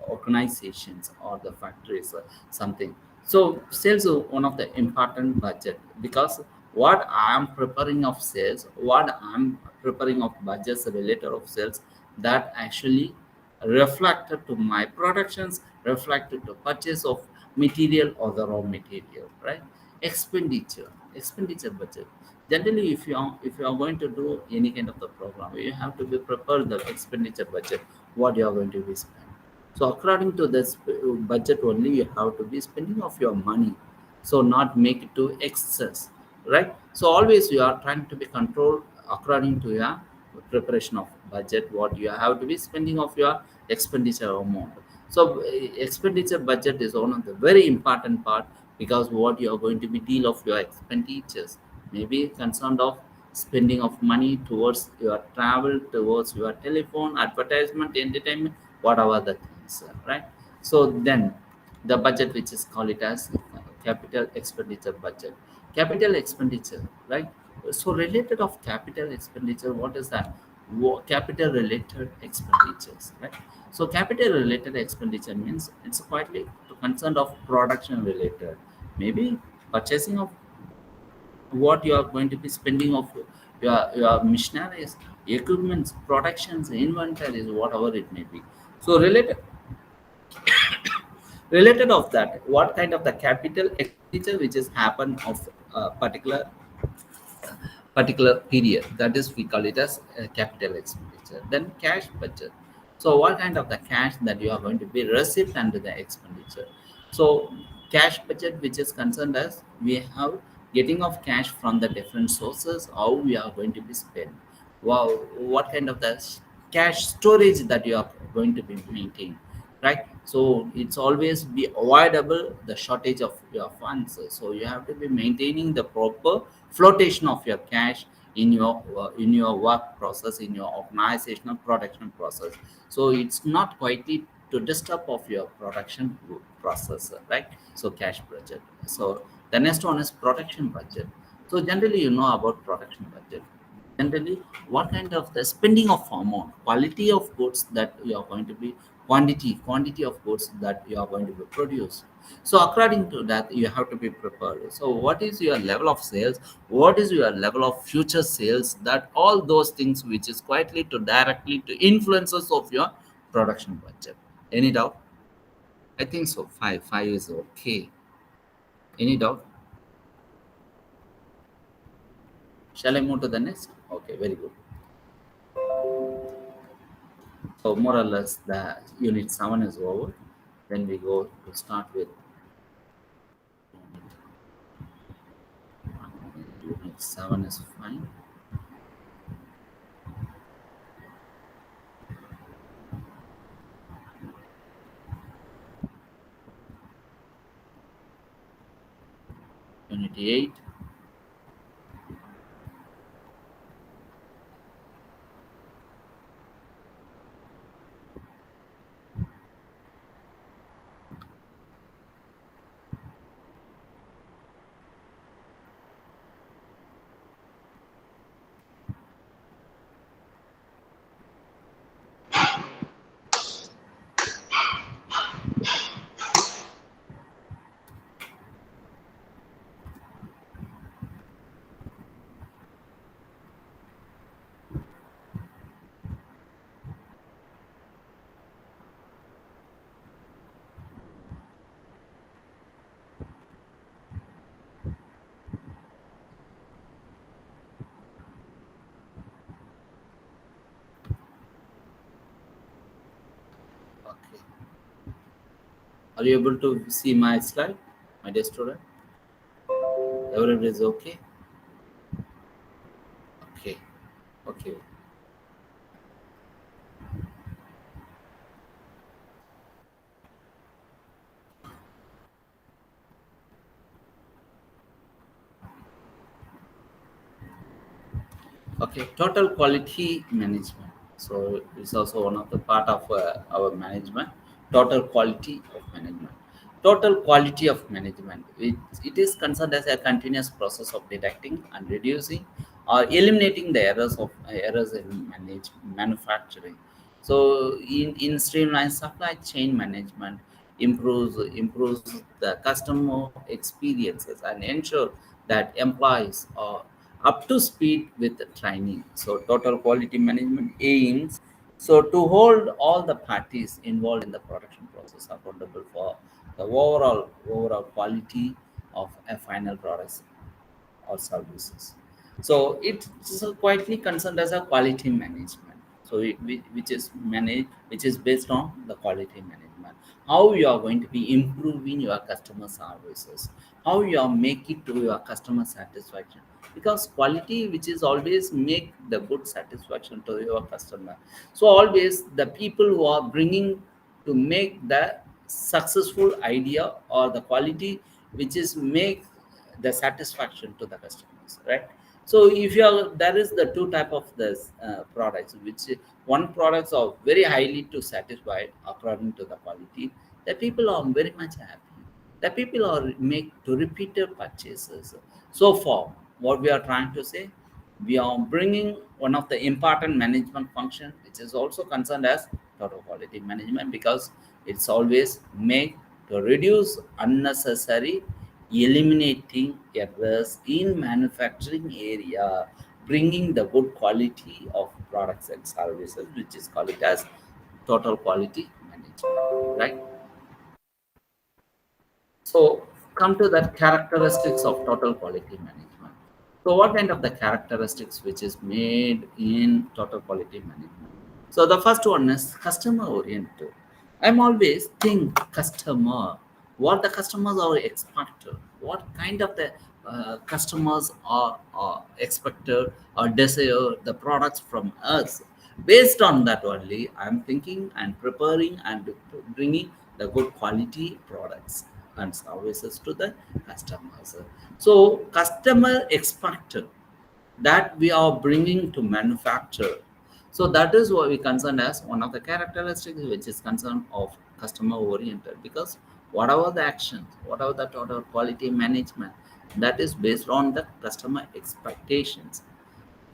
organizations or the factories, something. So sales is one of the important budget because what I am preparing of sales, what I'm preparing of budgets related of sales, that actually reflected to my productions, reflected to purchase of material or the raw material, right? Expenditure budget. Generally, if you are going to do any kind of the program, you have to be prepared the expenditure budget, what you are going to be spending. So according to this budget only, you have to be spending of your money. So not make it to excess, right? So always you are trying to be controlled according to your preparation of budget, what you have to be spending of your expenditure amount. So expenditure budget is one of the very important part because what you are going to be deal of your expenditures, maybe concerned of spending of money towards your travel, towards your telephone, advertisement, entertainment, whatever the things, right? So then the budget which is called it as capital expenditure budget. Capital expenditure, right? So related of capital expenditure, what is that? Capital related expenditures, right? So capital related expenditure means it's quietly concerned of production related, maybe purchasing of what you are going to be spending of your machineries, equipments, productions, inventories, whatever it may be. So related of that, what kind of the capital expenditure which is happen of a particular period, that is we call it as capital expenditure. Then cash budget. So what kind of the cash that you are going to be received under the expenditure. So cash budget which is concerned as we have getting of cash from the different sources, how we are going to be spent. Wow, what kind of the cash storage that you are going to be maintained, right? So it's always be avoidable the shortage of your funds. So you have to be maintaining the proper flotation of your cash in your work process, in your organizational production process. So it's not quite to disturb of your production process, right? So cash budget. So the next one is production budget. So generally you know about production budget. Generally, what kind of the spending of amount, quality of goods that you are going to be, quantity of goods that you are going to be produce. So according to that, you have to be prepared. So what is your level of sales? What is your level of future sales? That all those things which is quietly to directly to influences of your production budget. Any doubt? I think so. Five is okay. Any doubt? Shall I move to the next? Okay, very good. So more or less the unit 7 is over. Then we go to start with unit 7 is fine. 28. Okay. Are you able to see my slide, my dear student? Everybody is okay? Okay. Okay. Okay, total quality management. So it's also one of the part of our management. Total quality of management. Total quality of management. It is concerned as a continuous process of detecting and reducing or eliminating the errors in manufacturing. So in streamlined supply chain management, improves the customer experiences and ensure that employees are up to speed with the training. So total quality management aims so to hold all the parties involved in the production process accountable for the overall quality of a final product or services. So it is quietly concerned as a quality management. So which is managed, which is based on the quality management. How you are going to be improving your customer services, how you are make it to your customer satisfaction. Because quality, which is always make the good satisfaction to your customer. So always the people who are bringing to make the successful idea or the quality which is make the satisfaction to the customers, right? So if you are, there is the two type of this products, which one products are very highly to satisfied according to the quality, the people are very much happy, the people are make to repeated purchases. So far what we are trying to say, we are bringing one of the important management function which is also concerned as total quality management, because it's always make to reduce unnecessary, eliminating errors in manufacturing area, bringing the good quality of products and services, which is called it as total quality management, right? So come to that characteristics of total quality management. So what kind of the characteristics which is made in total quality management? So the first one is customer oriented. I'm always think customer, what the customers are expected, what kind of the customers are expected or desire the products from us. Based on that only, I'm thinking and preparing and bringing the good quality products and services to the customers. So customer expected that we are bringing to manufacture. So that is what we concern as one of the characteristics which is concerned of customer oriented, because whatever the actions, whatever the total quality management, that is based on the customer expectations.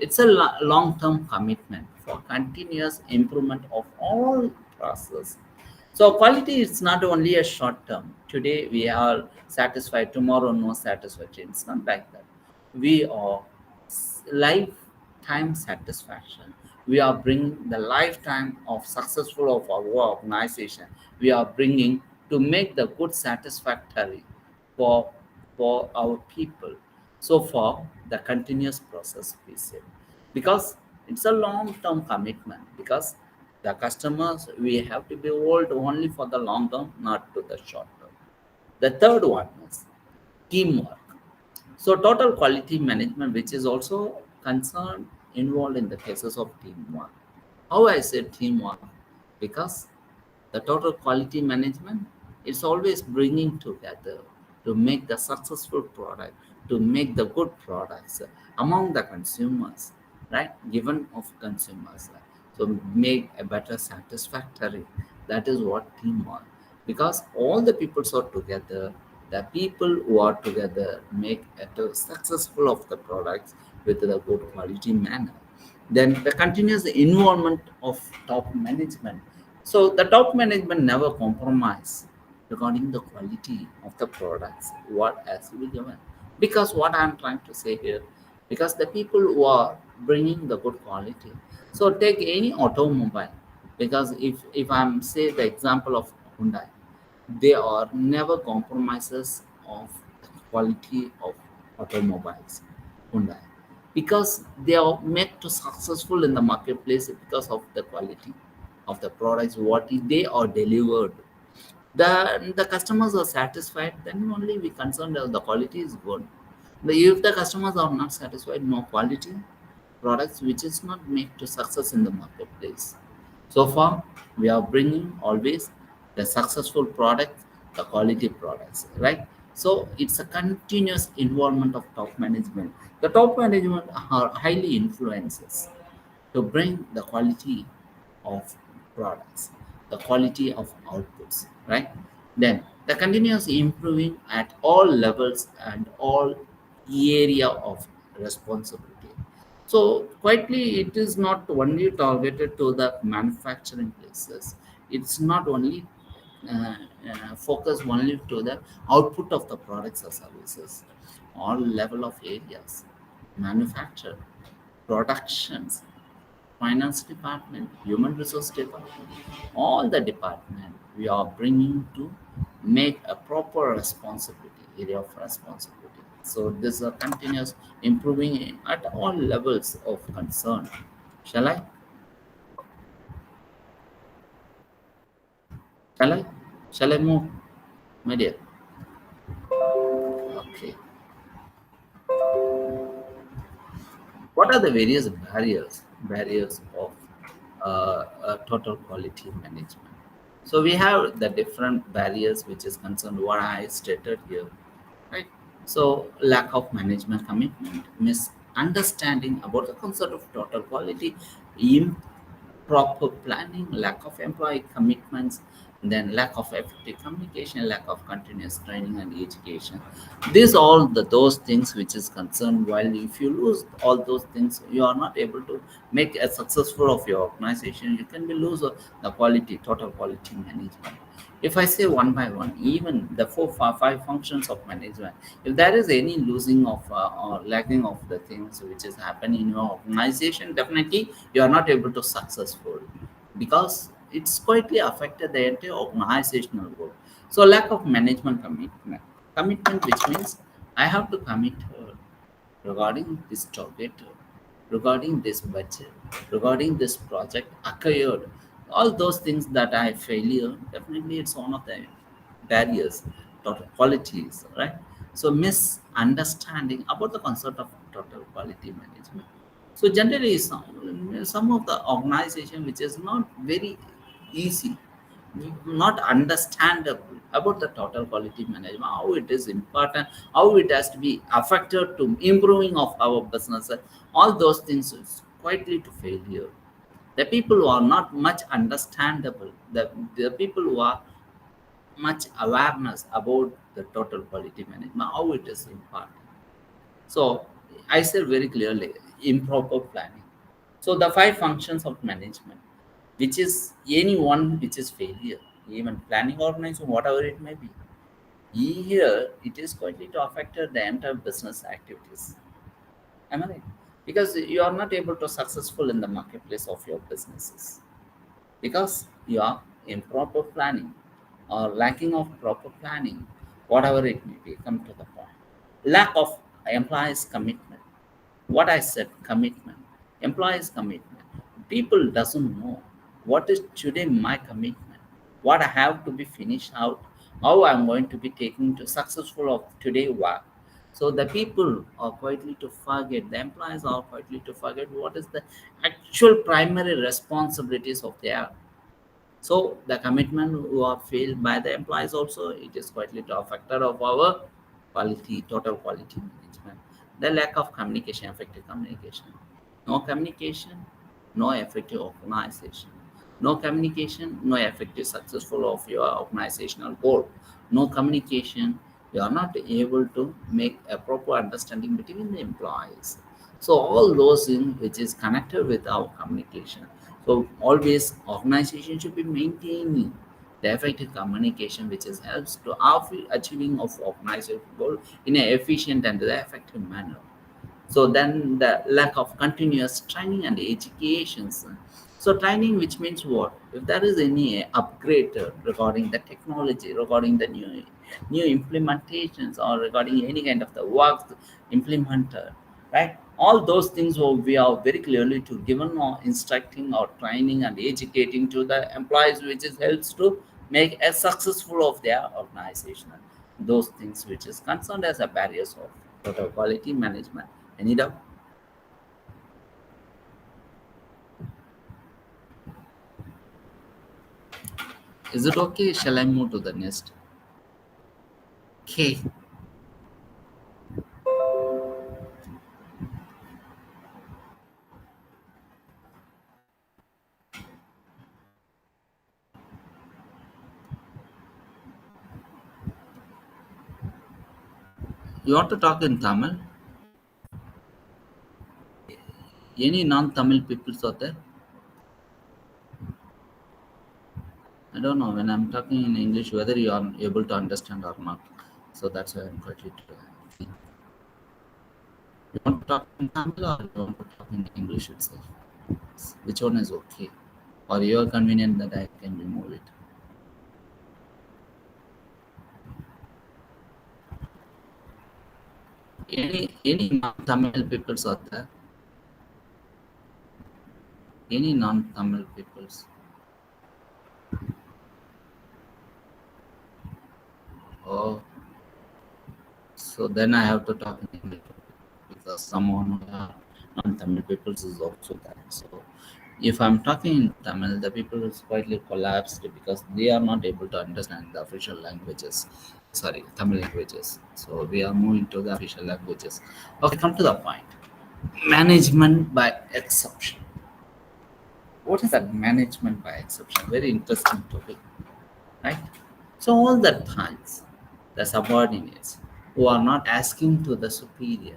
It's a long-term commitment for continuous improvement of all process. So quality is not only a short term. Today we are satisfied, tomorrow no satisfaction. It's not like that. We are lifetime satisfaction. We are bringing the lifetime of successful of our organization. We are bringing to make the good satisfactory for for our people. So far the continuous process we say, because it's a long term commitment, because the customers we have to be hold only for the long term, not to the short term. The third one is teamwork. So total quality management, which is also concerned involved in the cases of teamwork. How I say teamwork? Because the total quality management is always bringing together to make the successful product, to make the good products among the consumers, right? Given of consumers. So make a better satisfactory. That is what teamwork. Because all the peoples are together, the people who are together make it successful of the products with the good quality manner. Then the continuous involvement of top management. So the top management never compromise regarding the quality of the products what has to be given. Because what I'm trying to say here, because the people who are bringing the good quality. So take any automobile, because if I'm say the example of Hyundai, they are never compromises of the quality of automobiles, Hyundai, because they are made to successful in the marketplace because of the quality of the products what they are delivered. The customers are satisfied, then only we concerned that the quality is good. But if the customers are not satisfied, no quality products which is not made to success in the marketplace. So far, we are bringing always the successful products, the quality products, right? So it's a continuous involvement of top management. The top management are highly influences to bring the quality of products, the quality of outputs, right? Then the continuous improving at all levels and all area of responsibility. So quietly, it is not only targeted to the manufacturing places. It's not only focused only to the output of the products or services. All level of areas, manufacture, productions, finance department, human resource department, all the department we are bringing to make a proper responsibility, area of responsibility. So this is a continuous improving at all levels of concern. Shall I? Shall I? Shall I move, my dear? Okay. What are the various barriers of total quality management? So we have the different barriers which is concerned what I stated here, right? So lack of management commitment, misunderstanding about the concept of total quality, improper planning, lack of employee commitments, then lack of effective communication, lack of continuous training and education. These all those things which is concerned. While if you lose all those things, you are not able to make a successful of your organization. You can be lose the quality, total quality management. If I say one by one, even the five functions of management, if there is any losing of or lacking of the things which is happening in your organization, definitely you are not able to successful, because it's quietly affected the entire organizational work. So lack of management commitment, which means I have to commit regarding this target, regarding this budget, regarding this project acquired, all those things that I failure, definitely it's one of the barriers, total qualities, right? So misunderstanding about the concept of total quality management. So generally, some of the organization which is not very easy, not understandable about the total quality management, how it is important, how it has to be affected to improving of our business. All those things is quietly to failure. The people who are not much understandable, the people who are much awareness about the total quality management, how it is important. So I said very clearly, improper planning. So the five functions of management, which is any one which is failure, even planning, organizing, whatever it may be. Here it is likely to affect the entire business activities. Am I right? Because you are not able to successful in the marketplace of your businesses, because you are improper planning or lacking of proper planning, whatever it may be, come to the point. Lack of employees commitment. What I said, commitment, employees commitment. People doesn't know what is today my commitment, what I have to be finished out, how I'm going to be taking to successful of today work. So the people are quietly to forget, the employees are quietly to forget what is the actual primary responsibilities of their. So the commitment who are failed by the employees also, it is quietly to a factor of our total quality management. The lack of communication, effective communication. No communication, no effective organization. No communication, no effective successful of your organizational goal. No communication, you are not able to make a proper understanding between the employees. So all those things which is connected with our communication. So always organization should be maintaining the effective communication which is helps to our achieving of organizational goal in an efficient and effective manner. So then the lack of continuous training and educations. So training, which means what? If there is any upgrade regarding the technology, regarding the new implementations, or regarding any kind of the work implemented, right? All those things will we are very clearly to given or instructing or training and educating to the employees, which is helps to make a successful of their organization. Those things which is concerned as a barriers of total quality management. Any doubt? Is it okay? Shall I move to the next? Okay. You want to talk in Tamil? Any non-Tamil people out there? I don't know. When I'm talking in English, whether you are able to understand or not. So that's why I'm quite little. You want to talk in Tamil or you want to talk in English itself? Which one is okay? Or you are convenient that I can remove it? Any non-Tamil peoples out there? Any non-Tamil peoples? Oh, so then I have to talk in English because someone non-Tamil peoples is also there. So if I'm talking in Tamil, the people is quietly collapsed because they are not able to understand the official languages. Sorry, Tamil languages. So we are moving to the official languages. Okay, come to the point. Management by exception. What is that management by exception? Very interesting topic, right? So all the times, the subordinates who are not asking to the superior,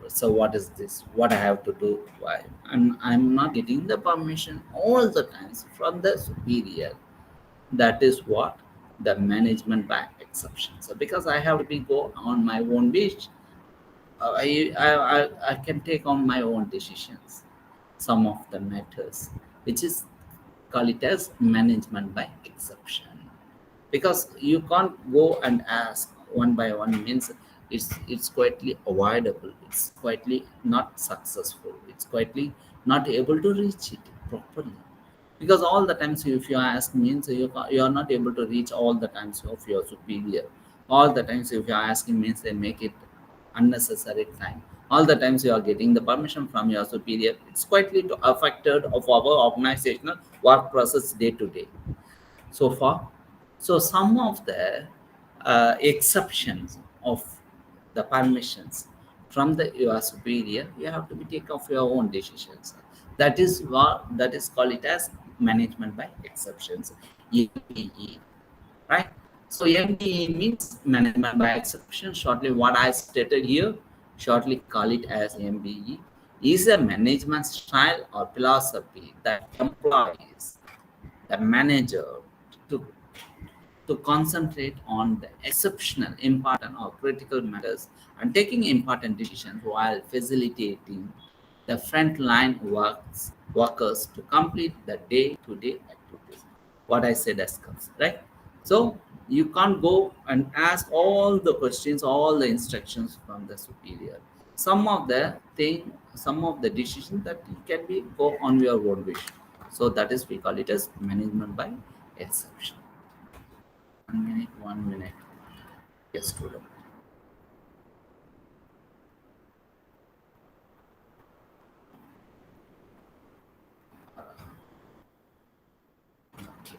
so what is this? What I have to do? Why? And I'm not getting the permission all the times from the superior. That is what the management by exception. So because I have to be go on my own wish, I can take on my own decisions. Some of the matters, which is call it as management by exception, because you can't go and ask one by one means it's quietly avoidable, it's quietly not successful, it's quietly not able to reach it properly, because all the times if you ask means you are not able to reach all the times of your superior. All the times if you are asking means they make it unnecessary time. All the times you are getting the permission from your superior, it's quietly to affected of our organizational work process day to day so far. So some of the exceptions of the permissions from the your superior, you have to be take of your own decisions. That is what that is called it as management by exceptions, MBE, right? So MBE means management by exception. Shortly, what I stated here, shortly call it as MBE, is a management style or philosophy that employs the manager to concentrate on the exceptional, important, or critical matters and taking important decisions while facilitating the frontline workers to complete the day-to-day activities. What I said as comes, right? So you can't go and ask all the questions, all the instructions from the superior. Some of the decisions that you can be go on your own wish. So that is we call it as management by exception. 1 minute, 1 minute. Yes, student. Okay.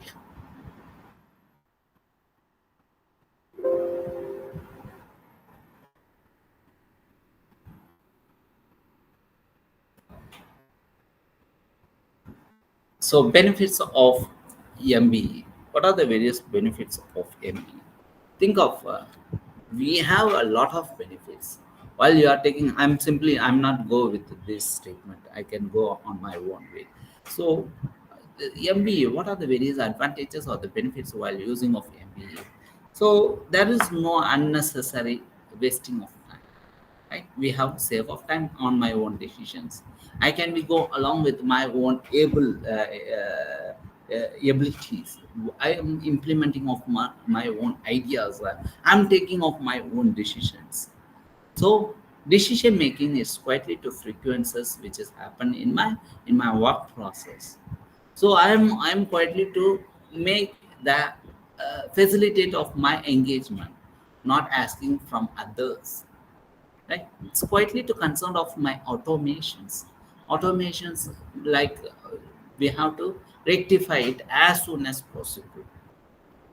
So benefits of MBE. What are the various benefits of MBE? Think of we have a lot of benefits. While you are taking, I'm not go with this statement. I can go on my own way. So MBA, what are the various advantages or the benefits while using of MBA? So there is no unnecessary wasting of time, right? We have save of time on my own decisions. I can be go along with my own abilities. I am implementing of my own ideas. I'm taking of my own decisions. So decision making is quietly to frequencies which has happened in my work process. So I'm quietly to make the facilitate of my engagement, not asking from others, right? It's quietly to concern of my automations, like we have to rectify it as soon as possible,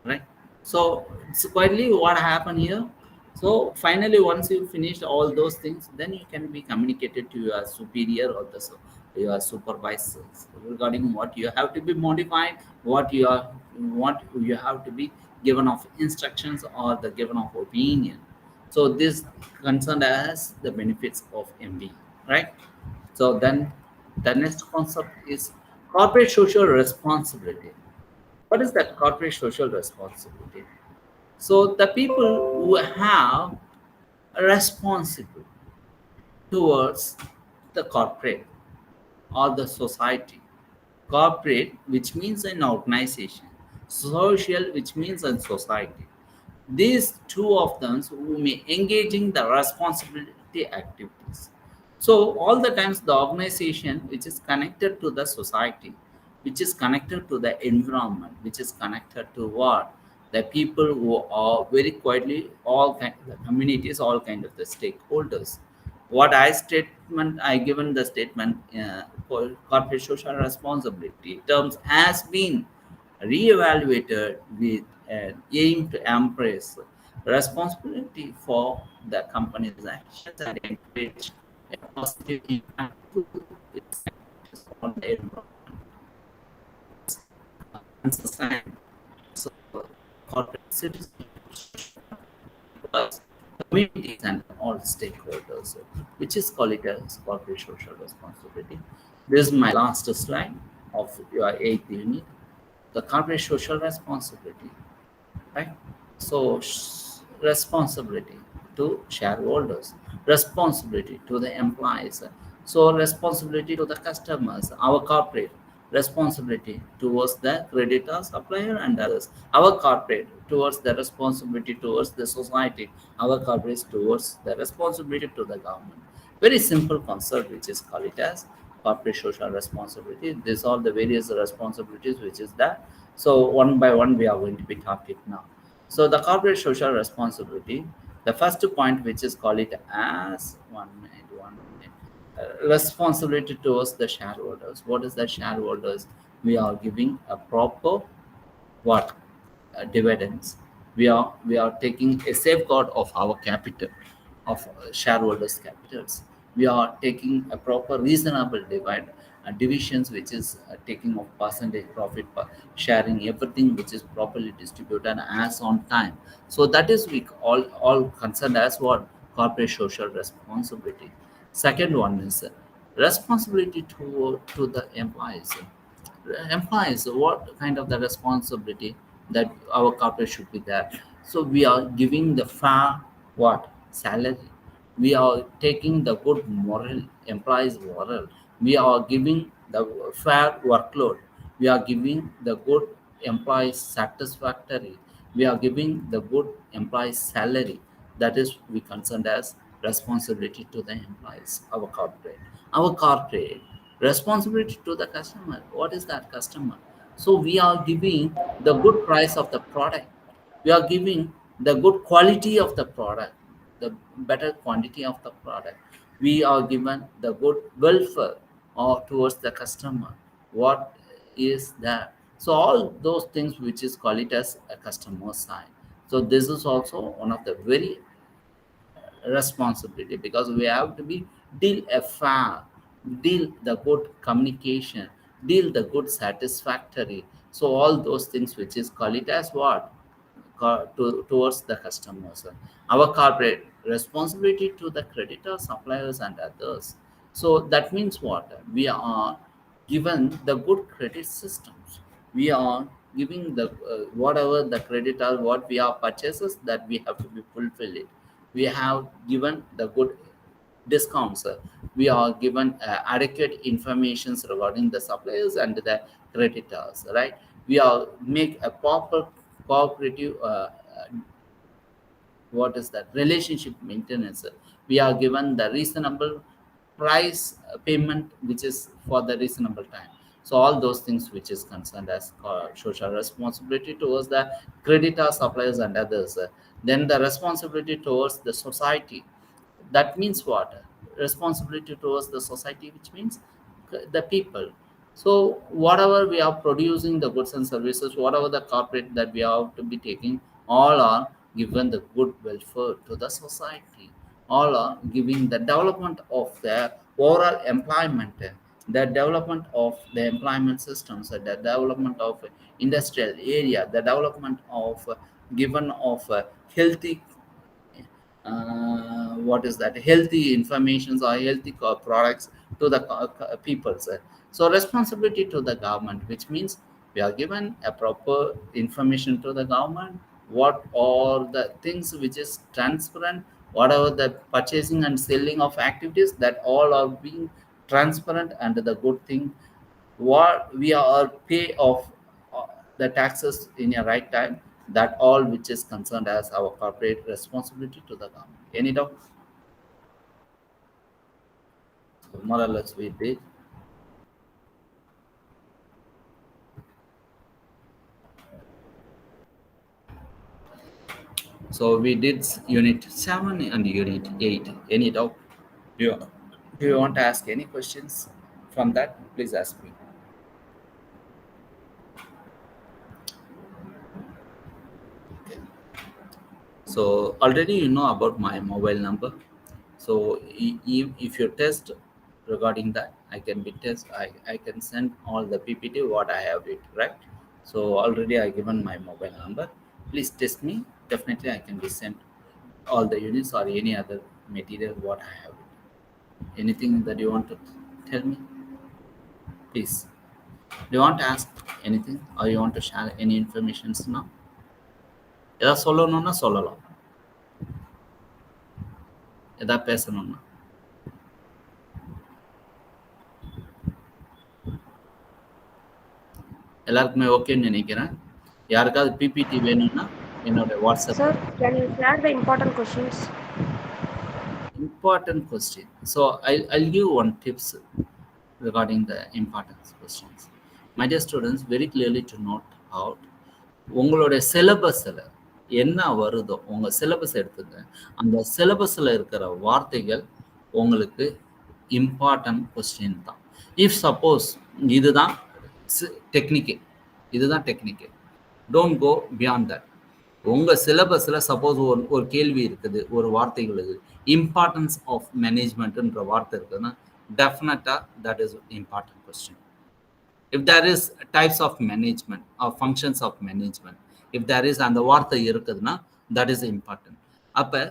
right? So it's quietly what happened here. So finally, once you finished all those things, then you can be communicated to your superior or your supervisors regarding what you have to be modified, what you have to be given of instructions or the given of opinion. So this concerned as the benefits of MB, right? So then the next concept is corporate social responsibility. What is that corporate social responsibility? So the people who have a responsible towards the corporate or the society. Corporate, which means an organization. Social, which means a society. These two of them who may engaging the responsibility activities. So all the times the organization which is connected to the society, which is connected to the environment, which is connected to what the people who are very quietly all kind the communities, all kind of the stakeholders. What I given the statement for corporate social responsibility terms has been reevaluated with an aim to embrace responsibility for the company's actions and encourage a positive impact to its activities on the environment and society. So, corporate citizens, employees, communities, and all stakeholders, which is called it as corporate social responsibility. This is my last slide of your 8th unit, the corporate social responsibility, right? So responsibility to shareholders, responsibility to the employees, so responsibility to the customers, our corporate, responsibility towards the creditor, supplier, and others. Our corporate towards the responsibility towards the society, our corporate towards the responsibility to the government. Very simple concept, which is called it as corporate social responsibility. These are the various responsibilities which is that. So one by one, we are going to be talking now. So the corporate social responsibility, the first point which is called it as 1 minute, responsibility towards the shareholders. What is the shareholders? We are giving a proper what dividends. We are taking a safeguard of our capital, of shareholders' capitals. We are taking a proper reasonable divisions, which is taking of percentage profit, sharing everything which is properly distributed as on time. So that is we all concerned as what corporate social responsibility. Second one is responsibility to the employees. What kind of the responsibility that our corporate should be there? So we are giving the fair what salary, we are taking the good moral employees moral, we are giving the fair workload, we are giving the good employees satisfactory, we are giving the good employees salary. That is we concerned as responsibility to the employees, our corporate responsibility to the customer. What is that customer? So we are giving the good price of the product, we are giving the good quality of the product, the better quantity of the product, we are given the good welfare or towards the customer. What is that? So all those things which is called it as a customer side. So this is also one of the very responsibility, because we have to be deal a fair, deal the good communication, deal the good satisfactory. So all those things which is call it as what? Towards the customers. Our corporate responsibility to the creditors, suppliers, and others. So that means what? We are given the good credit systems. We are giving the whatever the creditor, what we are purchases, that we have to be fulfill it. We have given the good discounts. We are given adequate informations regarding the suppliers and the creditors, right? We are make a proper cooperative what is that relationship maintenance. We are given the reasonable price payment which is for the reasonable time. So all those things which is concerned as social responsibility towards the creditor, suppliers, and others. Then the responsibility towards the society, that means what? Responsibility towards the society, which means the people. So whatever we are producing, the goods and services, whatever the corporate that we have to be taking, all are given the good welfare to the society. All are giving the development of their overall employment, the development of the employment systems, the development of industrial area, the development of given of healthy what is that, healthy informations or healthy products to the peoples. So responsibility to the government, which means we are given a proper information to the government, what are the things which is transparent, whatever the purchasing and selling of activities, that all are being transparent. And the good thing, what we are pay of the taxes in a right time, that all which is concerned as our corporate responsibility to the government. Any doubt? So more or less we did. So we did unit 7 and unit 8. Any doubt? Do you want to ask any questions from that? Please ask me. Okay. So already you know about my mobile number. So if you test regarding that, I can be test. I can send all the PPT what I have it, right? So already I given my mobile number. Please test me. Definitely I can be sent all the units or any other material what I have it. Anything that you want to tell me, please. Do you want to ask anything or you want to share any information now? ஏதாவது சொல்லணும்னா சொல்லலாம், ஏதாவது பேசணும்னா. எல்லாருக்குமே ஓகேன்னு நினைக்கிறேன். யாருக்காவது PPT வேணும்னா என்னோட WhatsApp. Sir, can you share the important questions? Important question. So I'll give one tips regarding the important questions. My dear students, very clearly to note out, உங்களுடைய சிலபஸில் என்ன வருதோ உங்கள் சிலபஸ் எடுத்துங்க, அந்த சிலபஸில் இருக்கிற வார்த்தைகள் உங்களுக்கு இம்பார்ட்டன்ட் கொஸ்டின் தான். இஃப் சப்போஸ் இதுதான் டெக்னிக்கல், இதுதான் technical, don't go beyond that. உங்கள் சிலபஸில் சப்போஸ் ஒரு கேள்வி இருக்குது, ஒரு வார்த்தைகள் இருக்குது, இம்பார்ட்டன்ஸ் ஆஃப் மேனேஜ்மெண்ட்ன்ற வார்த்தை இருக்குதுன்னா டெஃபினட்டாக that is important question. If there is types of management or functions of management, if there is அந்த வார்த்தை இருக்குதுன்னா that is important. அப்போ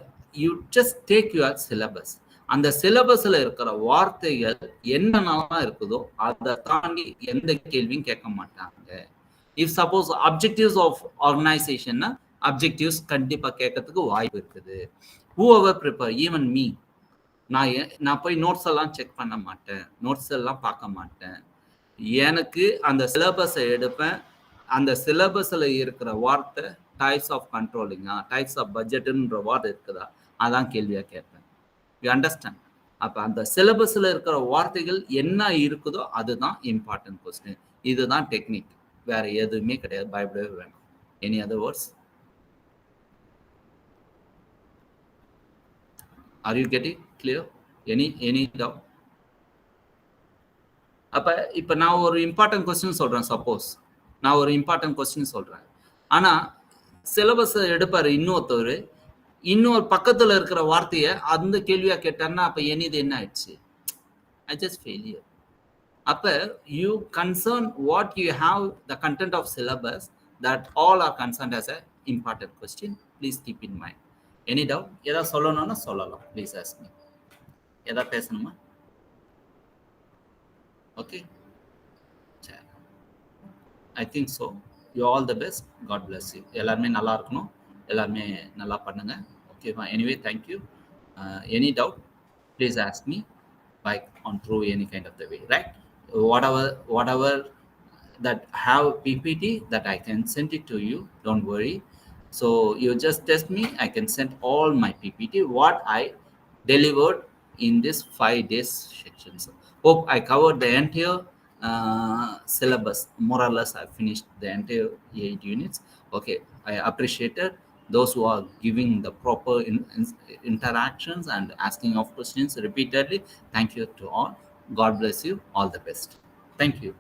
you just take your syllabus. அந்த சிலபஸில் இருக்கிற வார்த்தைகள் என்னென்னலாம் இருக்குதோ அதை தாண்டி எந்த கேள்வியும் கேட்க மாட்டாங்க. இஃப் சப்போஸ் அப்ஜெக்டிவ்ஸ் ஆஃப் ஆர்கனைசேஷன்னா அப்ஜெக்டிவ்ஸ் கண்டிப்பாக கேட்கறதுக்கு வாய்ப்பு இருக்குது. whoever prepare, even me, நான் போய் நோட்ஸ் எல்லாம் செக் பண்ண மாட்டேன், நோட்ஸ் எல்லாம் பார்க்க மாட்டேன். எனக்கு அந்த சிலபஸை எடுப்பேன், அந்த சிலபஸில் இருக்கிற வார்த்தை டைப்ஸ் ஆஃப் கண்ட்ரோலிங்கா, டைப்ஸ் ஆஃப் பட்ஜெட்டுன்ற வார்த்தை இருக்குதா, அதான் கேள்வியாக கேட்பேன். You understand? அப்போ அந்த சிலபஸில் இருக்கிற வார்த்தைகள் என்ன இருக்குதோ அதுதான் இம்பார்ட்டன்ட் கொஸ்டின். இதுதான் டெக்னிக், வேற எதுவுமே கிடையாது, பயப்படவே வேணும். Any other words? Are you getting clear? Any doubt? அப்போ இப்போ நான் ஒரு இம்பார்ட்டன்ட் கொஸ்டின் சொல்கிறேன், சப்போஸ் நான் ஒரு இம்பார்ட்டன்ட் கொஸ்டின் சொல்கிறேன், ஆனால் சிலபஸை எடுப்பார் இன்னொருத்தவர், இன்னொரு பக்கத்தில் இருக்கிற வார்த்தையை அந்த கேள்வியாக கேட்டார்னா அப்போ இது என்ன ஆயிடுச்சு? I just failure. Upper, you concern what you have the content of syllabus that all are concerned as a important question. Please keep in mind. Any doubt? எதா சொல்லணும்னா சொல்லலாம். Please ask me. எதா பேசணுமா? Okay. I think so. You all the best. God bless you. எல்லாருமே நல்லா இருக்கணும். எல்லாருமே நல்லா பண்ணுங்க. ஓகேவா? Anyway, thank you. Any doubt? Please ask me by on through any kind of the way, right? Whatever that have PPT that I can send it to you. Don't worry. So you just test me. I can send all my PPT what I delivered in this 5 days sections. Hope I covered the entire syllabus. More or less, I finished the entire 8 units. Okay, I appreciated those who are giving the proper interactions and asking of questions repeatedly. Thank you to all. God bless you. All the best. Thank you.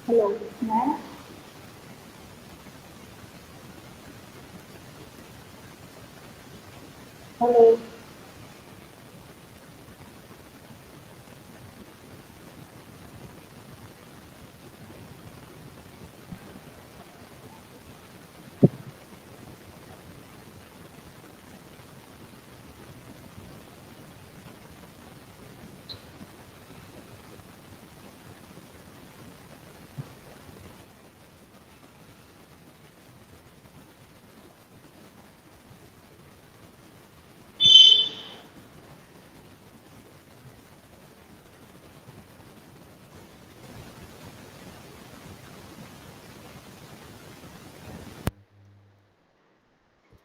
Hello, ma'am. Hello.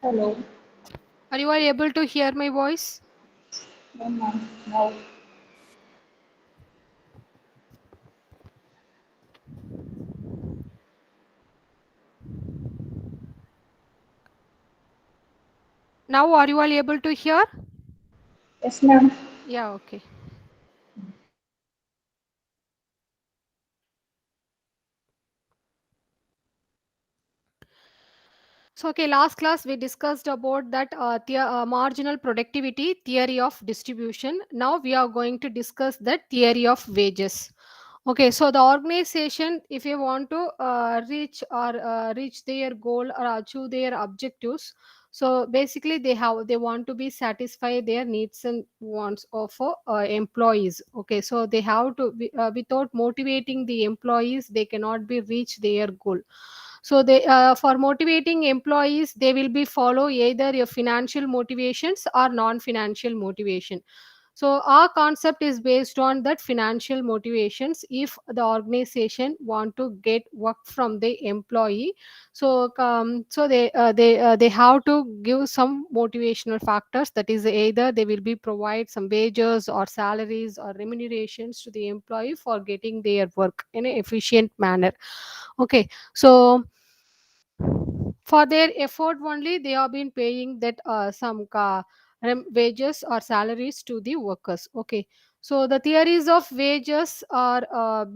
Hello. Are you all able to hear my voice? No, ma'am. No. Now are you all able to hear? Yes, ma'am. Yeah, okay. So, okay, last class we discussed about that marginal productivity theory of distribution. Now we are going to discuss the theory of wages. Okay, so the organization, if you want to reach their goal or achieve their objectives, so basically they want to be satisfy their needs and wants of employees. Okay, so they have to without motivating the employees, they cannot be reach their goal. So they for motivating employees, they will be follow either your financial motivations or non-financial motivation. So our concept is based on that financial motivations. If the organization want to get work from the employee, so they have to give some motivational factors. That is, either they will be provide some wages or salaries or remunerations to the employee for getting their work in an efficient manner. Okay, so for their effort only they have been paying that wages or salaries to the workers. Okay, so the theories of wages are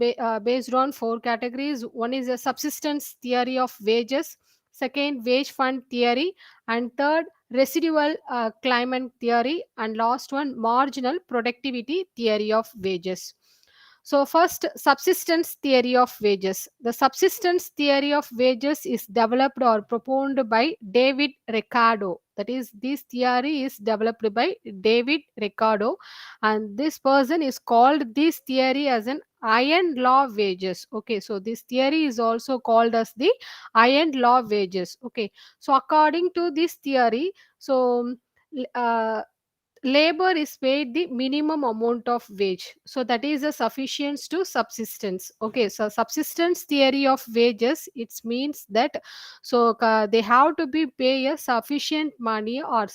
based on four categories. One is a subsistence theory of wages, second wage fund theory, and third residual climate theory, and last one marginal productivity theory of wages. So, first, subsistence theory of wages. The subsistence theory of wages is developed or proposed by David Ricardo. That is, this theory is developed by David Ricardo, and this person is called this theory as an iron law wages. Okay, so this theory is also called as the iron law wages. Okay, so according to this theory, so labor is paid the minimum amount of wage, so that is a sufficient to subsistence. Okay, so subsistence theory of wages, it means that they have to be pay a sufficient money or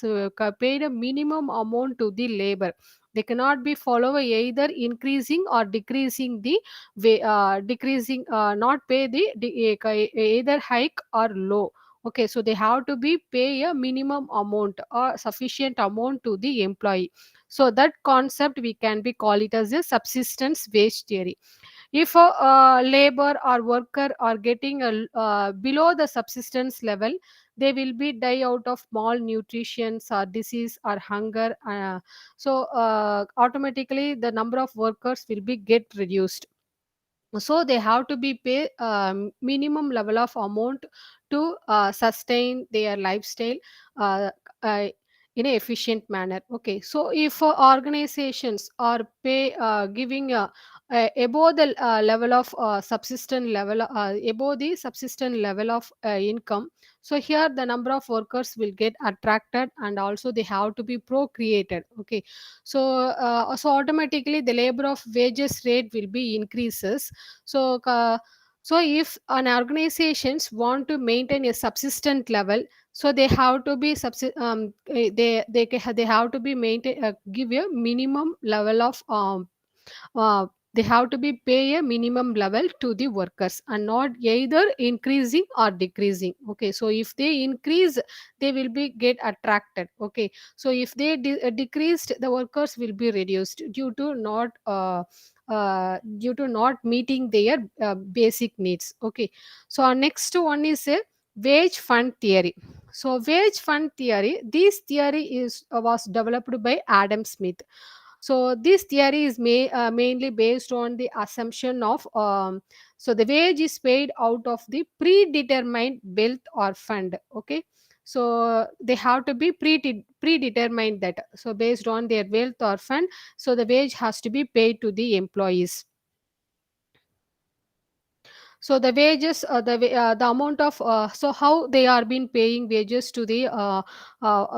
paid a minimum amount to the labor. They cannot be follow either increasing or decreasing the decreasing not pay the either hike or low. Okay, so they have to be pay a minimum amount or sufficient amount to the employee. So that concept we can be call it as a subsistence wage theory. If a labor or worker are getting below the subsistence level, they will be die out of malnutrition or disease or hunger. Automatically the number of workers will be get reduced. So they have to be pay minimum level of amount to sustain their lifestyle uh, uh, in a efficient manner. Okay, so if organizations are pay giving above the level of subsistence level above the subsistence level of income, so here the number of workers will get attracted and also they have to be procreated. Okay, so automatically the labor of wages rate will be increases. so uh, so if an organizations want to maintain a subsistent level, so they have to be they have to be maintain give a minimum level of they have to be pay a minimum level to the workers and not either increasing or decreasing. Okay, so if they increase, they will be get attracted. Okay, so if they decreased, the workers will be reduced due to not due to not meeting their basic needs. Okay, so our next one is a wage fund theory. So wage fund theory, this theory is was developed by Adam Smith. So this theory is mainly based on the assumption of so the wage is paid out of the predetermined wealth or fund. Okay, so they have to be predetermined that, so based on their wealth or fund, so the wage has to be paid to the employees. So the wages, the amount of so how they are been paying wages to the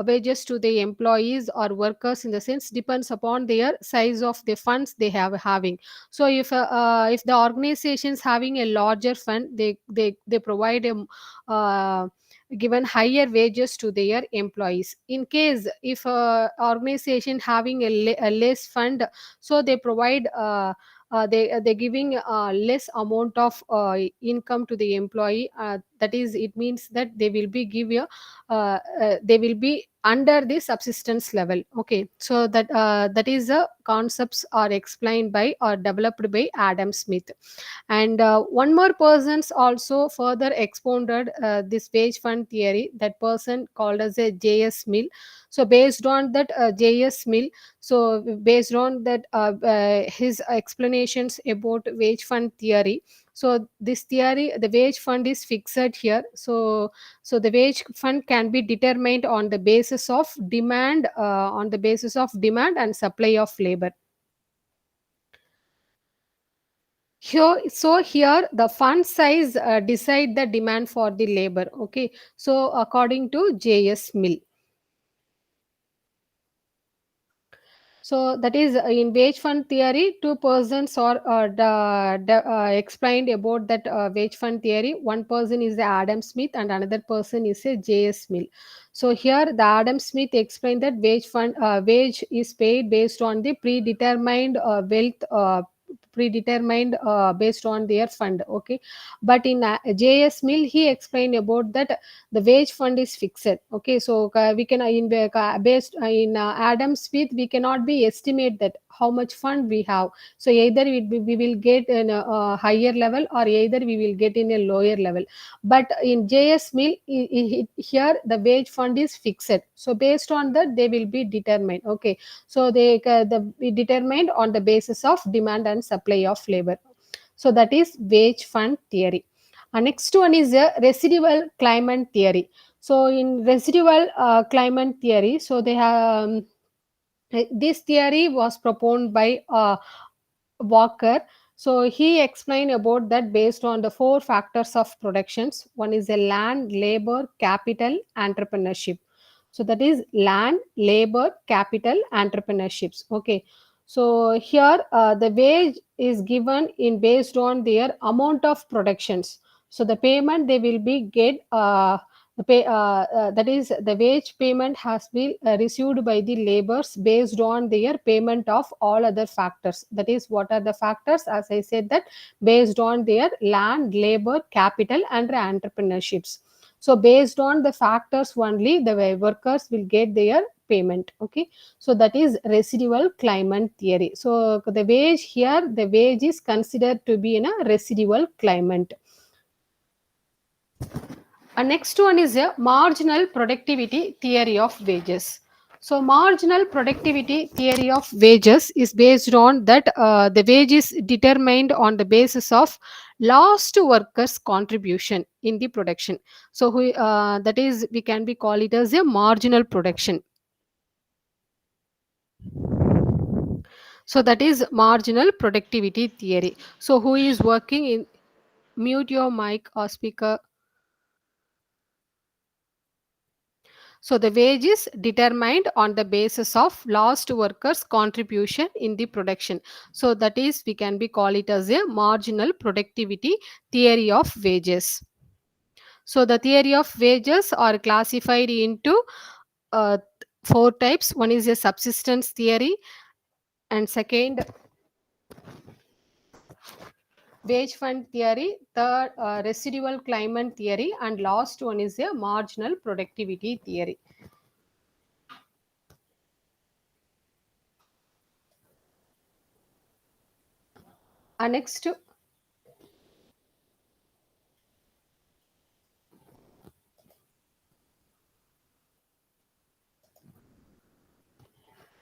wages to the employees or workers, in the sense depends upon their size of the funds they have having. So if the organizations having a larger fund, they provide a given higher wages to their employees. In case if organization having a less fund, so they provide they're giving less amount of income to the employee, that is, it means that they will be give you they will be under the subsistence level. Okay, so that is the concepts are explained by or developed by Adam Smith. And one more person's also further expounded this wage fund theory, that person called as a JS Mill. So based on that JS Mill, so based on that his explanations about wage fund theory, so this theory, the wage fund is fixed here. So the wage fund can be determined on the basis of demand, on the basis of demand and supply of labor. Here the fund size decide the demand for the labor. Okay, so according to JS Mill. So that is in wage fund theory, two persons are explained about that wage fund theory. One person is the Adam Smith and another person is a JS Mill. So here the Adam Smith explained that wage is paid based on the predetermined wealth, predetermined based on their fund. Okay, but in JS Mill he explained about that the wage fund is fixed. Okay, so we can based in Adam Smith we cannot be estimate that how much fund we have. So either we will get in a higher level or either we will get in a lower level. But in JS Mill here the wage fund is fixed, so based on that they will be determined. Okay, so be determined on the basis of demand and supply of labor. So that is wage fund theory. Next one is a residual claimant theory. So in residual claimant theory, so they have this theory was proposed by Walker. So he explained about that based on the four factors of productions. One is a land, labor, capital, entrepreneurship. So that is land, labor, capital, entrepreneurships. Okay. So here the wage is given in based on their amount of productions. So the payment they will be get that is the wage payment has been received by the laborers based on their payment of all other factors. That is, what are the factors? As I said, that based on their land, labor, capital and entrepreneurships. So based on the factors only the workers will get their payment. Okay, so that is residual claimant theory. So the wage here, the wage is considered to be in a residual claimant. Next one is a marginal productivity theory of wages. So marginal productivity theory of wages is based on that the wage is determined on the basis of last workers contribution in the production. So that is, we can be call it as a marginal production. So that is marginal productivity theory. So who is working in, mute your mic or speaker. So the wage is determined on the basis of last workers contribution in the production. So that is, we can be call it as a marginal productivity theory of wages. So the theory of wages are classified into four types. One is a subsistence theory, and second wage fund theory, third residual claimant theory, and last one is a marginal productivity theory. Next,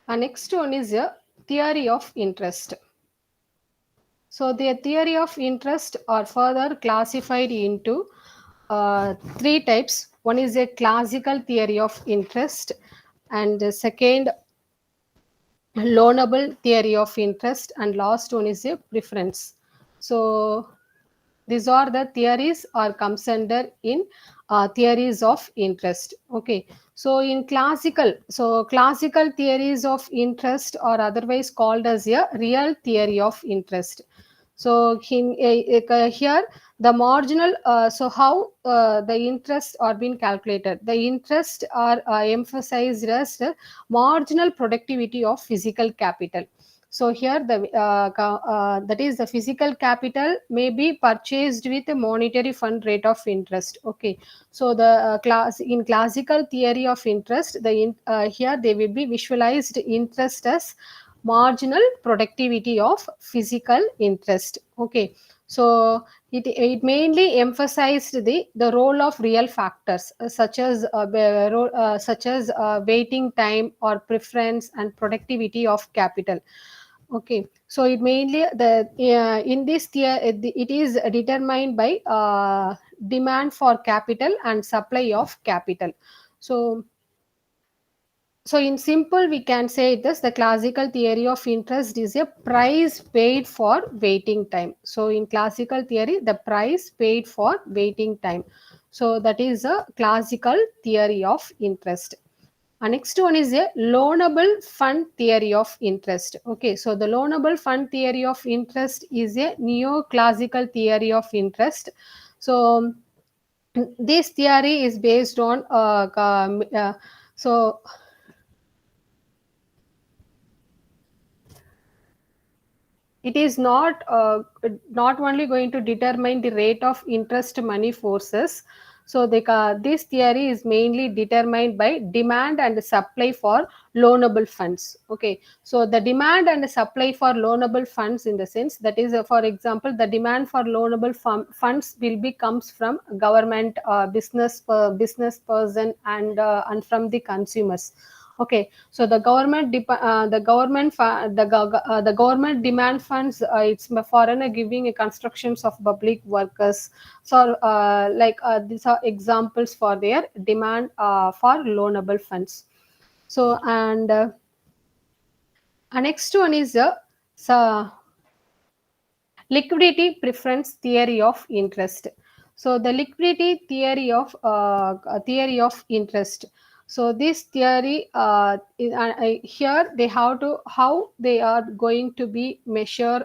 next one is a theory of interest. So the theory of interest are further classified into three types. One is a classical theory of interest, and the second loanable theory of interest, and last one is a preference. So these are the theories or comes under in theories of interest. Okay, so in classical theories of interest are otherwise called as a real theory of interest. So here the marginal, so how the interest are being calculated, the interest are emphasized as the marginal productivity of physical capital. So here that is the physical capital may be purchased with a monetary fund rate of interest. Okay, so the classical theory of interest, here they will be visualized interest as marginal productivity of physical interest. Okay, so it mainly emphasized the role of real factors such as waiting time or preference and productivity of capital. Okay, so it mainly in this it is determined by demand for capital and supply of capital. So in simple, we can say this: the classical theory of interest is a price paid for waiting time. So in classical theory, the price paid for waiting time. So that is a classical theory of interest. Next one is a loanable fund theory of interest. Okay, so the loanable fund theory of interest is a neoclassical theory of interest. So this theory is based on so it is not only going to determine the rate of interest money forces. So this theory is mainly determined by demand and supply for loanable funds. Okay, so the demand and supply for loanable funds, in the sense that is, for example, the demand for loanable funds will be comes from government, business person, and from the consumers. Okay, so the government demand funds, it's foreign giving constructions of public workers. So these are examples for their demand for loanable funds. So next one is so liquidity preference theory of interest. So the liquidity theory of interest. So this theory here they have to how they are going to be measured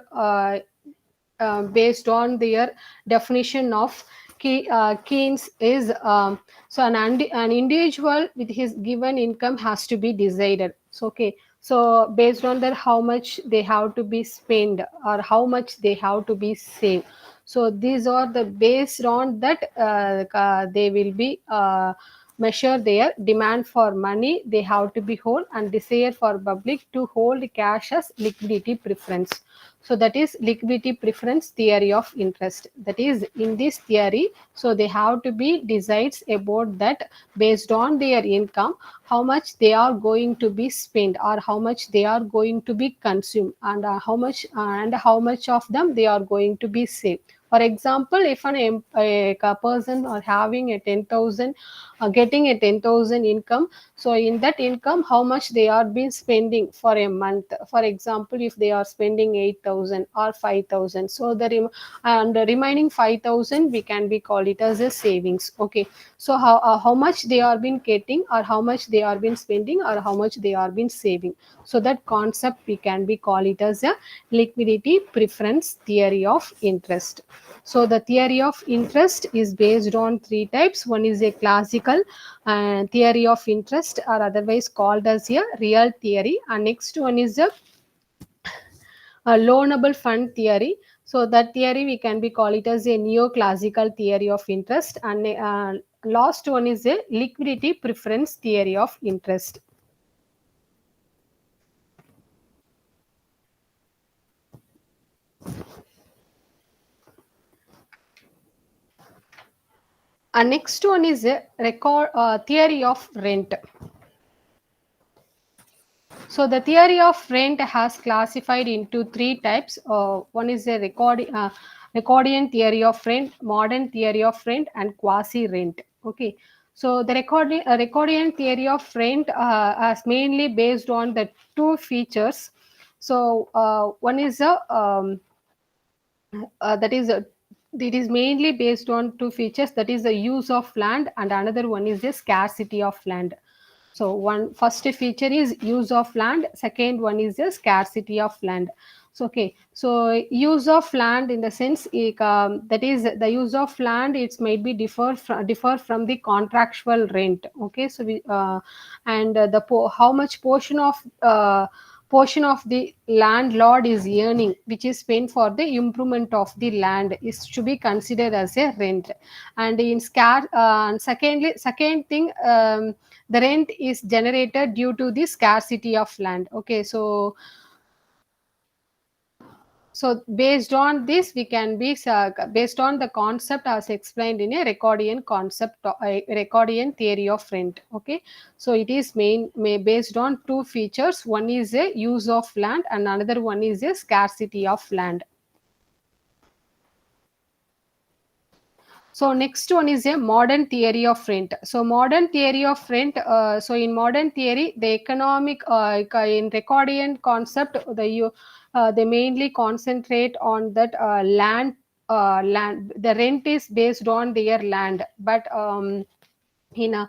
based on their definition of Keynes is so an individual with his given income has to be decided. So okay, so based on that, how much they have to be spent or how much they have to be saved. So these are the based on that they will be measure their demand for money they have to be hold, and desire for public to hold cash as liquidity preference. So that is liquidity preference theory of interest. That is, in this theory, so they have to be decides about that based on their income, how much they are going to be spent or how much they are going to be consumed, and how much of them they are going to be saved. For example, if a person are having a 10,000, getting a 10,000 income, so in that income, how much they are been spending for a month. For example, if they are spending 8,000 or 5,000, so the remaining 5,000 we can be call it as a savings. Okay, so how much they are been getting or how much they are been spending or how much they are been saving. So that concept we can be call it as a liquidity preference theory of interest. So the theory of interest is based on three types. One is a classical theory of interest, or otherwise called as a real theory, and next one is a loanable fund theory. So that theory we can be call it as a neoclassical theory of interest, and last one is a liquidity preference theory of interest. Next one is a theory of rent. So the theory of rent has classified into three types. One is a Recordian theory of rent, modern theory of rent, and quasi rent. Okay. So the Recordian theory of rent is mainly based on the two features. So one is a that is a it is mainly based on two features, that is the use of land, and another one is the scarcity of land. So one first feature is use of land, second one is the scarcity of land. So okay, so use of land in the sense that is the use of land, it might be differ from the contractual rent. Okay, so we and how much portion of the landlord is earning, which is spent for the improvement of the land, is to be considered as a rent. And in second thing, the rent is generated due to the scarcity of land. Okay, so based on this, we can be based on the concept as explained in a Recordian concept, Recordian theory of rent. Okay, so it is based on two features. One is a use of land, and another one is a scarcity of land. So next one is a modern theory of rent. So modern theory of rent. So in modern theory, the economic in Recordian concept, they mainly concentrate on that land. Land. The rent is based on their land, but in a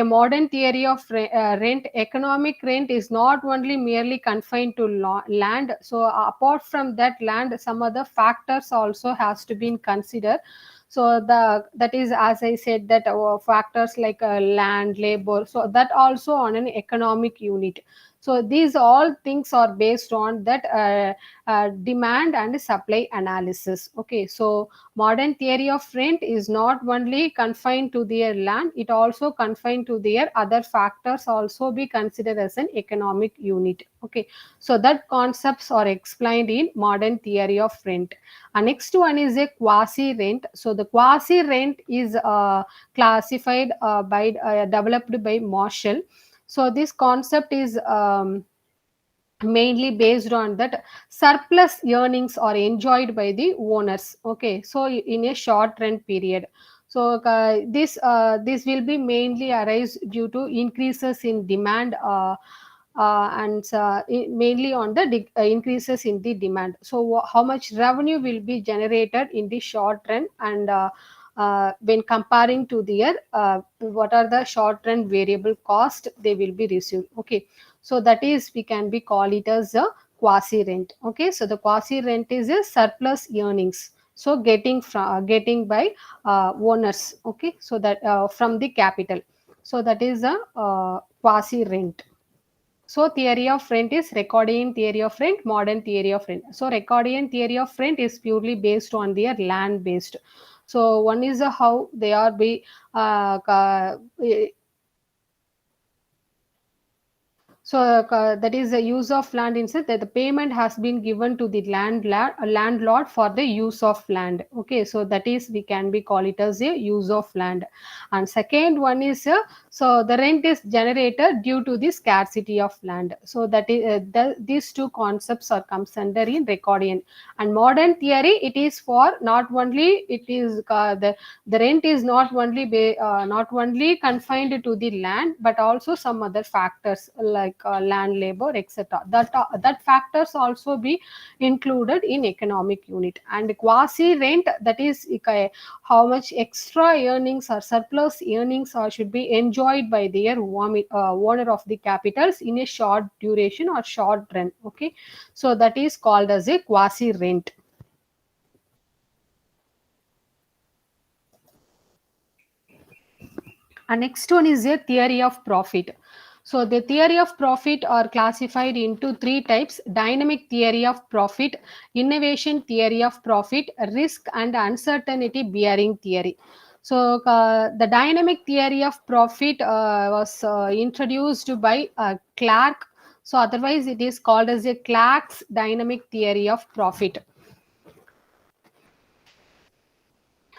modern theory of rent, economic rent is not only merely confined to land. So apart from that land, some other factors also has to be considered. So that is, as I said, that factors like land, labor, so that also on an economic unit. So these all things are based on that demand and supply analysis. Okay, so modern theory of rent is not only confined to their land, it also confined to their other factors also be considered as an economic unit. Okay, so that concepts are explained in modern theory of rent. Next one is a quasi rent. So the quasi rent is classified developed by Marshall. So this concept is mainly based on that surplus earnings are enjoyed by the owners. Okay, so in a short rent period. So this will be mainly arise due to increases in demand, and mainly on the increases in the demand. So how much revenue will be generated in the short run, and when comparing to their what are the short run variable cost they will be received. Okay, so that is, we can be call it as a quasi rent. Okay, so the quasi rent is a surplus earnings, so getting by owners. Okay, so that from the capital, so that is a quasi rent. So theory of rent is Recordian theory of rent, modern theory of rent. So Recordian theory of rent is purely based on their land based. So one is how they are be so that is the use of land, in sense that the payment has been given to the landlord for the use of land. Okay, so that is, we can be call it as a use of land. And second one is so the rent is generated due to the scarcity of land. So that is these two concepts are comes under in Recordian. And modern theory, it is for not only it is the rent is not only confined to the land, but also some other factors like land, labor, etc. That factors also be included in economic unit. And quasi rent, that is how much extra earnings or surplus earnings should be enjoyed by their owner of the capitals in a short duration or short run. Okay, so that is called as a quasi rent. And next one is a theory of profit. So the theory of profit are classified into three types: dynamic theory of profit, innovation theory of profit, risk and uncertainty bearing theory. So the dynamic theory of profit was introduced by Clark. So otherwise it is called as a Clark's dynamic theory of profit.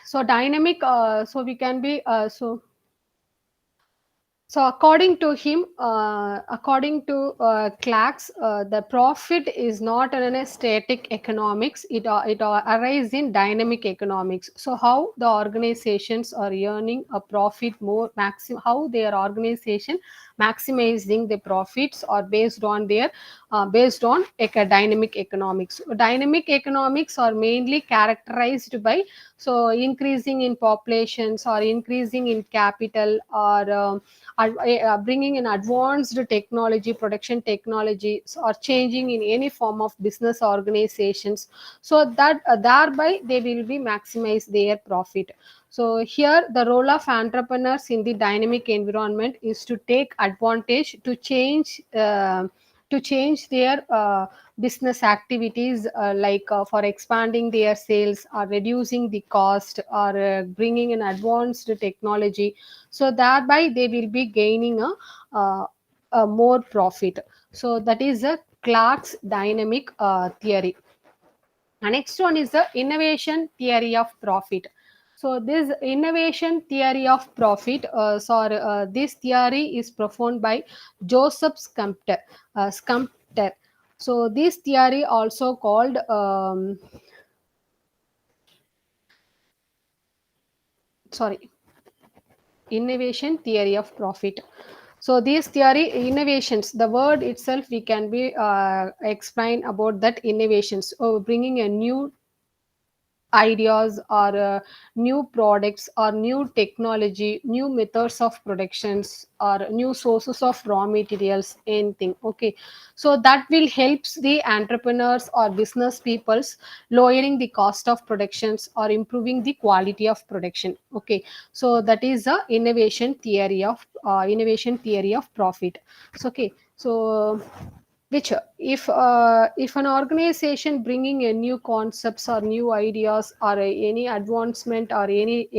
So dynamic, so we can be so according to him, according to Clark's, the profit is not in a static economics. It arises in dynamic economics. So how the organizations are earning a profit more maximum, how their organization maximizing the profits are based on dynamic economics. Dynamic economics are mainly characterized by so increasing in populations or increasing in capital or bringing in advanced technology, production technologies, or changing in any form of business organizations, so that thereby they will be maximize their profit. So here the role of entrepreneurs in the dynamic environment is to take advantage to change their business activities, like for expanding their sales or reducing the cost or bringing in advanced technology, so thereby they will be gaining a more profit. So that is a Clark's dynamic theory. The next one is the innovation theory of profit. So this innovation theory of profit, this theory is profound by Joseph Scumpter. Scumpter. So this theory also called sorry innovation theory of profit. So these theory innovations, the word itself we can be explain about that innovations, bringing a new ideas or new products or new technology, new methods of productions or new sources of raw materials, anything. Okay, so that will helps the entrepreneurs or business peoples lowering the cost of productions or improving the quality of production. Okay, so that is a innovation theory of profit. So okay, so which if an organization bringing a new concepts or new ideas or any advancement or any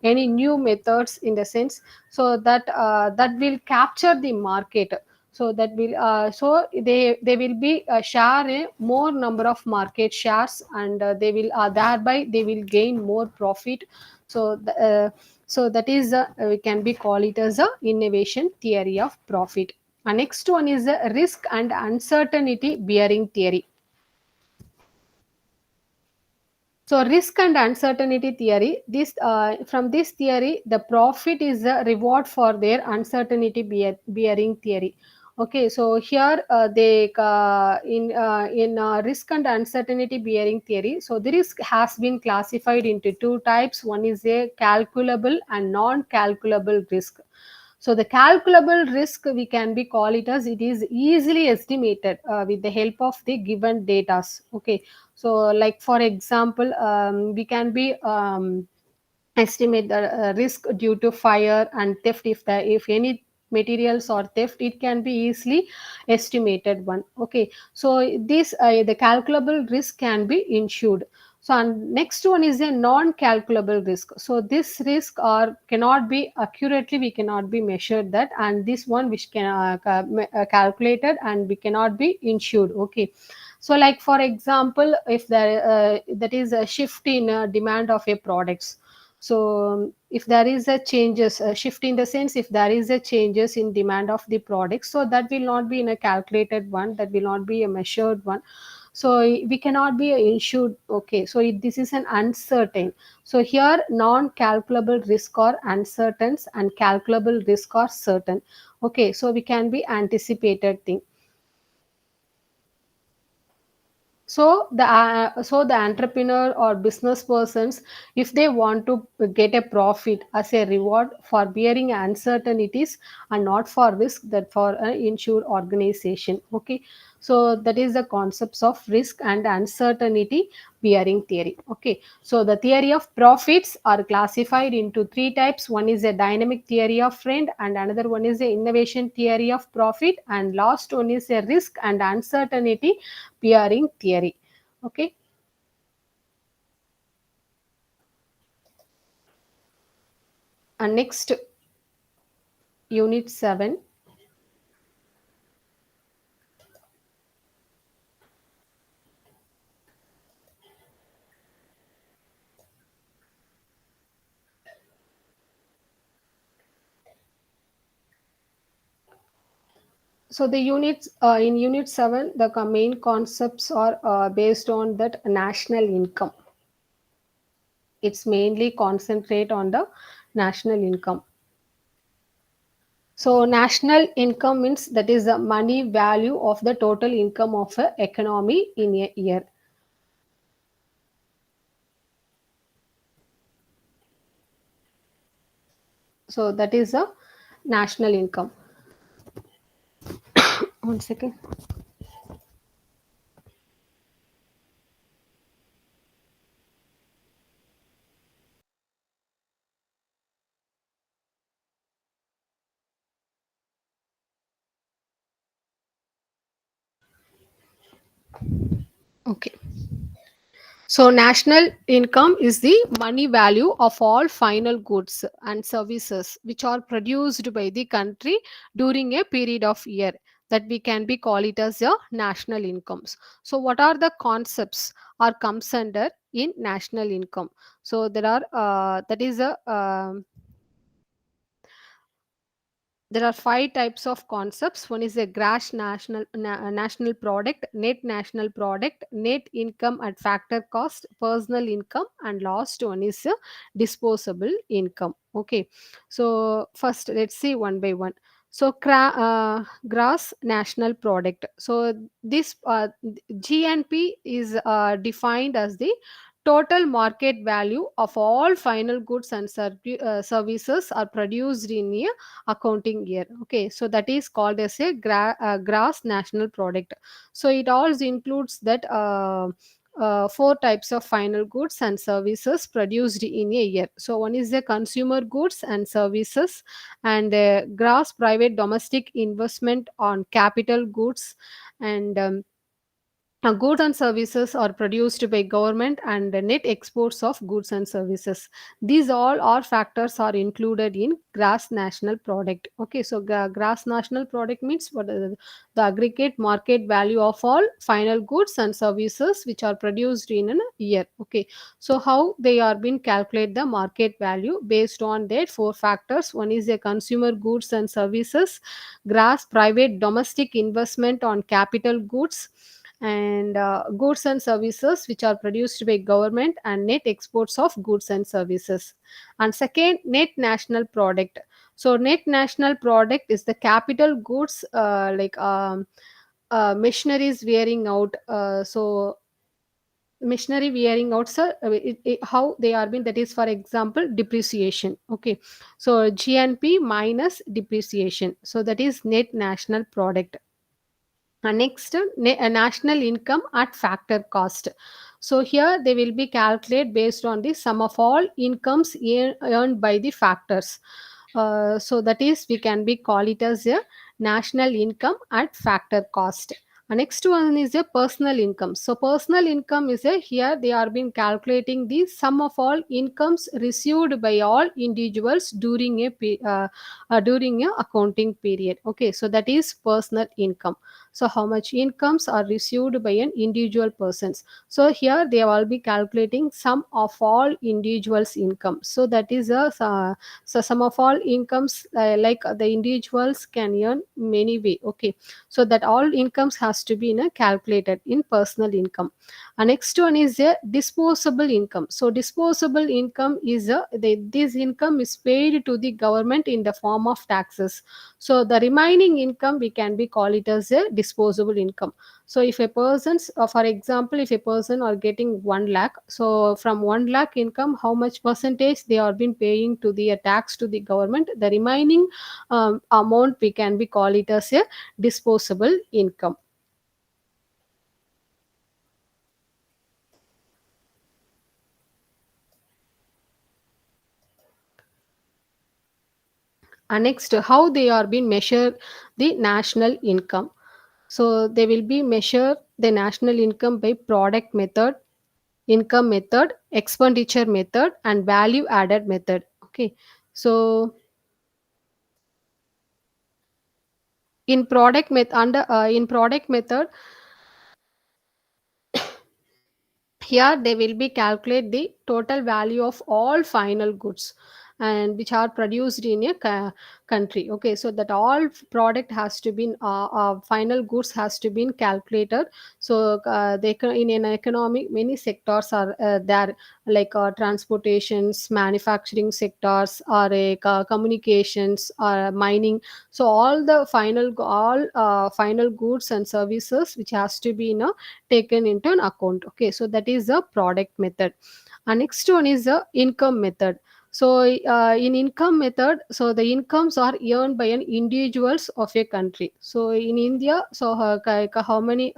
new methods in the sense, so that that will capture the market, so that will they will be share a more number of market shares, and they will thereby they will gain more profit. So so that is we can be call it as a innovation theory of profit. Next one is the risk and uncertainty bearing theory. So risk and uncertainty theory. This from this theory, the profit is a reward for their uncertainty bearing theory. Okay, so here they in risk and uncertainty bearing theory. So the risk has been classified into two types. One is a calculable and non-calculable risk. So the calculable risk we can be call it as it is easily estimated with the help of the given data. Okay, so like for example, we can be estimate the risk due to fire and theft. If any materials or theft, it can be easily estimated one. Okay, so this the calculable risk can be insured. So and next one is a non-calculable risk. So this risk or cannot be accurately, we cannot be measured that, and this one which can calculated and we cannot be insured. Okay, so like for example, if there that is a shift in demand of a products. So if there is a changes, a shift in the sense, if there is a changes in demand of the product, so that will not be in a calculated one, that will not be a measured one. So we cannot be insured. Okay, so this is an uncertain. So here non-calculable risk or uncertain and calculable risk or certain. Okay, so we can be anticipated thing. So the entrepreneur or business persons, if they want to get a profit as a reward for bearing uncertainties and not for risk, that for an insured organization. Okay, so that is the concepts of risk and uncertainty bearing theory. Okay, so the theory of profits are classified into three types. One is a dynamic theory of trend, and another one is a innovation theory of profit, and last one is a risk and uncertainty bearing theory. Okay, and next unit 7. So the units in unit 7, the main concepts are based on that national income. It's mainly concentrate on the national income. So national income means that is the money value of the total income of a economy in a year. So that is a national income. One second. Okay. So national income is the money value of all final goods and services which are produced by the country during a period of year, that we can be call it as a national incomes. So what are the concepts or comes under in national income? So there are there are five types of concepts. One is a gross national product, net national product, net income at factor cost, personal income, and last one is a disposable income. Okay, so first let's see one by one. So gross national product. So this GNP is defined as the total market value of all final goods and services are produced in a accounting year. Okay, so that is called as a gross national product. So it also includes that four types of final goods and services produced in a year. So one is the consumer goods and services, and gross private domestic investment on capital goods, and goods and services are produced by government, and the net exports of goods and services. These all are factors are included in gross national product. Okay, so gross national product means what is the aggregate market value of all final goods and services which are produced in a year. Okay, so how they are being calculate the market value based on that four factors. One is the consumer goods and services, gross private domestic investment on capital goods, and goods and services which are produced by government, and net exports of goods and services. And second, net national product. So net national product is the capital goods, machineries wearing out. So machinery wearing out, sir, how they are being, that is for example depreciation. Okay, so GNP minus depreciation, so that is net national product. Next, national income at factor cost. So here they will be calculated based on the sum of all incomes earned by the factors. So that is we can be call it as a national income at factor cost. Next one is a personal income. So personal income is a, here they are been calculating the sum of all incomes received by all individuals during during a accounting period. Okay, so that is personal income. So how much incomes are received by an individual persons. So here they will be calculating sum of all individuals income. So that is a so sum of all incomes, like the individuals can earn many way. Okay, so that all incomes has to be in a calculated in personal income. Next one is a disposable income. So disposable income is this income is paid to the government in the form of taxes. So the remaining income we can be call it as a disposable income. So if a person's for example, if a person are getting 1 lakh, so from 1 lakh income how much percentage they are been paying to the tax to the government, the remaining amount we can be call it as a disposable income. And next, how they are being measured the national income. So they will be measure the national income by product method, income method, expenditure method, and value added method. Okay, so in product method, here they will be calculate the total value of all final goods, and which are produced in a country. Okay, so that all product has to be final goods has to be calculated. So in an economic, many sectors are there, like transportations, manufacturing sectors, or communications, or mining. So all the final goods and services which has to be taken into an account. Okay, so that is a product method. And next one is the income method. So in income method, so the incomes are earned by an individuals of a country. So in India, so how many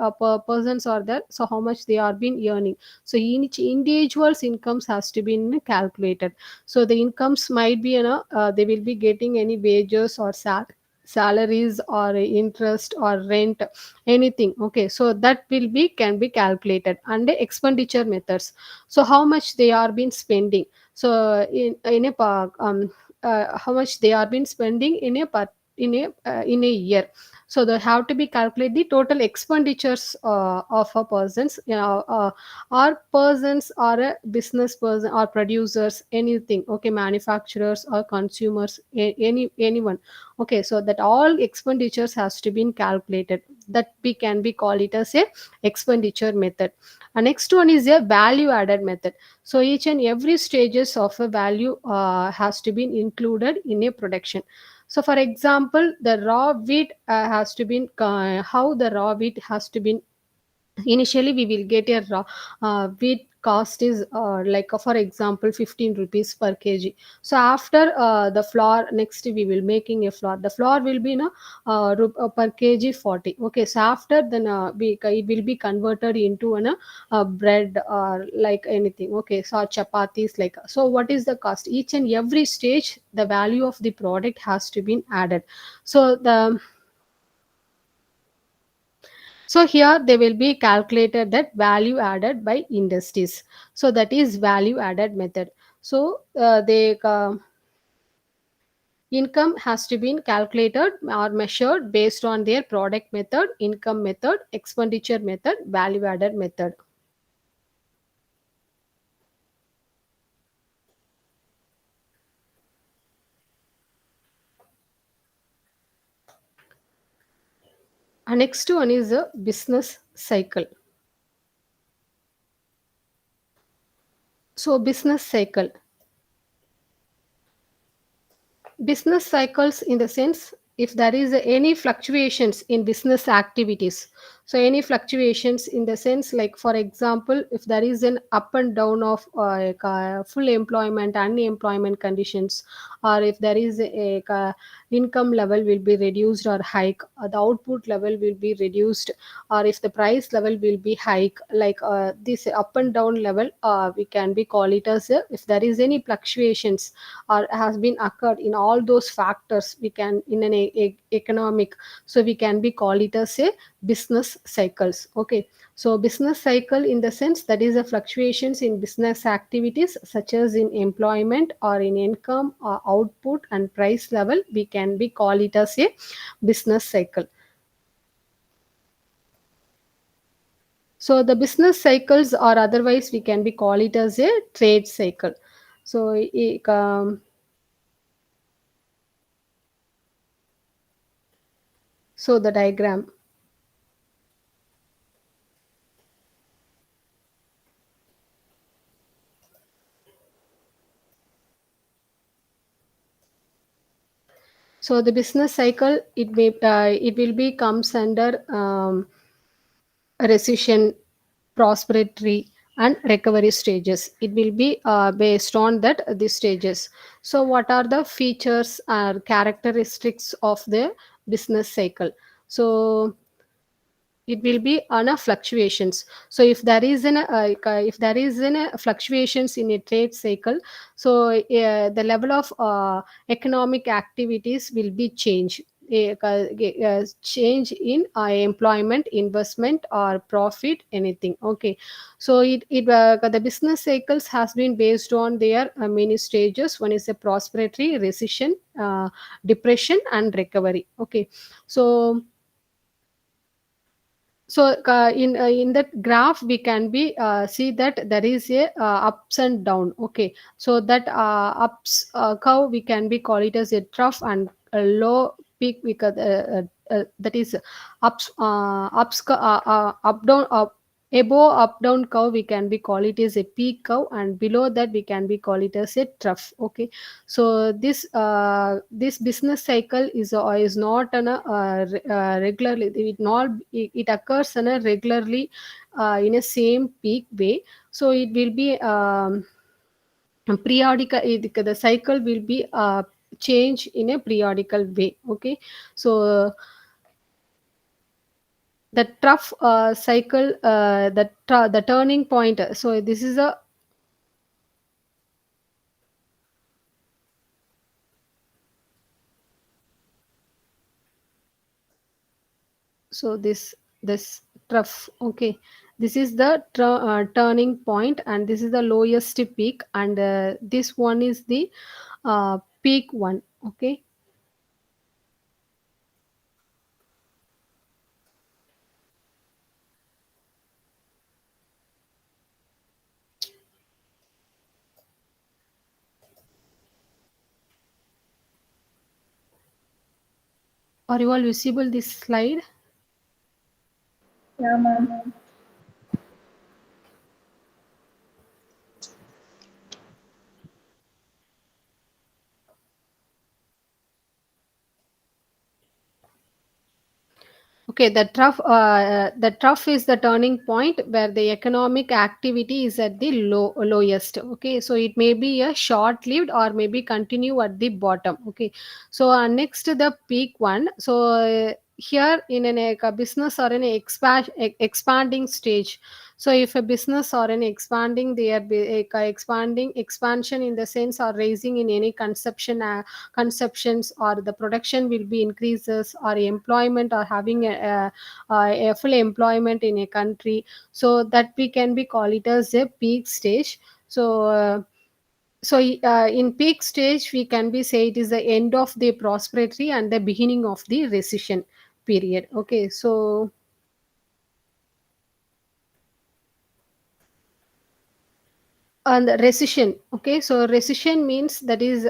persons are there, so how much they are been earning. So each individual's incomes has to be calculated. So the incomes might be they will be getting any wages or salaries or interest or rent, anything. Okay, so that will be can be calculated. And the expenditure methods, so how much they are been spending. So in a how much they are been spending in a in a year. So they have to be calculate the total expenditures of a persons, or persons, or a business person, or producers, anything. Okay, manufacturers or consumers, anyone. Okay, so that all expenditures has to be calculated. That we can be call it as a expenditure method. And next one is a value added method. So each and every stages of a value has to be included in a production. So for example, the raw wheat has to be how the raw wheat has to be. Initially we will get a raw wheat cost is like for example 15 rupees per kg. So after the flour, next we will making a flour. The flour will be per kg 40. Okay, so after then it will be converted into bread or like anything. Okay, so chapatis, like. So what is the cost? Each and every stage the value of the product has to be added. So here they will be calculated that value added by industries. So that is value added method. So the income has to be calculated or measured based on their product method, income method, expenditure method, value added method. And next one is a business cycle. So business cycles in the sense, if there is any fluctuations in business activities. So any fluctuations in the sense, like for example, if there is an up and down of full employment, unemployment conditions, or if there is income level will be reduced or hike, the output level will be reduced, or if the price level will be hike, like this up and down level, we can be call it as if there is any fluctuations or has been occurred in all those factors, we can in an economic, so we can be call it as a business cycles. Okay, so business cycle in the sense that is a fluctuations in business activities such as in employment or in income or output and price level, we can be call it as a business cycle. So the business cycles, or otherwise we can be call it as a trade cycle. So so the diagram. So the business cycle, it will be comes under recession, prosperity, and recovery stages. It will be based on that these stages. So what are the features or characteristics of the business cycle? So it will be on a fluctuations. So if there is an fluctuations in a trade cycle, so the level of economic activities will be changed, change in employment, investment, or profit, anything. Okay, so the business cycles has been based on their many stages. One is a prosperity, recession, depression, and recovery. Okay, so So in that graph we can be see that there is a ups and down. Okay, so that ups curve we can be call it as a trough, and a low peak because that is up down up above up down curve we can be call it as a peak curve, and below that we can be call it as a trough. Okay, so this business cycle is not an regularly, it occurs in a regularly in a same peak way. So it will be periodical, the cycle will be change in a periodical way. Okay, so the trough cycle, the turning point, so this is a, so this trough. Okay, this is the turning point, and this is the lowest peak, and this one is the peak one. Okay, are you all visible this slide? Yeah, ma'am. Okay, the trough is the turning point where the economic activity is at the lowest. Okay, so it may be a short lived or maybe continue at the bottom. Okay, so next to the peak one. So here in a business or an expanding stage. So if a business or an expanding, they are expanding expansion in the sense or raising in any conceptions, or the production will be increases, or employment, or having a full employment in a country, so that we can be call it as a peak stage. So in peak stage we can be say it is the end of the prosperity and the beginning of the recession period. Okay, so and recession. Okay, so recession means that is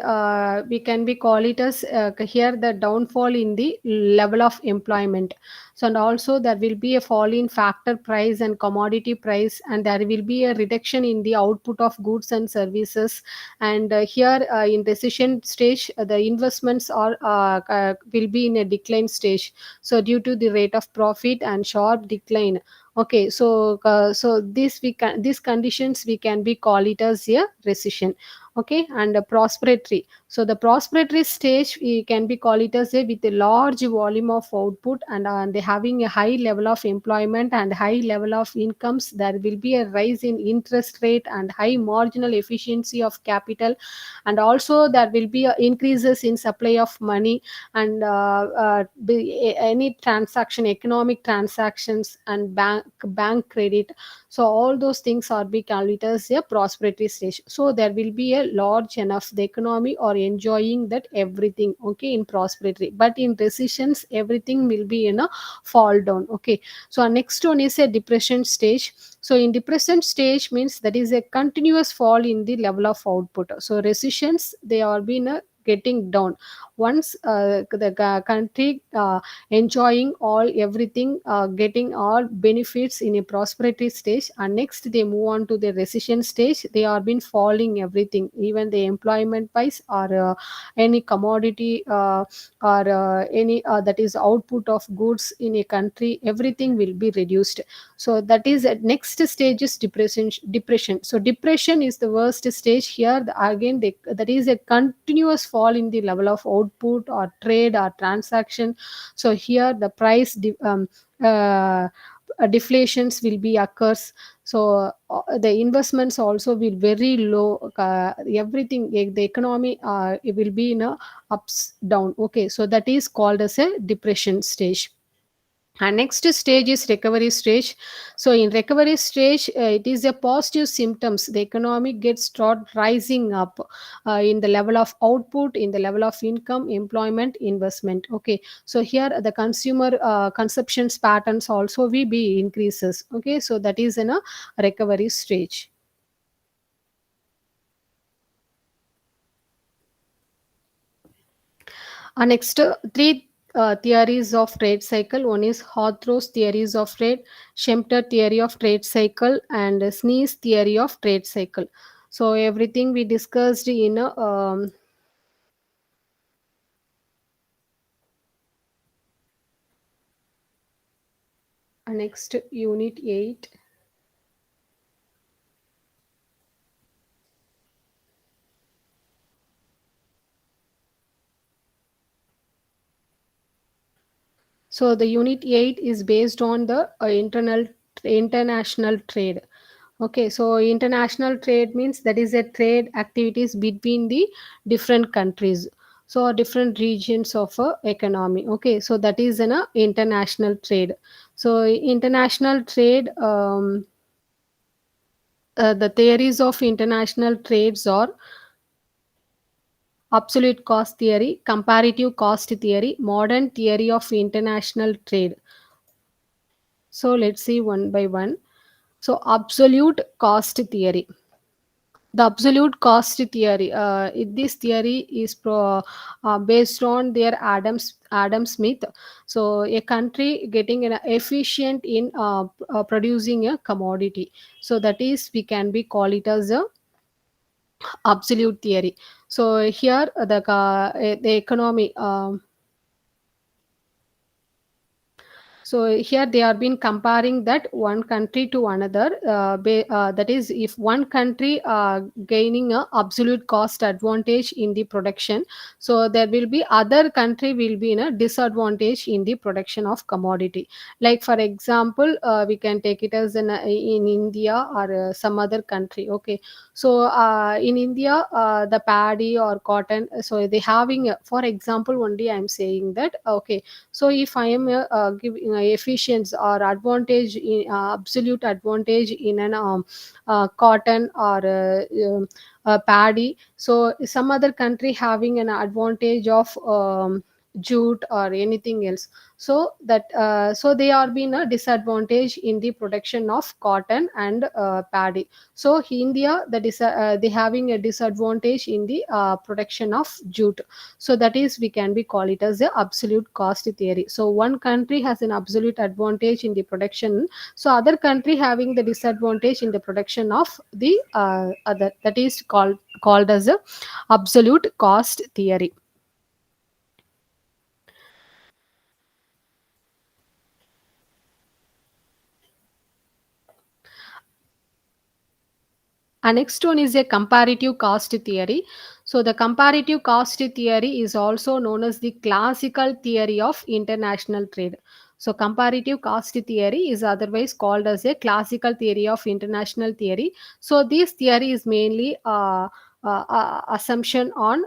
we can be call it as here the downfall in the level of employment. So and also there will be a fall in factor price and commodity price, and there will be a reduction in the output of goods and services. And here in recession stage, the investments are will be in a decline stage, so due to the rate of profit and sharp decline. Okay, so this we can, these conditions we can be call it as a recession. Okay, and a prosperity. So the prosperity stage we can be call it as a with a large volume of output, and they having a high level of employment and high level of incomes. There will be a rise in interest rate and high marginal efficiency of capital, and also there will be increases in supply of money, and any transaction, economic transactions, and bank credit. So all those things are be called as a prosperity stage. So there will be a large enough the economy or enjoying that everything. Okay, in prosperity, but in recessions everything will be in a fall down. Okay, so our next one is a depression stage. So in depression stage means that is a continuous fall in the level of output. So recessions they are been getting down. Once the country enjoying all everything, getting all benefits in a prosperity stage, and next they move on to the recession stage, they are been falling everything, even the employment wise, or any commodity, or any that is output of goods in a country, everything will be reduced. So that is next stage is depression. So depression is the worst stage. Here again that is a continuous fall in the level of output or trade or transaction. So here the uh, deflations will be occurs. So the investments also will very low, everything, the economy it will be in a ups down. Okay, so that is called as a depression stage. And next stage is recovery stage. So in recovery stage, it is a positive symptoms. The economy gets start rising up in the level of output, in the level of income, employment, investment. Okay, so here the consumer consumptions patterns also will be increases. Okay, so that is in a recovery stage. Next, three theories of trade cycle. One is Hawthorne's theories of trade, Schemter theory of trade cycle, and Sneeze theory of trade cycle. So everything we discussed in next unit 8. So the unit 8 is based on the international trade. Okay, so international trade means that is a trade activities between the different countries. So different regions of a economy. Okay, so that is an international trade. So international trade, the theories of international trades are absolute cost theory, comparative cost theory, modern theory of international trade. So let's see one by one. So absolute cost theory. The absolute cost theory. This theory is based on their Adam Smith. So a country getting an efficient in producing a commodity. So that is we can be call it as a absolute theory. So here the economy. So here they are been comparing that one country to another. That is, if one country gaining a absolute cost advantage in the production, so there will be other country will be in a disadvantage in the production of commodity. Like for example, we can take it as in India or some other country. Okay, so in India, the paddy or cotton, so they having, for example, only I am saying that. Okay, so if I am giving efficiency or advantage in absolute advantage in an cotton or paddy, so some other country having an advantage of jute or anything else, so that so they are being a disadvantage in the production of cotton and paddy. So India, they having a disadvantage in the production of jute. So that is we can be call it as the absolute cost theory. So one country has an absolute advantage in the production, so other country having the disadvantage in the production of the other. That is called as a absolute cost theory. And next one is a comparative cost theory. So the comparative cost theory is also known as the classical theory of international trade. So comparative cost theory is otherwise called as a classical theory of international theory. So this theory is mainly assumption on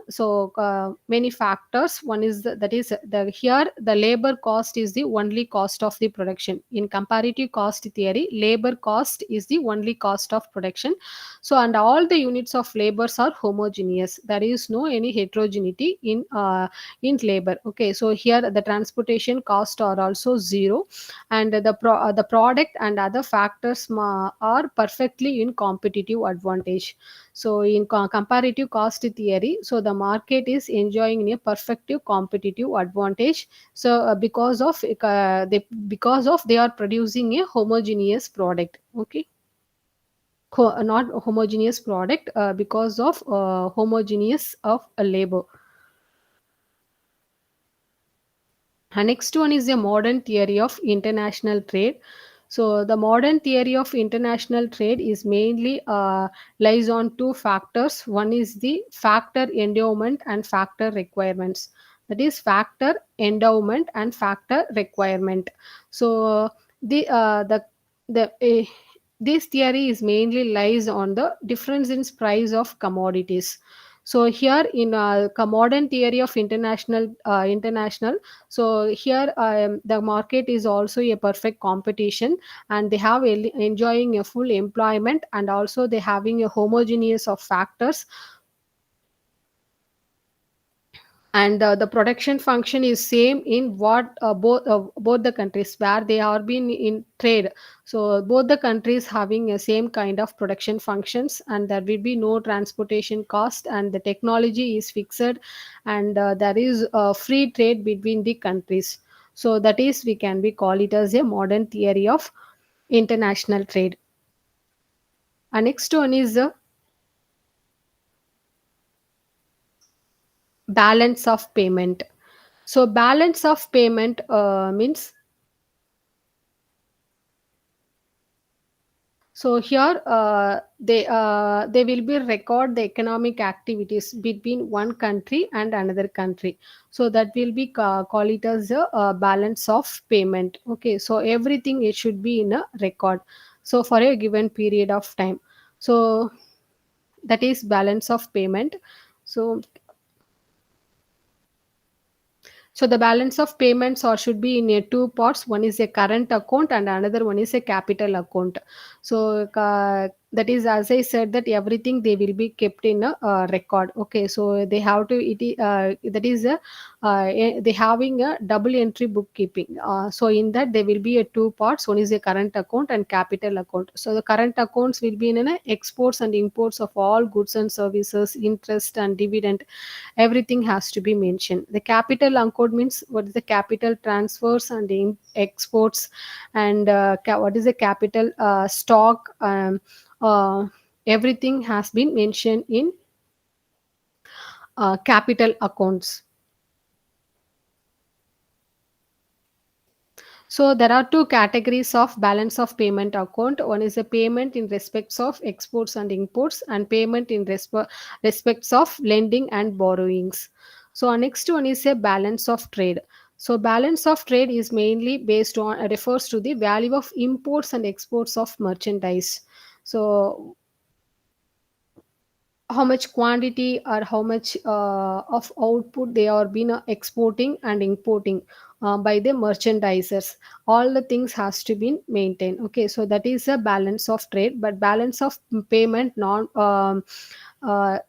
many factors. One is that is the here the labor cost is the only cost of the production. In comparative cost theory, labor cost is the only cost of production. So and all the units of labors are homogeneous. There is no any heterogeneity in labor. Okay, so here the transportation cost are also zero, and the product and other factors are perfectly in competitive advantage. So in comparative cost theory, so the market is enjoying a perfective competitive advantage. So because of they are producing a homogeneous product. Okay, not homogeneous product, because of homogeneous of a labor. And next one is a modern theory of international trade. So the modern theory of international trade is mainly lies on two factors. One is the factor endowment and factor requirements. That is factor endowment and factor requirement. So the this theory is mainly lies on the difference in price of commodities. So here in modern theory of international, so here the market is also a perfect competition, and they have enjoying a full employment, and also they having a homogeneous of factors, and the production function is same in what both the countries where they are been in trade. So both the countries having a same kind of production functions, and there will be no transportation cost, and the technology is fixed, and there is free trade between the countries. So that is, we can be call it as a modern theory of international trade. And next one is the balance of payment. So balance of payment means, so here they will be record the economic activities between one country and another country. So that will be call it as a balance of payment. Okay, so everything it should be in a record. So for a given period of time. So that is balance of payment. So so the balance of payments or should be in a two parts. One is a current account and another one is a capital account. So that is, as I said, that everything they will be kept in a record. Okay, so they have to that is a they having a double entry bookkeeping. So in that there will be a two parts. One is a current account and capital account. So the current accounts will be in an exports and imports of all goods and services, interest and dividend, everything has to be mentioned. The capital account means what is the capital transfers and exports, and what is the capital stock, everything has been mentioned in capital accounts. So there are two categories of balance of payment account. One is a payment in respects of exports and imports, and payment in respects of lending and borrowings. So our next one is a balance of trade. So balance of trade is mainly based on refers to the value of imports and exports of merchandise. So how much quantity or how much of output they are been exporting and importing by the merchandisers, all the things has to be maintained. Okay, so that is a balance of trade. But balance of payment non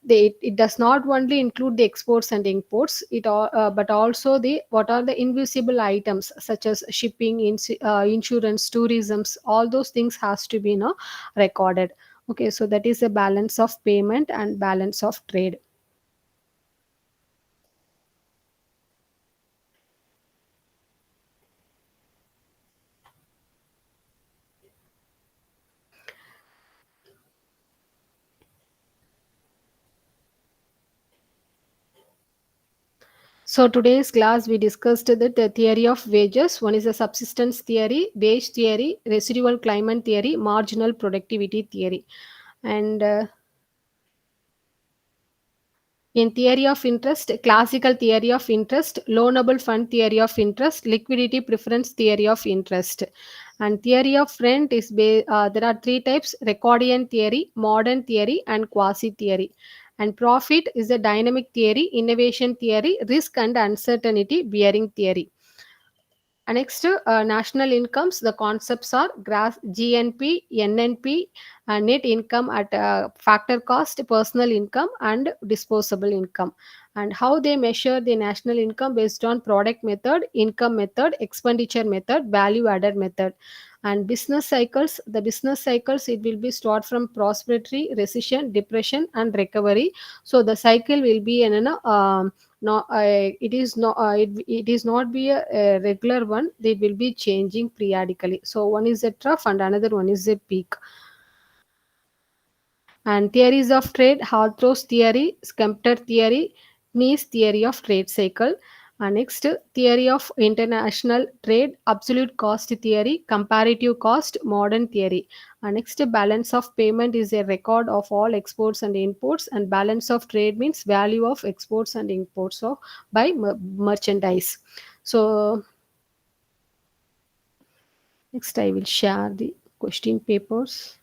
it does not only include the exports and imports, but also the what are the invisible items such as shipping, insurance, tourisms, all those things has to be recorded. Okay, so that is a balance of payment and balance of trade. So today's class we discussed the theory of wages. One is the subsistence theory, wage theory, residual claimant theory, marginal productivity theory. And in theory of interest, classical theory of interest, loanable fund theory of interest, liquidity preference theory of interest. And theory of rent is there are three types: Ricardian theory, modern theory, and quasi theory. And profit is a dynamic theory, innovation theory, risk and uncertainty bearing theory. And next, national incomes. The concepts are GNP, NNP, net income at factor cost, personal income, and disposable income. And how they measure the national income based on product method, income method, expenditure method, value added method. And business cycles. The business cycles, it will be start from prosperity, recession, depression, and recovery. So the cycle will be in no, it is not it is not be a regular one. They will be changing periodically. So one is a trough and another one is a peak. And theories of trade: Hartrough's theory, Skempter theory, Nice theory of trade cycle. And next, theory of international trade: absolute cost theory, comparative cost, modern theory. And next, balance of payment is a record of all exports and imports, and balance of trade means value of exports and imports of by merchandise. So next I will share the question papers.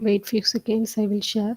Wait few seconds, I will share.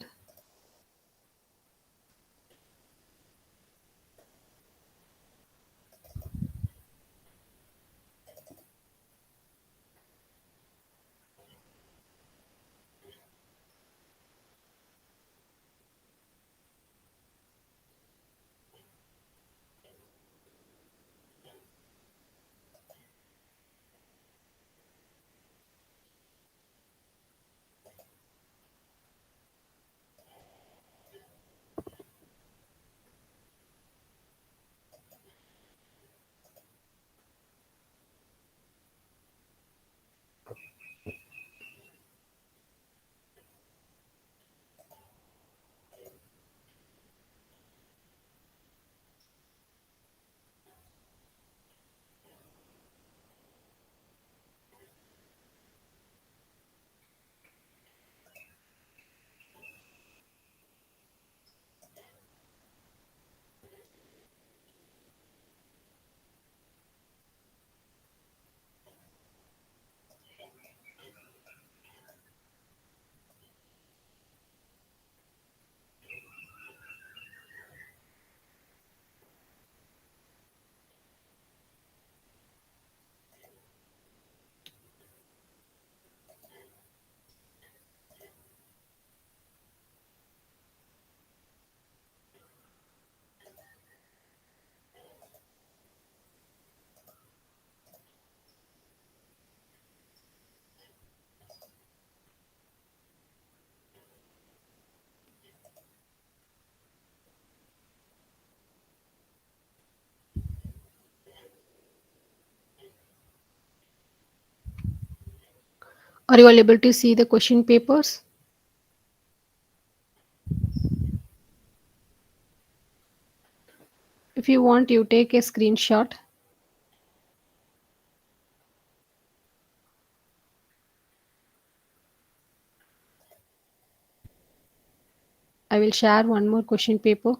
Are you all able to see the question papers? If you want, you take a screenshot. I will share one more question paper.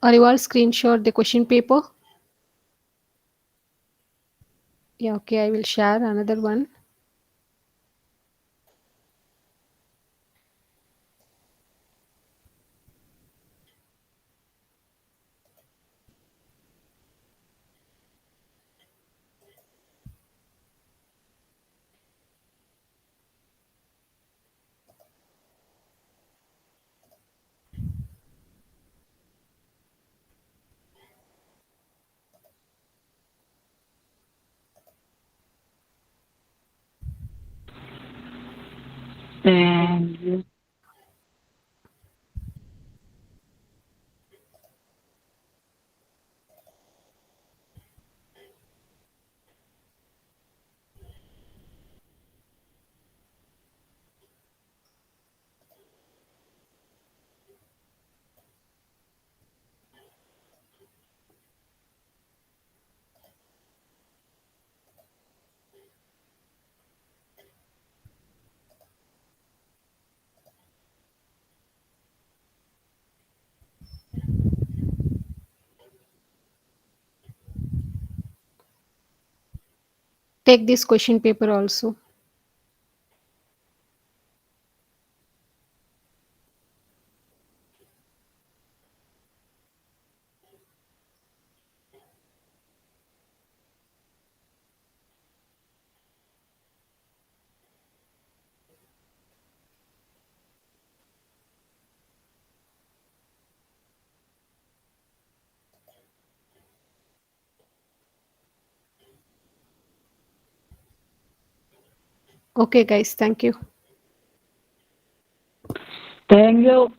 Are you all screenshot the question paper? Yeah, okay, I will share another one. Thank you. Take this question paper also. Okay, guys, thank you. Thank you.